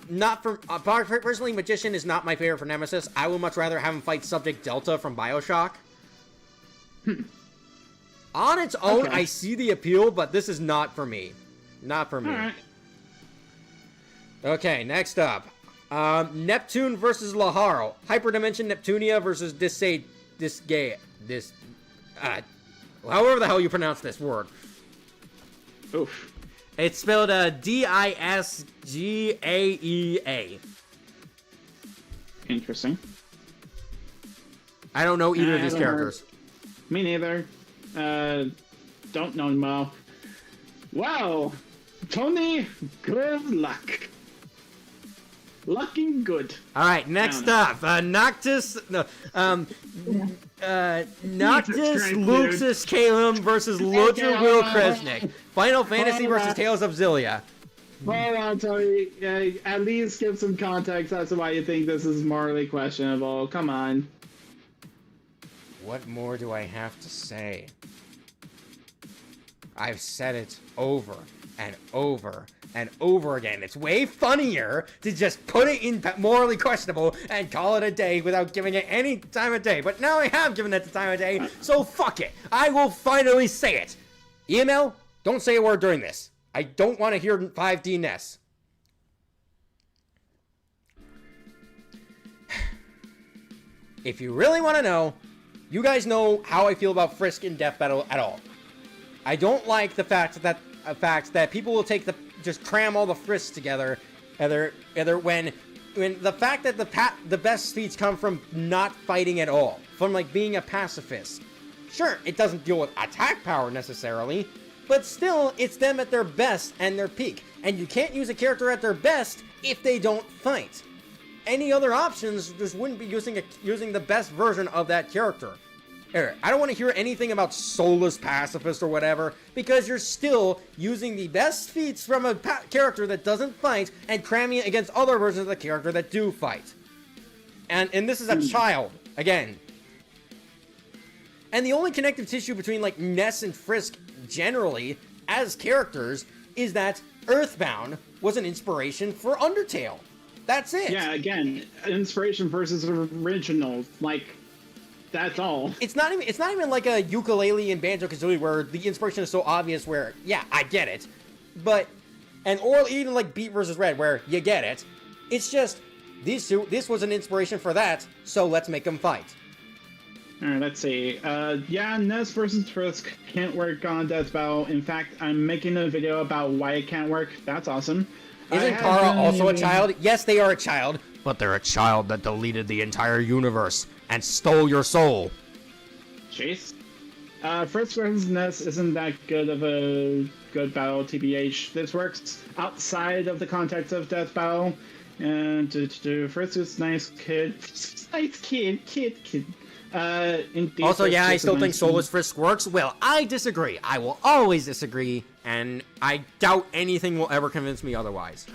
personally, Magician is not my favorite for Nemesis. I would much rather have him fight Subject Delta from BioShock. On its own, I see the appeal, but this is not for me. Not for me. Alright. Okay, next up. Neptune versus Laharo. Hyperdimension Neptunia versus however the hell you pronounce this word. Oof. It's spelled Disgaea. Interesting. I don't know either of these characters. Me neither. Don't know Mo. Wow, Tony, good luck. Looking good. All right, next up, Noctis Luxus Calum versus Ludger Will Kresnik. Final Fantasy versus Tales of Xillia. Hold on, Tony. At least give some context as to why you think this is morally questionable. Come on. What more do I have to say? I've said it over and over and over again. It's way funnier to just put it in morally questionable and call it a day without giving it any time of day. But now I have given it the time of day, so fuck it. I will finally say it. EML, don't say a word during this. I don't want to hear 5D Ness. If you really want to know, you guys know how I feel about Frisk in Death Battle at all. I don't like the fact that people will just cram all the Frisks together, either when the fact that the best feats come from not fighting at all, from like being a pacifist. Sure, it doesn't deal with attack power necessarily, but still, it's them at their best and their peak, and you can't use a character at their best if they don't fight. Any other options just wouldn't be using the best version of that character. I don't want to hear anything about soulless pacifist or whatever, because you're still using the best feats from a character that doesn't fight and cramming it against other versions of the character that do fight. And this is a child, again. And the only connective tissue between like Ness and Frisk generally, as characters, is that Earthbound was an inspiration for Undertale. That's it. Yeah, again, inspiration versus original. Like, that's all. It's not even like a Ukulele and Banjo-Kazooie where the inspiration is so obvious where, yeah, I get it. But, or even like Beat versus Red where you get it. It's just, this was an inspiration for that, so let's make them fight. Alright, let's see. Yeah, Ness versus Frisk can't work on Death Battle. In fact, I'm making a video about why it can't work. That's awesome. Isn't Kara also a child? Yes, they are a child, but they're a child that deleted the entire universe and stole your soul. Chase? Frisk versus Ness isn't that good of a good battle, TBH. This works outside of the context of Death Battle. And Frisk is nice kid. Nice kid. Also, yeah, I still think Soulless Frisk works. Well, I disagree. I will always disagree, and I doubt anything will ever convince me otherwise.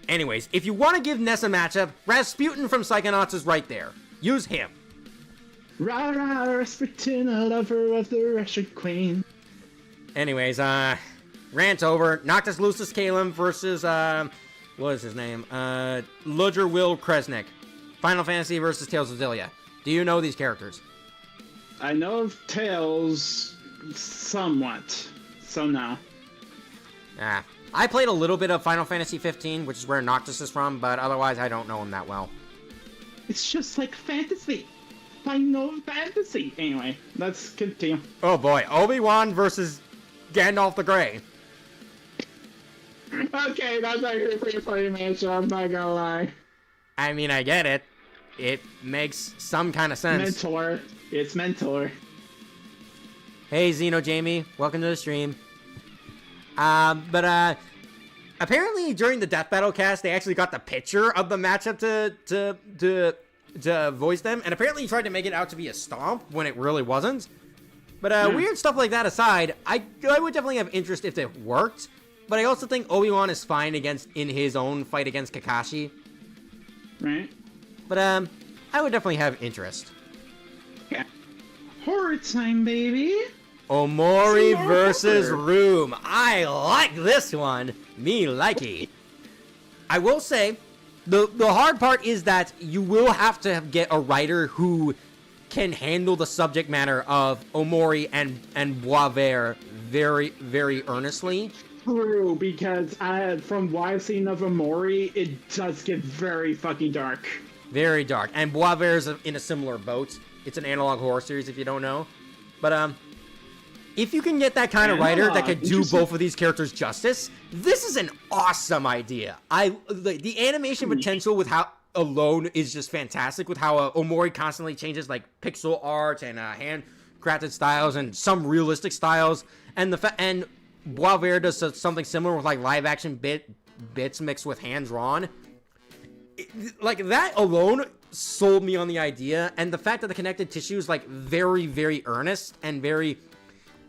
Anyways, if you want to give Ness a matchup, Rasputin from Psychonauts is right there. Use him. Rah, Rasputin, a lover of the Russian queen. Anyways, rant over. Noctis Lucis Kalem versus, what is his name? Ludger Will Kresnik. Final Fantasy versus Tales of Xillia. Do you know these characters? I know of Tales somewhat. So no. I played a little bit of Final Fantasy 15, which is where Noctis is from, but otherwise I don't know him that well. It's just like fantasy. Final Fantasy. Anyway, let's continue. Oh boy, Obi-Wan versus Gandalf the Grey. Okay, that's actually a pretty funny matchup, I'm not gonna lie. I mean, I get it. It makes some kind of sense. Mentor. It's Mentor. Hey, Xeno Jamie. Welcome to the stream. But apparently during the Death Battle cast, they actually got the picture of the matchup to voice them. And apparently he tried to make it out to be a stomp when it really wasn't. But weird stuff like that aside, I would definitely have interest if it worked. But I also think Obi-Wan is fine in his own fight against Kakashi. Right. But, I would definitely have interest. Yeah. Horror time, baby! Omori versus Room. I like this one. Me likey. I will say, the hard part is that you will have to get a writer who can handle the subject matter of Omori and Boisvert very, very earnestly. True, because from what I've seen of Omori, it does get very fucking dark. Very dark. And Boisvert is in a similar boat. It's an analog horror series, if you don't know. But, if you can get that kind of writer that could do both of these characters justice, this is an awesome idea. The animation potential with how alone is just fantastic, with how Omori constantly changes, like, pixel art and hand-crafted styles and some realistic styles. And Boisvert does something similar with like live action bits mixed with hand drawn. Like that alone sold me on the idea, and the fact that the connected tissue is like very, very earnest and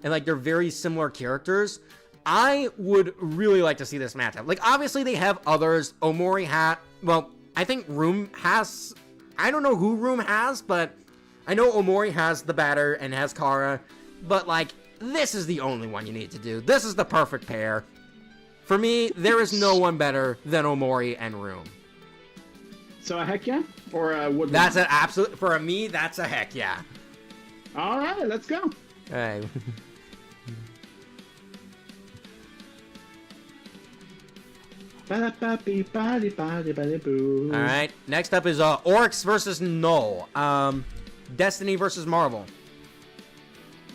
like they're very similar characters. I would really like to see this matchup. Like obviously they have others. Omori I think Room has. I don't know who Room has, but I know Omori has the batter and has Kara. but like, this is the only one you need to do. This is the perfect pair. For me, there is no one better than Omori and Room. So a heck yeah? Or would That's an absolute, for me, that's a heck yeah. All right, let's go. Hey. Alright, next up is Oryx versus Null. Destiny versus Marvel.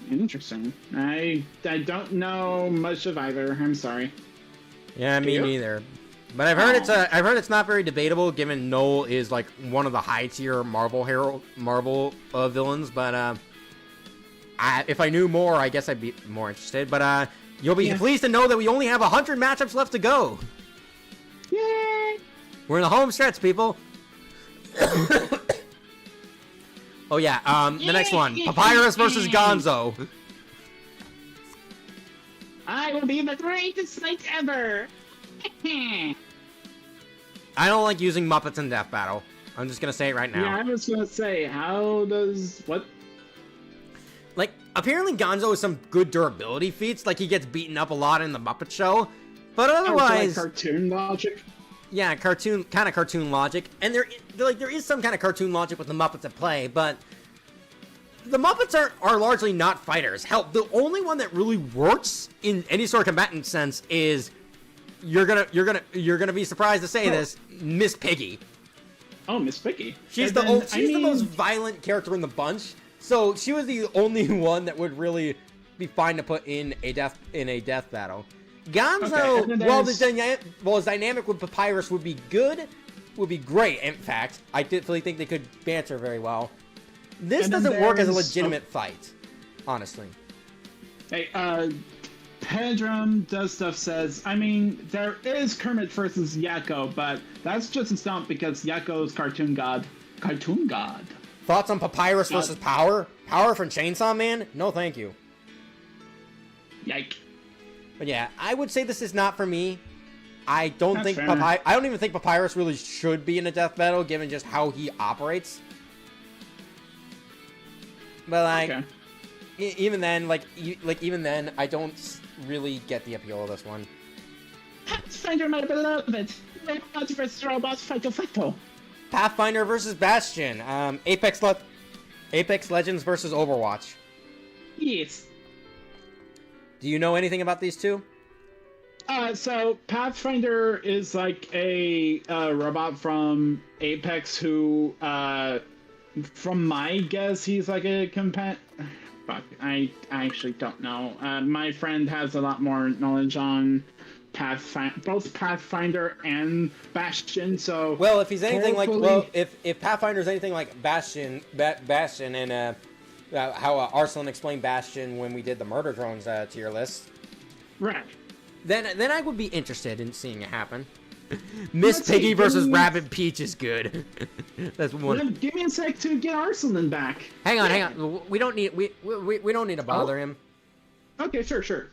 Interesting. I don't know much of either. I'm sorry. Yeah, me neither. But I've heard it's not very debatable, given Null is like one of the high tier Marvel villains. But if I knew more, I guess I'd be more interested. But you'll be pleased to know that we only have 100 matchups left to go. Yay! We're in the home stretch, people. Oh yeah, the next one, Papyrus versus Gonzo. I will be the greatest knight ever. I don't like using Muppets in Death Battle. I'm just gonna say it right now. Yeah, I was gonna say, how does what? Like, apparently Gonzo has some good durability feats. Like, he gets beaten up a lot in the Muppet Show, but otherwise, like cartoon logic. Yeah, cartoon logic, and there is some kind of cartoon logic with the Muppets at play, but the Muppets are largely not fighters. Hell, the only one that really works in any sort of combatant sense is you're gonna be surprised to say this, Miss Piggy. Oh, Miss Piggy. She's the most violent character in the bunch, so she was the only one that would really be fine to put in a death battle. Gonzo, okay, while his dynamic with Papyrus would be great. In fact, I definitely think they could banter very well. This doesn't work as a legitimate fight, honestly. Hey, Pedram Does Stuff says, I mean, there is Kermit versus Yakko, but that's just a stump because Yakko's cartoon god. Cartoon god. Thoughts on Papyrus versus Power? Power from Chainsaw Man? No, thank you. Yike. But yeah, I would say this is not for me. I don't That's think fair. I don't even think Papyrus really should be in a death battle, given just how he operates. But like, Okay. even then, even then, I don't really get the appeal of this one. Pathfinder, my beloved. Robots versus robots, fight. Pathfinder versus Bastion. Apex Legends versus Overwatch. Yes. Do you know anything about these two? So Pathfinder is like a robot from Apex who, from my guess, he's like a Fuck, I actually don't know. My friend has a lot more knowledge on both Pathfinder and Bastion. So well, if he's anything hopefully... if Pathfinder's anything like Bastion and how Arslan explained Bastion when we did the murder drones tier list, right? Then I would be interested in seeing it happen. Miss Piggy versus Rabbit Peach is good. That's one. Give me a sec to get Arslan back. Hang on. We don't need to bother him. Okay, sure.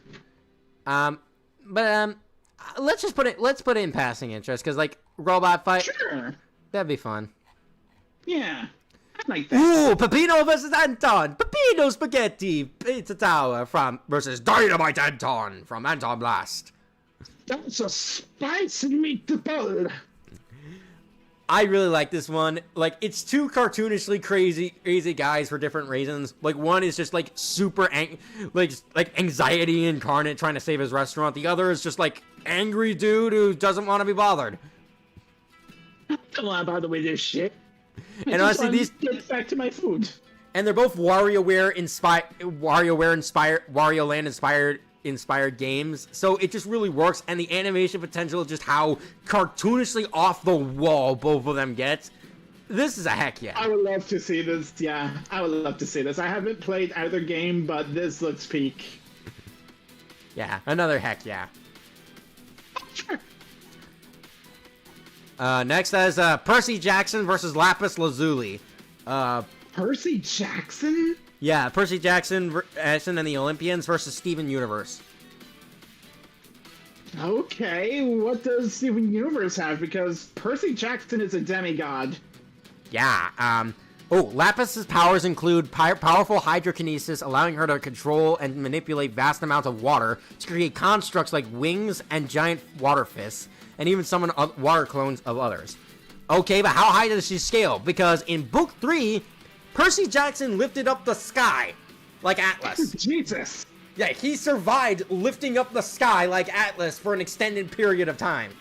Let's just put it in passing interest, because like robot fight. Sure. That'd be fun. Yeah. I like that. Ooh, Peppino versus Anton. Peppino Spaghetti Pizza Tower versus Dynamite Anton from Anton Blast. That's a spicy meatball. I really like this one. Like, it's two cartoonishly crazy guys for different reasons. Like, one is just like super like anxiety incarnate trying to save his restaurant. The other is just like angry dude who doesn't want to be bothered. I don't want to bother with this shit. And honestly, these get back to my food. And they're both WarioWare inspired games, so it just really works. And the animation potential, just how cartoonishly off the wall both of them get. This is a heck yeah. I would love to see this. Yeah, I would love to see this. I haven't played either game, but this looks peak. Yeah, another heck yeah. Sure. Next is Percy Jackson versus Lapis Lazuli. Percy Jackson? Yeah, Percy Jackson and the Olympians versus Steven Universe. Okay, what does Steven Universe have? Because Percy Jackson is a demigod. Yeah, Oh, Lapis's powers include powerful hydrokinesis, allowing her to control and manipulate vast amounts of water to create constructs like wings and giant water fists, and even summon water clones of others. Okay, but how high does she scale? Because in Book 3, Percy Jackson lifted up the sky like Atlas. Jesus. Yeah, he survived lifting up the sky like Atlas for an extended period of time.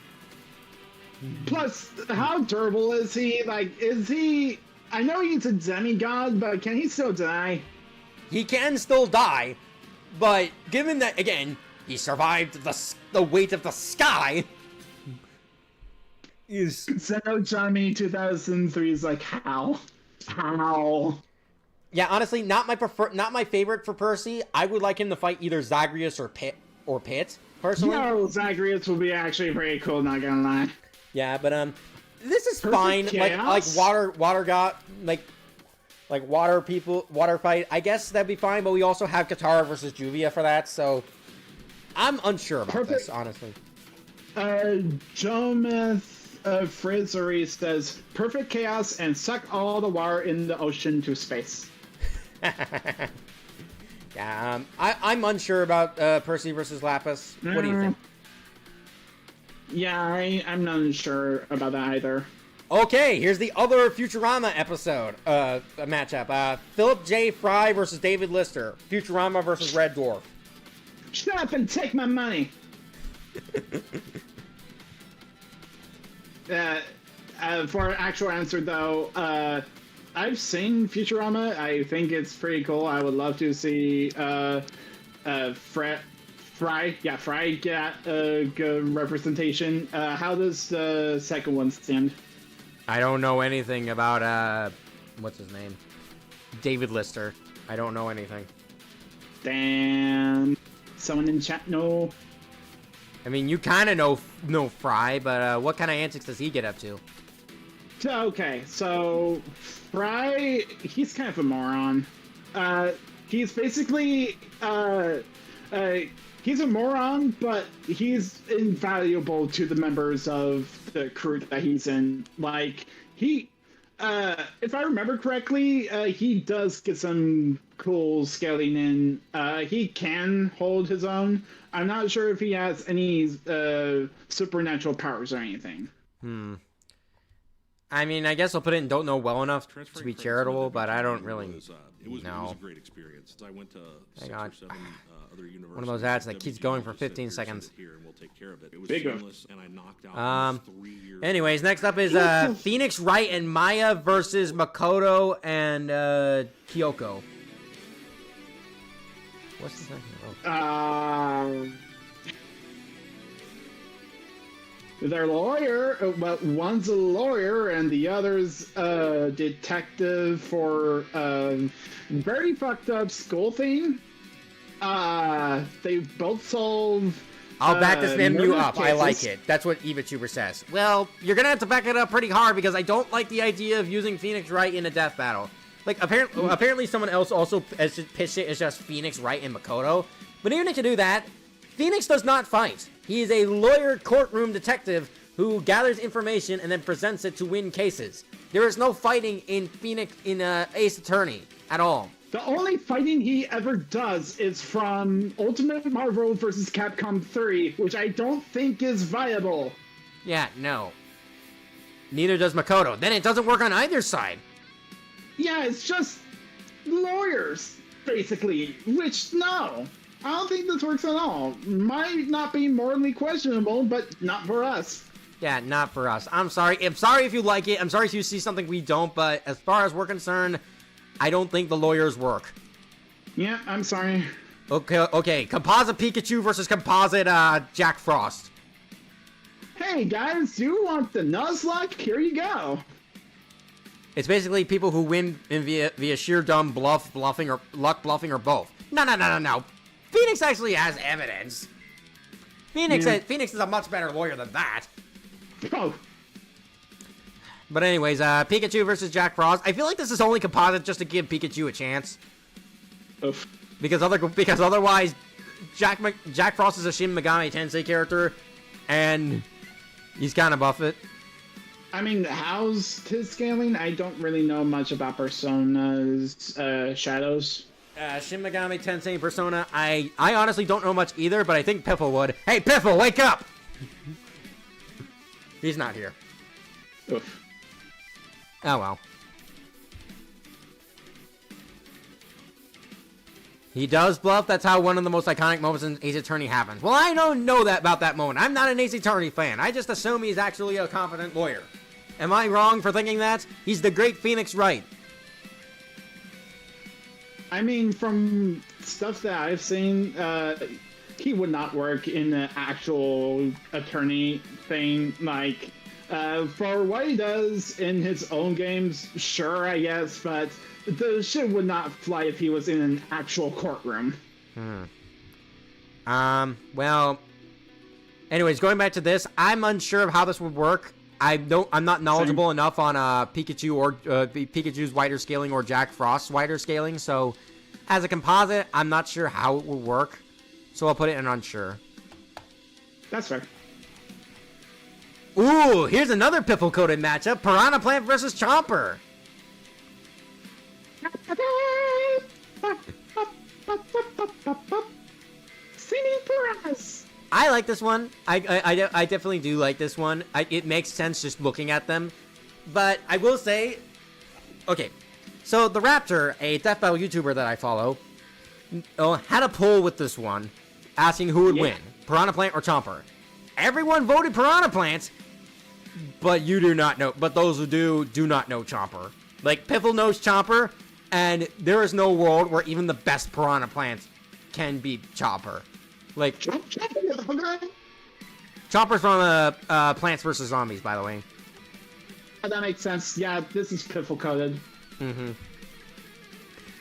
Plus, how durable is he? Like, is he... I know he's a demigod, but can he still die? He can still die, but given that, again, he survived the weight of the sky... is... Zeno Johnny 2003 is like, how? How? Yeah, honestly, not my favorite for Percy. I would like him to fight either Zagreus or Pitt, personally. No, Zagreus will be actually pretty cool, not gonna lie. Yeah, but this is Perfect fine. chaos? Like water god, like water fight. I guess that'd be fine. But we also have Katara versus Juvia for that, so I'm unsure about this, honestly. Jometh Frizzery says, perfect chaos and suck all the water in the ocean to space. Yeah, I'm unsure about Percy versus Lapis. What do you think? Yeah, I'm not sure about that either. Okay, here's the other Futurama episode, matchup. Philip J. Fry versus David Lister. Futurama versus Red Dwarf. Shut up and take my money! For an actual answer, though, I've seen Futurama. I think it's pretty cool. I would love to see Fry get good representation. How does the second one stand? I don't know anything about, what's his name? David Lister. I don't know anything. Damn. Someone in chat know. I mean, you kind of know Fry, but what kind of antics does he get up to? Okay, so Fry, he's kind of a moron. He's basically, he's a moron, but he's invaluable to the members of the crew that he's in. Like, he, if I remember correctly, he does get some cool scaling in. He can hold his own. I'm not sure if he has any supernatural powers or anything. I mean, I guess I'll put it in don't know well enough to be charitable, but I don't really know. It was a great experience. I went to Hang on. other universities. One of those ads that keeps going for 15 seconds. Here and we'll take care of it. It was Bigger. seamless, and I knocked out 3 years. Anyways, next up is Phoenix Wright and Maya versus Makoto and Kyoko. What's the second? Oh. Their lawyer, well, one's a lawyer and the other's a detective for very fucked up school thing. They both solve. I'll back this MU murder up. I cases. like it. That's what EvaTuber says. Well, you're gonna have to back it up pretty hard because I don't like the idea of using Phoenix Wright in a death battle. Like, apparently someone else also has pitched it as just Phoenix Wright and Makoto. But even if you do that, Phoenix does not fight. He is a lawyer courtroom detective who gathers information and then presents it to win cases. There is no fighting in Phoenix in Ace Attorney at all. The only fighting he ever does is from Ultimate Marvel vs. Capcom 3, which I don't think is viable. Yeah, no. Neither does Makoto. Then it doesn't work on either side. Yeah, it's just lawyers, basically, which, no. I don't think this works at all. Might not be morally questionable, but not for us. Yeah, not for us. I'm sorry. I'm sorry if you like it. I'm sorry if you see something we don't, but as far as we're concerned, I don't think the lawyers work. Yeah, I'm sorry. Okay. Composite Pikachu versus Composite Jack Frost. Hey, guys, you want the Nuzlocke? Here you go. It's basically people who win via sheer dumb bluffing, or luck bluffing, or both. No. Phoenix actually has evidence. Phoenix is a much better lawyer than that. Oh. But anyways, Pikachu versus Jack Frost. I feel like this is only composite just to give Pikachu a chance. Oof. Because otherwise, Jack Frost is a Shin Megami Tensei character, and he's kind of Buffett. I mean, how's his scaling? I don't really know much about Persona's shadows. Shin Megami Tensei Persona, I honestly don't know much either, but I think Piffle would. Hey, Piffle, wake up! He's not here. Oof. Oh, well. He does bluff. That's how one of the most iconic moments in Ace Attorney happens. Well, I don't know that about that moment. I'm not an Ace Attorney fan. I just assume he's actually a competent lawyer. Am I wrong for thinking that? He's the great Phoenix Wright. I mean, from stuff that I've seen, he would not work in the actual attorney thing. Like, for what he does in his own games, sure, I guess, but the shit would not fly if he was in an actual courtroom. Well, anyways, going back to this, I'm unsure of how this would work. I'm not knowledgeable enough on Pikachu or Pikachu's wider scaling or Jack Frost's wider scaling, so as a composite, I'm not sure how it will work. So I'll put it in unsure. That's fair. Ooh, here's another piffle-coated matchup: Piranha Plant versus Chomper. Singing piranhas. I like this one. I definitely do like this one. It makes sense just looking at them. But I will say, okay, so the Raptor, a Death Battle YouTuber that I follow, had a poll with this one, asking who would win, Piranha Plant or Chomper. Everyone voted Piranha Plant, but you do not know. But those who do not know Chomper. Like, Piffle knows Chomper, and there is no world where even the best Piranha Plant can beat Chomper. Like, Chomper's from Plants vs. Zombies, by the way. That makes sense. Yeah, this is piffle coded.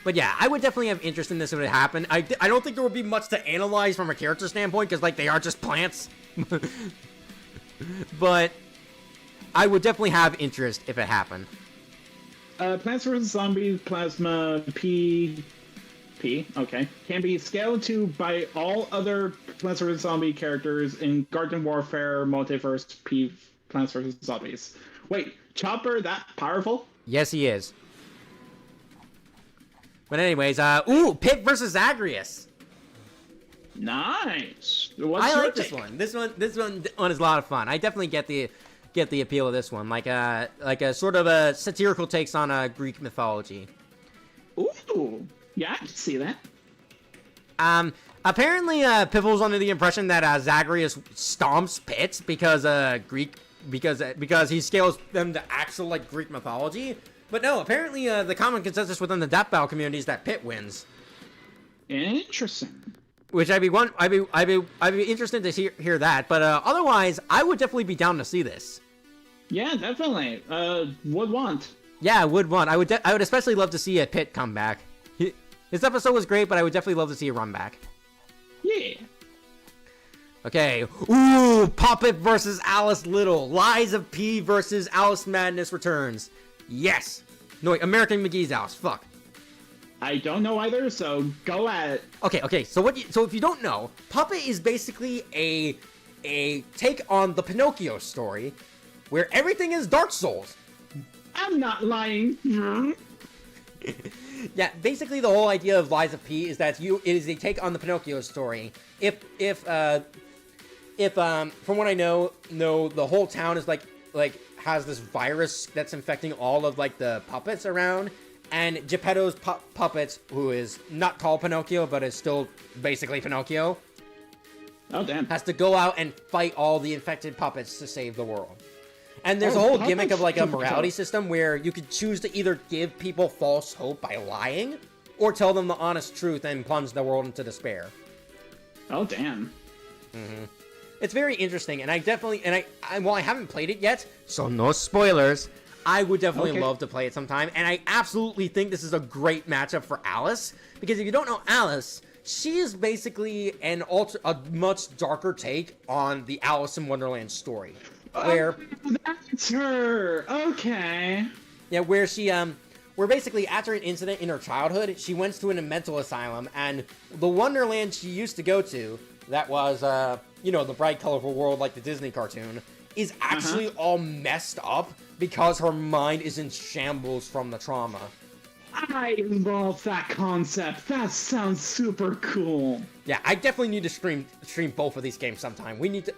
But yeah, I would definitely have interest in this if it happened. I don't think there would be much to analyze from a character standpoint, because, like, they are just plants. But I would definitely have interest if it happened. Plants vs. Zombies Plasma P, okay, can be scaled to by all other Plants vs. Zombie characters in Garden Warfare Multiverse P Plants vs. Zombies. Wait, Chopper that powerful? Yes, he is. But anyways, ooh, Pit versus Zagreus. Nice. I like this one. This one is a lot of fun. I definitely get the appeal of this one, like a sort of a satirical takes on Greek mythology. Ooh, yeah, I can see that. Apparently, Piffle's under the impression that Zagreus stomps Pit because he scales them to actual like Greek mythology. But no, apparently the common consensus within the Death Battle community is that Pit wins. Interesting. Which I'd be interested to hear that. But otherwise, I would definitely be down to see this. Yeah, definitely. Would want. Yeah, I would want. I would especially love to see a Pit come back. His episode was great, but I would definitely love to see a run back. Yeah. Okay. Ooh, Puppet versus Alice Little. Lies of P versus Alice Madness returns. Yes. No, wait, American McGee's Alice. Fuck. I don't know either, so go at it. Okay. So if you don't know, Puppet is basically a take on the Pinocchio story, where everything is Dark Souls. I'm not lying. Yeah, basically the whole idea of Lies of P is that it is a take on the Pinocchio story. If from what I know, the whole town is like has this virus that's infecting all of like the puppets around, and Geppetto's puppets, who is not called Pinocchio but is still basically Pinocchio, oh damn, has to go out and fight all the infected puppets to save the world. And there's a whole gimmick of like a morality system where you could choose to either give people false hope by lying, or tell them the honest truth and plunge the world into despair. Oh damn. It's very interesting, and I definitely, while I haven't played it yet, so no spoilers, I would definitely love to play it sometime, and I absolutely think this is a great matchup for Alice, because if you don't know Alice, she is basically a much darker take on the Alice in Wonderland story, where that's her. Okay. Yeah, where she where basically after an incident in her childhood, she went to a mental asylum, and the Wonderland she used to go to, that was the bright, colorful world like the Disney cartoon, is actually all messed up because her mind is in shambles from the trauma. I love that concept. That sounds super cool. Yeah, I definitely need to stream both of these games sometime. We need to.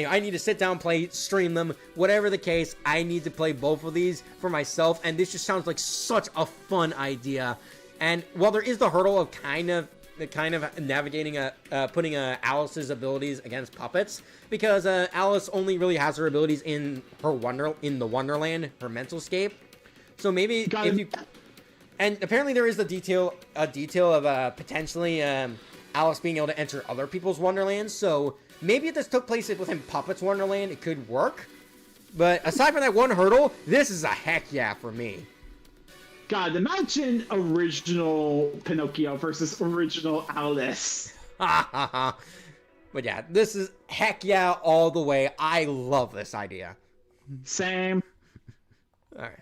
I need to sit down, play, stream them, whatever the case. I need to play both of these for myself, and this just sounds like such a fun idea. And while there is the hurdle of kind of navigating putting Alice's abilities against puppets, because Alice only really has her abilities in the Wonderland, her mental scape. So maybe if you. And apparently there is a detail of potentially Alice being able to enter other people's Wonderlands. So maybe if this took place within Puppet's Wonderland, it could work. But aside from that one hurdle, this is a heck yeah for me. God, imagine original Pinocchio versus original Alice. But yeah, this is heck yeah all the way. I love this idea. Same. All right.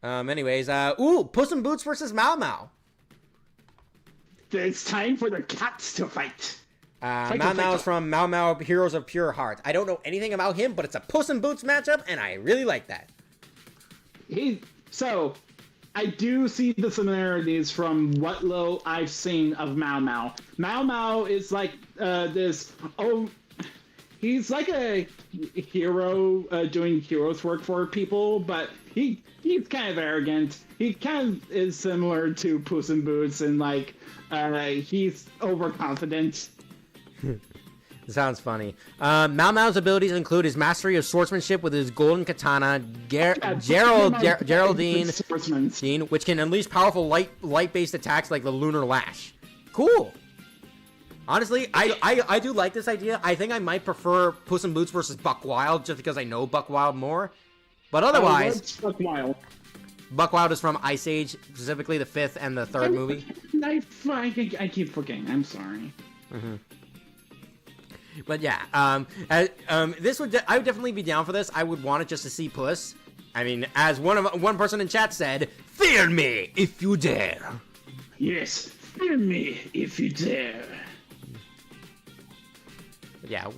Anyways, Puss in Boots versus Mau Mau. It's time for the cats to fight. Mau Mau is from Mau Mau Heroes of Pure Heart. I don't know anything about him, but it's a Puss in Boots matchup, and I really like that. So, I do see the similarities from what little I've seen of Mau Mau. Mau Mau is like he's like a hero doing hero's work for people, but he's kind of arrogant. He kind of is similar to Puss in Boots, and like he's overconfident. Sounds funny. Mau Mau's abilities include his mastery of swordsmanship with his golden katana, Geraldine, which can unleash powerful light-based attacks like the Lunar Lash. Cool. Honestly, I do like this idea. I think I might prefer Puss in Boots versus Buck Wild just because I know Buck Wild more. But otherwise, Buck Wild? Buck Wild is from Ice Age, specifically the 5th and the 3rd movie. I keep forgetting. I'm sorry. Mm-hmm. But yeah, I would definitely be down for this. I would want it just to see Puss. I mean, as one person in chat said, "Fear me if you dare." Yes, fear me if you dare. Yeah,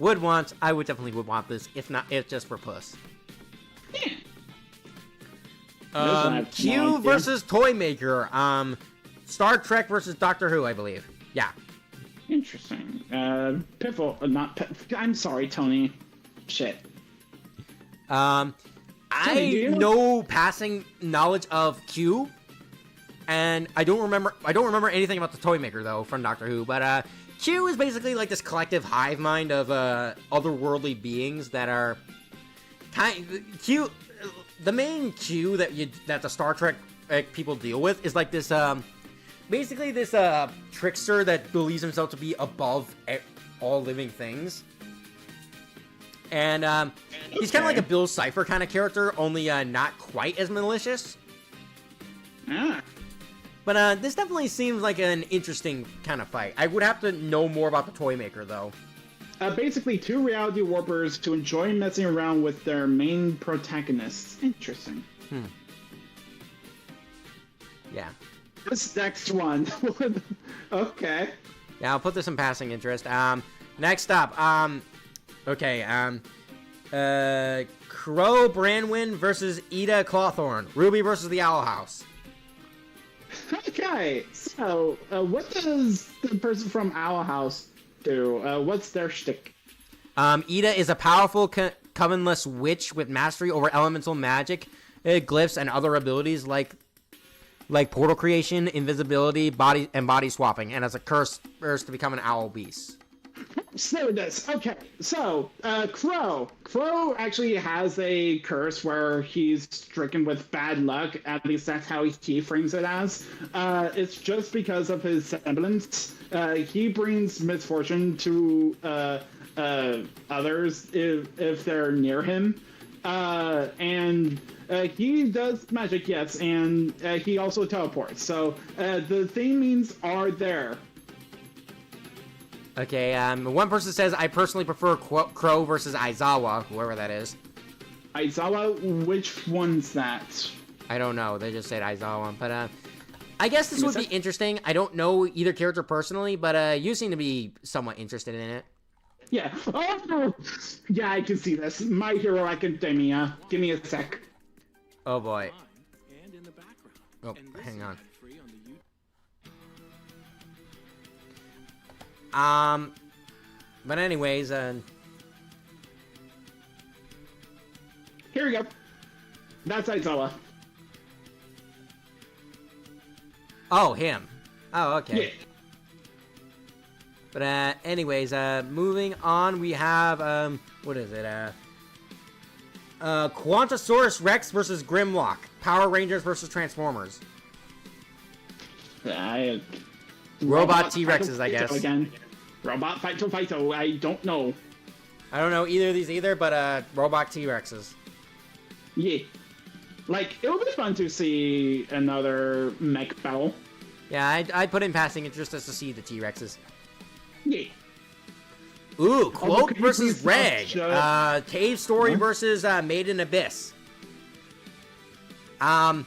I would definitely want this, if just for Puss. Yeah. Q versus Toymaker. Star Trek versus Doctor Who, I believe. Yeah. Interesting. I'm sorry, Tony. Shit. I know passing knowledge of Q, and I don't remember anything about the Toymaker though from Doctor Who. But Q is basically like this collective hive mind of otherworldly beings that are Q. The main Q that the Star Trek people deal with is like this. Basically, this trickster that believes himself to be above all living things. And he's kind of like a Bill Cipher kind of character, only not quite as malicious. Ah. But this definitely seems like an interesting kind of fight. I would have to know more about the Toymaker, though. Basically, two reality warpers to enjoy messing around with their main protagonists. Interesting. Yeah. This next one. Okay. Yeah, I'll put this in passing interest. Next up, Crow Branwyn versus Ida Clawthorne. Ruby versus the Owl House. Okay, so what does the person from Owl House do? What's their shtick? Ida is a powerful, covenless witch with mastery over elemental magic, glyphs, and other abilities like portal creation, invisibility, body swapping, and has a curse to become an owl beast. So this. Okay, so Crow actually has a curse where he's stricken with bad luck. At least that's how he frames it as. It's just because of his semblance. He brings misfortune to others if they're near him, and he does magic, yes, and he also teleports. So the themings are there. Okay, one person says, I personally prefer Crow versus Aizawa, whoever that is. Aizawa? Which one's that? I don't know, they just said Aizawa, but I guess this would be interesting. I don't know either character personally, but you seem to be somewhat interested in it. Yeah. Oh, yeah, I can see this. My Hero Academia. Give me a sec. Oh boy. And in the background. Oh, And this hang is on. ad-free on the But anyways, Here we go. That's Aizawa. oh, him. Oh, okay. Yeah. But anyways, moving on, we have what is it? Quantosaurus Rex versus Grimlock. Power Rangers versus Transformers. Robot T-Rexes, I guess. Again. Robot Fighto. I don't know. I don't know either of these either, but robot T-Rexes. Yeah. Like, it would be fun to see another mech battle. Yeah, I'd put in passing interest just to see the T-Rexes. Yeah. Ooh, Cloak can you versus please Reg. not Cave Story versus Maiden Abyss. I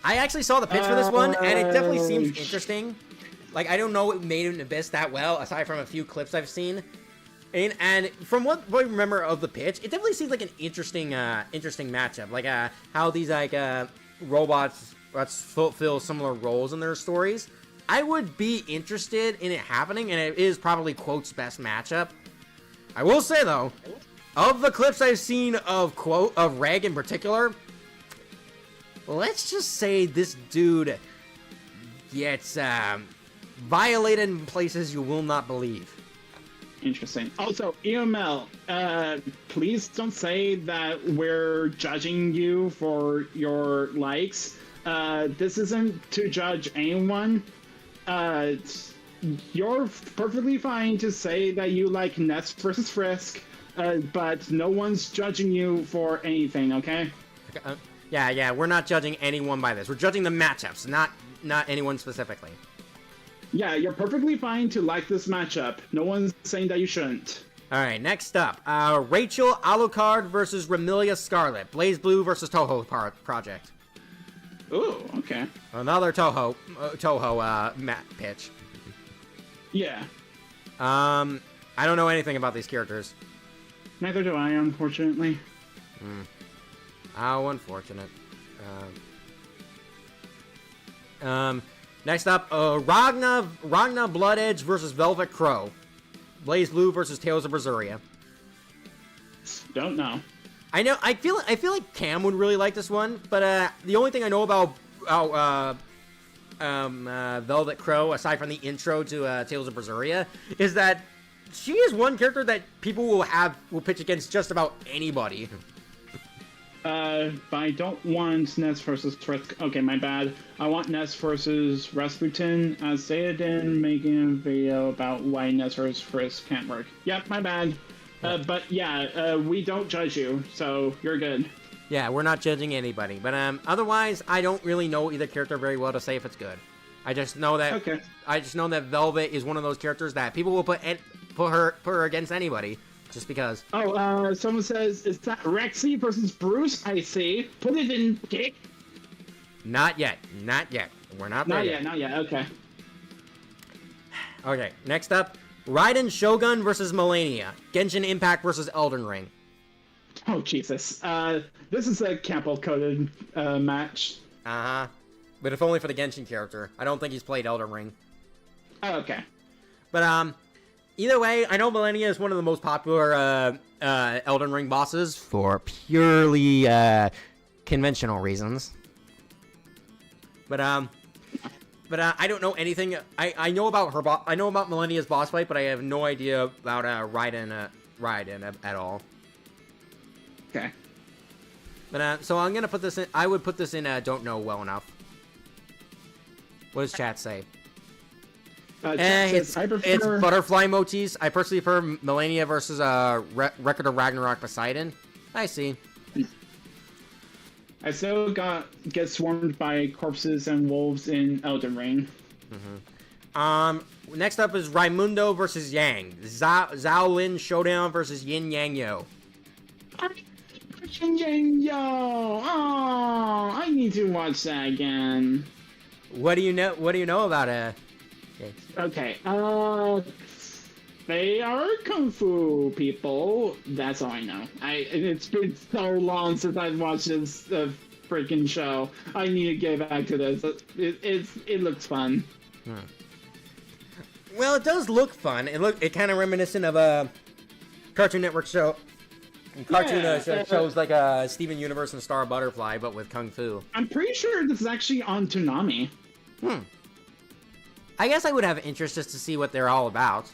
actually saw the pitch for this one, and it definitely seems interesting. Like, I don't know Maiden Abyss that well, aside from a few clips I've seen. And from what I remember of the pitch, it definitely seems like an interesting matchup. Like, how these, like, robots fulfill similar roles in their stories. I would be interested in it happening, and it is probably Quote's best matchup. I will say, though, of the clips I've seen of Reg in particular, let's just say this dude gets violated in places you will not believe. Interesting. Also, EML, please don't say that we're judging you for your likes. This isn't to judge anyone. You're perfectly fine to say that you like Ness versus Frisk, but no one's judging you for anything, okay? Yeah, we're not judging anyone by this. We're judging the matchups, not anyone specifically. Yeah, you're perfectly fine to like this matchup. No one's saying that you shouldn't. Alright, next up, Rachel Alucard versus Ramilia Scarlet. Blaze Blue versus Toho Project. Ooh, okay. Another Toho pitch. Yeah. I don't know anything about these characters. Neither do I, unfortunately. How unfortunate. Next up, Ragna Bloodedge versus Velvet Crow. Blaze Blue versus Tales of Berseria. Don't know. I know. I feel like Cam would really like this one, but the only thing I know about Velvet Crow, aside from the intro to Tales of Berseria, is that she is one character that people will pitch against just about anybody. But I don't want Ness versus Frisk. Okay, my bad. I want Ness versus Rasputin, as Sayadin making a video about why Ness versus Frisk can't work. Yep, my bad. But yeah, we don't judge you, so you're good. Yeah, we're not judging anybody. But otherwise, I don't really know either character very well to say if it's good. I just know that Velvet is one of those characters that people will put her against anybody. Just because. Oh, someone says, is that Rexy versus Bruce? I see. Put it in kick. Not yet. We're not there yet. Not yet. Okay. Okay, next up, Raiden Shogun versus Melania. Genshin Impact versus Elden Ring. Oh, Jesus. This is a Campbell-coded match. Uh-huh. But if only for the Genshin character. I don't think he's played Elden Ring. Oh, okay. But, either way, I know Melania is one of the most popular Elden Ring bosses for purely conventional reasons. But I don't know anything. I know about I know about Melania's boss fight, but I have no idea about Raiden at all. Okay. But so I'm gonna put this in. I would put this in. Don't know well enough. What does chat say? It's butterfly motifs. I personally prefer Melania versus Record of Ragnarok Poseidon. I see. I still get swarmed by corpses and wolves in Elden Ring. Mm-hmm. Next up is Raimundo versus Yang. Zhao Showdown versus Yin Yang Yo. Yin Yang Yo. Oh, I need to watch that again. What do you know? What do you know about it? Okay. they are kung fu people. That's all I know. It's been so long since I've watched this freaking show. I need to get back to this. It looks fun. Well, it does look fun. It kind of reminiscent of a Cartoon Network show. Shows like Steven Universe and Star Butterfly, but with kung fu. I'm pretty sure this is actually on Toonami. I guess I would have interest just to see what they're all about.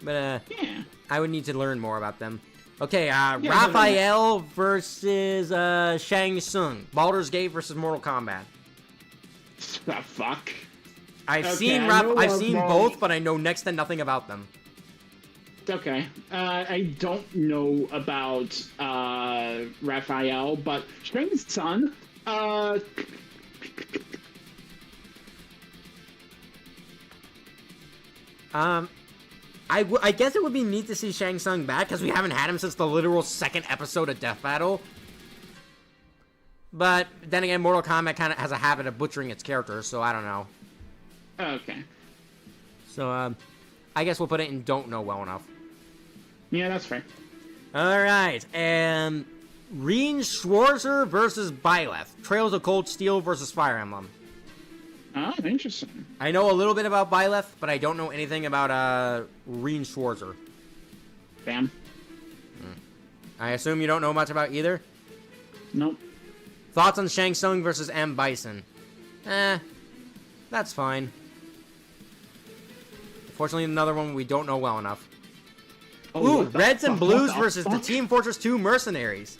But Yeah. I would need to learn more about them. Okay, Raphael versus Shang Tsung. Baldur's Gate versus Mortal Kombat. The fuck? I've Okay, seen I've seen both, but I know next to nothing about them. Okay. I don't know about Raphael, but Shang Tsung. I guess it would be neat to see Shang Tsung back, because we haven't had him since the literal second episode of Death Battle. But then again, Mortal Kombat kind of has a habit of butchering its characters, so I don't know. Okay. So, I guess we'll put it in don't know well enough. Yeah, that's fair. Alright, and Reen Schwarzer versus Byleth. Trails of Cold Steel versus Fire Emblem. Oh, interesting. I know a little bit about Byleth, but I don't know anything about Reen Schwarzer. Damn. I assume you don't know much about either? Nope. Thoughts on Shang Tsung versus M. Bison? That's fine. Unfortunately, another one we don't know well enough. Oh, Ooh, Reds and Blues versus the Team Fortress 2 Mercenaries.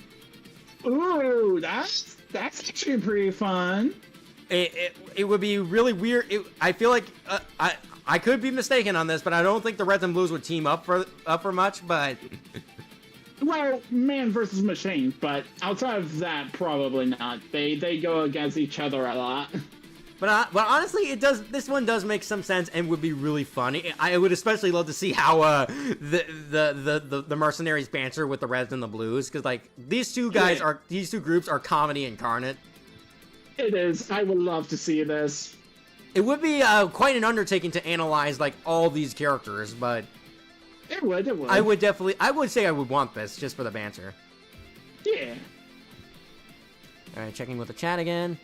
Ooh, that's actually pretty fun. It would be really weird. I feel like I could be mistaken on this, but I don't think the Reds and Blues would team up for much. But well, man versus machine, but outside of that, probably not. They go against each other a lot. But honestly, this one does make some sense and would be really funny. I would especially love to see how the Mercenaries banter with the Reds and the Blues, because like these two groups are comedy incarnate. It is. I would love to see this. It would be quite an undertaking to analyze like all these characters, but it would. I would say I would want this just for the banter. Yeah. All right, checking with the chat again.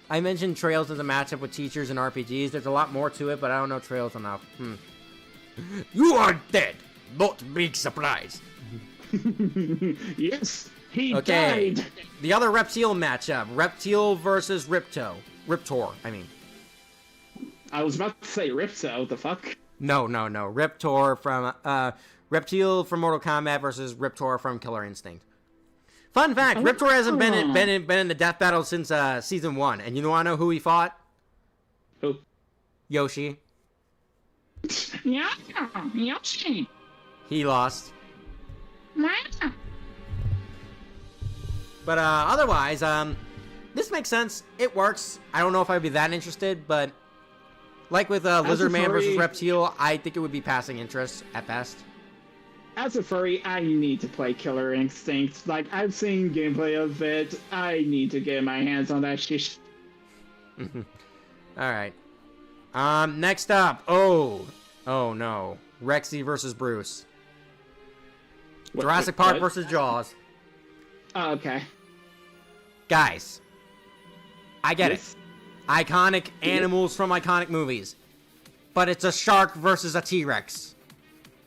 I mentioned Trails as a matchup with teachers and RPGs. There's a lot more to it, but I don't know Trails enough. You are dead. Not big surprise. Yes, he died. The other Reptile matchup. Reptile versus Riptor, I mean. I was about to say Ripto, what the fuck? No. Riptor from, Reptile from Mortal Kombat versus Riptor from Killer Instinct. Fun fact, Riptor hasn't been in the death battle since season 1, and you want to know who he fought? Who? Yoshi. Yeah, Yoshi. He lost. Wow. But otherwise, this makes sense. It works. I don't know if I'd be that interested, but like with Lizard Man versus Reptile, I think it would be passing interest at best. As a furry, I need to play Killer Instinct. Like, I've seen gameplay of it. I need to get my hands on that shit. Alright. Next up. Oh no. Rexy versus Bruce. Jurassic Park versus Jaws. Oh, okay. Guys. I get it. Iconic animals from iconic movies. But it's a shark versus a T-Rex.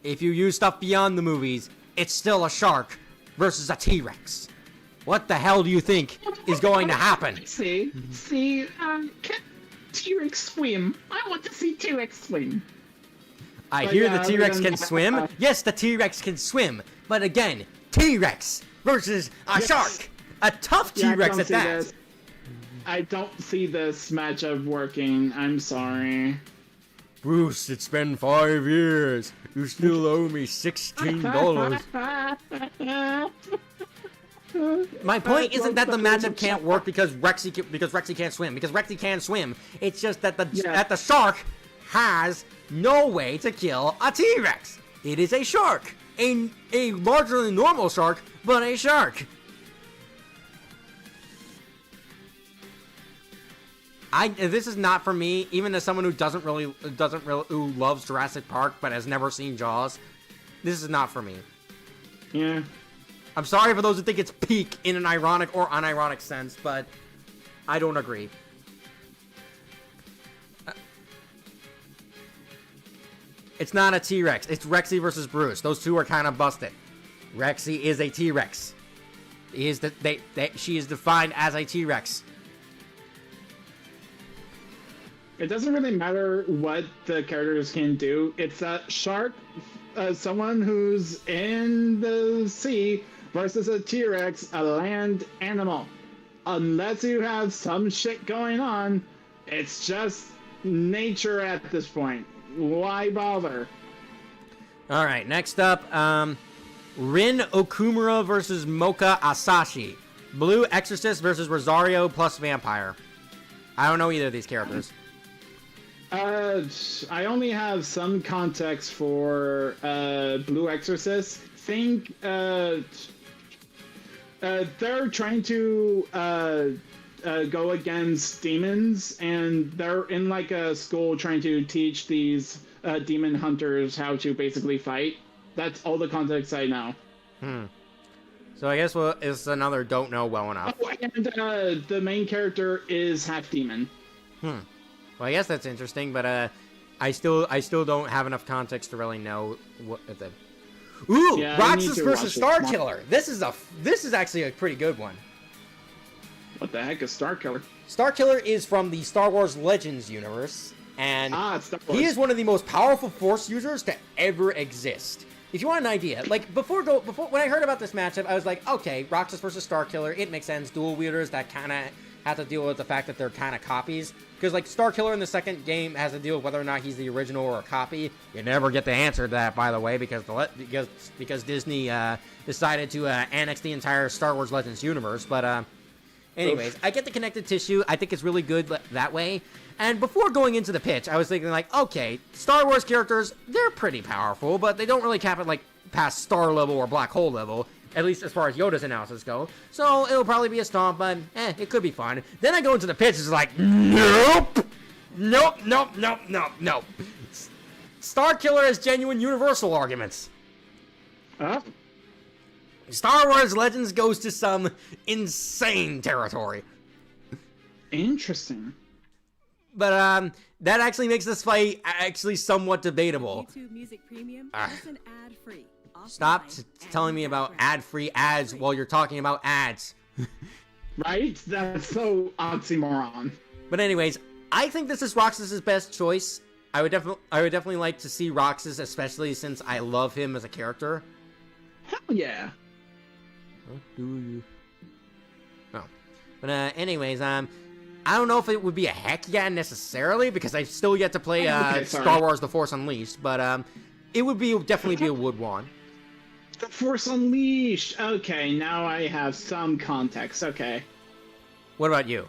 If you use stuff beyond the movies, it's still a shark versus a T-Rex. What the hell do you think is going to happen? Can T-Rex swim? I want to see T-Rex swim. I hear the T-Rex can swim. Yes, the T-Rex can swim. But again, T-Rex versus a shark. A tough T-Rex at that. I don't see this matchup working. I'm sorry. Bruce, it's been 5 years. You still owe me $16. My point isn't that the matchup can't work because Rexy can't swim. Because Rexy can swim. It's just that the shark has no way to kill a T-Rex. It is a shark. A larger than normal shark, but a shark. This is not for me, even as someone who who loves Jurassic Park but has never seen Jaws. This is not for me. Yeah. I'm sorry for those who think it's peak in an ironic or unironic sense, but I don't agree. It's not a T-Rex. It's Rexy versus Bruce. Those two are kind of busted. Rexy is a T-Rex. She is defined as a T-Rex. It doesn't really matter what the characters can do. It's a shark, someone who's in the sea versus a T-Rex, a land animal. Unless you have some shit going on, it's just nature at this point. Why bother? All right, next up, Rin Okumura versus Mocha Asashi. Blue Exorcist versus Rosario plus Vampire. I don't know either of these characters. I only have some context for Blue Exorcist. Think they're trying to go against demons, and they're in like a school trying to teach these demon hunters how to basically fight. That's all the context I know. So I guess it's another don't know well enough. Oh, and the main character is half demon. Well, I guess that's interesting, but I still don't have enough context to really know what the. Ooh, Yeah, I need Roxas to versus watch it. Starkiller. This is actually a pretty good one. What the heck is Starkiller? Starkiller is from the Star Wars Legends universe, and It's Star Wars. he is one of the most powerful Force users to ever exist. If you want an idea, like before when I heard about this matchup, I was like, okay, Roxas versus Starkiller, it makes sense. Dual wielders that kind of have to deal with the fact that they're kind of copies. Because like Starkiller in the second game has to deal with whether or not he's the original or a copy. You never get the answer to that, by the way, because Disney decided to annex the entire Star Wars Legends universe. But anyways, I get the connective tissue. I think it's really good that way. And before going into the pitch, I was thinking like, okay, Star Wars characters, they're pretty powerful, but they don't really cap it like past star level or black hole level. At least as far as Yoda's analysis go. So it'll probably be a stomp, but it could be fun. Then I go into the pitch, it's like, nope! Nope. Starkiller has genuine universal arguments. Star Wars Legends goes to some insane territory. Interesting. But that actually makes this fight actually somewhat debatable. YouTube Music Premium, listen ad-free. Stop telling me about ad-free ads while you're talking about ads. Right? That's so oxymoron. But anyways, I think this is Roxas's best choice. I would definitely like to see Roxas, especially since I love him as a character. Hell yeah. Do you? Oh. But anyways, I don't know if it would be a heck yeah necessarily, because I've still yet to play Star Wars The Force Unleashed, but it would definitely be a wood one. The Force Unleashed. Okay, now I have some context. Okay. What about you?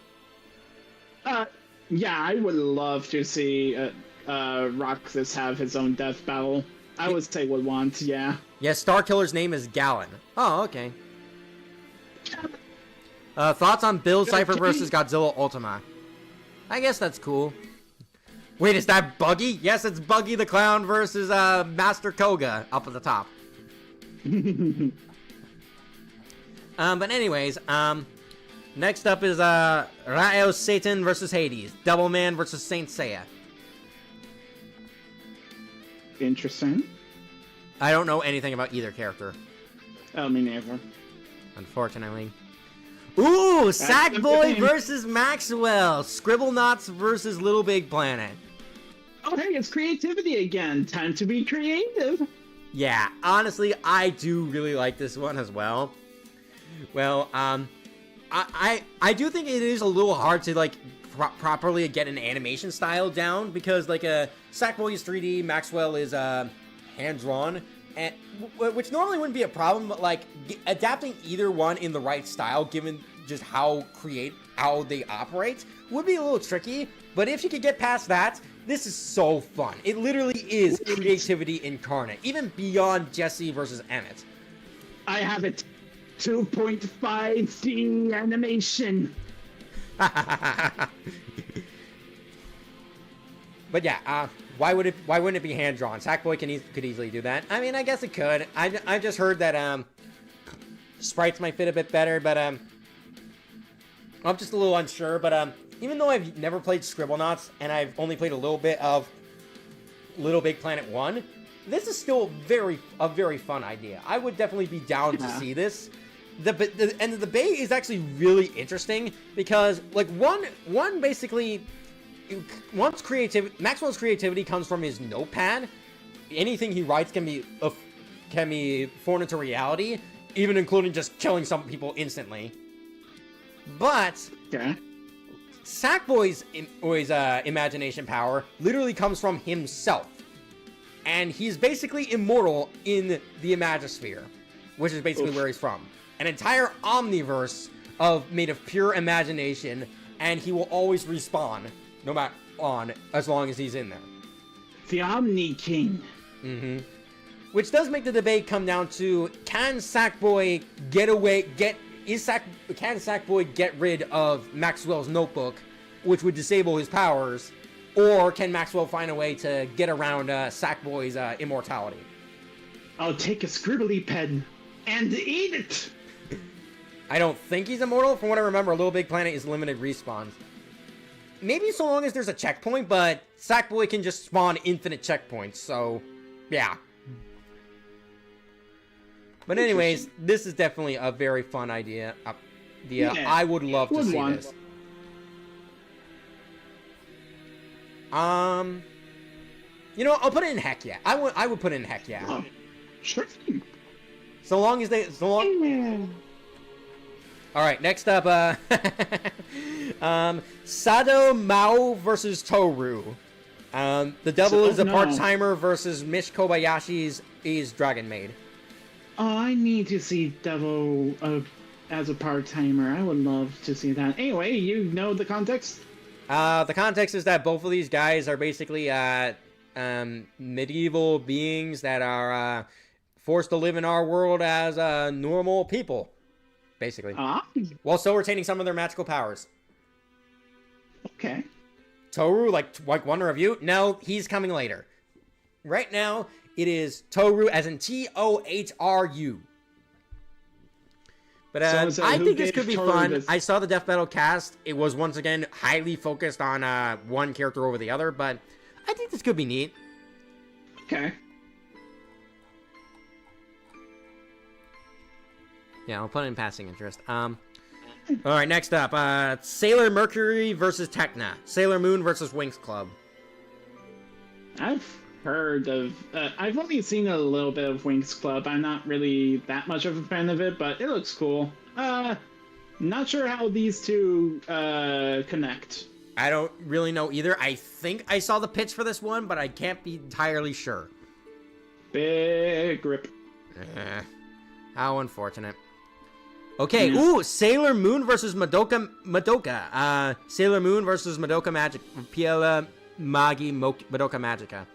Yeah, I would love to see Roxas have his own death battle. I would say would want, yeah. Yeah, Starkiller's name is Gallon. Oh, okay. Thoughts on Bill Cipher versus Godzilla Ultima? I guess that's cool. Wait, is that Buggy? Yes, it's Buggy the Clown versus Master Koga up at the top. But anyways, next up is Raio Satan versus Hades. Double Man versus Saint Seiya. Interesting. I don't know anything about either character. Oh, me neither. Unfortunately. Ooh, Sackboy game. versus Maxwell. Scribblenauts versus Little Big Planet. Oh, hey, it's creativity again. Time to be creative. Yeah, honestly, I do really like this one as well. Well, I do think it is a little hard to like properly get an animation style down, because like Sackboy is 3D, Maxwell is hand-drawn, and which normally wouldn't be a problem, but like adapting either one in the right style, given just how they operate, would be a little tricky. But if you could get past that, this is so fun. It literally is creativity incarnate, even beyond Jesse versus Emmett. I have it. 2.5D animation. But yeah, why wouldn't it be hand drawn? Sackboy could easily do that. I mean, I guess it could. I just heard that sprites might fit a bit better, but I'm just a little unsure. But even though I've never played Scribblenauts and I've only played a little bit of Little Big Planet 1, this is still a very fun idea. I would definitely be down to see this. The debate is actually really interesting because, like, one basically, once Maxwell's creativity comes from his notepad. Anything he writes can be formed into reality, even including just killing some people instantly. But Sackboy's imagination power literally comes from himself, and he's basically immortal in the Imagisphere, which is basically where he's from. An entire omniverse made of pure imagination, and he will always respawn, no matter as long as he's in there. The Omni King. Mm-hmm. Which does make the debate come down to: can Sackboy can Sackboy get rid of Maxwell's notebook, which would disable his powers, or can Maxwell find a way to get around Sackboy's immortality? I'll take a scribbly pen and eat it. I don't think he's immortal. From what I remember, Little Big Planet is limited respawns. Maybe so long as there's a checkpoint, but Sackboy can just spawn infinite checkpoints, so yeah. But anyways, this is definitely a very fun idea. I would love to see this. You know, I'll put it in heck yeah. I would put it in heck yeah. Oh, sure. All right, next up, Sado Mao versus Toru. The devil is a part-timer versus Mish Kobayashi's is Dragon Maid. Oh, I need to see Devil as a part-timer. I would love to see that. Anyway, you know the context? The context is that both of these guys are basically medieval beings that are forced to live in our world as normal people, basically. While still retaining some of their magical powers. Okay. Toru, like Wonder of You? No, he's coming later. Right now, it is Toru, as in Tohru. But I think this could be fun. I saw the Death Battle cast. It was, once again, highly focused on one character over the other, but I think this could be neat. Okay. Yeah, I'll put it in passing interest. All right, next up, Sailor Mercury versus Tecna. Sailor Moon versus Winx Club. I've heard of... I've only seen a little bit of Winx Club. I'm not really that much of a fan of it, but it looks cool. Not sure how these two connect. I don't really know either. I think I saw the pitch for this one, but I can't be entirely sure. Big rip. How unfortunate. Okay, ooh, Sailor Moon versus Madoka. Sailor Moon versus Madoka Magic. Piela Magi Madoka Magica.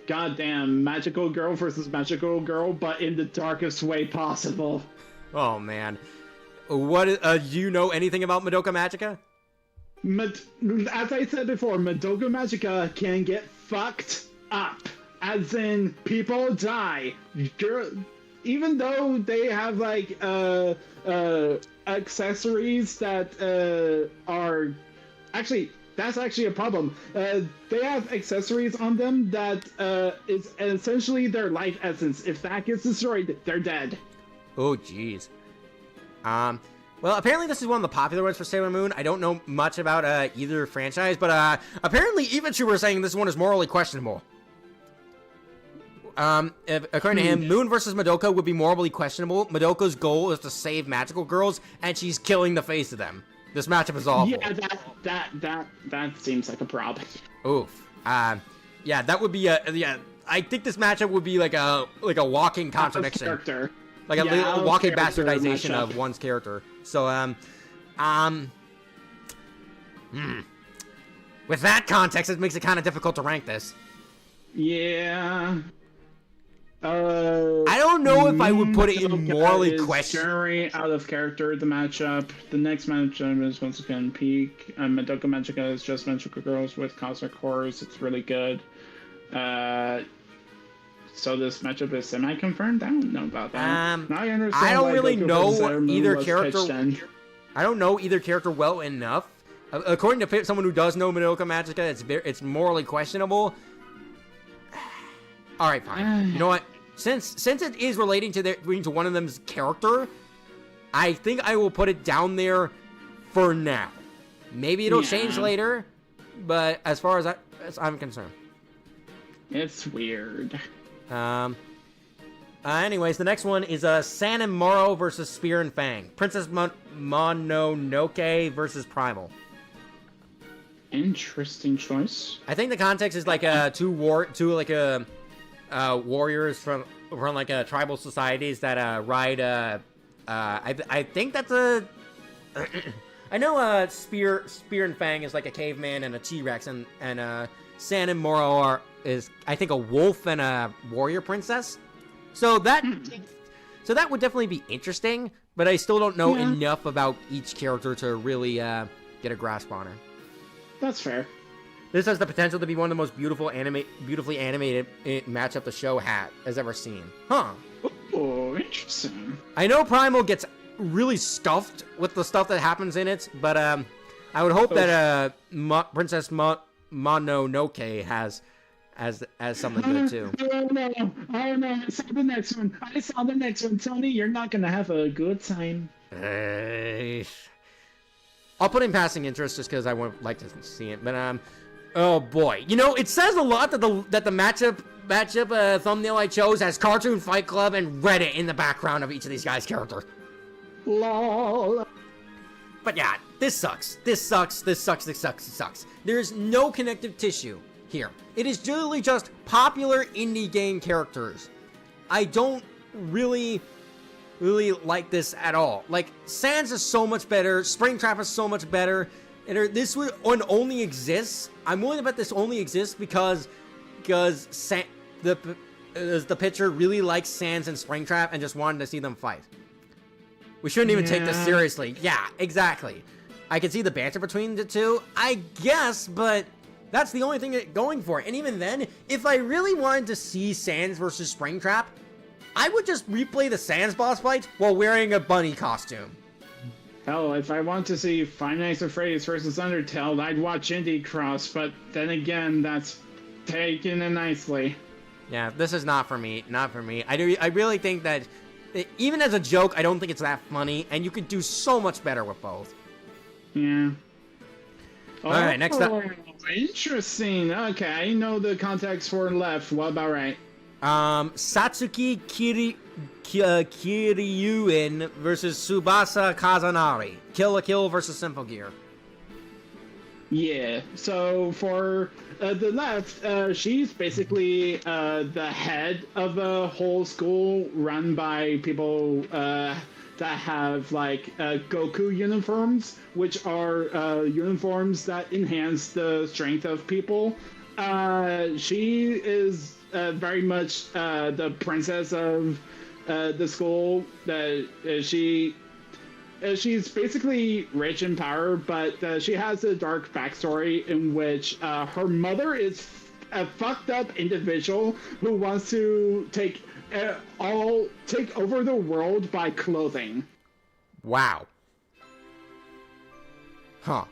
Goddamn, magical girl versus magical girl, but in the darkest way possible. Oh, man. What, do you know anything about Madoka Magica? As I said before, Madoka Magica can get fucked up. As in, people die. Even though they have, like, accessories that are... Actually, that's actually a problem. They have accessories on them that is essentially their life essence. If that gets destroyed, they're dead. Oh, jeez. Well, apparently this is one of the popular ones for Sailor Moon. I don't know much about either franchise, but apparently Ivachu were saying this one is morally questionable. According to him, Moon versus Madoka would be morally questionable. Madoka's goal is to save magical girls, and she's killing the face of them. This matchup is awful. Yeah, that seems like a problem. Oof. Yeah, that would be yeah. I think this matchup would be like a walking contradiction. Character. Like a walking bastardization of one's character. So, with that context, it makes it kind of difficult to rank this. Yeah. I don't know if I would put it in Madoka morally is questionable. Very out of character, the matchup. The next matchup is once again Peak. Madoka Magica is just Magical Girls with Cosmic Horrors. It's really good. So this matchup is semi-confirmed? I don't know about that. Now I understand I don't why really Goku know versus Sailor Moon either was character. pitched in. I don't know either character well enough. According to someone who does know Madoka Magica, it's morally questionable. All right, fine. You know what? Since it is relating to one of them's character, I think I will put it down there for now. Maybe it'll change later, but as far as I'm concerned, it's weird. Anyways, the next one is San and Moro versus Spear and Fang. Princess Mononoke versus Primal. Interesting choice. I think the context is like two warriors from like tribal societies that ride. I think that's a. I know Spear and Fang is like a caveman and a T-Rex, and San and Moro is I think a wolf and a warrior princess. So that would definitely be interesting, but I still don't know enough about each character to really get a grasp on her. That's fair. This has the potential to be one of the most beautifully animated matchup the show has ever seen. Huh. Oh, interesting. I know Primal gets really stuffed with the stuff that happens in it, but I would hope that Princess Mononoke has something good too. Oh no! I saw the next one. Tony, you're not gonna have a good time. I'll put in passing interest just because I would like to see it, but oh boy, it says a lot that the matchup thumbnail I chose has Cartoon Fight Club and Reddit in the background of each of these guys' characters. Lol. But yeah, this sucks. This sucks. There's no connective tissue here. It is literally just popular indie game characters. I don't really like this at all. Like, Sans is so much better. Springtrap is so much better. And this one only exists. I'm willing to bet this only exists because the pitcher really likes Sans and Springtrap and just wanted to see them fight. We shouldn't even take this seriously. Yeah, exactly. I can see the banter between the two, I guess, but that's the only thing going for it. And even then, if I really wanted to see Sans versus Springtrap, I would just replay the Sans boss fight while wearing a bunny costume. Hell, if I want to see Five Nights at Freddy's versus Undertale, I'd watch Indie Cross, but then again, that's taken it nicely. Yeah, this is not for me. Not for me. I really think that, even as a joke, I don't think it's that funny, and you could do so much better with both. Yeah. Alright, next up. Interesting. Okay, I know the context for left. What about right? Satsuki Kiryuin versus Tsubasa Kazanari. Kill la Kill versus Symphogear. Yeah, so for the left, she's basically the head of a whole school run by people that have like Goku uniforms, which are uniforms that enhance the strength of people. She is very much the princess of the school. She's basically rich in power, but she has a dark backstory in which her mother is a fucked up individual who wants to take over the world by clothing. Wow. Huh.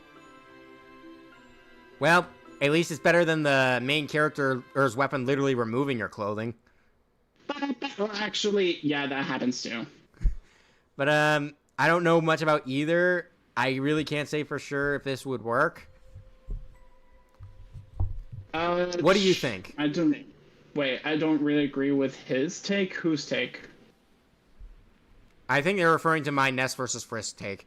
Well, at least it's better than the main character's weapon literally removing your clothing. Well, actually, yeah, that happens too. But I don't know much about either. I really can't say for sure if this would work. What do you think? I don't really agree with his take. Whose take? I think they're referring to my Ness versus Frisk take.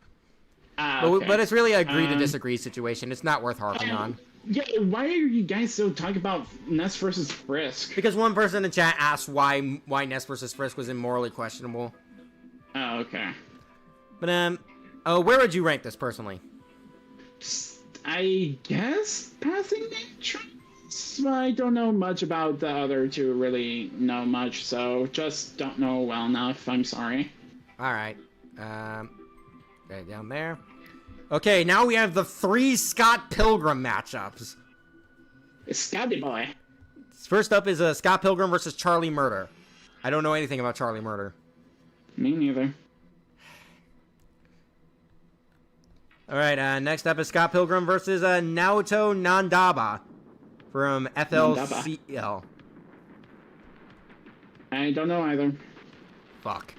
Okay. But it's really a agree to disagree situation. It's not worth harping on. Yeah, why are you guys still talking about Ness versus Frisk? Because one person in the chat asked why Ness versus Frisk was immorally questionable. Oh, okay. But where would you rank this personally? I guess passing nature. I don't know much about the other two, really know much, so just don't know well enough. I'm sorry. All right. Right down there. Okay, now we have the 3 Scott Pilgrim matchups. Scotty boy. First up is Scott Pilgrim versus Charlie Murder. I don't know anything about Charlie Murder. Me neither. All right, next up is Scott Pilgrim versus Naoto Nandaba from FLCL. I don't know either. Fuck.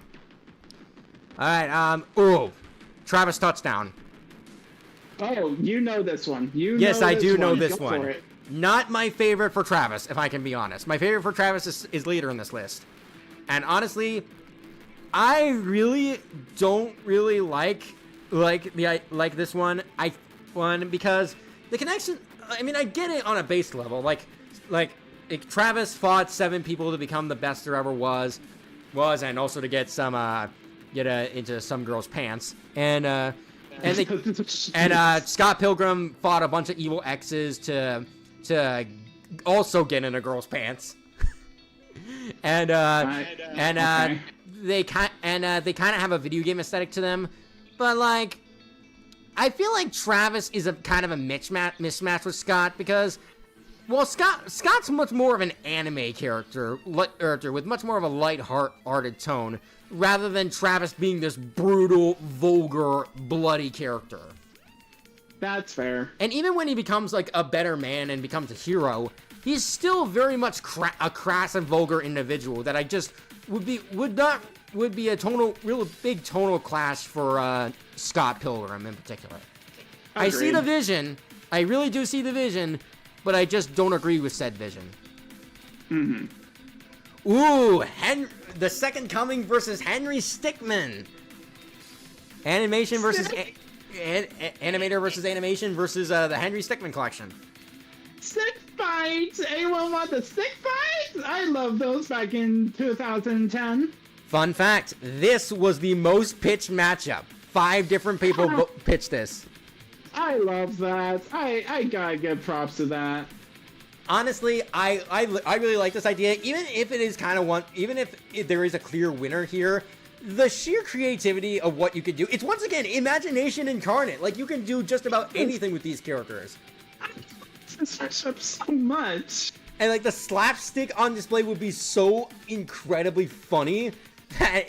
All right, ooh. Travis Touchdown. Oh, you know this one. Yes, I do know this Go for one. it. Not my favorite for Travis, if I can be honest. My favorite for Travis is leader in this list. And honestly, I really don't really like this one. Because the connection. I mean, I get it on a base level. Like Travis fought 7 people to become the best there ever was, and also to get into some girl's pants. And Scott Pilgrim fought a bunch of evil exes to also get in a girl's pants. They kind of have a video game aesthetic to them, but like I feel like Travis is a kind of a mismatch with Scott because, well, Scott's much more of an anime character with much more of a light-hearted tone, rather than Travis being this brutal, vulgar, bloody character. That's fair. And even when he becomes like a better man and becomes a hero, he's still very much a crass and vulgar individual that I just would be a real big tonal clash for Scott Pilgrim in particular. Agreed. I see the vision. I really do see the vision, but I just don't agree with said vision. Mm-hmm. Ooh, the Second Coming versus Henry Stickmin. Animation versus animator versus animation versus the Henry Stickmin collection. Stick fights! Anyone want the stick fights? I love those back in 2010. Fun fact, this was the most pitched matchup. 5 different people pitched this. I love that. I gotta give props to that. Honestly, I really like this idea. Even if it is kind of even if there is a clear winner here, the sheer creativity of what you could do. It's once again imagination incarnate. Like you can do just about anything with these characters. This matchup so much. And like the slapstick on display would be so incredibly funny that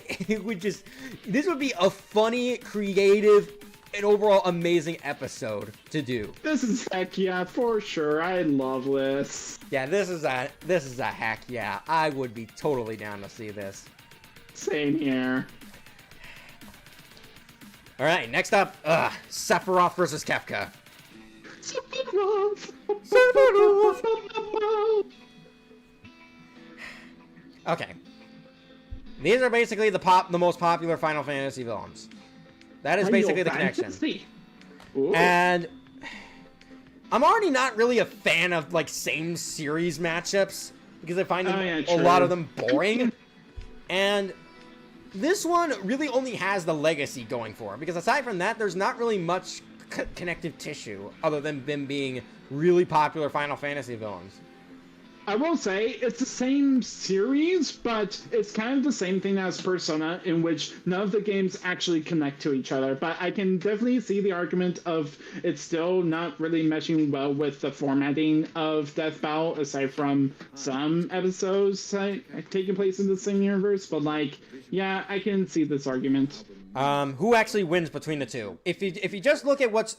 this would be a funny, creative, and overall amazing episode to do. This is heck yeah, for sure. I love this. Yeah, this is a heck yeah. I would be totally down to see this. Same here. All right, next up, Sephiroth versus Kefka. Sephiroth. Okay. These are basically the most popular Final Fantasy villains. That is basically the connection. And I'm already not really a fan of like same series matchups because I find a lot of them boring. And this one really only has the legacy going for it because aside from that, there's not really much connective tissue other than them being really popular Final Fantasy villains. I will say it's the same series, but it's kind of the same thing as Persona, in which none of the games actually connect to each other. But I can definitely see the argument of it's still not really meshing well with the formatting of Death Battle, aside from some episodes taking place in the same universe. But like, yeah, I can see this argument. Who actually wins between the two? If you just look at what's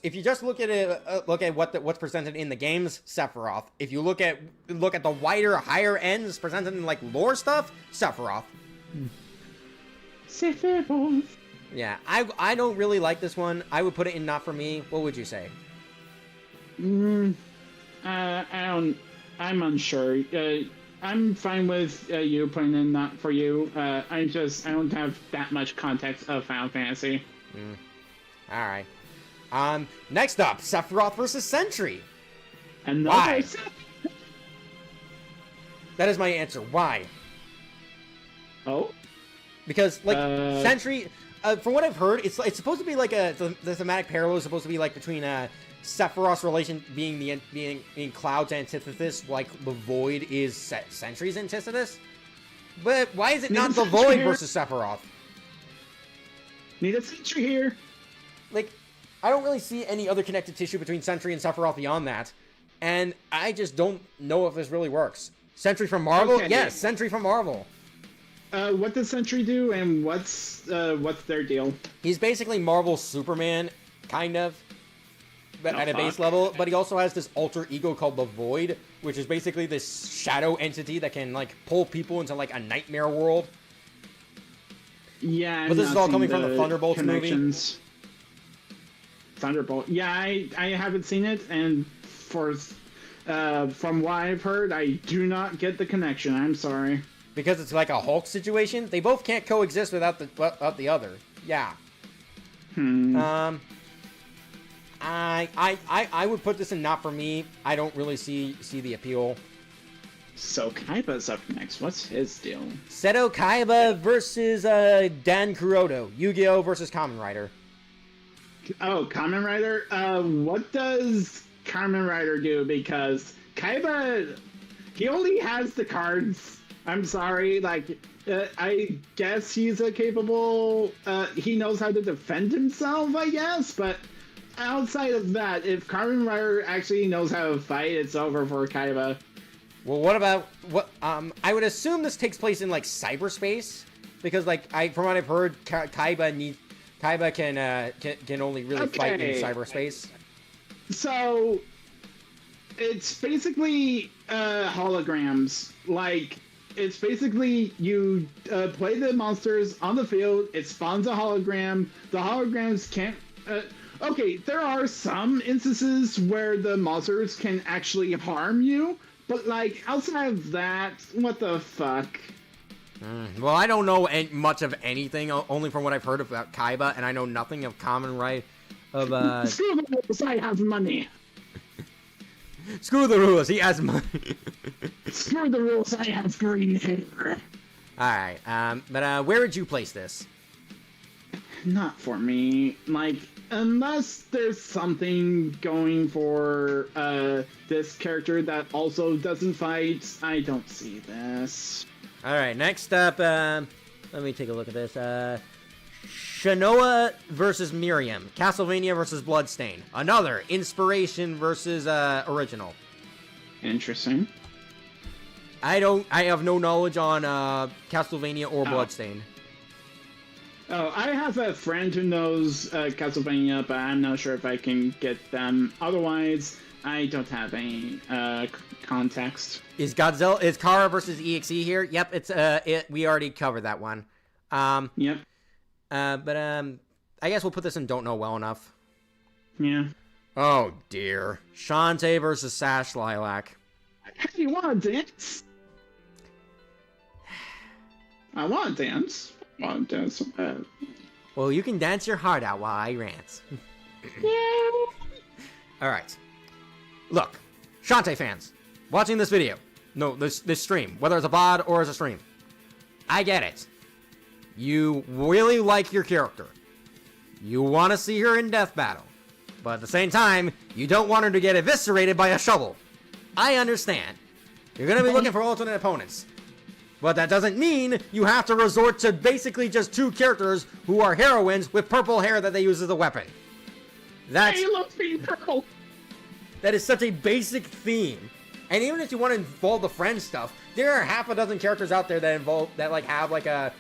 presented in the games, Sephiroth. If you look at the wider, higher ends presented in like lore stuff, Sephiroth. Sephiroth. Yeah, I don't really like this one. I would put it in not for me. What would you say? I'm unsure. I'm fine with you putting in not for you. I don't have that much context of Final Fantasy. All right. Next up, Sephiroth versus Sentry. Why? That is my answer. Why? Oh. Because like Sentry, from what I've heard, it's supposed to be like the thematic parallel is supposed to be like between Sephiroth's relation being Cloud's antithesis, like the Void is Sentry's antithesis. But why is it not the Void versus Sephiroth? Need a Sentry here. Like, I don't really see any other connected tissue between Sentry and Sephiroth beyond that. And I just don't know if this really works. Sentry from Marvel? Okay. Yes, Sentry from Marvel. What does Sentry do, and what's their deal? He's basically Marvel's Superman, kind of, but at a base level. But he also has this alter ego called the Void, which is basically this shadow entity that can, like, pull people into, like, a nightmare world. Yeah, but this is all coming from the Thunderbolts movie. Thunderbolt. Yeah, I haven't seen it, and from what I've heard, I do not get the connection. I'm sorry. Because it's like a Hulk situation. They both can't coexist without the other. Yeah. I would put this in not for me. I don't really see the appeal. So Kaiba's up next. What's his deal? Seto Kaiba versus Dan Kuroda. Yu-Gi-Oh versus Kamen Rider. Oh, Kamen Rider? What does Kamen Rider do? Because Kaiba, he only has the cards. I'm sorry, like, I guess he's a capable, he knows how to defend himself, I guess, but outside of that, if Kamen Rider actually knows how to fight, it's over for Kaiba. Well, what about, I would assume this takes place in, like, cyberspace, because, like, from what I've heard, Kaiba can only really fight in cyberspace. So, it's basically, holograms, like, it's basically you play the monsters on the field, it spawns a hologram, the holograms can't... okay, there are some instances where the monsters can actually harm you, but, like, outside of that, what the fuck? Well, I don't know much of anything, only from what I've heard about Kaiba, and I know nothing of Kamen Rider, Screw the rules, I have money! Screw the rules, he has money. Screw the rules, I have green hair. Alright, but where would you place this? Not for me. Like, unless there's something going for this character that also doesn't fight, I don't see this. Alright, next up, let me take a look at this. Shanoa versus Miriam. Castlevania versus Bloodstain. Another Inspiration versus Original. Interesting. I have no knowledge on Castlevania or Bloodstain. Oh, I have a friend who knows Castlevania, but I'm not sure if I can get them. Otherwise, I don't have any context. Is Kara versus EXE here? Yep, we already covered that one. Yep. But I guess we'll put this in don't know well enough. Yeah. Oh dear. Shantae versus Sash Lilac. Hey, you want to dance? I want to dance. I want to dance so bad. Well, you can dance your heart out while I rant. Alright. Look, Shantae fans, watching this video, no, this stream, whether it's a VOD or as a stream, I get it. You really like your character. You want to see her in death battle. But at the same time, you don't want her to get eviscerated by a shovel. I understand. You're going to be looking for alternate opponents. But that doesn't mean you have to resort to basically just two characters who are heroines with purple hair that they use as a weapon. That's... Hey, look, being purple! That is such a basic theme. And even if you want to involve the friend stuff, there are half a dozen characters out there that have like a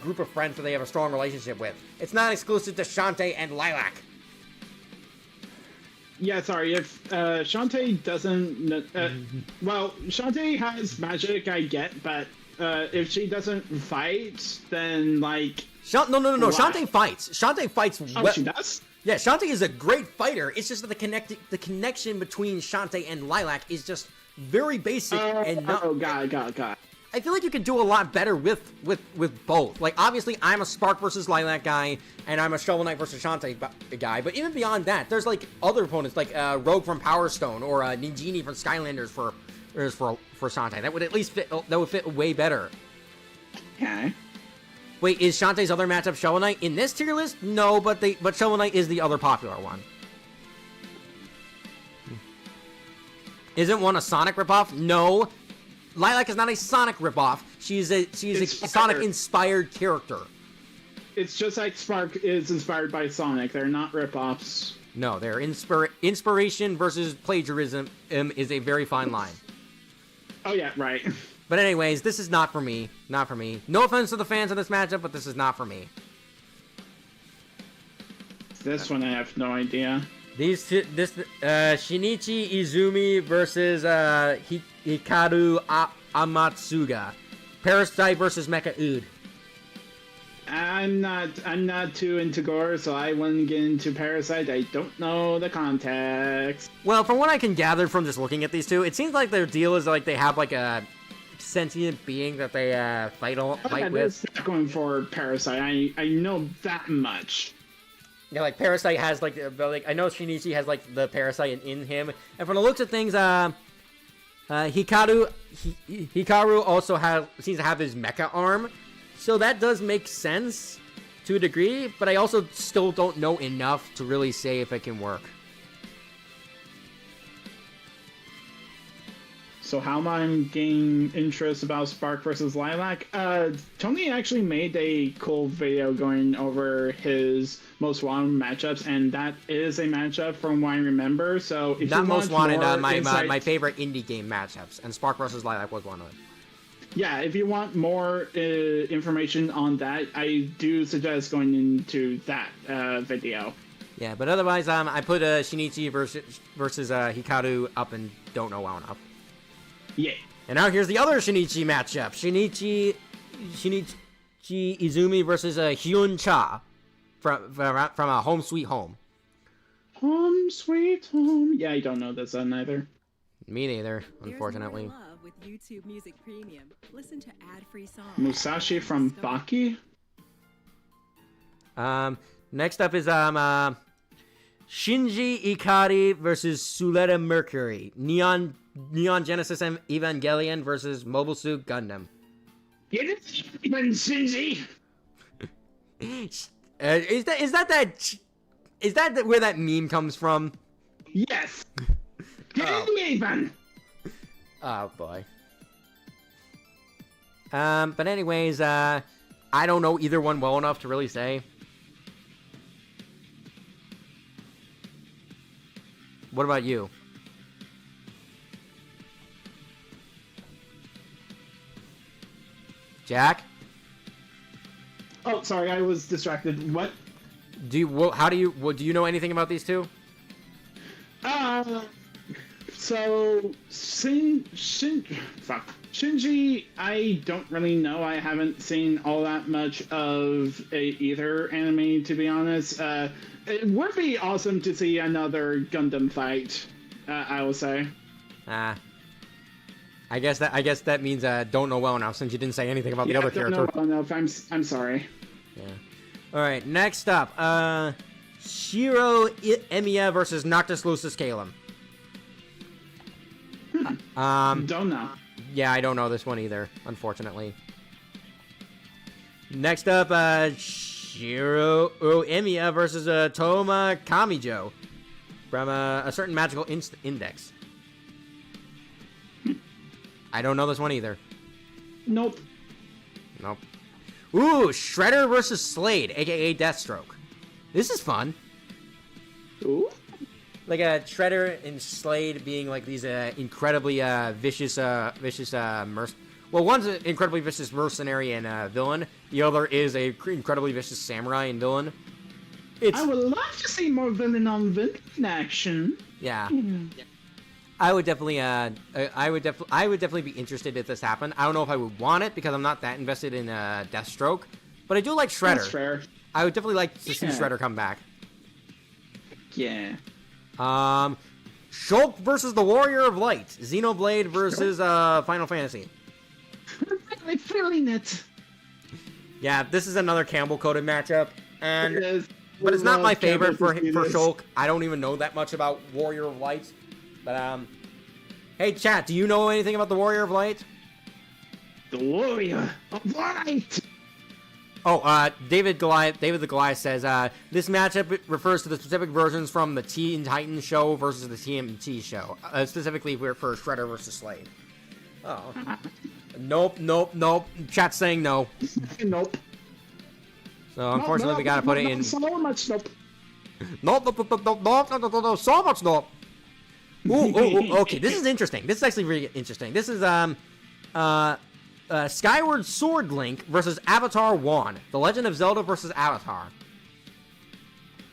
group of friends that they have a strong relationship with. It's not exclusive to Shantae and Lilac. Yeah, sorry, if Shantae doesn't... well, Shantae has magic, I get, but if she doesn't fight, then, like... No. Shantae fights. Shantae fights... Oh, she does? Yeah, Shantae is a great fighter. It's just that the connection between Shantae and Lilac is just very basic and not... Oh, God. I feel like you could do a lot better with both. Like, obviously, I'm a Spark versus Lilac guy, and I'm a Shovel Knight versus Shantae guy. But even beyond that, there's, like, other opponents, like Rogue from Power Stone or Nijini from Skylanders for Shantae. That would at least fit way better. Okay. Wait, is Shantae's other matchup Shovel Knight in this tier list? No, but Shovel Knight is the other popular one. Isn't one a Sonic ripoff? No. Lilac is not a Sonic ripoff. She's a Sonic-inspired character. It's just like Spark is inspired by Sonic. They're not ripoffs. No, their inspiration versus plagiarism is a very fine line. Oh yeah, right. But anyways, this is not for me. Not for me. No offense to the fans of this matchup, but this is not for me. This one I have no idea. Shinichi Izumi versus Hikaru Amatsuga. Parasite versus Mecha Ood. I'm not too into gore, so I wouldn't get into Parasite. I don't know the context. Well, from what I can gather from just looking at these two, it seems like their deal is like they have like a sentient being that they fight with. Not going for Parasite. I know that much. Yeah, like Parasite has like I know Shinichi has like the Parasite in him, and from the looks of things, Hikaru also seems to have his mecha arm, so that does make sense to a degree. But I also still don't know enough to really say if it can work. So how am I gaining interest about Spark versus Lilac? Tony actually made a cool video going over his most wanted matchups, and that is a matchup from what I remember. So if not you most want wanted, more my favorite indie game matchups, and Spark versus Lilac was one of them. Yeah, if you want more information on that, I do suggest going into that video. Yeah, but otherwise, I put Shinichi versus Hikaru up and don't know well enough. Yeah. And now here's the other Shinichi matchup. Shinichi Izumi versus Hyun Cha from Home Sweet Home. Home Sweet Home. Yeah, I don't know this one either. Me neither, unfortunately. There's more love with YouTube Music Premium. Listen to ad-free songs. Musashi from Baki. Next up is Shinji Ikari versus Suleta Mercury. Neon Genesis Evangelion versus Mobile Suit Gundam. Get it, Shinji. Is that where that meme comes from? Yes. Get it, even. Oh boy. But anyways, I don't know either one well enough to really say. What about you? Jack? Oh, sorry, I was distracted. What? Do you know anything about these two? So Shinji, I don't really know. I haven't seen all that much of either anime, to be honest. It would be awesome to see another Gundam fight. I will say. I guess that means don't know well enough since you didn't say anything about the other character. Don't know well enough. I'm sorry. Yeah. All right. Next up, Shiro Emiya versus Noctis Lucis Calum. Don't know. Yeah, I don't know this one either, unfortunately. Next up, Shiro Emiya versus Toma Kamijo from a certain magical index. I don't know this one either. Nope. Ooh, Shredder versus Slade, aka Deathstroke. This is fun. Ooh. Like Shredder and Slade being like these incredibly vicious well, one's an incredibly vicious mercenary and villain. The other is a incredibly vicious samurai and villain. I would love to see more villain on villain action. Yeah. I would definitely be interested if this happened. I don't know if I would want it because I'm not that invested in Deathstroke, but I do like Shredder. That's fair. I would definitely like to see Shredder come back. Yeah. Shulk versus the Warrior of Light. Xenoblade versus Final Fantasy. I'm feeling it. Yeah, this is another Campbell-coded matchup, and It is. but it's not my favorite for Campbell to see this. Shulk. I don't even know that much about Warrior of Light. But hey chat, do you know anything about the Warrior of Light? The Warrior of Light. David the Goliath says, this matchup refers to the specific versions from the Teen Titans show versus the TMT show. Specifically, we're for Shredder versus Slade. Oh. Nope. Chat's saying no. Nope. So, unfortunately, we gotta put it in... So much nope. No, so much no. Ooh, okay, this is interesting. This is actually really interesting. This is, Skyward Sword Link versus Avatar 1. The Legend of Zelda versus Avatar.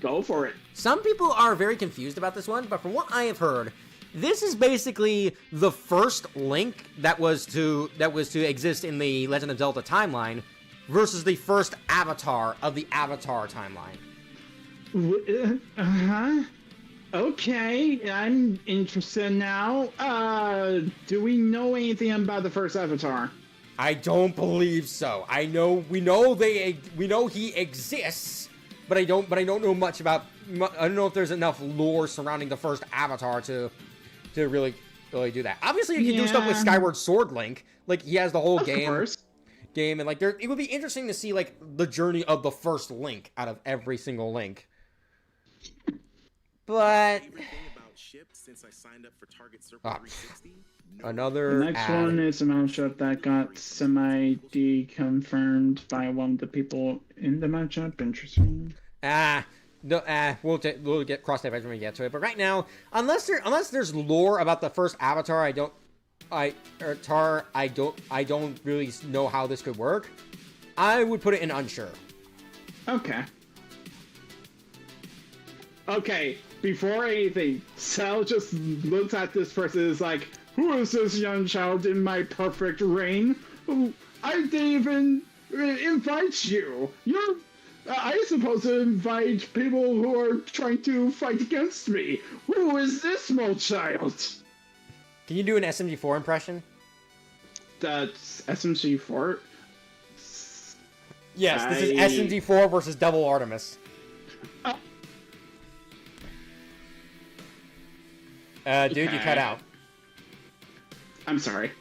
Go for it. Some people are very confused about this one, but from what I have heard, this is basically the first Link that was to exist in the Legend of Zelda timeline versus the first Avatar of the Avatar timeline. Okay, I'm interested now. Do we know anything about the first Avatar? I don't believe so. We know he exists, but I don't know much about. I don't know if there's enough lore surrounding the first Avatar to really do that. Obviously, you can do stuff with Skyward Sword Link. Like, he has the whole game, and like it would be interesting to see like the journey of the first Link out of every single Link. But another. The next one is a matchup that got semi-deconfirmed by one of the people in the matchup. Interesting. We'll get cross that when we get to it. But right now, unless there's lore about the first Avatar, I don't really know how this could work. I would put it in unsure. Okay. Before anything, Sal just looks at this person and is like, who is this young child in my perfect reign? I didn't even invite you. I suppose to invite people who are trying to fight against me. Who is this small child? Can you do an SMG4 impression? That's SMG4? Yes, this is SMG4 versus Devil Artemis. Dude, you cut out. I'm sorry.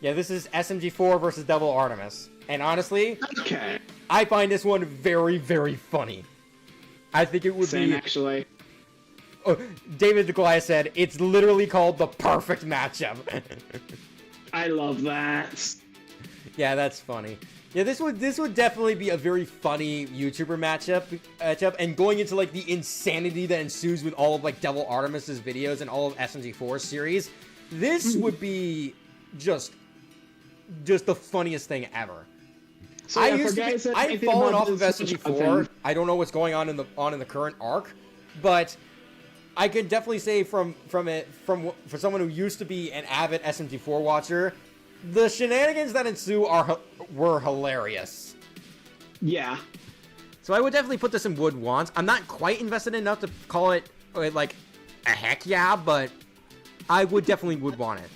Yeah, this is SMG4 versus Devil Artemis. And honestly, okay, I find this one very, very funny. I think it would Same, actually. Oh, David the Goliath said, it's literally called the perfect matchup. I love that. Yeah, that's funny. Yeah, this would definitely be a very funny YouTuber matchup, and going into like the insanity that ensues with all of like Devil Artemis's videos and all of SMG4's series, this would be just the funniest thing ever. So, I've fallen off of SMG4. I don't know what's going on in the current arc, but I can definitely say for someone who used to be an avid SMG4 watcher, the shenanigans that ensue were hilarious. Yeah. So I would definitely put this in Wood Wands. I'm not quite invested enough to call it like a heck yeah, but I would want it.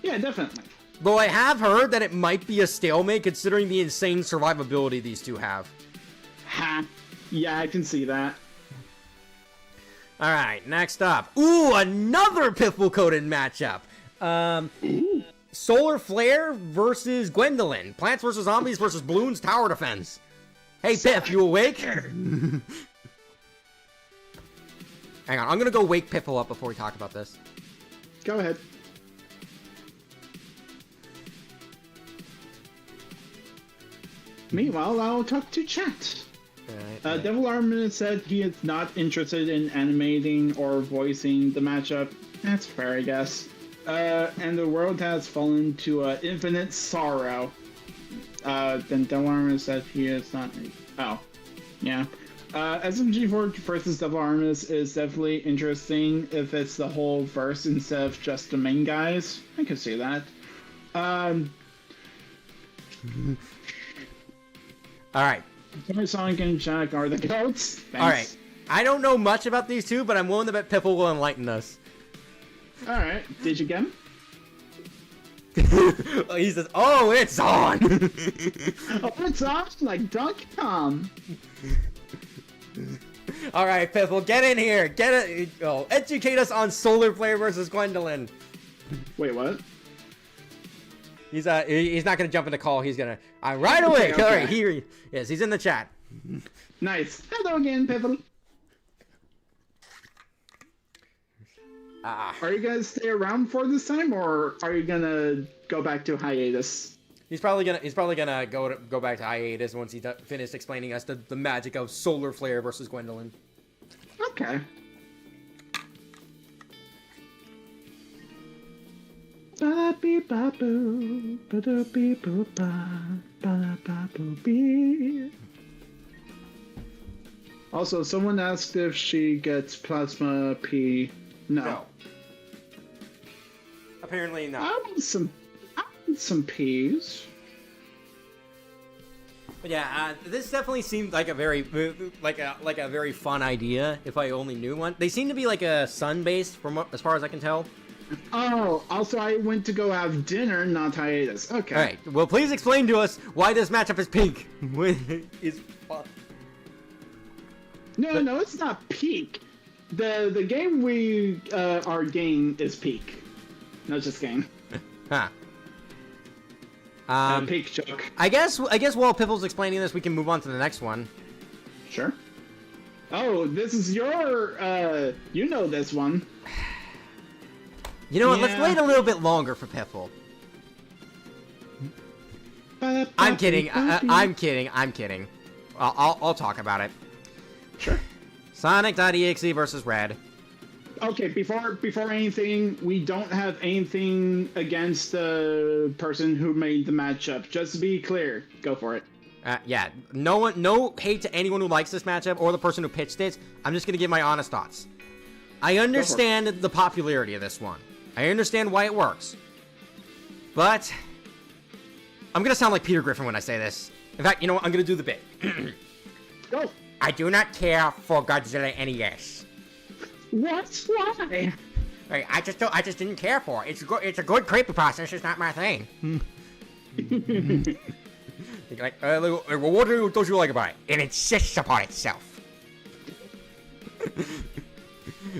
Yeah, definitely. Though I have heard that it might be a stalemate considering the insane survivability these two have. Yeah, I can see that. Alright, next up. Ooh, another Piffle-coated matchup. Solar Flare versus Gwendolyn. Plants vs. Zombies versus Balloons Tower Defense. Hey, Piff, you awake? Hang on, I'm gonna go wake Piffle up before we talk about this. Go ahead. Meanwhile, I'll talk to chat. Right. Devil Armin said he is not interested in animating or voicing the matchup. That's fair, I guess. And the world has fallen to infinite sorrow. Then Devil Armin said he is not... Oh. Yeah. SMG4 versus Devil Armis is definitely interesting if it's the whole verse instead of just the main guys. I can see that. Alright. Sonic and Jack are the goats. Alright. I don't know much about these two, but I'm willing to bet Piffle will enlighten us. Alright. Did you get him? He says, oh, it's on! Oh, it's on? Like Donkey Kong. Alright, Piffle, get in here! Educate us on Solar Flare versus Gwendolyn. Wait, what? He's not gonna jump in the call. He's gonna right away. Okay. All right, here. Yes, he's in the chat. Nice. Hello again, Pivotal. Are you gonna stay around for this time, or are you gonna go back to hiatus? He's probably gonna go back to hiatus once he finished explaining us the magic of Solar Flare versus Gwendolyn. Okay. Ba-da-bee-ba-boo, ba-da-bee-boo-ba, ba-da-ba-boo-bee. Also, someone asked if she gets plasma P. No. Apparently not. I want some peas. But yeah, this definitely seemed like a very very fun idea. If I only knew one, they seem to be like a sun-based, as far as I can tell. Oh, also I went to go have dinner, not hiatus. Okay. All right. Well, please explain to us why this matchup is pink. Is fun. No, it's not peak. The game we are game is peak. Not just game. Huh. Peak joke. I guess while Piffle's explaining this, we can move on to the next one. Sure. Oh, this is your you know this one. You know what? Let's wait a little bit longer for Piffle. I'm kidding. I'm kidding. I'll talk about it. Sure. Sonic.exe versus Red. Okay, before anything, we don't have anything against the person who made the matchup. Just to be clear, go for it. Yeah, no hate to anyone who likes this matchup or the person who pitched it. I'm just gonna give my honest thoughts. I understand the popularity of this one. I understand why it works. But I'm gonna sound like Peter Griffin when I say this. In fact, you know what? I'm gonna do the bit. Go. I do not care for Godzilla NES. What? Why? Right, I just didn't care for it. It's a good creepypasta. It's just not my thing. Like, what don't you like about it? It insists upon itself.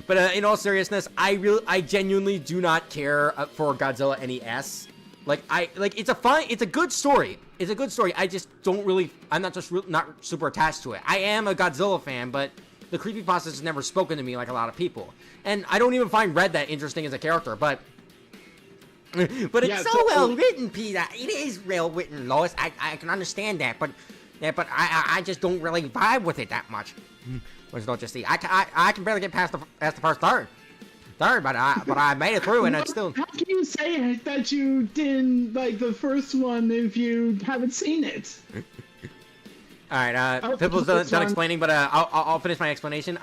But in all seriousness, I genuinely do not care for Godzilla NES. It's a good story. It's a good story. I just don't really. I'm not super attached to it. I am a Godzilla fan, but the creepypasta has never spoken to me like a lot of people. And I don't even find Red that interesting as a character, but it's so well written, Peter. It is well written, Lois. I can understand that, but I just don't really vibe with it that much. Which don't just see. I can barely get past the first third, but I made it through, and it's still. How can you say that you didn't like the first one if you haven't seen it? All right, Pipple's done explaining, but I'll finish my explanation.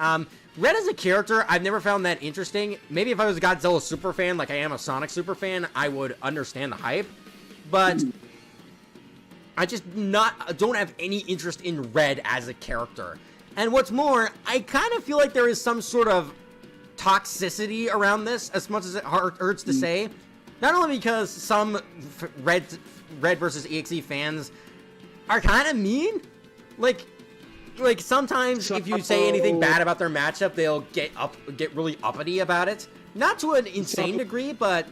Red as a character, I've never found that interesting. Maybe if I was a Godzilla super fan, like I am a Sonic super fan, I would understand the hype. But I just don't have any interest in Red as a character. And what's more, I kind of feel like there is some sort of toxicity around this, as much as it hurts to say. Not only because some Red versus EXE fans are kind of mean, like sometimes if you say anything bad about their matchup, they'll get really uppity about it. Not to an insane degree, but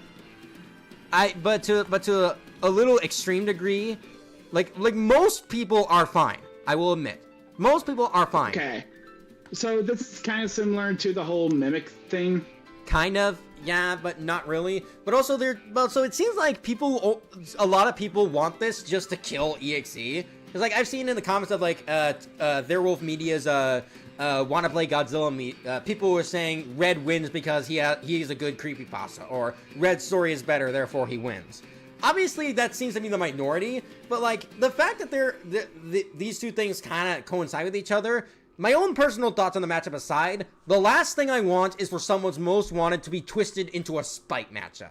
to a little extreme degree. Like most people are fine. I will admit, most people are fine. Okay, so this is kind of similar to the whole mimic thing. Kind of, yeah, but not really. But also so it seems like a lot of people want this just to kill EXE. Because, like, I've seen in the comments of, like, Their Wolf Media's, Wanna Play Godzilla people were saying Red wins because he's a good creepypasta, or Red's story is better, therefore he wins. Obviously, that seems to be the minority, but, like, the fact that these two things kind of coincide with each other, my own personal thoughts on the matchup aside, the last thing I want is for someone's most wanted to be twisted into a spite matchup.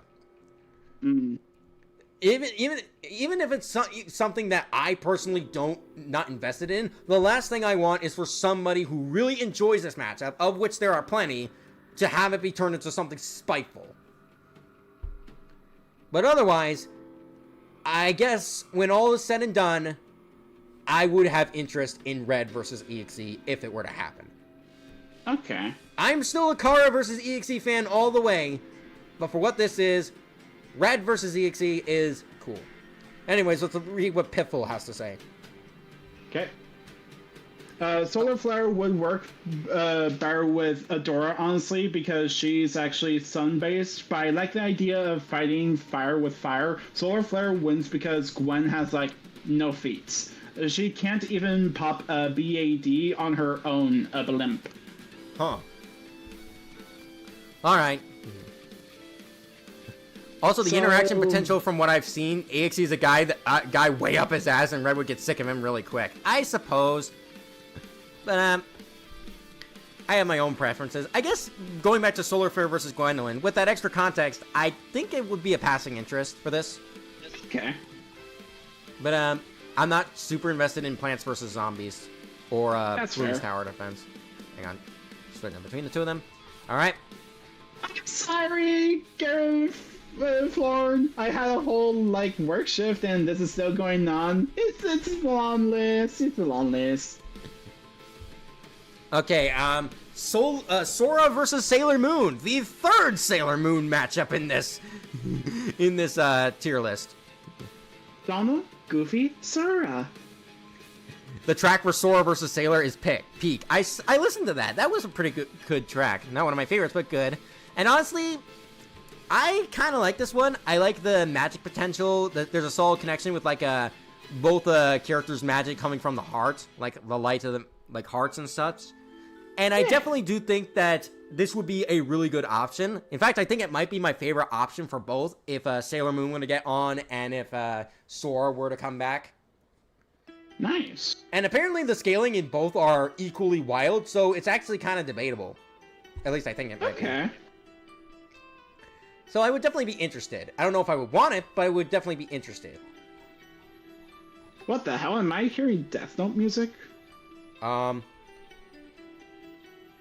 Even if it's something that I personally not invested in, the last thing I want is for somebody who really enjoys this matchup, of which there are plenty, to have it be turned into something spiteful. But otherwise, I guess when all is said and done, I would have interest in Red versus EXE if it were to happen. Okay. I'm still a Kara versus EXE fan all the way, but for what this is, Red versus EXE is cool. Anyways, let's read what Piffle has to say. Okay. Solar Flare would work better with Adora, honestly, because she's actually sun-based. But I like the idea of fighting fire with fire. Solar Flare wins because Gwen has, like, no feats. She can't even pop a BAD on her own blimp. Huh. Alright. Also, the interaction potential from what I've seen, AXE is a guy way up his ass, and Red would get sick of him really quick. I suppose. But, I have my own preferences. I guess, going back to Solar Flare versus Gwendolyn, with that extra context, I think it would be a passing interest for this. Okay. But, I'm not super invested in Plants vs. Zombies. Or, Bloons Tower Defense. Hang on. Switching between the two of them. Alright. I'm sorry, Florn. I had a whole, like, work shift, and this is still going on. It's a long list. It's a long list. Okay, Sora versus Sailor Moon, the third Sailor Moon matchup in this, tier list. Donald, Goofy, Sora. The track for Sora versus Sailor is Peak. I listened to that. That was a pretty good track. Not one of my favorites, but good. And honestly, I kind of like this one. I like the magic potential. There's a solid connection with, like, both characters' magic coming from the heart, like the light of the, like, hearts and such. And I definitely do think that this would be a really good option. In fact, I think it might be my favorite option for both if Sailor Moon were to get on and if Sora were to come back. Nice. And apparently the scaling in both are equally wild, so it's actually kind of debatable. At least I think it might be. So I would definitely be interested. I don't know if I would want it, but I would definitely be interested. What the hell? Am I hearing Death Note music?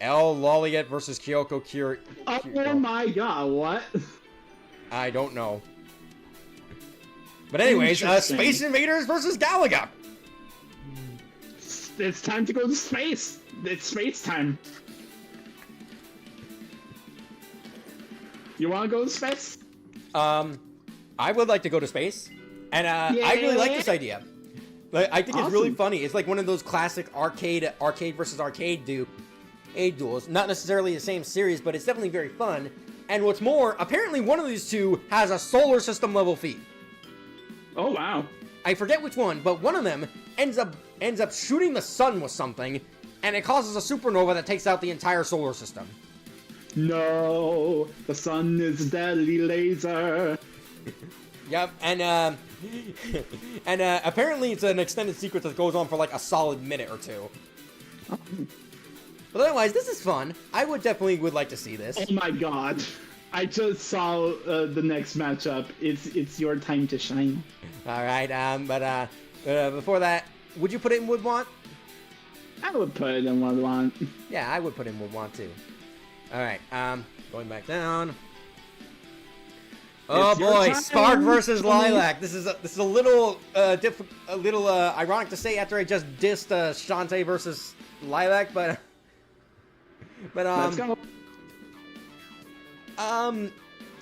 L. Lolliet versus Kyoko Kiri. Oh my god, what? I don't know. But anyways, Space Invaders versus Galaga. It's time to go to space. It's space time. You want to go to space? I would like to go to space. And I really like this idea. Like, I think it's really funny. It's like one of those classic arcade versus arcade duels. Not necessarily the same series, but it's definitely very fun. And what's more, apparently one of these two has a solar system level feat. Oh wow. I forget which one, but one of them ends up shooting the sun with something, and it causes a supernova that takes out the entire solar system. No, the sun is a deadly laser. Yep, and apparently it's an extended sequence that goes on for like a solid minute or two. But otherwise, this is fun. I would like to see this. Oh my god. I just saw the next matchup. It's your time to shine. Alright, but before that, would you put it in Would Want? I would put it in Would Want. Yeah, I would put it in Would Want too. Alright, going back down. Oh boy, Spark versus Lilac. This is a little ironic to say after I just dissed Shantae versus Lilac, but let's go.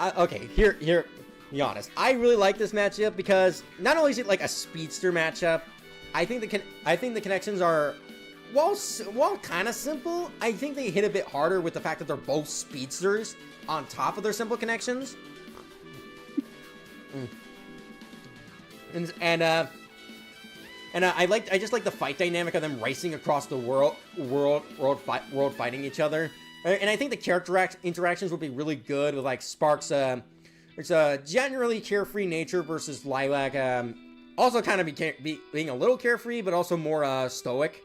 Okay, here, be honest. I really like this matchup because not only is it like a speedster matchup, I think the connections are, while kind of simple, I think they hit a bit harder with the fact that they're both speedsters on top of their simple connections. And I just like the fight dynamic of them racing across the world fighting each other. And I think the character interactions would be really good with, like, Spark's, it's a generally carefree nature versus Lilac, also kind of being a little carefree, but also more, stoic.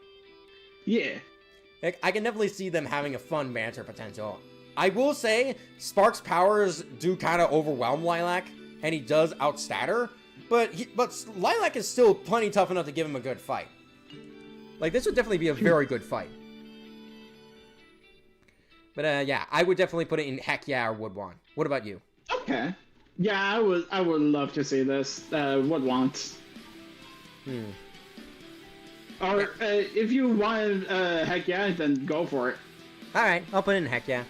Yeah. Like, I can definitely see them having a fun banter potential. I will say, Spark's powers do kind of overwhelm Lilac, and he does outstat her, but Lilac is still plenty tough enough to give him a good fight. Like, this would definitely be a very good fight. But, yeah, I would definitely put it in Heck Yeah or Would Want. What about you? Okay. Yeah, I would love to see this. Would Want. Or, if you want Heck Yeah, then go for it. Alright, I'll put it in Heck Yeah.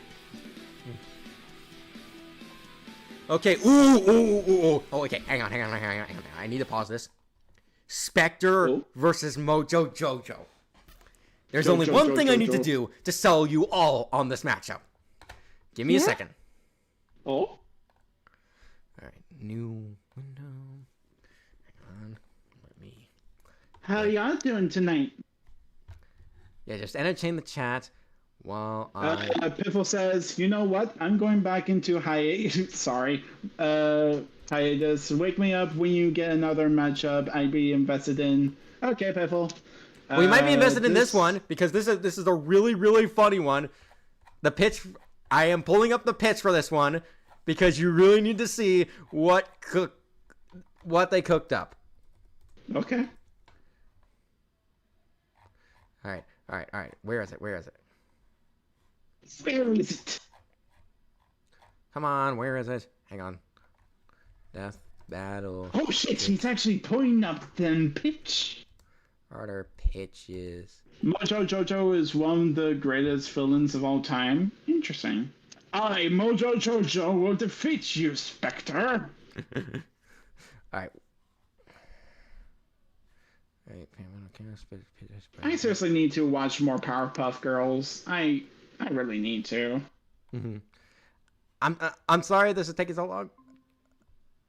Okay. Ooh. Oh, okay. Hang on. I need to pause this. Spectre versus Mojo Jojo. There's only one thing I need to do to sell you all on this matchup. Give me a second. Oh. All right. New window. Hang on. Let me. How y'all doing tonight? Yeah, just entertain the chat while I. Piffle says, you know what? I'm going back into hiatus. Sorry. Hiatus. Wake me up when you get another matchup I'd be invested in. Okay, Piffle. We might be invested in this one because this is a really, really funny one. The pitch. I am pulling up the pitch for this one because you really need to see what they cooked up. Okay. All right. Where is it? Where is it? Come on, where is it? Hang on. Death battle. Oh shit! He's actually pulling up them pitch. Harder pitches. Mojo Jojo is one of the greatest villains of all time. Interesting. I, Mojo Jojo, will defeat you, Spectre. Alright. I seriously need to watch more Powerpuff Girls. I really need to. I'm sorry this is taking so long.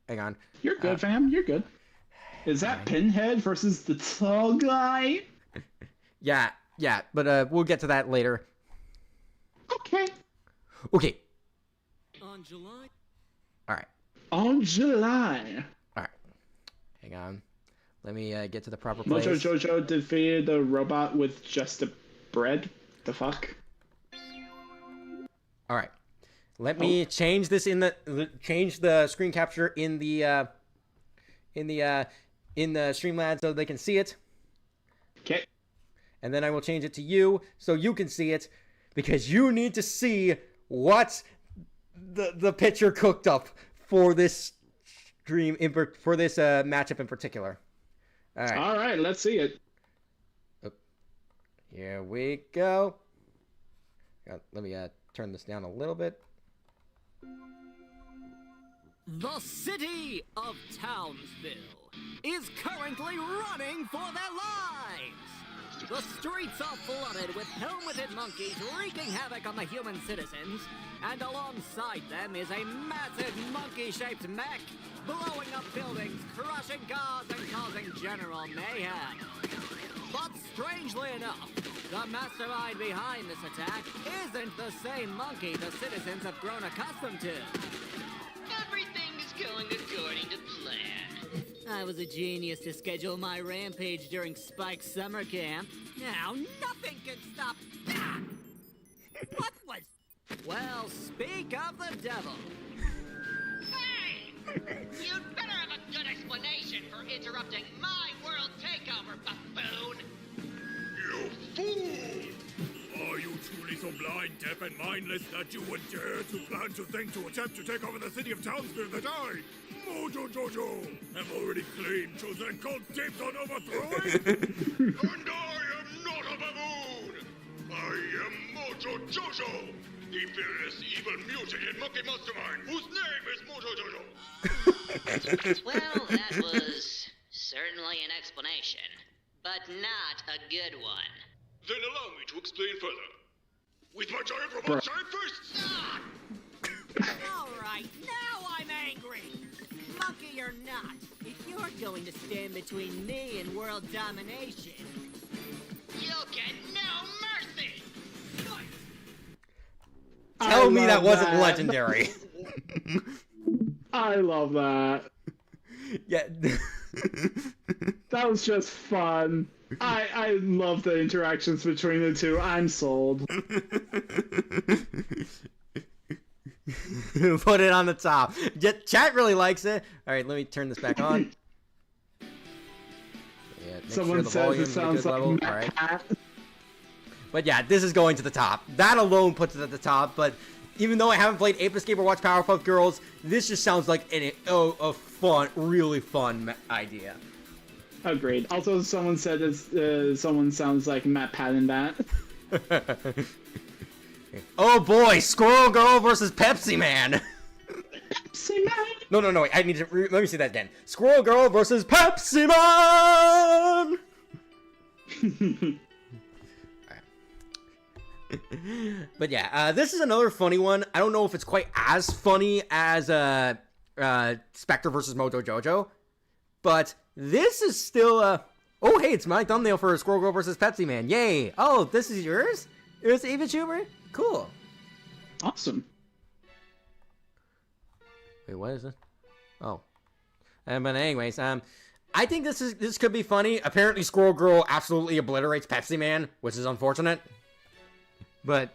Hang on. You're good, fam. You're good. Is that Pinhead versus the tall guy? Yeah, but we'll get to that later. Okay. On July. Alright. On July. Alright. Hang on. Let me get to the proper place. Mojo Jojo defeated the robot with just a bread. The fuck? Alright. Let me change this change the screen capture in the Streamlabs so they can see it. Okay. And then I will change it to you so you can see it because you need to see what the pitcher cooked up for this stream for this matchup in particular. All right. All right, let's see it. Here we go. Let me turn this down a little bit. The city of Townsville is currently running for their lives. The streets are flooded with helmeted monkeys wreaking havoc on the human citizens, and alongside them is a massive monkey-shaped mech blowing up buildings, crushing cars, and causing general mayhem. But strangely enough, the mastermind behind this attack isn't the same monkey the citizens have grown accustomed to. Everything is going according to plan. I was a genius to schedule my rampage during Spike's summer camp. Now nothing can stop that! What was... Well, speak of the devil. Hey! You'd better have a good explanation for interrupting my world takeover, buffoon! You fool! Are you truly so blind, deaf, and mindless that you would dare to plan to think to attempt to take over the city of Townsville that I, Mojo Jojo, have already claimed, chosen, and called dibs on overthrowing? And I am not a baboon! I am Mojo Jojo, the fearless, evil, mutated monkey mastermind, whose name is Mojo Jojo! Well, that was certainly an explanation, but not a good one. Then allow me to explain further. With my giant robot giant fists! All right, now I'm angry. Monkey or not, if you're going to stand between me and world domination... You'll get no mercy! Tell me that wasn't legendary. I love that. Yeah. That was just fun. I love the interactions between the two. I'm sold. Put it on the top. Chat really likes it. All right, let me turn this back on. Yeah, Someone says it sounds like all right. But yeah, this is going to the top. That alone puts it at the top. But even though I haven't played Ape Escape or watched Powerpuff Girls, this just sounds like a fun, really fun idea. Agreed. Also, someone said someone sounds like Matt Patton that. Oh boy, Squirrel Girl versus Pepsi Man. Pepsi No, wait, I need to, let me see that again. Squirrel Girl versus Pepsi Man! But yeah, this is another funny one. I don't know if it's quite as funny as Spectre versus Mojo Jojo, but this is still oh hey, it's my thumbnail for Squirrel Girl versus Pepsi Man. Yay! Oh, this is yours? It was Ava Schumer? Cool. Awesome. Wait, what is this? Oh. But anyways, I think this could be funny. Apparently Squirrel Girl absolutely obliterates Pepsi Man, which is unfortunate. But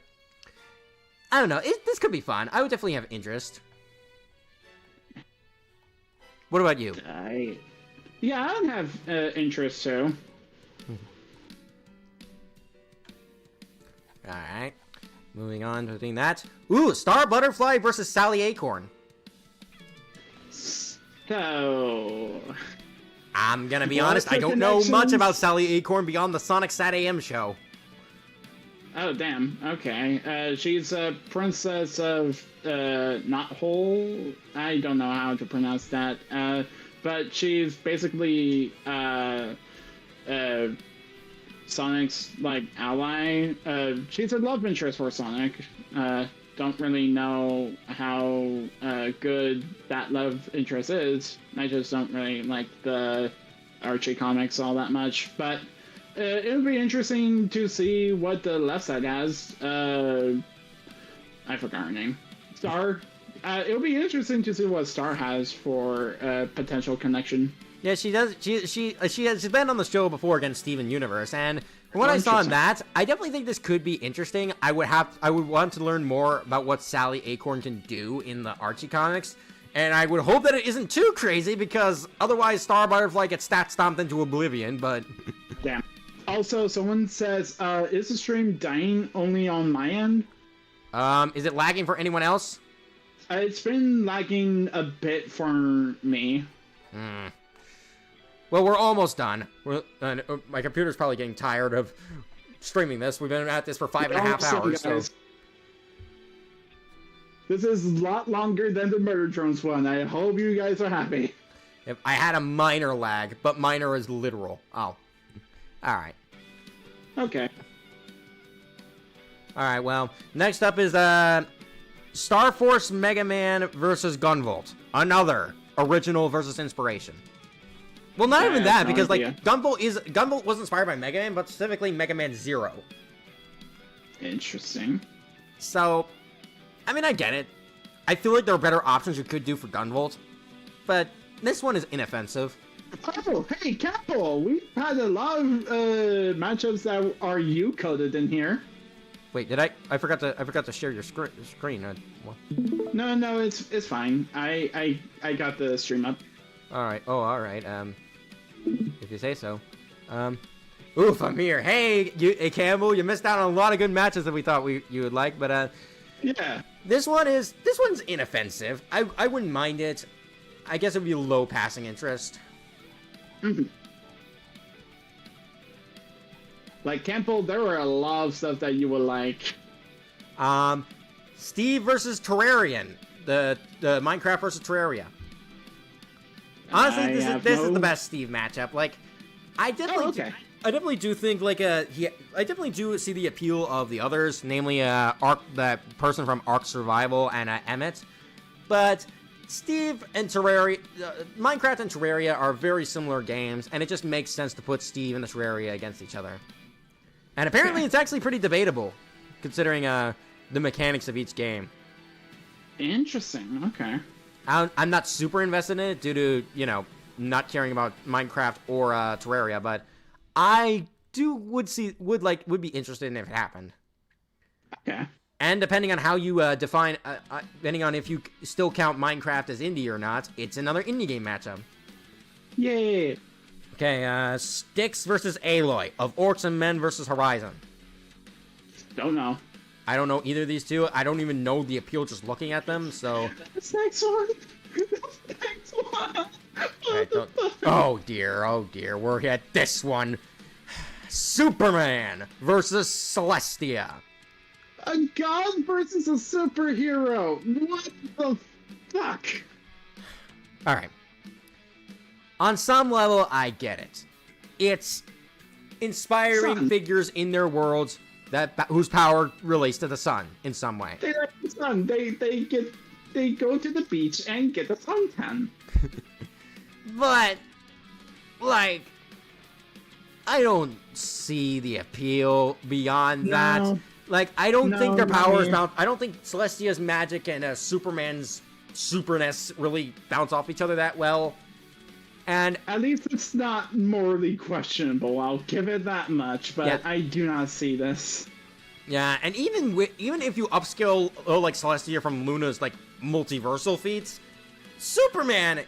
I don't know. This could be fun. I would definitely have interest. What about you? Yeah, I would have interest too. Alright. Moving on to doing that. Ooh, Star Butterfly versus Sally Acorn. So... I'm gonna be honest, I don't know much about Sally Acorn beyond the Sonic Sat AM show. Oh, damn. Okay. She's a princess of, not whole. I don't know how to pronounce that. But she's basically, Sonic's, like, ally. She's a love interest for Sonic. Don't really know how, good that love interest is. I just don't really like the Archie comics all that much. But, it would be interesting to see what the left side has. I forgot her name. Star. It would be interesting to see what Star has for potential connection. Yeah, she does. She's been on the show before against Steven Universe, and from what I saw in that, I definitely think this could be interesting. I would want to learn more about what Sally Acorn can do in the Archie comics, and I would hope that it isn't too crazy because otherwise Star Butterfly gets stat stomped into oblivion. But damn. Also, someone says, is the stream dying only on my end? Is it lagging for anyone else? It's been lagging a bit for me. Well, we're almost done. My computer's probably getting tired of streaming this. We've been at this for 5.5 hours, so... This is a lot longer than the Murder Drones one. I hope you guys are happy. If I had a minor lag, but minor is literal. Oh. Alright. Okay. Alright, well, next up is, Star Force Mega Man versus Gunvolt. Another original versus inspiration. Well, not even that, because, like, Gunvolt was inspired by Mega Man, but specifically Mega Man Zero. Interesting. So, I mean, I get it. I feel like there are better options you could do for Gunvolt, but this one is inoffensive. Oh, hey, Capo! We've had a lot of matchups that are U-coded in here. Wait, did I forgot to share your screen. No, it's fine. I got the stream up. All right. Oh, all right. If you say so. Oof, I'm here. Hey, Campbell, you missed out on a lot of good matches that we thought you would like, but yeah. This one's inoffensive. I wouldn't mind it. I guess it would be low passing interest. Mm-hmm. Like, Campbell, there were a lot of stuff that you would like. Steve versus Terrarian. The Minecraft versus Terraria. Honestly, this is the best Steve matchup. Like, I definitely do think, like, I definitely do see the appeal of the others, namely, that person from Ark Survival and Emmett. But Steve and Terraria, Minecraft and Terraria are very similar games, and it just makes sense to put Steve and the Terraria against each other. And apparently it's actually pretty debatable, considering the mechanics of each game. Interesting, okay. I'm not super invested in it due to, not caring about Minecraft or Terraria, but I would be interested in if it happened. Okay. And depending on how you define, depending on if you still count Minecraft as indie or not, it's another indie game matchup. Yay! Okay, Styx versus Aloy of Orcs and Men versus Horizon. Don't know. I don't know either of these two. I don't even know the appeal just looking at them, so... This next one! This next one! Oh dear, we're at this one. Superman versus Celestia. A god versus a superhero! What the fuck? All right. On some level, I get it. It's inspiring figures in their worlds whose power relates to the sun in some way. They like the sun. They go to the beach and get the suntan. But, like, I don't see the appeal beyond that. Like, I don't think their powers bounce. I don't think Celestia's magic and Superman's superness really bounce off each other that well. And at least it's not morally questionable. I'll give it that much. But yeah. I do not see this. Yeah, and even if you upscale like Celestia from Luna's like multiversal feats, Superman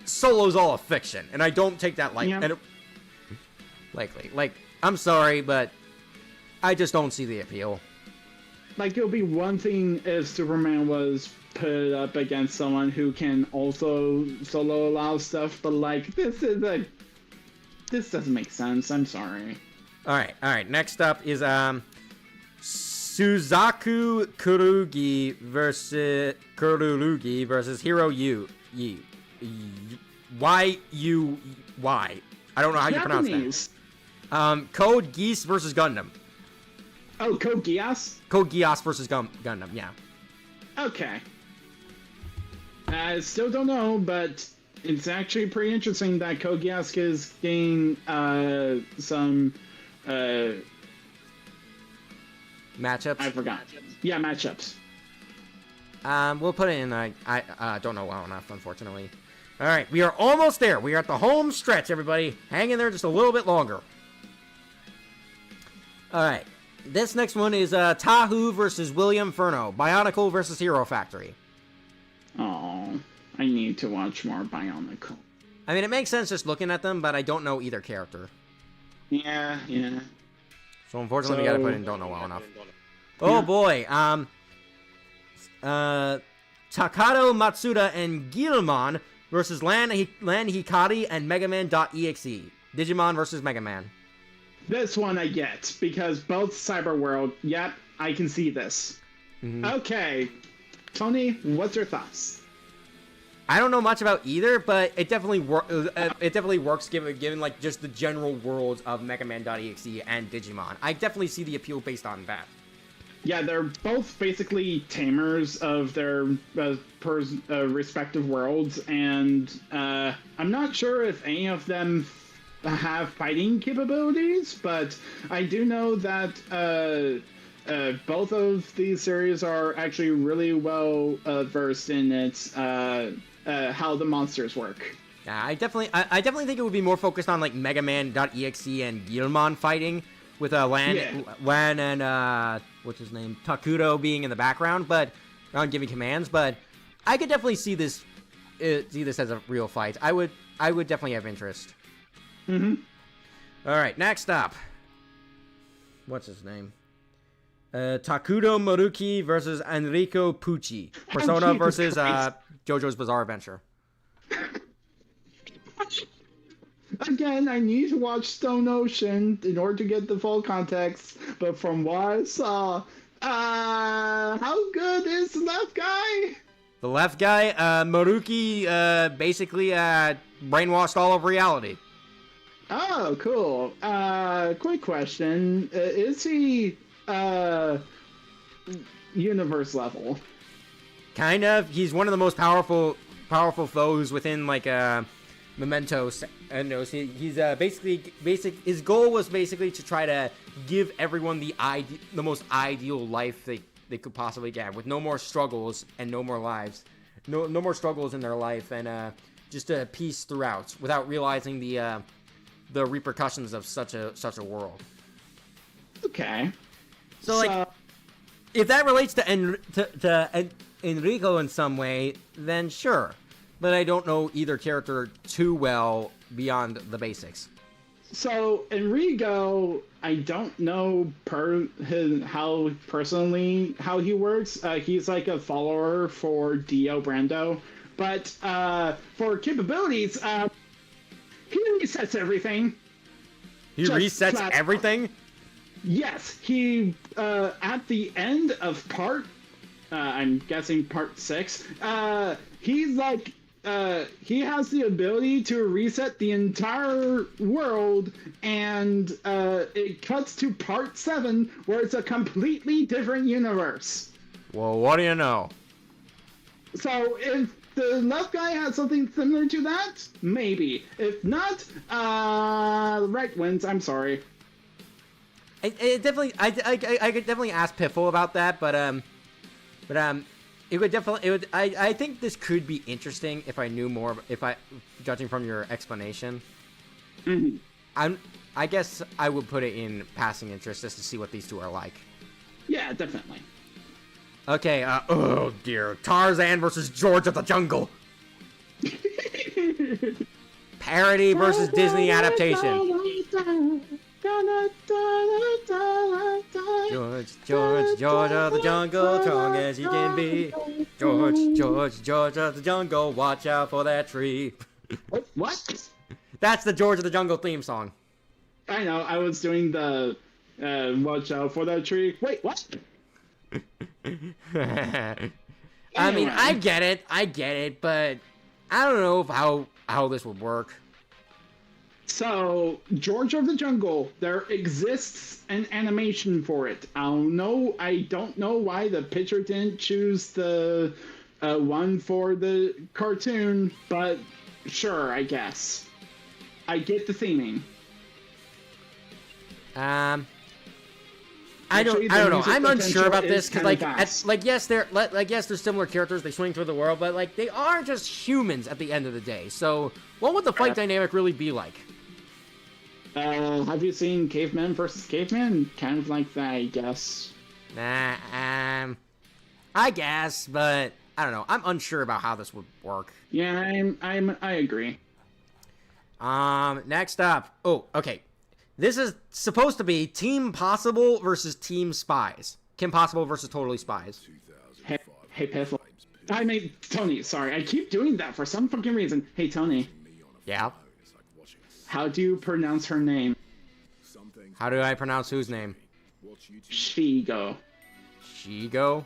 solo's all a fiction, and I don't take that lightly. Yeah. Likely, like, I'm sorry, but I just don't see the appeal. Like, it would be one thing if Superman was put up against someone who can also solo allow stuff, but like, this doesn't make sense. I'm sorry. All right. Next up is Suzaku Kurugi versus Hiro Yu. Y-U-Y. I don't know how you pronounce that. Code Geass versus Gundam. Oh, Code Geass? Code Geass versus Gundam, yeah. Okay. I still don't know, but it's actually pretty interesting that Code Geass is getting some matchups. I forgot. Yeah, matchups. We'll put it in. I don't know well enough, unfortunately. All right, we are almost there. We are at the home stretch, everybody. Hang in there just a little bit longer. All right, this next one is Tahu versus William Furno. Bionicle versus Hero Factory. Oh, I need to watch more Bionicle. I mean, it makes sense just looking at them, but I don't know either character. Yeah. So unfortunately, we gotta put in don't know well enough. Oh boy, Takato Matsuda and Guilmon versus Lan Hikari and Mega Man.exe. Digimon versus Mega Man. This one I get, because both Cyber World, yep, I can see this. Mm-hmm. Okay, Tony, what's your thoughts? I don't know much about either, but it definitely works given like just the general worlds of Mega Man.exe and Digimon. I definitely see the appeal based on that. Yeah, they're both basically tamers of their respective worlds, and I'm not sure if any of them have fighting capabilities, but I do know that both of these series are actually really well versed in its how the monsters work. Yeah, I definitely think it would be more focused on like Mega Man.exe and Guilmon fighting, with Lan and what's his name, Takuto being in the background, but giving commands. But I could definitely see this as a real fight. I would definitely have interest. Mm-hmm. All right, next up, what's his name? Takuto Moruki versus Enrico Pucci. Persona versus JoJo's Bizarre Adventure. Again, I need to watch Stone Ocean in order to get the full context, but from what I saw, how good is the left guy? The left guy, Moruki, basically brainwashed all of reality. Oh, cool. Quick question. Is he, universe level? Kind of. He's one of the most powerful foes within, like, Mementos. And he's his goal was basically to try to give everyone the most ideal life they could possibly get, with no more struggles and no more lives. No more struggles in their life, and just a peace throughout, without realizing the repercussions of such a world. Okay. So like, if that relates to Enrico in some way, then sure. But I don't know either character too well beyond the basics. So Enrico, I don't know how he works. He's like a follower for Dio Brando, but for capabilities, he resets everything. He resets everything? Yes, he at the end of I'm guessing part 6. He's like he has the ability to reset the entire world, and it cuts to part 7, where it's a completely different universe. Well, what do you know? So if the left guy has something similar to that, maybe. If not, the right wins. I'm sorry. I could definitely ask Piffle about that, but it would definitely I think this could be interesting if I knew more, judging from your explanation. Mm-hmm. I guess I would put it in passing interest just to see what these two are like. Yeah, definitely. Okay, oh dear. Tarzan versus George of the Jungle. Parody versus Disney adaptation. George of the Jungle, strong as you can be. George of the Jungle, watch out for that tree. What? That's the George of the Jungle theme song. I know, I was doing the watch out for that tree. Wait, what? I mean, I get it, but I don't know how this would work. So, George of the Jungle, there exists an animation for it. I don't know why the pitcher didn't choose the one for the cartoon, but sure, I guess. I get the theming. I don't know. I'm unsure about this because yes, they're similar characters. They swing through the world, but like they are just humans at the end of the day. So, what would the fight dynamic really be like? Have you seen Caveman versus Caveman? Kind of like that, I guess. Nah, I guess, but I don't know. I'm unsure about how this would work. Yeah, I agree. Next up. Oh, okay. This is supposed to be Team Possible versus Team Spies. Kim Possible versus Totally Spies. Hey, Piffle. I mean, Tony, sorry. I keep doing that for some fucking reason. Hey, Tony. Yeah? How do you pronounce her name? How do I pronounce whose name? Shigo. Shigo?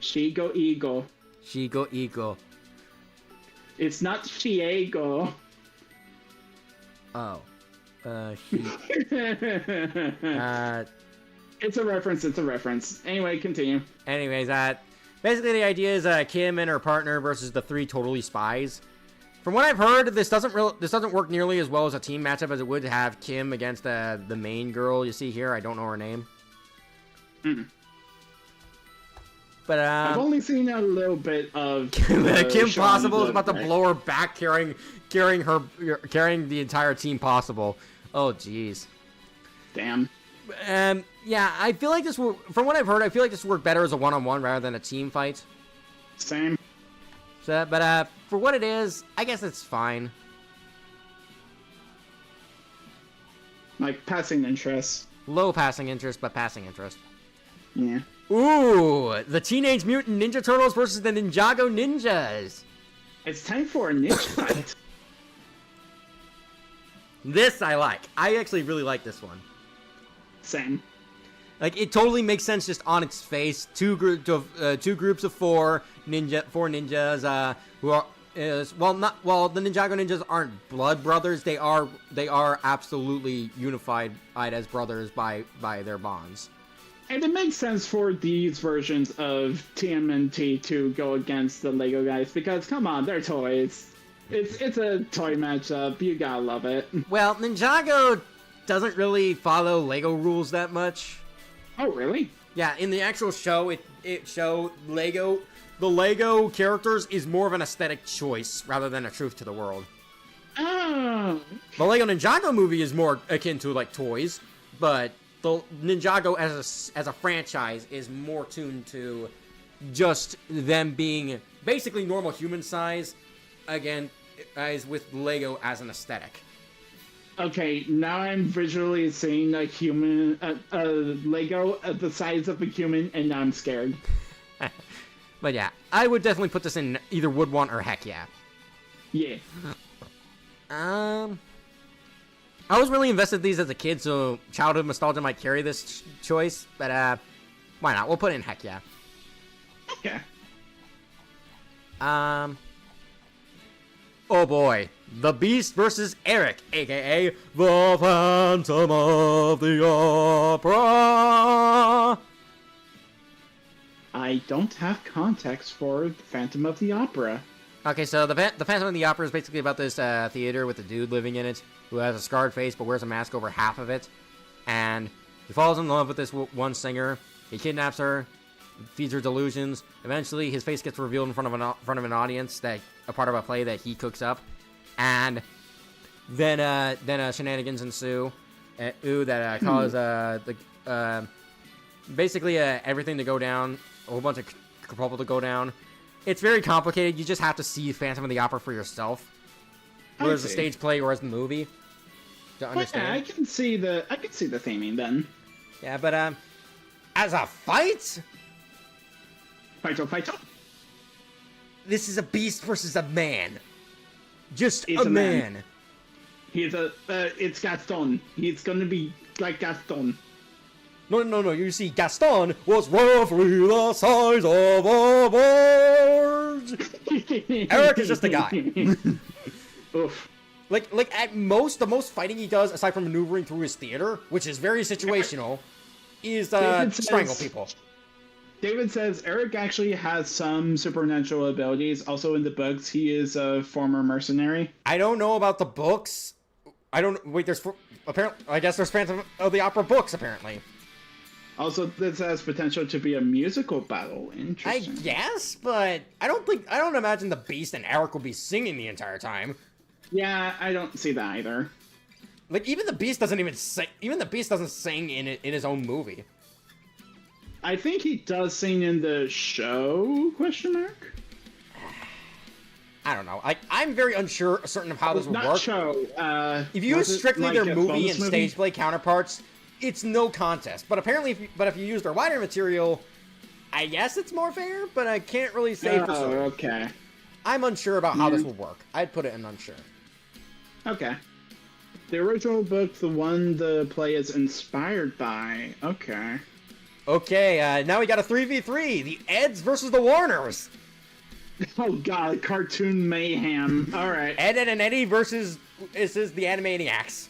Shigo Eagle. Shigo Eagle. It's not Shiego. Oh. It's a reference. Anyway, continue. Anyways, basically the idea is Kim and her partner versus the 3 Totally Spies. From what I've heard, this doesn't work nearly as well as a team matchup as it would have Kim against the main girl you see here. I don't know her name. But I've only seen a little bit of Kim Possible is about to blow her back carrying the entire Team Possible. Oh jeez. Damn. Yeah, I feel like from what I've heard, I feel like this would work better as a one-on-one rather than a team fight. Same. So, but for what it is, I guess it's fine. Like passing interest. Low passing interest, but passing interest. Yeah. Ooh, the Teenage Mutant Ninja Turtles versus the Ninjago Ninjas. It's time for a ninja fight. This I like. I actually really like this one. Same. Like, it totally makes sense just on its face. Two groups of four ninjas who are the Ninjago ninjas aren't blood brothers. They are absolutely unified as brothers by their bonds. And it makes sense for these versions of TMNT to go against the Lego guys because come on, they're toys. It's a toy matchup. You gotta love it. Well, Ninjago doesn't really follow Lego rules that much. Oh, really? Yeah, in the actual show, it showed the Lego characters is more of an aesthetic choice rather than a truth to the world. Oh. The Lego Ninjago movie is more akin to like toys, but the Ninjago as a franchise is more tuned to just them being basically normal human size, again, as with Lego as an aesthetic. Okay, now I'm visually seeing a human, a Lego the size of a human, and now I'm scared. But yeah, I would definitely put this in either would want or heck yeah. Yeah. I was really invested in these as a kid, so childhood nostalgia might carry this choice, but why not? We'll put it in heck yeah. Okay. Oh boy, the Beast versus Eric, aka the Phantom of the Opera. I don't have context for Phantom of the Opera. Okay, so the Phantom of the Opera is basically about this theater with a dude living in it who has a scarred face but wears a mask over half of it, and he falls in love with this one singer. He kidnaps her, feeds her delusions. Eventually, his face gets revealed in front of an audience, that a part of a play that he cooks up, and then shenanigans ensue. That cause basically everything to go down, a whole bunch of trouble to go down. It's very complicated. You just have to see Phantom of the Opera for yourself, whether it's a stage play or as the movie, to understand. Yeah, I can see the theming then. Yeah, but as a fight, Fight. this is a beast versus a man. Just It's a man. He's it's Gaston. He's gonna be like Gaston. No. You see, Gaston was roughly the size of a barge. Eric is just a guy. Oof. Like at most, the most fighting he does, aside from maneuvering through his theater, which is very situational, is strangle people. David says Eric actually has some supernatural abilities. Also in the books, he is a former mercenary. I don't know about the books. Apparently, I guess there's Phantom of the Opera books, apparently. Also, this has potential to be a musical battle. I Interesting. guess, but I don't imagine the Beast and Eric will be singing the entire time. Yeah, I don't see that either. Like, even the Beast doesn't even sing. Even the Beast doesn't sing in his own movie. I think he does sing in the show? Question mark. I don't know. I'm very certain of how this would Not work. show. If you use strictly like their a movie bonus and movie? stage play counterparts, it's no contest. But apparently, if you use their wider material, I guess it's more fair. But I can't really say for sure. Okay. I'm unsure about how this will work. I'd put it in unsure. Okay. The original book, the one the play is inspired by. Okay. Okay, now we got a 3v3. The Eds versus the Warners. Oh god, cartoon mayhem. Alright. Ed and Eddie versus the Animaniacs.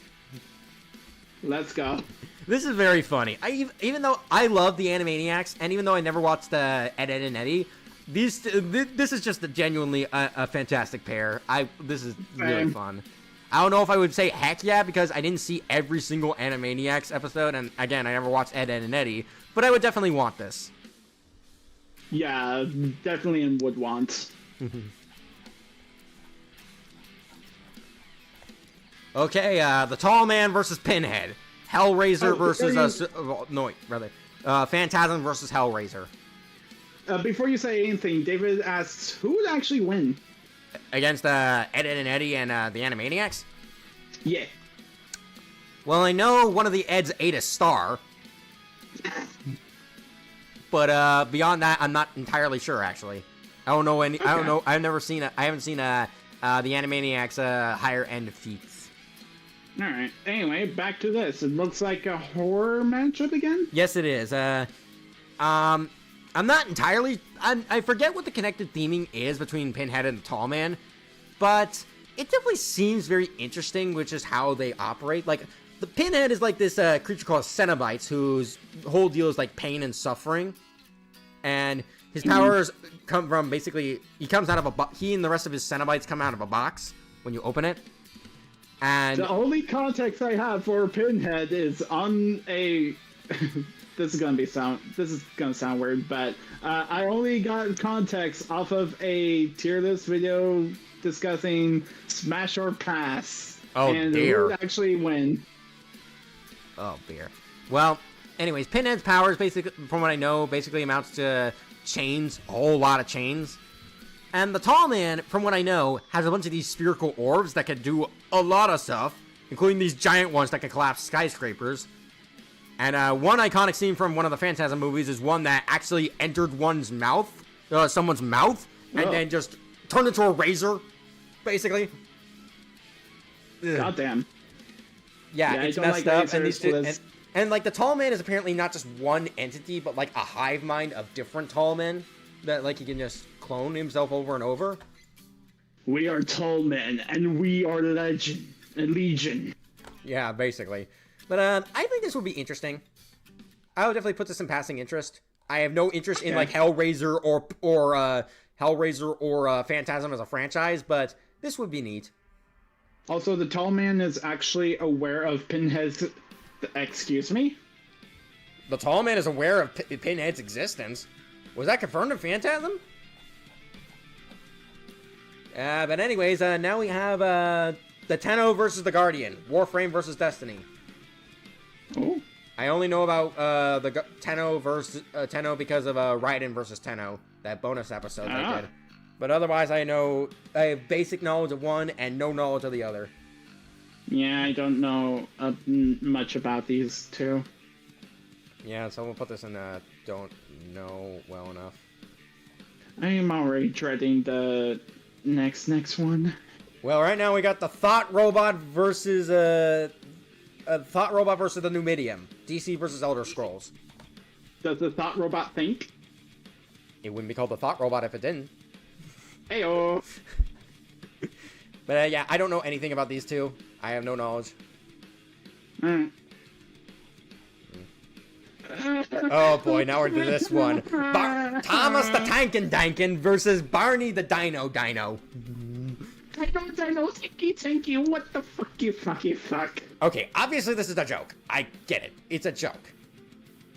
Let's go. This is very funny. Even though I love the Animaniacs, and even though I never watched Ed, and Eddie, this is just genuinely a fantastic pair. This is really fun. I don't know if I would say heck yeah, because I didn't see every single Animaniacs episode, and again, I never watched Ed, and Eddie, but I would definitely want this. Yeah, definitely in would want. Okay, the Tall Man versus Pinhead. Hellraiser versus Phantasm versus Hellraiser. Before you say anything, David asks, who would actually win? Against Ed, and Eddie and the Animaniacs? Yeah. Well, I know one of the Eds ate a star. But beyond that, I'm not entirely sure, actually. I don't know any. Okay. I don't know. I've never seen. I haven't seen the Animaniacs higher end feats. All right. Anyway, back to this. It looks like a horror matchup again. Yes, it is. I'm not entirely. I forget what the connected theming is between Pinhead and the Tall Man, but it definitely seems very interesting, which is how they operate. Like, the Pinhead is like this creature called Cenobites, whose whole deal is like pain and suffering, and his powers come from basically he comes out of he and the rest of his Cenobites come out of a box when you open it. And the only context I have for Pinhead is on a. This is gonna sound weird, but I only got context off of a tier list video discussing Smash or Pass. Oh, and dear. who would actually win. Oh, dear. Well, anyways, Pinhead's powers, basically, from what I know, basically amounts to chains, a whole lot of chains. And the Tall Man, from what I know, has a bunch of these spherical orbs that can do a lot of stuff, including these giant ones that can collapse skyscrapers. And one iconic scene from one of the Phantasm movies is one that actually entered someone's mouth, and then just turned into a razor, basically. Goddamn. Yeah, it's messed up. And like the Tall Man is apparently not just one entity, but like a hive mind of different Tall Men that like he can just clone himself over and over. We are tall men, and we are legion. Yeah, basically. But I think this would be interesting. I would definitely put this in passing interest. I have no interest in like Hellraiser or Phantasm as a franchise, but this would be neat. Also, the tall man is actually aware of Pinhead's... Excuse me? The tall man is aware of Pinhead's existence. Was that confirmed in Phantasm? But anyways, now we have the Tenno versus the Guardian. Warframe versus Destiny. Oh. I only know about the Tenno versus Tenno because of Raiden versus Tenno, that bonus episode they did. But otherwise, I have basic knowledge of one and no knowledge of the other. Yeah, I don't know much about these two. Yeah, so we'll put this in don't know well enough. I am already dreading the next one. Well, right now we got the Thought Robot versus the Numidium. DC versus Elder Scrolls. Does the Thought Robot think? It wouldn't be called the Thought Robot if it didn't. Heyo. But yeah, I don't know anything about these two. I have no knowledge. Oh boy, now we're to this one. Thomas the Tankin Dankin versus Barney the Dino. Dino, tinky, what the fuck. Okay, obviously this is a joke. I get it. It's a joke.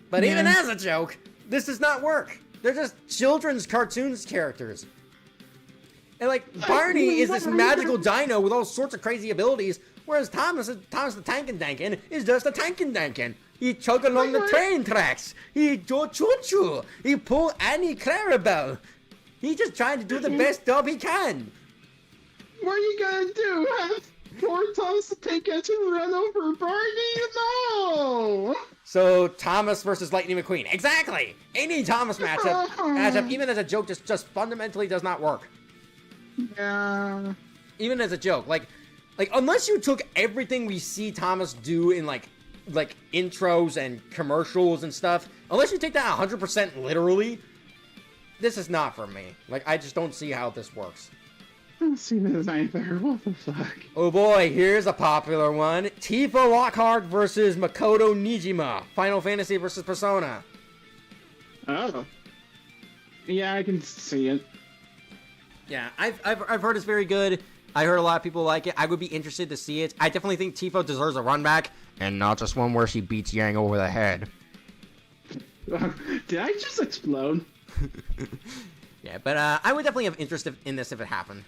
But even as a joke, this does not work. They're just children's cartoons characters. And like, Barney is this magical dino with all sorts of crazy abilities, whereas Thomas the Tankin Dankin is just a Tankin Dankin. He chug along the train tracks. He do choo-choo. He pull Annie Clarabelle. He's just trying to do the best job he can. What are you gonna do? Have poor Thomas the Tank Engine run over Barney? No! So, Thomas versus Lightning McQueen. Exactly! Any Thomas matchup, even as a joke, just fundamentally does not work. Yeah. Even as a joke. Like unless you took everything we see Thomas do in, like intros and commercials and stuff, unless you take that 100% literally, this is not for me. Like, I just don't see how this works. I don't see this either. What the fuck? Oh boy, here's a popular one. Tifa Lockhart versus Makoto Nijima. Final Fantasy versus Persona. Oh. Yeah, I can see it. Yeah, I've heard it's very good. I heard a lot of people like it. I would be interested to see it. I definitely think Tifa deserves a run back, and not just one where she beats Yang over the head. Did I just explode? Yeah, but I would definitely have interest in this if it happened.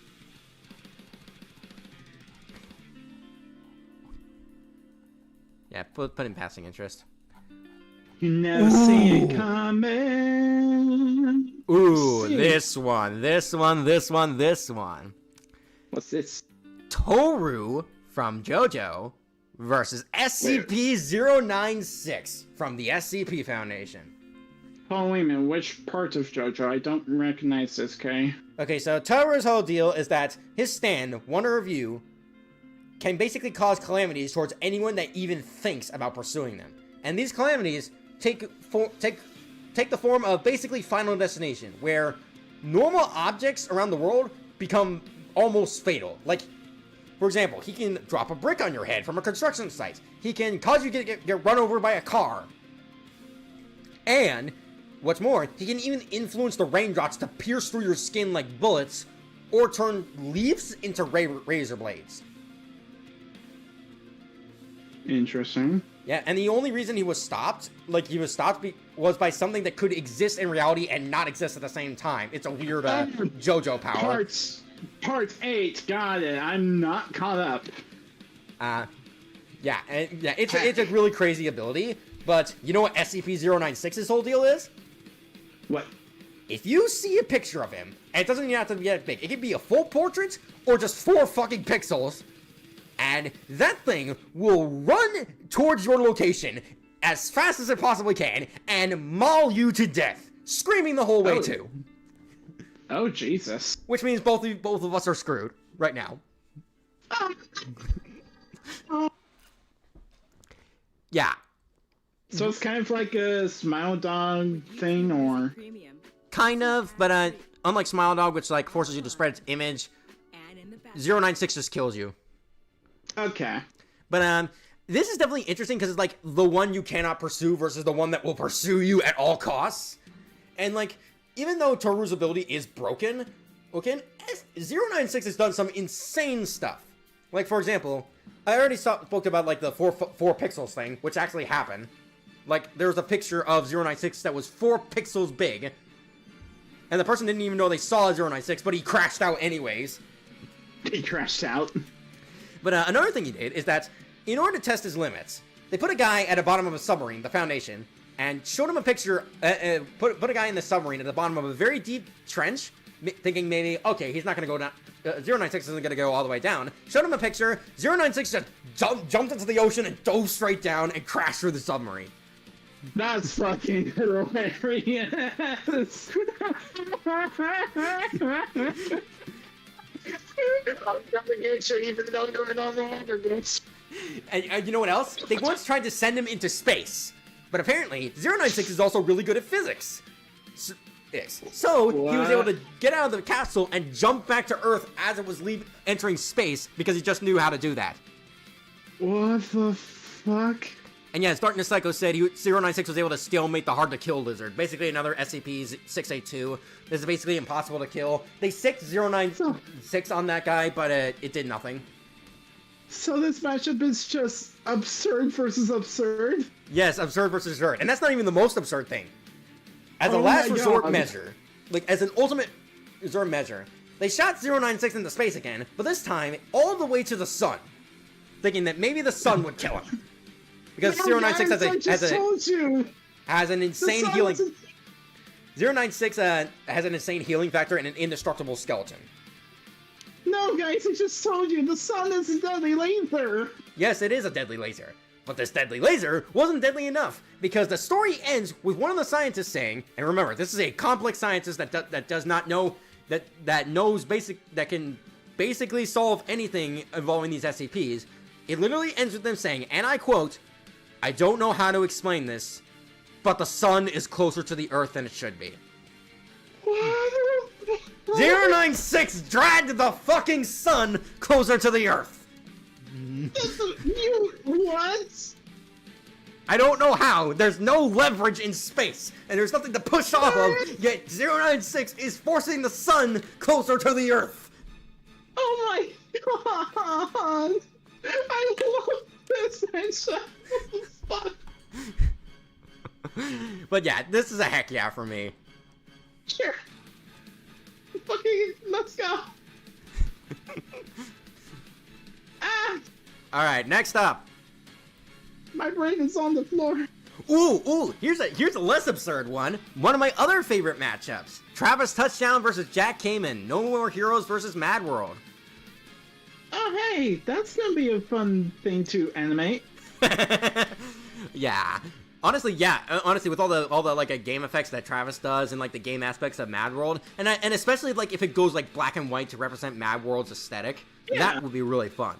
Yeah, put in passing interest. You never see it coming. Ooh, this one. What's this? Toru from JoJo versus SCP-096 from the SCP Foundation. Oh, wait a minute. Which part of JoJo? I don't recognize this, Kay. Okay, so Toru's whole deal is that his stand, Wonder of You, can basically cause calamities towards anyone that even thinks about pursuing them. And these calamities take the form of basically Final Destination, where normal objects around the world become almost fatal. Like, for example, he can drop a brick on your head from a construction site. He can cause you to get run over by a car. And, what's more, he can even influence the raindrops to pierce through your skin like bullets, or turn leaves into razor blades. Interesting. Yeah, and the only reason he was stopped, was by something that could exist in reality and not exist at the same time. It's a weird JoJo power. Part 8, got it. I'm not caught up. It's a really crazy ability, but you know what SCP-096's whole deal is? What? If you see a picture of him, and it doesn't even have to be that big, it could be a full portrait or just 4 fucking pixels, and that thing will run towards your location as fast as it possibly can and maul you to death, screaming the whole way too. Oh, Jesus. Which means both of us are screwed right now. Yeah. So it's kind of like a Smile Dog thing, or? Kind of, but unlike Smile Dog, which like forces you to spread its image, 096 just kills you. Okay. But this is definitely interesting because it's like the one you cannot pursue versus the one that will pursue you at all costs. And like, even though Toru's ability is broken, okay, 096 has done some insane stuff. Like, for example, I already spoke about like the four pixels thing, which actually happened. Like, there was a picture of 096 that was 4 pixels big, and the person didn't even know they saw 096, but he crashed out anyways. He crashed out. But another thing he did is that, in order to test his limits, they put a guy at the bottom of a submarine, the Foundation, and showed him a picture, put a guy in the submarine at the bottom of a very deep trench, thinking maybe, okay, he's not going to go down, 096 isn't going to go all the way down. Showed him a picture, 096 just jumped into the ocean and dove straight down and crashed through the submarine. That's fucking hilarious. Even though you're on the internet. And you know what else? They once tried to send him into space, but apparently 096 is also really good at physics. So he was able to get out of the capsule and jump back to Earth as it was entering space because he just knew how to do that. What the fuck? And yeah, Darkness Psycho said 096 was able to stalemate the hard-to-kill lizard. Basically another SCP-682. This is basically impossible to kill. They sicked 096 on that guy, but it did nothing. So this matchup is just absurd versus absurd? Yes, absurd versus absurd. And that's not even the most absurd thing. As a last resort measure, like as an ultimate resort measure, they shot 096 into space again, but this time all the way to the sun, thinking that maybe the sun would kill him. Because 096 has an insane healing. 096 has an insane healing factor and an indestructible skeleton. No, guys, I just told you the sun is a deadly laser. Yes, it is a deadly laser. But this deadly laser wasn't deadly enough, because the story ends with one of the scientists saying, and remember, this is a complex scientist that does not know, that can basically solve anything involving these SCPs. It literally ends with them saying, and I quote, "I don't know how to explain this, but the sun is closer to the Earth than it should be." 096 dragged the fucking sun closer to the Earth. What? I don't know how. There's no leverage in space, and there's nothing to push off of, yet 096 is forcing the sun closer to the Earth. Oh my god! I love this matchup. Fuck. But yeah, this is a heck yeah for me. Sure. Fucking, let's go. Alright, next up. My brain is on the floor. Ooh, here's a less absurd one. One of my other favorite matchups. Travis Touchdown versus Jack Kamen. No More Heroes versus Mad World. Oh hey, that's gonna be a fun thing to animate. Yeah. Honestly, with all the like game effects that Travis does and like the game aspects of Mad World, and especially like if it goes like black and white to represent Mad World's aesthetic, that would be really fun.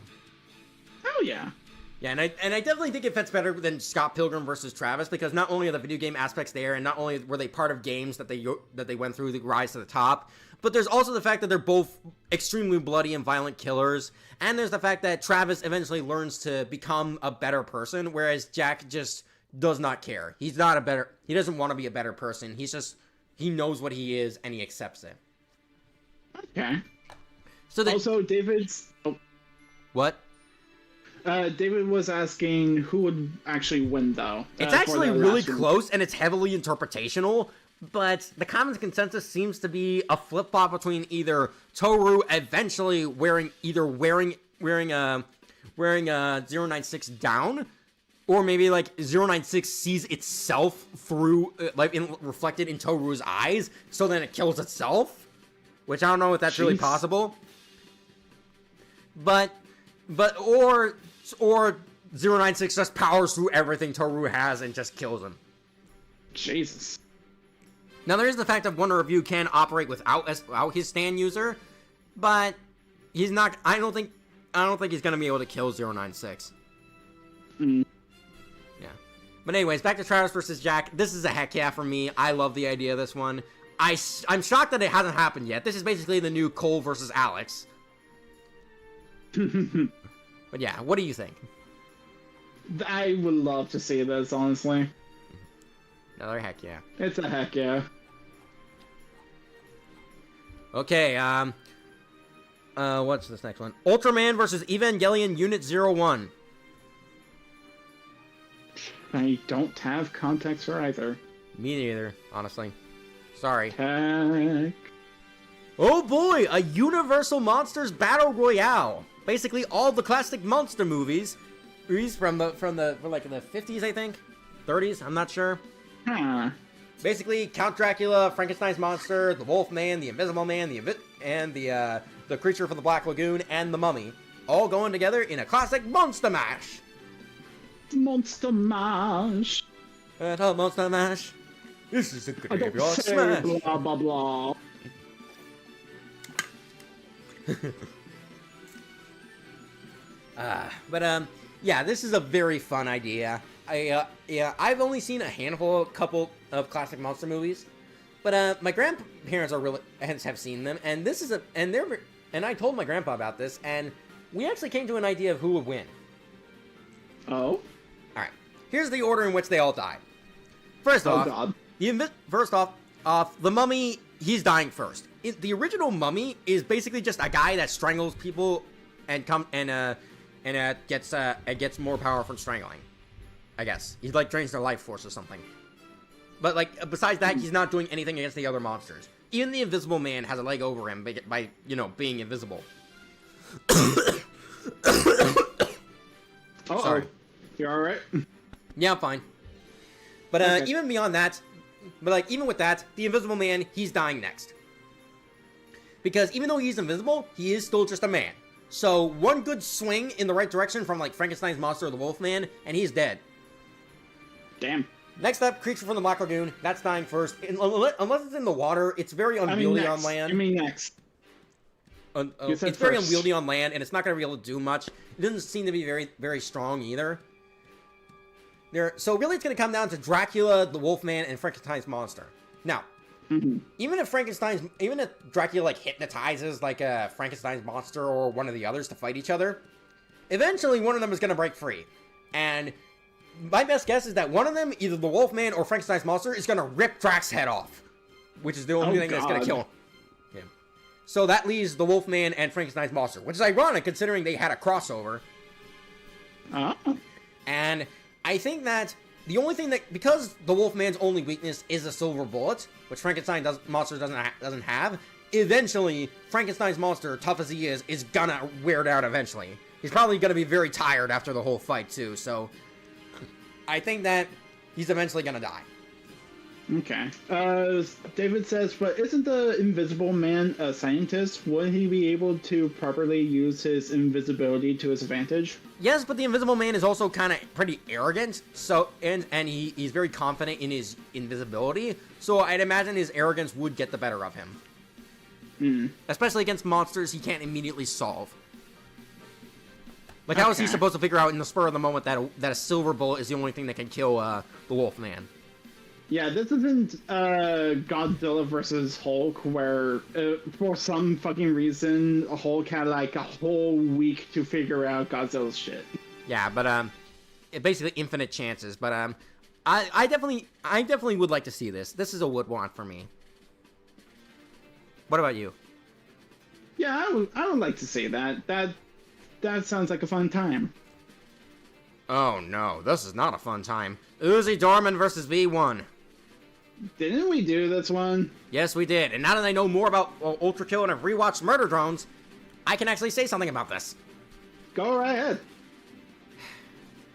Oh yeah. Yeah, and I definitely think it fits better than Scott Pilgrim versus Travis, because not only are the video game aspects there, and not only were they part of games that they went through the rise to the top, but there's also the fact that they're both extremely bloody and violent killers, and there's the fact that Travis eventually learns to become a better person, whereas Jack just does not care. He doesn't want to be a better person. He knows what he is and he accepts it. Okay. So also, David's. Oh. What? David was asking who would actually win, though. It's actually really close, and it's heavily interpretational, but the common consensus seems to be a flip-flop between either Toru eventually wearing 096 down, or maybe like 096 sees itself through, reflected in Toru's eyes, so then it kills itself, which I don't know if that's really possible. Or 096 just powers through everything Toru has and just kills him. Jesus. Now there is the fact that Wonder Review can operate without his stand user, but he's not. I don't think he's gonna be able to kill 096. Mm. Yeah. But anyways, back to Travis versus Jack. This is a heck yeah for me. I love the idea of this one. I'm shocked that it hasn't happened yet. This is basically the new Cole versus Alex. But yeah, what do you think? I would love to see this, honestly. Another heck yeah. It's a heck yeah. Okay, what's this next one? Ultraman versus Evangelion Unit 01. I don't have context for either. Me neither, honestly. Sorry. Heck. Oh boy, a Universal Monsters Battle Royale. Basically all the classic monster movies from the 50s, I think. 30s, I'm not sure. Huh. Basically, Count Dracula, Frankenstein's monster, the Wolf Man, the Invisible Man, the creature from the Black Lagoon, and the Mummy, all going together in a classic monster mash. Monster mash. Monster mash. This is a I don't graveyard say smash. blah blah blah. Yeah, this is a very fun idea. I've only seen a couple of classic monster movies, but my grandparents have seen them, and and I told my grandpa about this, and we actually came to an idea of who would win. Oh. All right. Here's the order in which they all die. First off, God. The Mummy, he's dying first. The original Mummy is basically just a guy that strangles people and gets more power from strangling. I guess he like drains their life force or something. But like besides that, he's not doing anything against the other monsters. Even the Invisible Man has a leg over him by being invisible. Sorry. You all right? Yeah, I'm fine. But Okay. even beyond that, even with that, the Invisible Man, he's dying next. Because even though he's invisible, he is still just a man. So one good swing in the right direction from like Frankenstein's monster or the Wolf Man, and he's dead. Damn. Next up, Creature from the Black Lagoon. That's dying first. Unless it's in the water, it's very unwieldy on land. I mean next. It's very unwieldy on land, and it's not going to be able to do much. It doesn't seem to be very, very strong either. So really, it's going to come down to Dracula, the Wolfman, and Frankenstein's monster. Now, even if Dracula like hypnotizes like a Frankenstein's monster or one of the others to fight each other, eventually one of them is going to break free. And my best guess is that one of them, either the Wolfman or Frankenstein's monster, is going to rip Drax's head off, which is the only thing that's going to kill him. Yeah. So that leaves the Wolfman and Frankenstein's monster, which is ironic considering they had a crossover. And I think that the only thing that, because the Wolfman's only weakness is a silver bullet, which Frankenstein's monster doesn't have, eventually Frankenstein's monster, tough as he is gonna wear down eventually. He's probably gonna be very tired after the whole fight too. So I think that he's eventually gonna die. Okay. David says, but isn't the Invisible Man a scientist? Wouldn't he be able to properly use his invisibility to his advantage? Yes, but the Invisible Man is also kind of pretty arrogant. So and he's very confident in his invisibility. So I'd imagine his arrogance would get the better of him. Especially against monsters he can't immediately solve. Like, how is he supposed to figure out in the spur of the moment that a silver bullet is the only thing that can kill the Wolfman? Yeah, this isn't Godzilla versus Hulk, where for some fucking reason Hulk had like a whole week to figure out Godzilla's shit. Yeah, but it basically infinite chances. But I definitely would like to see this. This is a would want for me. What about you? Yeah, I would like to see that. That sounds like a fun time. Oh no, this is not a fun time. Uzi Dorman versus V1. Didn't we do this one? Yes, we did. And now that I know more about Ultra Kill and have rewatched Murder Drones, I can actually say something about this. Go right ahead.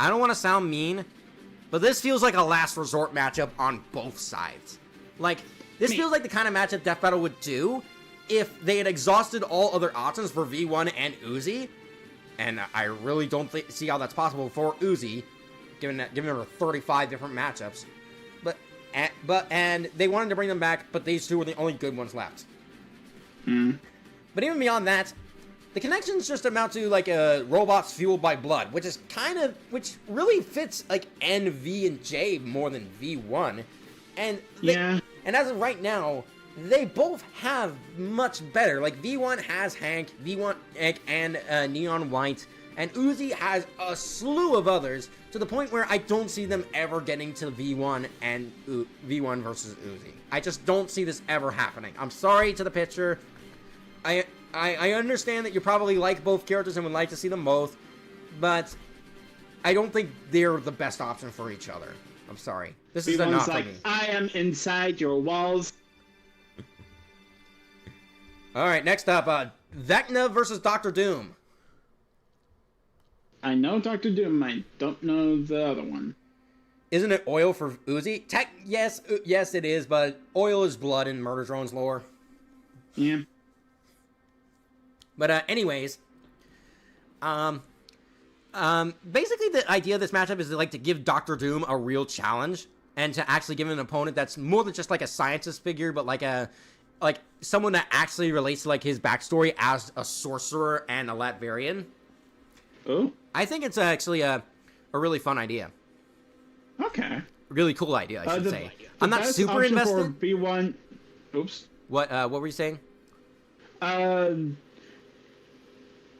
I don't want to sound mean, but this feels like a last resort matchup on both sides. Like, this feels like the kind of matchup Death Battle would do if they had exhausted all other options for V1 and Uzi. And I really don't see how that's possible for Uzi, given there are 35 different matchups. And they wanted to bring them back, but these two were the only good ones left. But even beyond that, the connections just amount to like robots fueled by blood, which really fits like N, V, and J more than V1. And and as of right now, they both have much better. Like, V1 has Hank, V1 and Neon White, and Uzi has a slew of others, to the point where I don't see them ever getting to V1 and V1 versus Uzi. I just don't see this ever happening. I'm sorry to the pitcher. I understand that you probably like both characters and would like to see them both, but I don't think they're the best option for each other. I'm sorry. This is V1's not for like, me. I am inside your walls. Alright, next up, Vecna versus Doctor Doom. I know Dr. Doom, I don't know the other one. Isn't it oil for Uzi? Yes, it is, but oil is blood in Murder Drone's lore. Yeah. But anyways, basically the idea of this matchup is to give Doctor Doom a real challenge, and to actually give him an opponent that's more than just like a scientist figure, but like someone that actually relates to his backstory as a sorcerer and a Latverian. Oh. I think it's actually a really fun idea. Okay. Really cool idea, I should say. I'm not super invested. invested. For V1. Oops. What were you saying?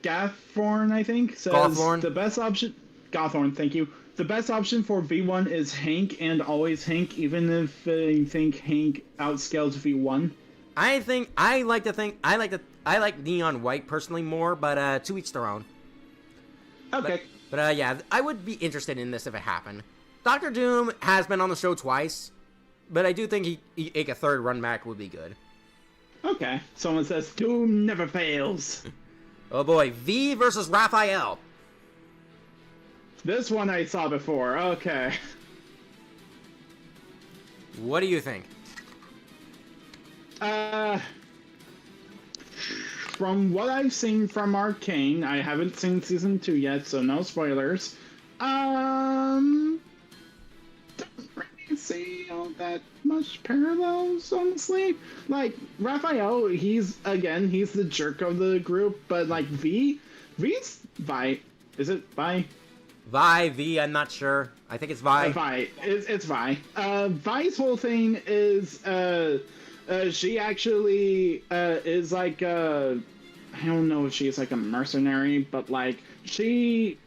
Gathorn, I think, says Gawthorn? the best option. Gawthorn, thank you. The best option for V1 is Hank, and always Hank, even if you think Hank outscales V1. I like Neon White personally more, but to each their own. Okay. But yeah, I would be interested in this if it happened. Dr. Doom has been on the show twice, but I do think a third run back would be good. Okay. Someone says Doom never fails. Oh boy, V versus Raphael. This one I saw before. Okay. What do you think? From what I've seen from Arcane, I haven't seen season 2 yet, so no spoilers. Don't really see all that much parallels, honestly. Raphael, he's the jerk of the group, but V's Vi. Is it Vi? V, I'm not sure. I think it's Vi. Vi. It's Vi. Vi's whole thing is, she actually is I don't know if she's a mercenary, but she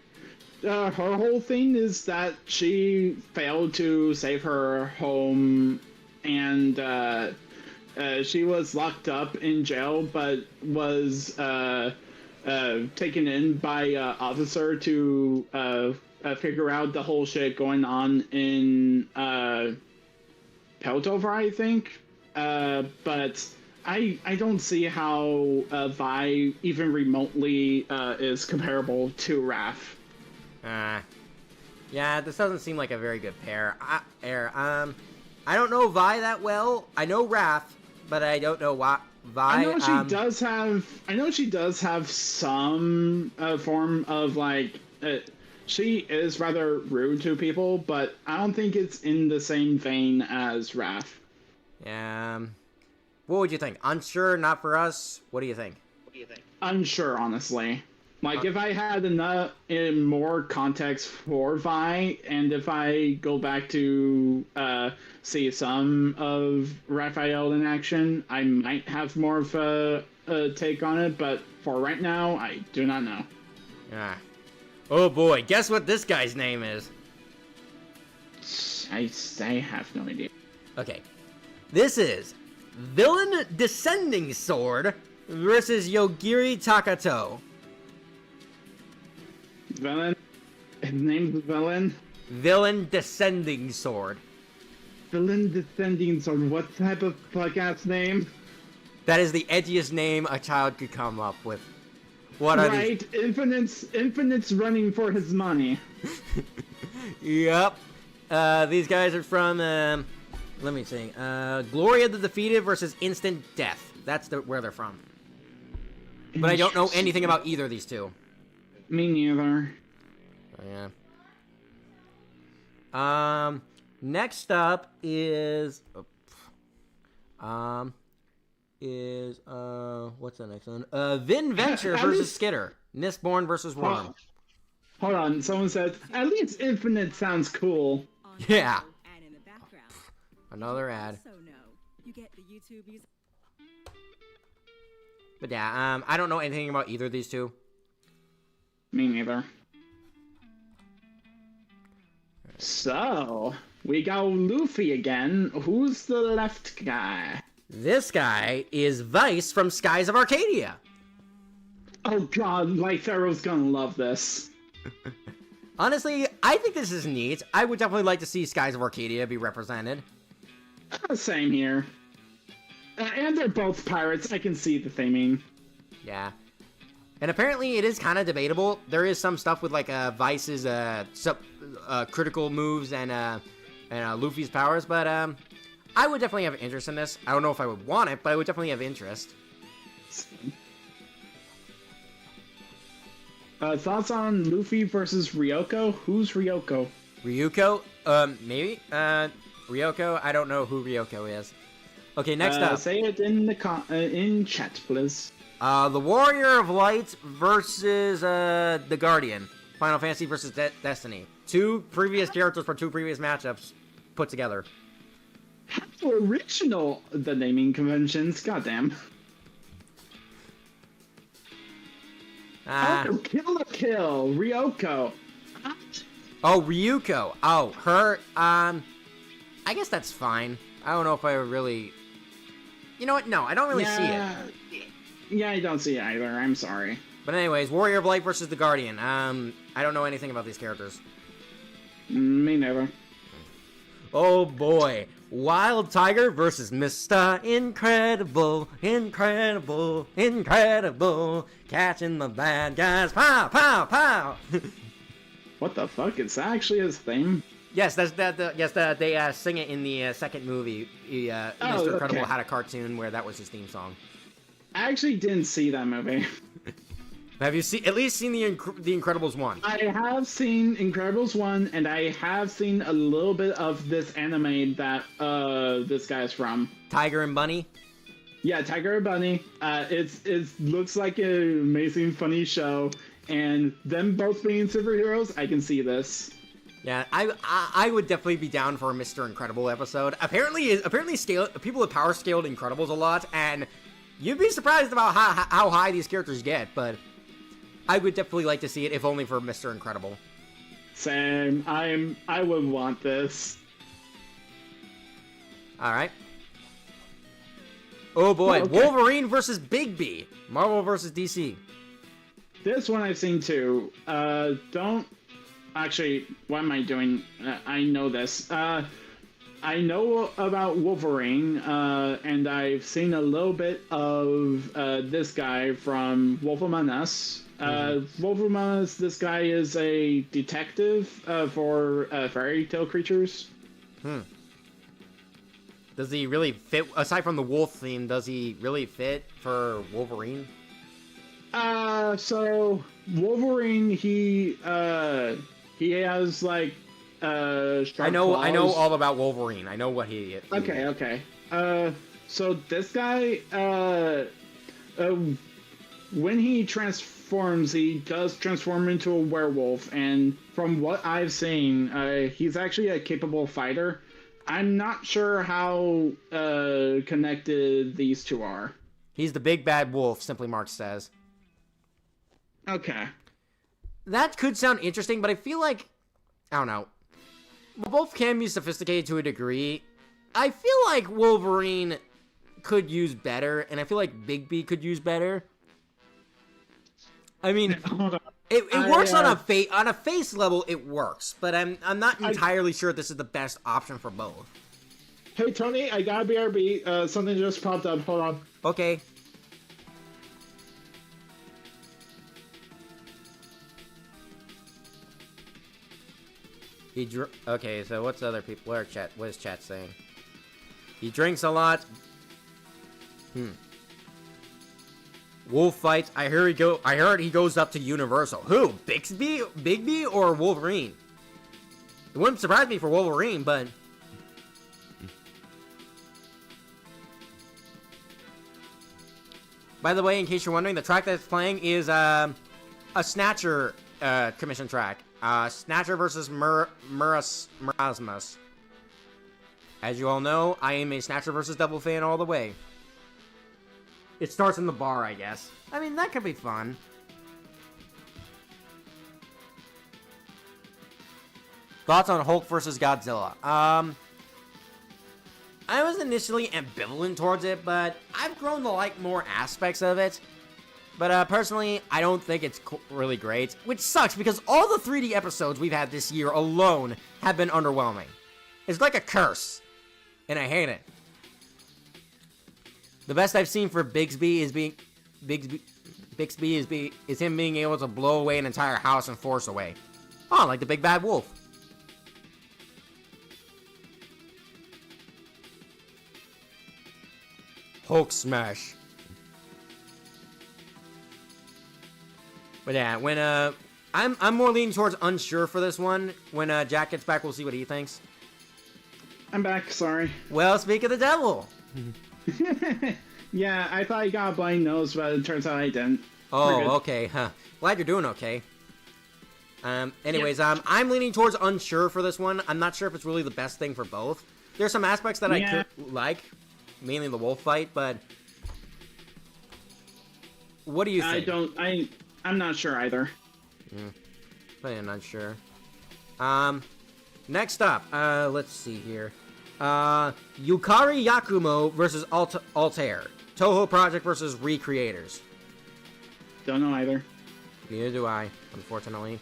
her whole thing is that she failed to save her home, and she was locked up in jail, but was taken in by an officer to figure out the whole shit going on in Peltover, I think. But I don't see how Vi even remotely is comparable to Raph. Yeah, this doesn't seem like a very good pair. I don't know Vi that well. I know Raph, but I don't know Vi. I know she does have some form of she is rather rude to people, but I don't think it's in the same vein as Raph. What would you think? Unsure, not for us? What do you think? Unsure, honestly. If I had enough more context for Vi, and if I go back to see some of Raphael in action, I might have more of a take on it, but for right now, I do not know. Oh boy, guess what this guy's name is? I have no idea. Okay. This is Villain Descending Sword versus Yogiri Takato. Villain? His name's Villain? Villain Descending Sword. Villain Descending Sword. What type of fuck-ass name? That is the edgiest name a child could come up with. What are these? Infinite's running for his money. Yep. These guys are from, let me see. Glory of the Defeated versus Instant Death. That's where they're from. But I don't know anything about either of these two. Me neither. Yeah. Next up is what's the next one? Vin Venture versus Skitter. Mistborn versus Worm. Hold on, someone said, at least Infinite sounds cool. Yeah. Another ad. You get the YouTube music. But yeah, I don't know anything about either of these two. Me neither. So, we got Luffy again. Who's the left guy? This guy is Vice from Skies of Arcadia. Oh god, Light Pharaoh's gonna love this. Honestly, I think this is neat. I would definitely like to see Skies of Arcadia be represented. Same here. And they're both pirates. I can see the theming. Yeah. And apparently it is kind of debatable. There is some stuff with like Vice's critical moves and Luffy's powers, but I would definitely have interest in this. I don't know if I would want it, but I would definitely have interest. Thoughts on Luffy versus Ryoko? Who's Ryoko? Ryuko? Maybe? Ryoko? I don't know who Ryoko is. Okay, next up. Say it in the in chat, please. The Warrior of Light versus the Guardian. Final Fantasy versus Destiny. Two previous characters for two previous matchups put together. How original the naming conventions. Goddamn. Oh, kill, Ryoko. Oh, Ryuko. Oh, her, I guess that's fine. I don't know if I really... You know what? No, I don't really see it. Yeah, I don't see it either. I'm sorry. But anyways, Warrior of Light versus the Guardian. I don't know anything about these characters. Me neither. Oh boy. Wild Tiger versus Mr. Incredible, Incredible, Incredible. Catching the bad guys. Pow, pow, pow. What the fuck? Is that actually his theme? Yes, they sing it in the second movie. Mr. Incredible had a cartoon where that was his theme song. I actually didn't see that movie. Have you at least seen the Incredibles 1? I have seen Incredibles 1, and I have seen a little bit of this anime that this guy's from. Tiger and Bunny? Yeah, Tiger and Bunny. It looks like an amazing, funny show, and them both being superheroes, I can see this. Yeah, I would definitely be down for a Mr. Incredible episode. Apparently people have power scaled Incredibles a lot, and you'd be surprised about how high these characters get, but I would definitely like to see it, if only for Mr. Incredible. Same. I would want this. Alright. Oh boy, okay. Wolverine versus Bigby. Marvel versus DC. This one I've seen too. Actually, what am I doing? I know this. I know about Wolverine, and I've seen a little bit of this guy from Wolf Among Us. Wolf Among Us, this guy is a detective for fairy tale creatures. Does he really fit, aside from the wolf theme, does he really fit for Wolverine? So Wolverine, he has like sharp I know claws. all about Wolverine. I know what he is. Okay. So this guy, when he transforms, he does transform into a werewolf, and from what I've seen, he's actually a capable fighter. I'm not sure how connected these two are. He's the big bad wolf, Simply Mark says. Okay. That could sound interesting, but I feel like, I don't know. Both can be sophisticated to a degree. I feel like Wolverine could use better, and I feel like Bigby could use better. I mean, it works on a face level. It works, but I'm not entirely sure this is the best option for both. Hey Tony, I got a BRB. Something just popped up. Hold on. Okay. Okay, so what's other people? What is chat saying? He drinks a lot. Wolf fights. I heard he goes up to Universal. Who? Bigby or Wolverine? It wouldn't surprise me for Wolverine, but by the way, in case you're wondering, the track that's playing is a Snatcher commission track. Snatcher versus Merasmus. As you all know, I am a Snatcher vs. Devil fan all the way. It starts in the bar, I guess. I mean, that could be fun. Thoughts on Hulk vs. Godzilla? I was initially ambivalent towards it, but I've grown to like more aspects of it. But personally, I don't think it's really great, which sucks because all the 3D episodes we've had this year alone have been underwhelming. It's like a curse, and I hate it. The best I've seen for Bigsby is him being able to blow away an entire house and force away. Oh, like the big bad wolf. Hulk smash. But yeah, when I'm more leaning towards unsure for this one. When Jack gets back, we'll see what he thinks. I'm back, sorry. Well, speak of the devil. Yeah, I thought I got a blind nose, but it turns out I didn't. Oh, okay. Huh. Glad you're doing okay. Anyways, I'm leaning towards unsure for this one. I'm not sure if it's really the best thing for both. There's some aspects that I could like, mainly the wolf fight, but what do you think? I'm not sure either. I'm not sure. Next up, let's see here. Yukari Yakumo versus Altair. Toho Project versus Recreators. Don't know either. Neither do I, unfortunately.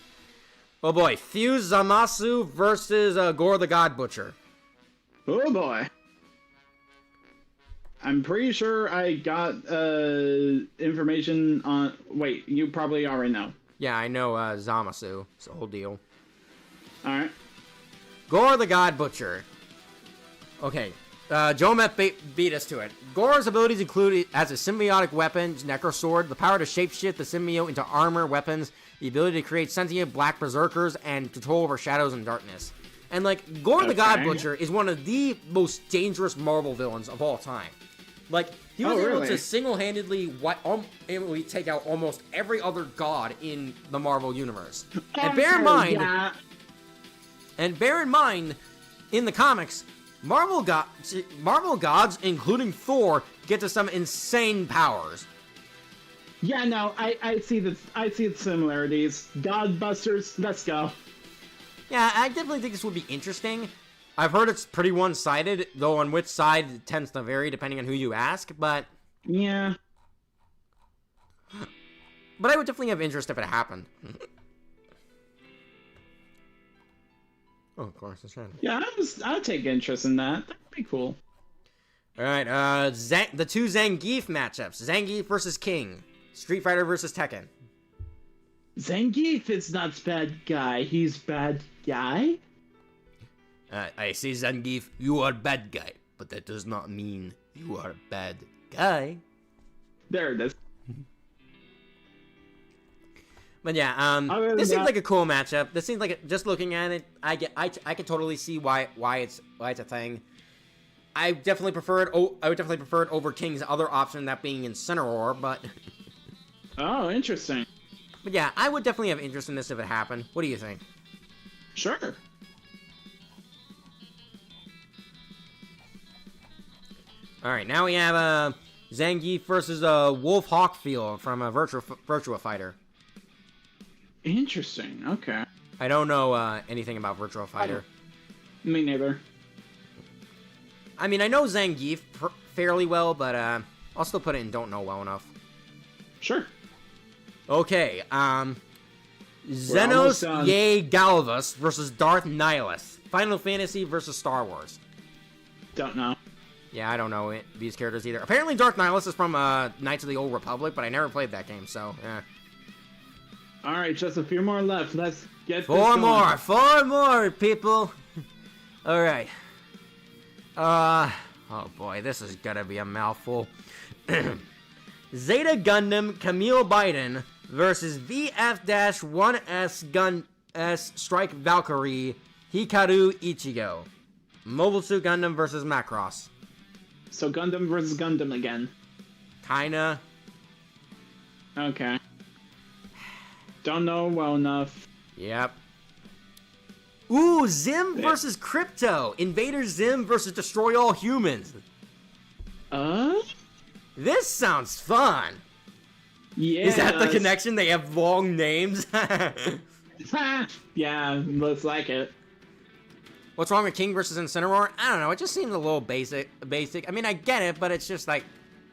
Oh boy, Fuse Zamasu versus Gore the God Butcher. Oh boy. I'm pretty sure I got information on... Wait, you probably already know. Yeah, I know Zamasu. It's a whole deal. Alright. Gore the God Butcher. Okay, Joe Met beat us to it. Gore's abilities include as a symbiotic weapon, Necro Sword, the power to shapeshift the symbiote into armor, weapons, the ability to create sentient black berserkers, and control over shadows and darkness. And like, Gore the God Butcher is one of the most dangerous Marvel villains of all time. Like, he was able to single-handedly take out almost every other god in the Marvel universe. And bear in mind, in the comics, Marvel gods, including Thor, get to some insane powers. Yeah, no, I see the similarities. Godbusters, let's go. Yeah, I definitely think this would be interesting. I've heard it's pretty one-sided, though on which side it tends to vary depending on who you ask, but... Yeah. But I would definitely have interest if it happened. Oh, of course, that's right. Yeah, I'd take interest in that. That'd be cool. Alright, the two Zangief matchups. Zangief versus King. Street Fighter versus Tekken. Zangief is not bad guy. He's bad guy? I say Zangief, you are bad guy. But that does not mean you are a bad guy. There it is. But yeah, this seems like a cool matchup. This seems like just looking at it, I can totally see why it's a thing. I definitely prefer it. I would definitely prefer it over King's other option, that being Incineroar. But oh, interesting. But yeah, I would definitely have interest in this if it happened. What do you think? Sure. All right, now we have Zangief versus Wolf Hawkfield from Virtua Fighter. Interesting. Okay. I don't know anything about Virtua Fighter. Me neither. I mean, I know Zangief fairly well, but I'll still put it in don't know well enough. Sure. Okay, Xenos Yay Galvus versus Darth Nihilus. Final Fantasy versus Star Wars. Don't know. Yeah, I don't know these characters either. Apparently Darth Nihilus is from Knights of the Old Republic, but I never played that game, so, yeah. Alright, just a few more left. Let's get Four more, people! Alright. Oh boy, this is gonna be a mouthful. Zeta Gundam Camille Biden versus VF-1S Strike Valkyrie Hikaru Ichigo. Mobile Suit Gundam versus Macross. So Gundam versus Gundam again. Kinda. Okay. Don't know well enough. Yep. Ooh, Zim versus Crypto. Invader Zim versus Destroy All Humans. This sounds fun. Yeah. Is that the connection? They have long names? Yeah, looks like it. What's wrong with King versus Incineroar? I don't know. It just seems a little basic. I mean, I get it, but it's just like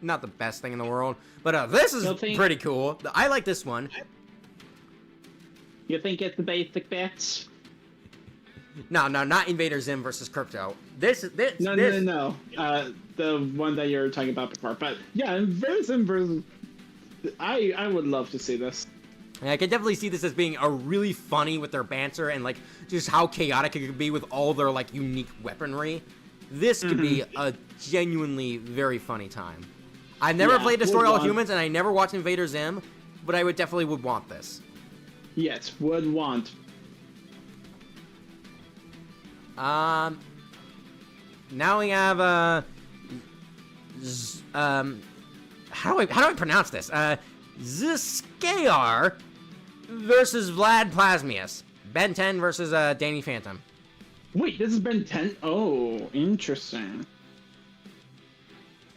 not the best thing in the world. But this is pretty cool. I like this one. You think it's the basic bitch? No, not Invader Zim versus Crypto. No. The one that you were talking about before. But yeah, Invader Zim versus... I would love to see this. And I can definitely see this as being a really funny with their banter and like just how chaotic it could be with all their like unique weaponry. This could be a genuinely very funny time. I've never played Destroy All Humans and I never watched Invader Zim, but I would definitely want this. Yes, would want. Now we have how do I pronounce this? Zscalar versus Vlad Plasmius. Ben 10 versus Danny Phantom. Wait, this has been 10? Oh, interesting.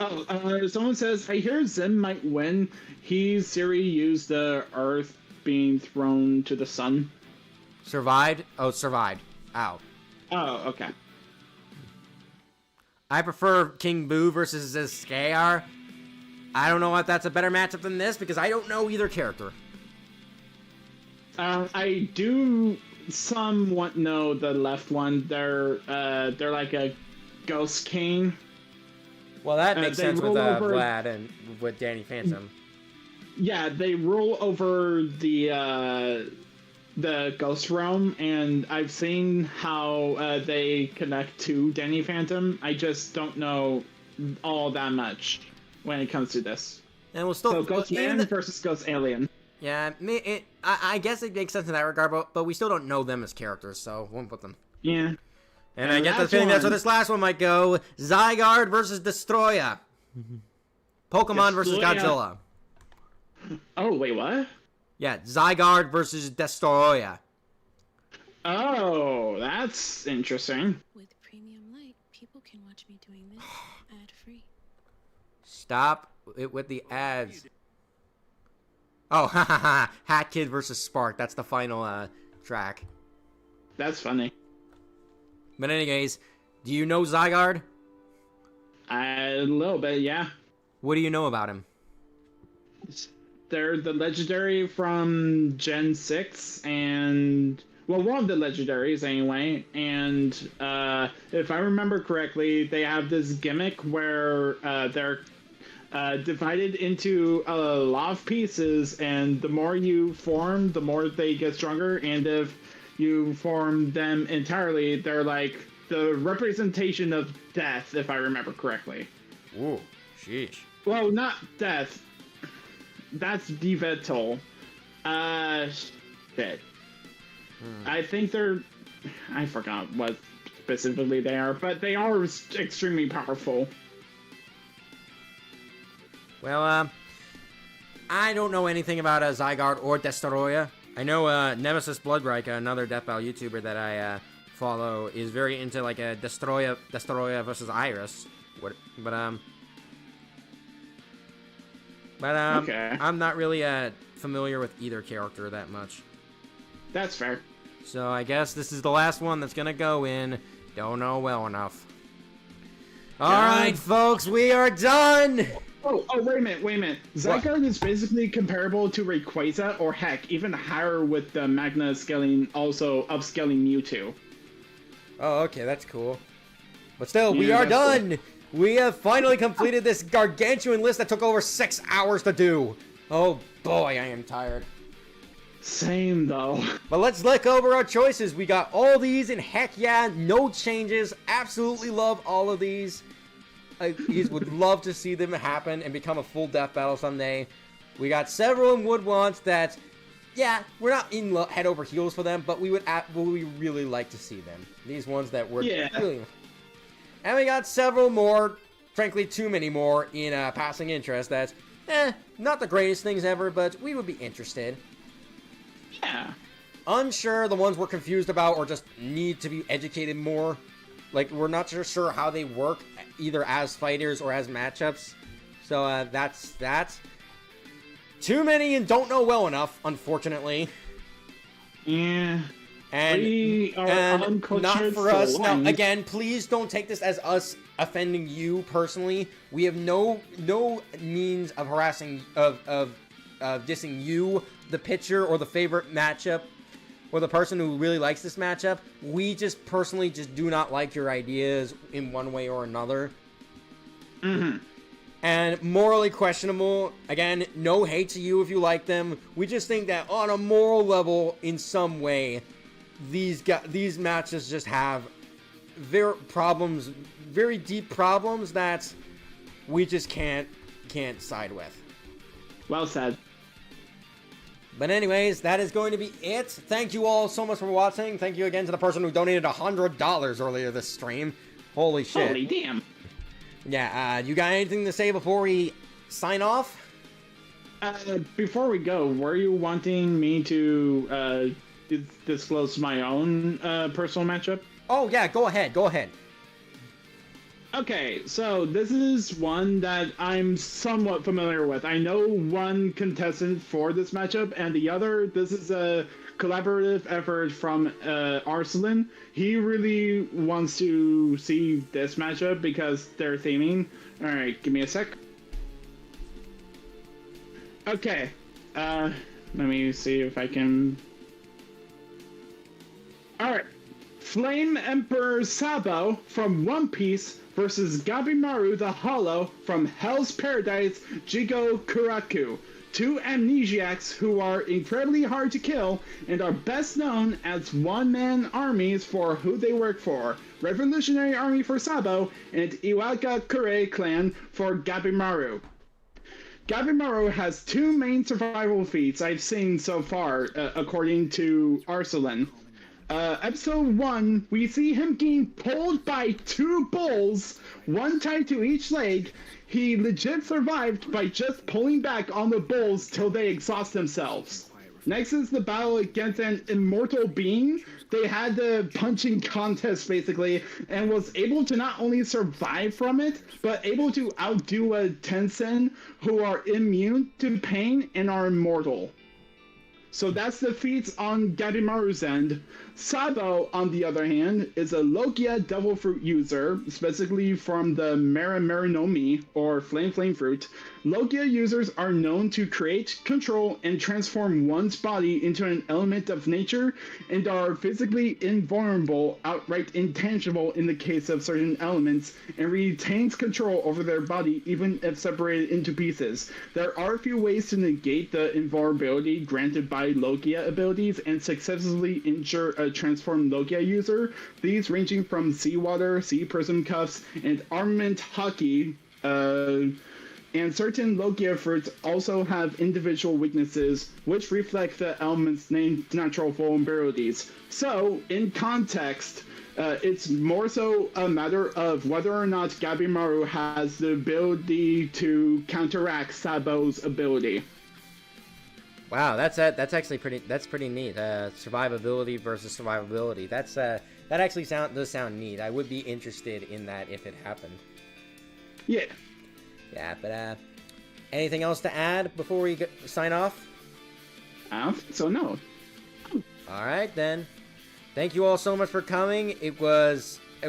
Oh, someone says, I hear Zim might win. Siri used the Earth being thrown to the sun. Survived? Oh, survived. Ow. Oh, okay. I prefer King Boo versus Zscalar. I don't know if that's a better matchup than this because I don't know either character. I do somewhat know the left one. They're like a ghost king. Well, that makes sense with Vlad and with Danny Phantom. Yeah, they rule over the ghost realm, and I've seen how they connect to Danny Phantom. I just don't know all that much when it comes to this. And we'll still Ghost Man versus Ghost Alien. Yeah, I guess it makes sense in that regard, but we still don't know them as characters, so won't put them. Yeah. And I get the feeling that's where this last one might go. Zygarde versus Destroya. Pokemon versus Godzilla. Oh, wait, what? Yeah, Zygarde versus Destroya. Oh, that's interesting. With Premium Light, people can watch me doing this ad-free. Stop it with the ads. Oh, Hat Kid versus Spark. That's the final track. That's funny. But anyways, do you know Zygarde? A little bit, yeah. What do you know about him? They're the legendary from Gen 6, and... Well, one of the legendaries, anyway. And if I remember correctly, they have this gimmick where they're divided into a lot of pieces, and the more you form, the more they get stronger, and if you form them entirely, they're like the representation of death, if I remember correctly. Ooh, sheesh. Well, not death. That's Divetal. Shit. I think they're... I forgot what specifically they are, but they are extremely powerful. Well, I don't know anything about Zygarde or Destroya. I know Nemesis Bloodbreaker, another Death Battle YouTuber that I follow, is very into like a Destroya versus Iris. But okay. I'm not really familiar with either character that much. That's fair. So I guess this is the last one that's gonna go in. Don't know well enough. All right, folks, we are done. Oh, wait a minute. Zygarde is basically comparable to Rayquaza, or heck, even higher with the Magna scaling, also upscaling Mewtwo. Oh, okay, that's cool. But still, we are done. Cool. We have finally completed this gargantuan list that took over 6 hours to do. Oh boy, I am tired. Same though. But let's look over our choices. We got all these, and heck yeah, no changes. Absolutely love all of these. I would love to see them happen and become a full death battle someday. We got several in would want that, yeah, we're not in head over heels for them, but we would really like to see them. These ones that were really... And we got several more, frankly too many more, in passing interest that's, not the greatest things ever, but we would be interested. Yeah. unsure, the ones we're confused about, or just need to be educated more. Like, we're not just sure how they work, either as fighters or as matchups. So, that's that. Too many and don't know well enough, unfortunately. Yeah. And We are uncultured not for us. Now, swine. again, please don't take this as us offending you personally. We have no means of harassing, of dissing you, the pitcher, or the favorite matchup, or the person who really likes this matchup. We just personally just do not like your ideas in one way or another. Mm-hmm. And morally questionable. Again, no hate to you if you like them. We just think that on a moral level, in some way, these matches just have very deep problems that we just can't side with. Well said. But anyways, that is going to be it. Thank you all so much for watching. Thank you again to the person who donated $100 earlier this stream. Holy shit. Holy damn. Yeah, you got anything to say before we sign off? Before we go, were you wanting me to disclose my own personal matchup? Oh yeah, go ahead. Okay, so this is one that I'm somewhat familiar with. I know one contestant for this matchup, and the other, this is a collaborative effort from Arslan. He really wants to see this matchup because they're theming. Alright, give me a sec. Okay, let me see if I can... Alright. Flame Emperor Sabo from One Piece versus Gabimaru the Hollow from Hell's Paradise Jigo Kuraku. Two amnesiacs who are incredibly hard to kill and are best known as one-man armies for who they work for. Revolutionary Army for Sabo and Iwaka Kure clan for Gabimaru. Gabimaru has two main survival feats I've seen so far, according to Arslan. Episode 1, we see him getting pulled by two bulls, one tied to each leg. He legit survived by just pulling back on the bulls till they exhaust themselves. Next is the battle against an immortal being. They had the punching contest basically, and was able to not only survive from it, but able to outdo a Tensen who are immune to pain and are immortal. So that's the feats on Gabimaru's end. Sabo, on the other hand, is a Logia Devil Fruit user, specifically from the Mara or Flame Fruit. Logia users are known to create, control, and transform one's body into an element of nature, and are physically invulnerable, outright intangible in the case of certain elements, and retains control over their body even if separated into pieces. There are a few ways to negate the invulnerability granted by Logia abilities and successfully injure a transformed Logia user, these ranging from Seawater, Sea Prism Cuffs, and Armament Hockey. And certain Logia fruits also have individual weaknesses, which reflect the element's natural vulnerabilities. So, in context, it's more so a matter of whether or not Gabimaru has the ability to counteract Sabo's ability. Wow, that's actually pretty neat. Survivability versus survivability. That actually does sound neat. I would be interested in that if it happened. Yeah. Yeah, but anything else to add before we sign off? So no. All right then. Thank you all so much for coming.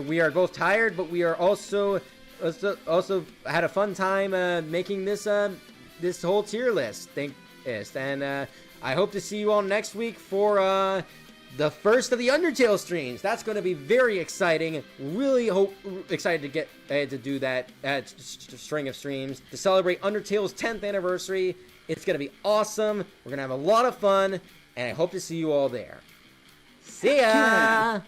We are both tired, but we are also had a fun time making this whole tier list. And I hope to see you all next week for the first of the Undertale streams. That's going to be very exciting. Really excited to get to do that string of streams to celebrate Undertale's 10th anniversary. It's going to be awesome. We're going to have a lot of fun, and I hope to see you all there. See ya!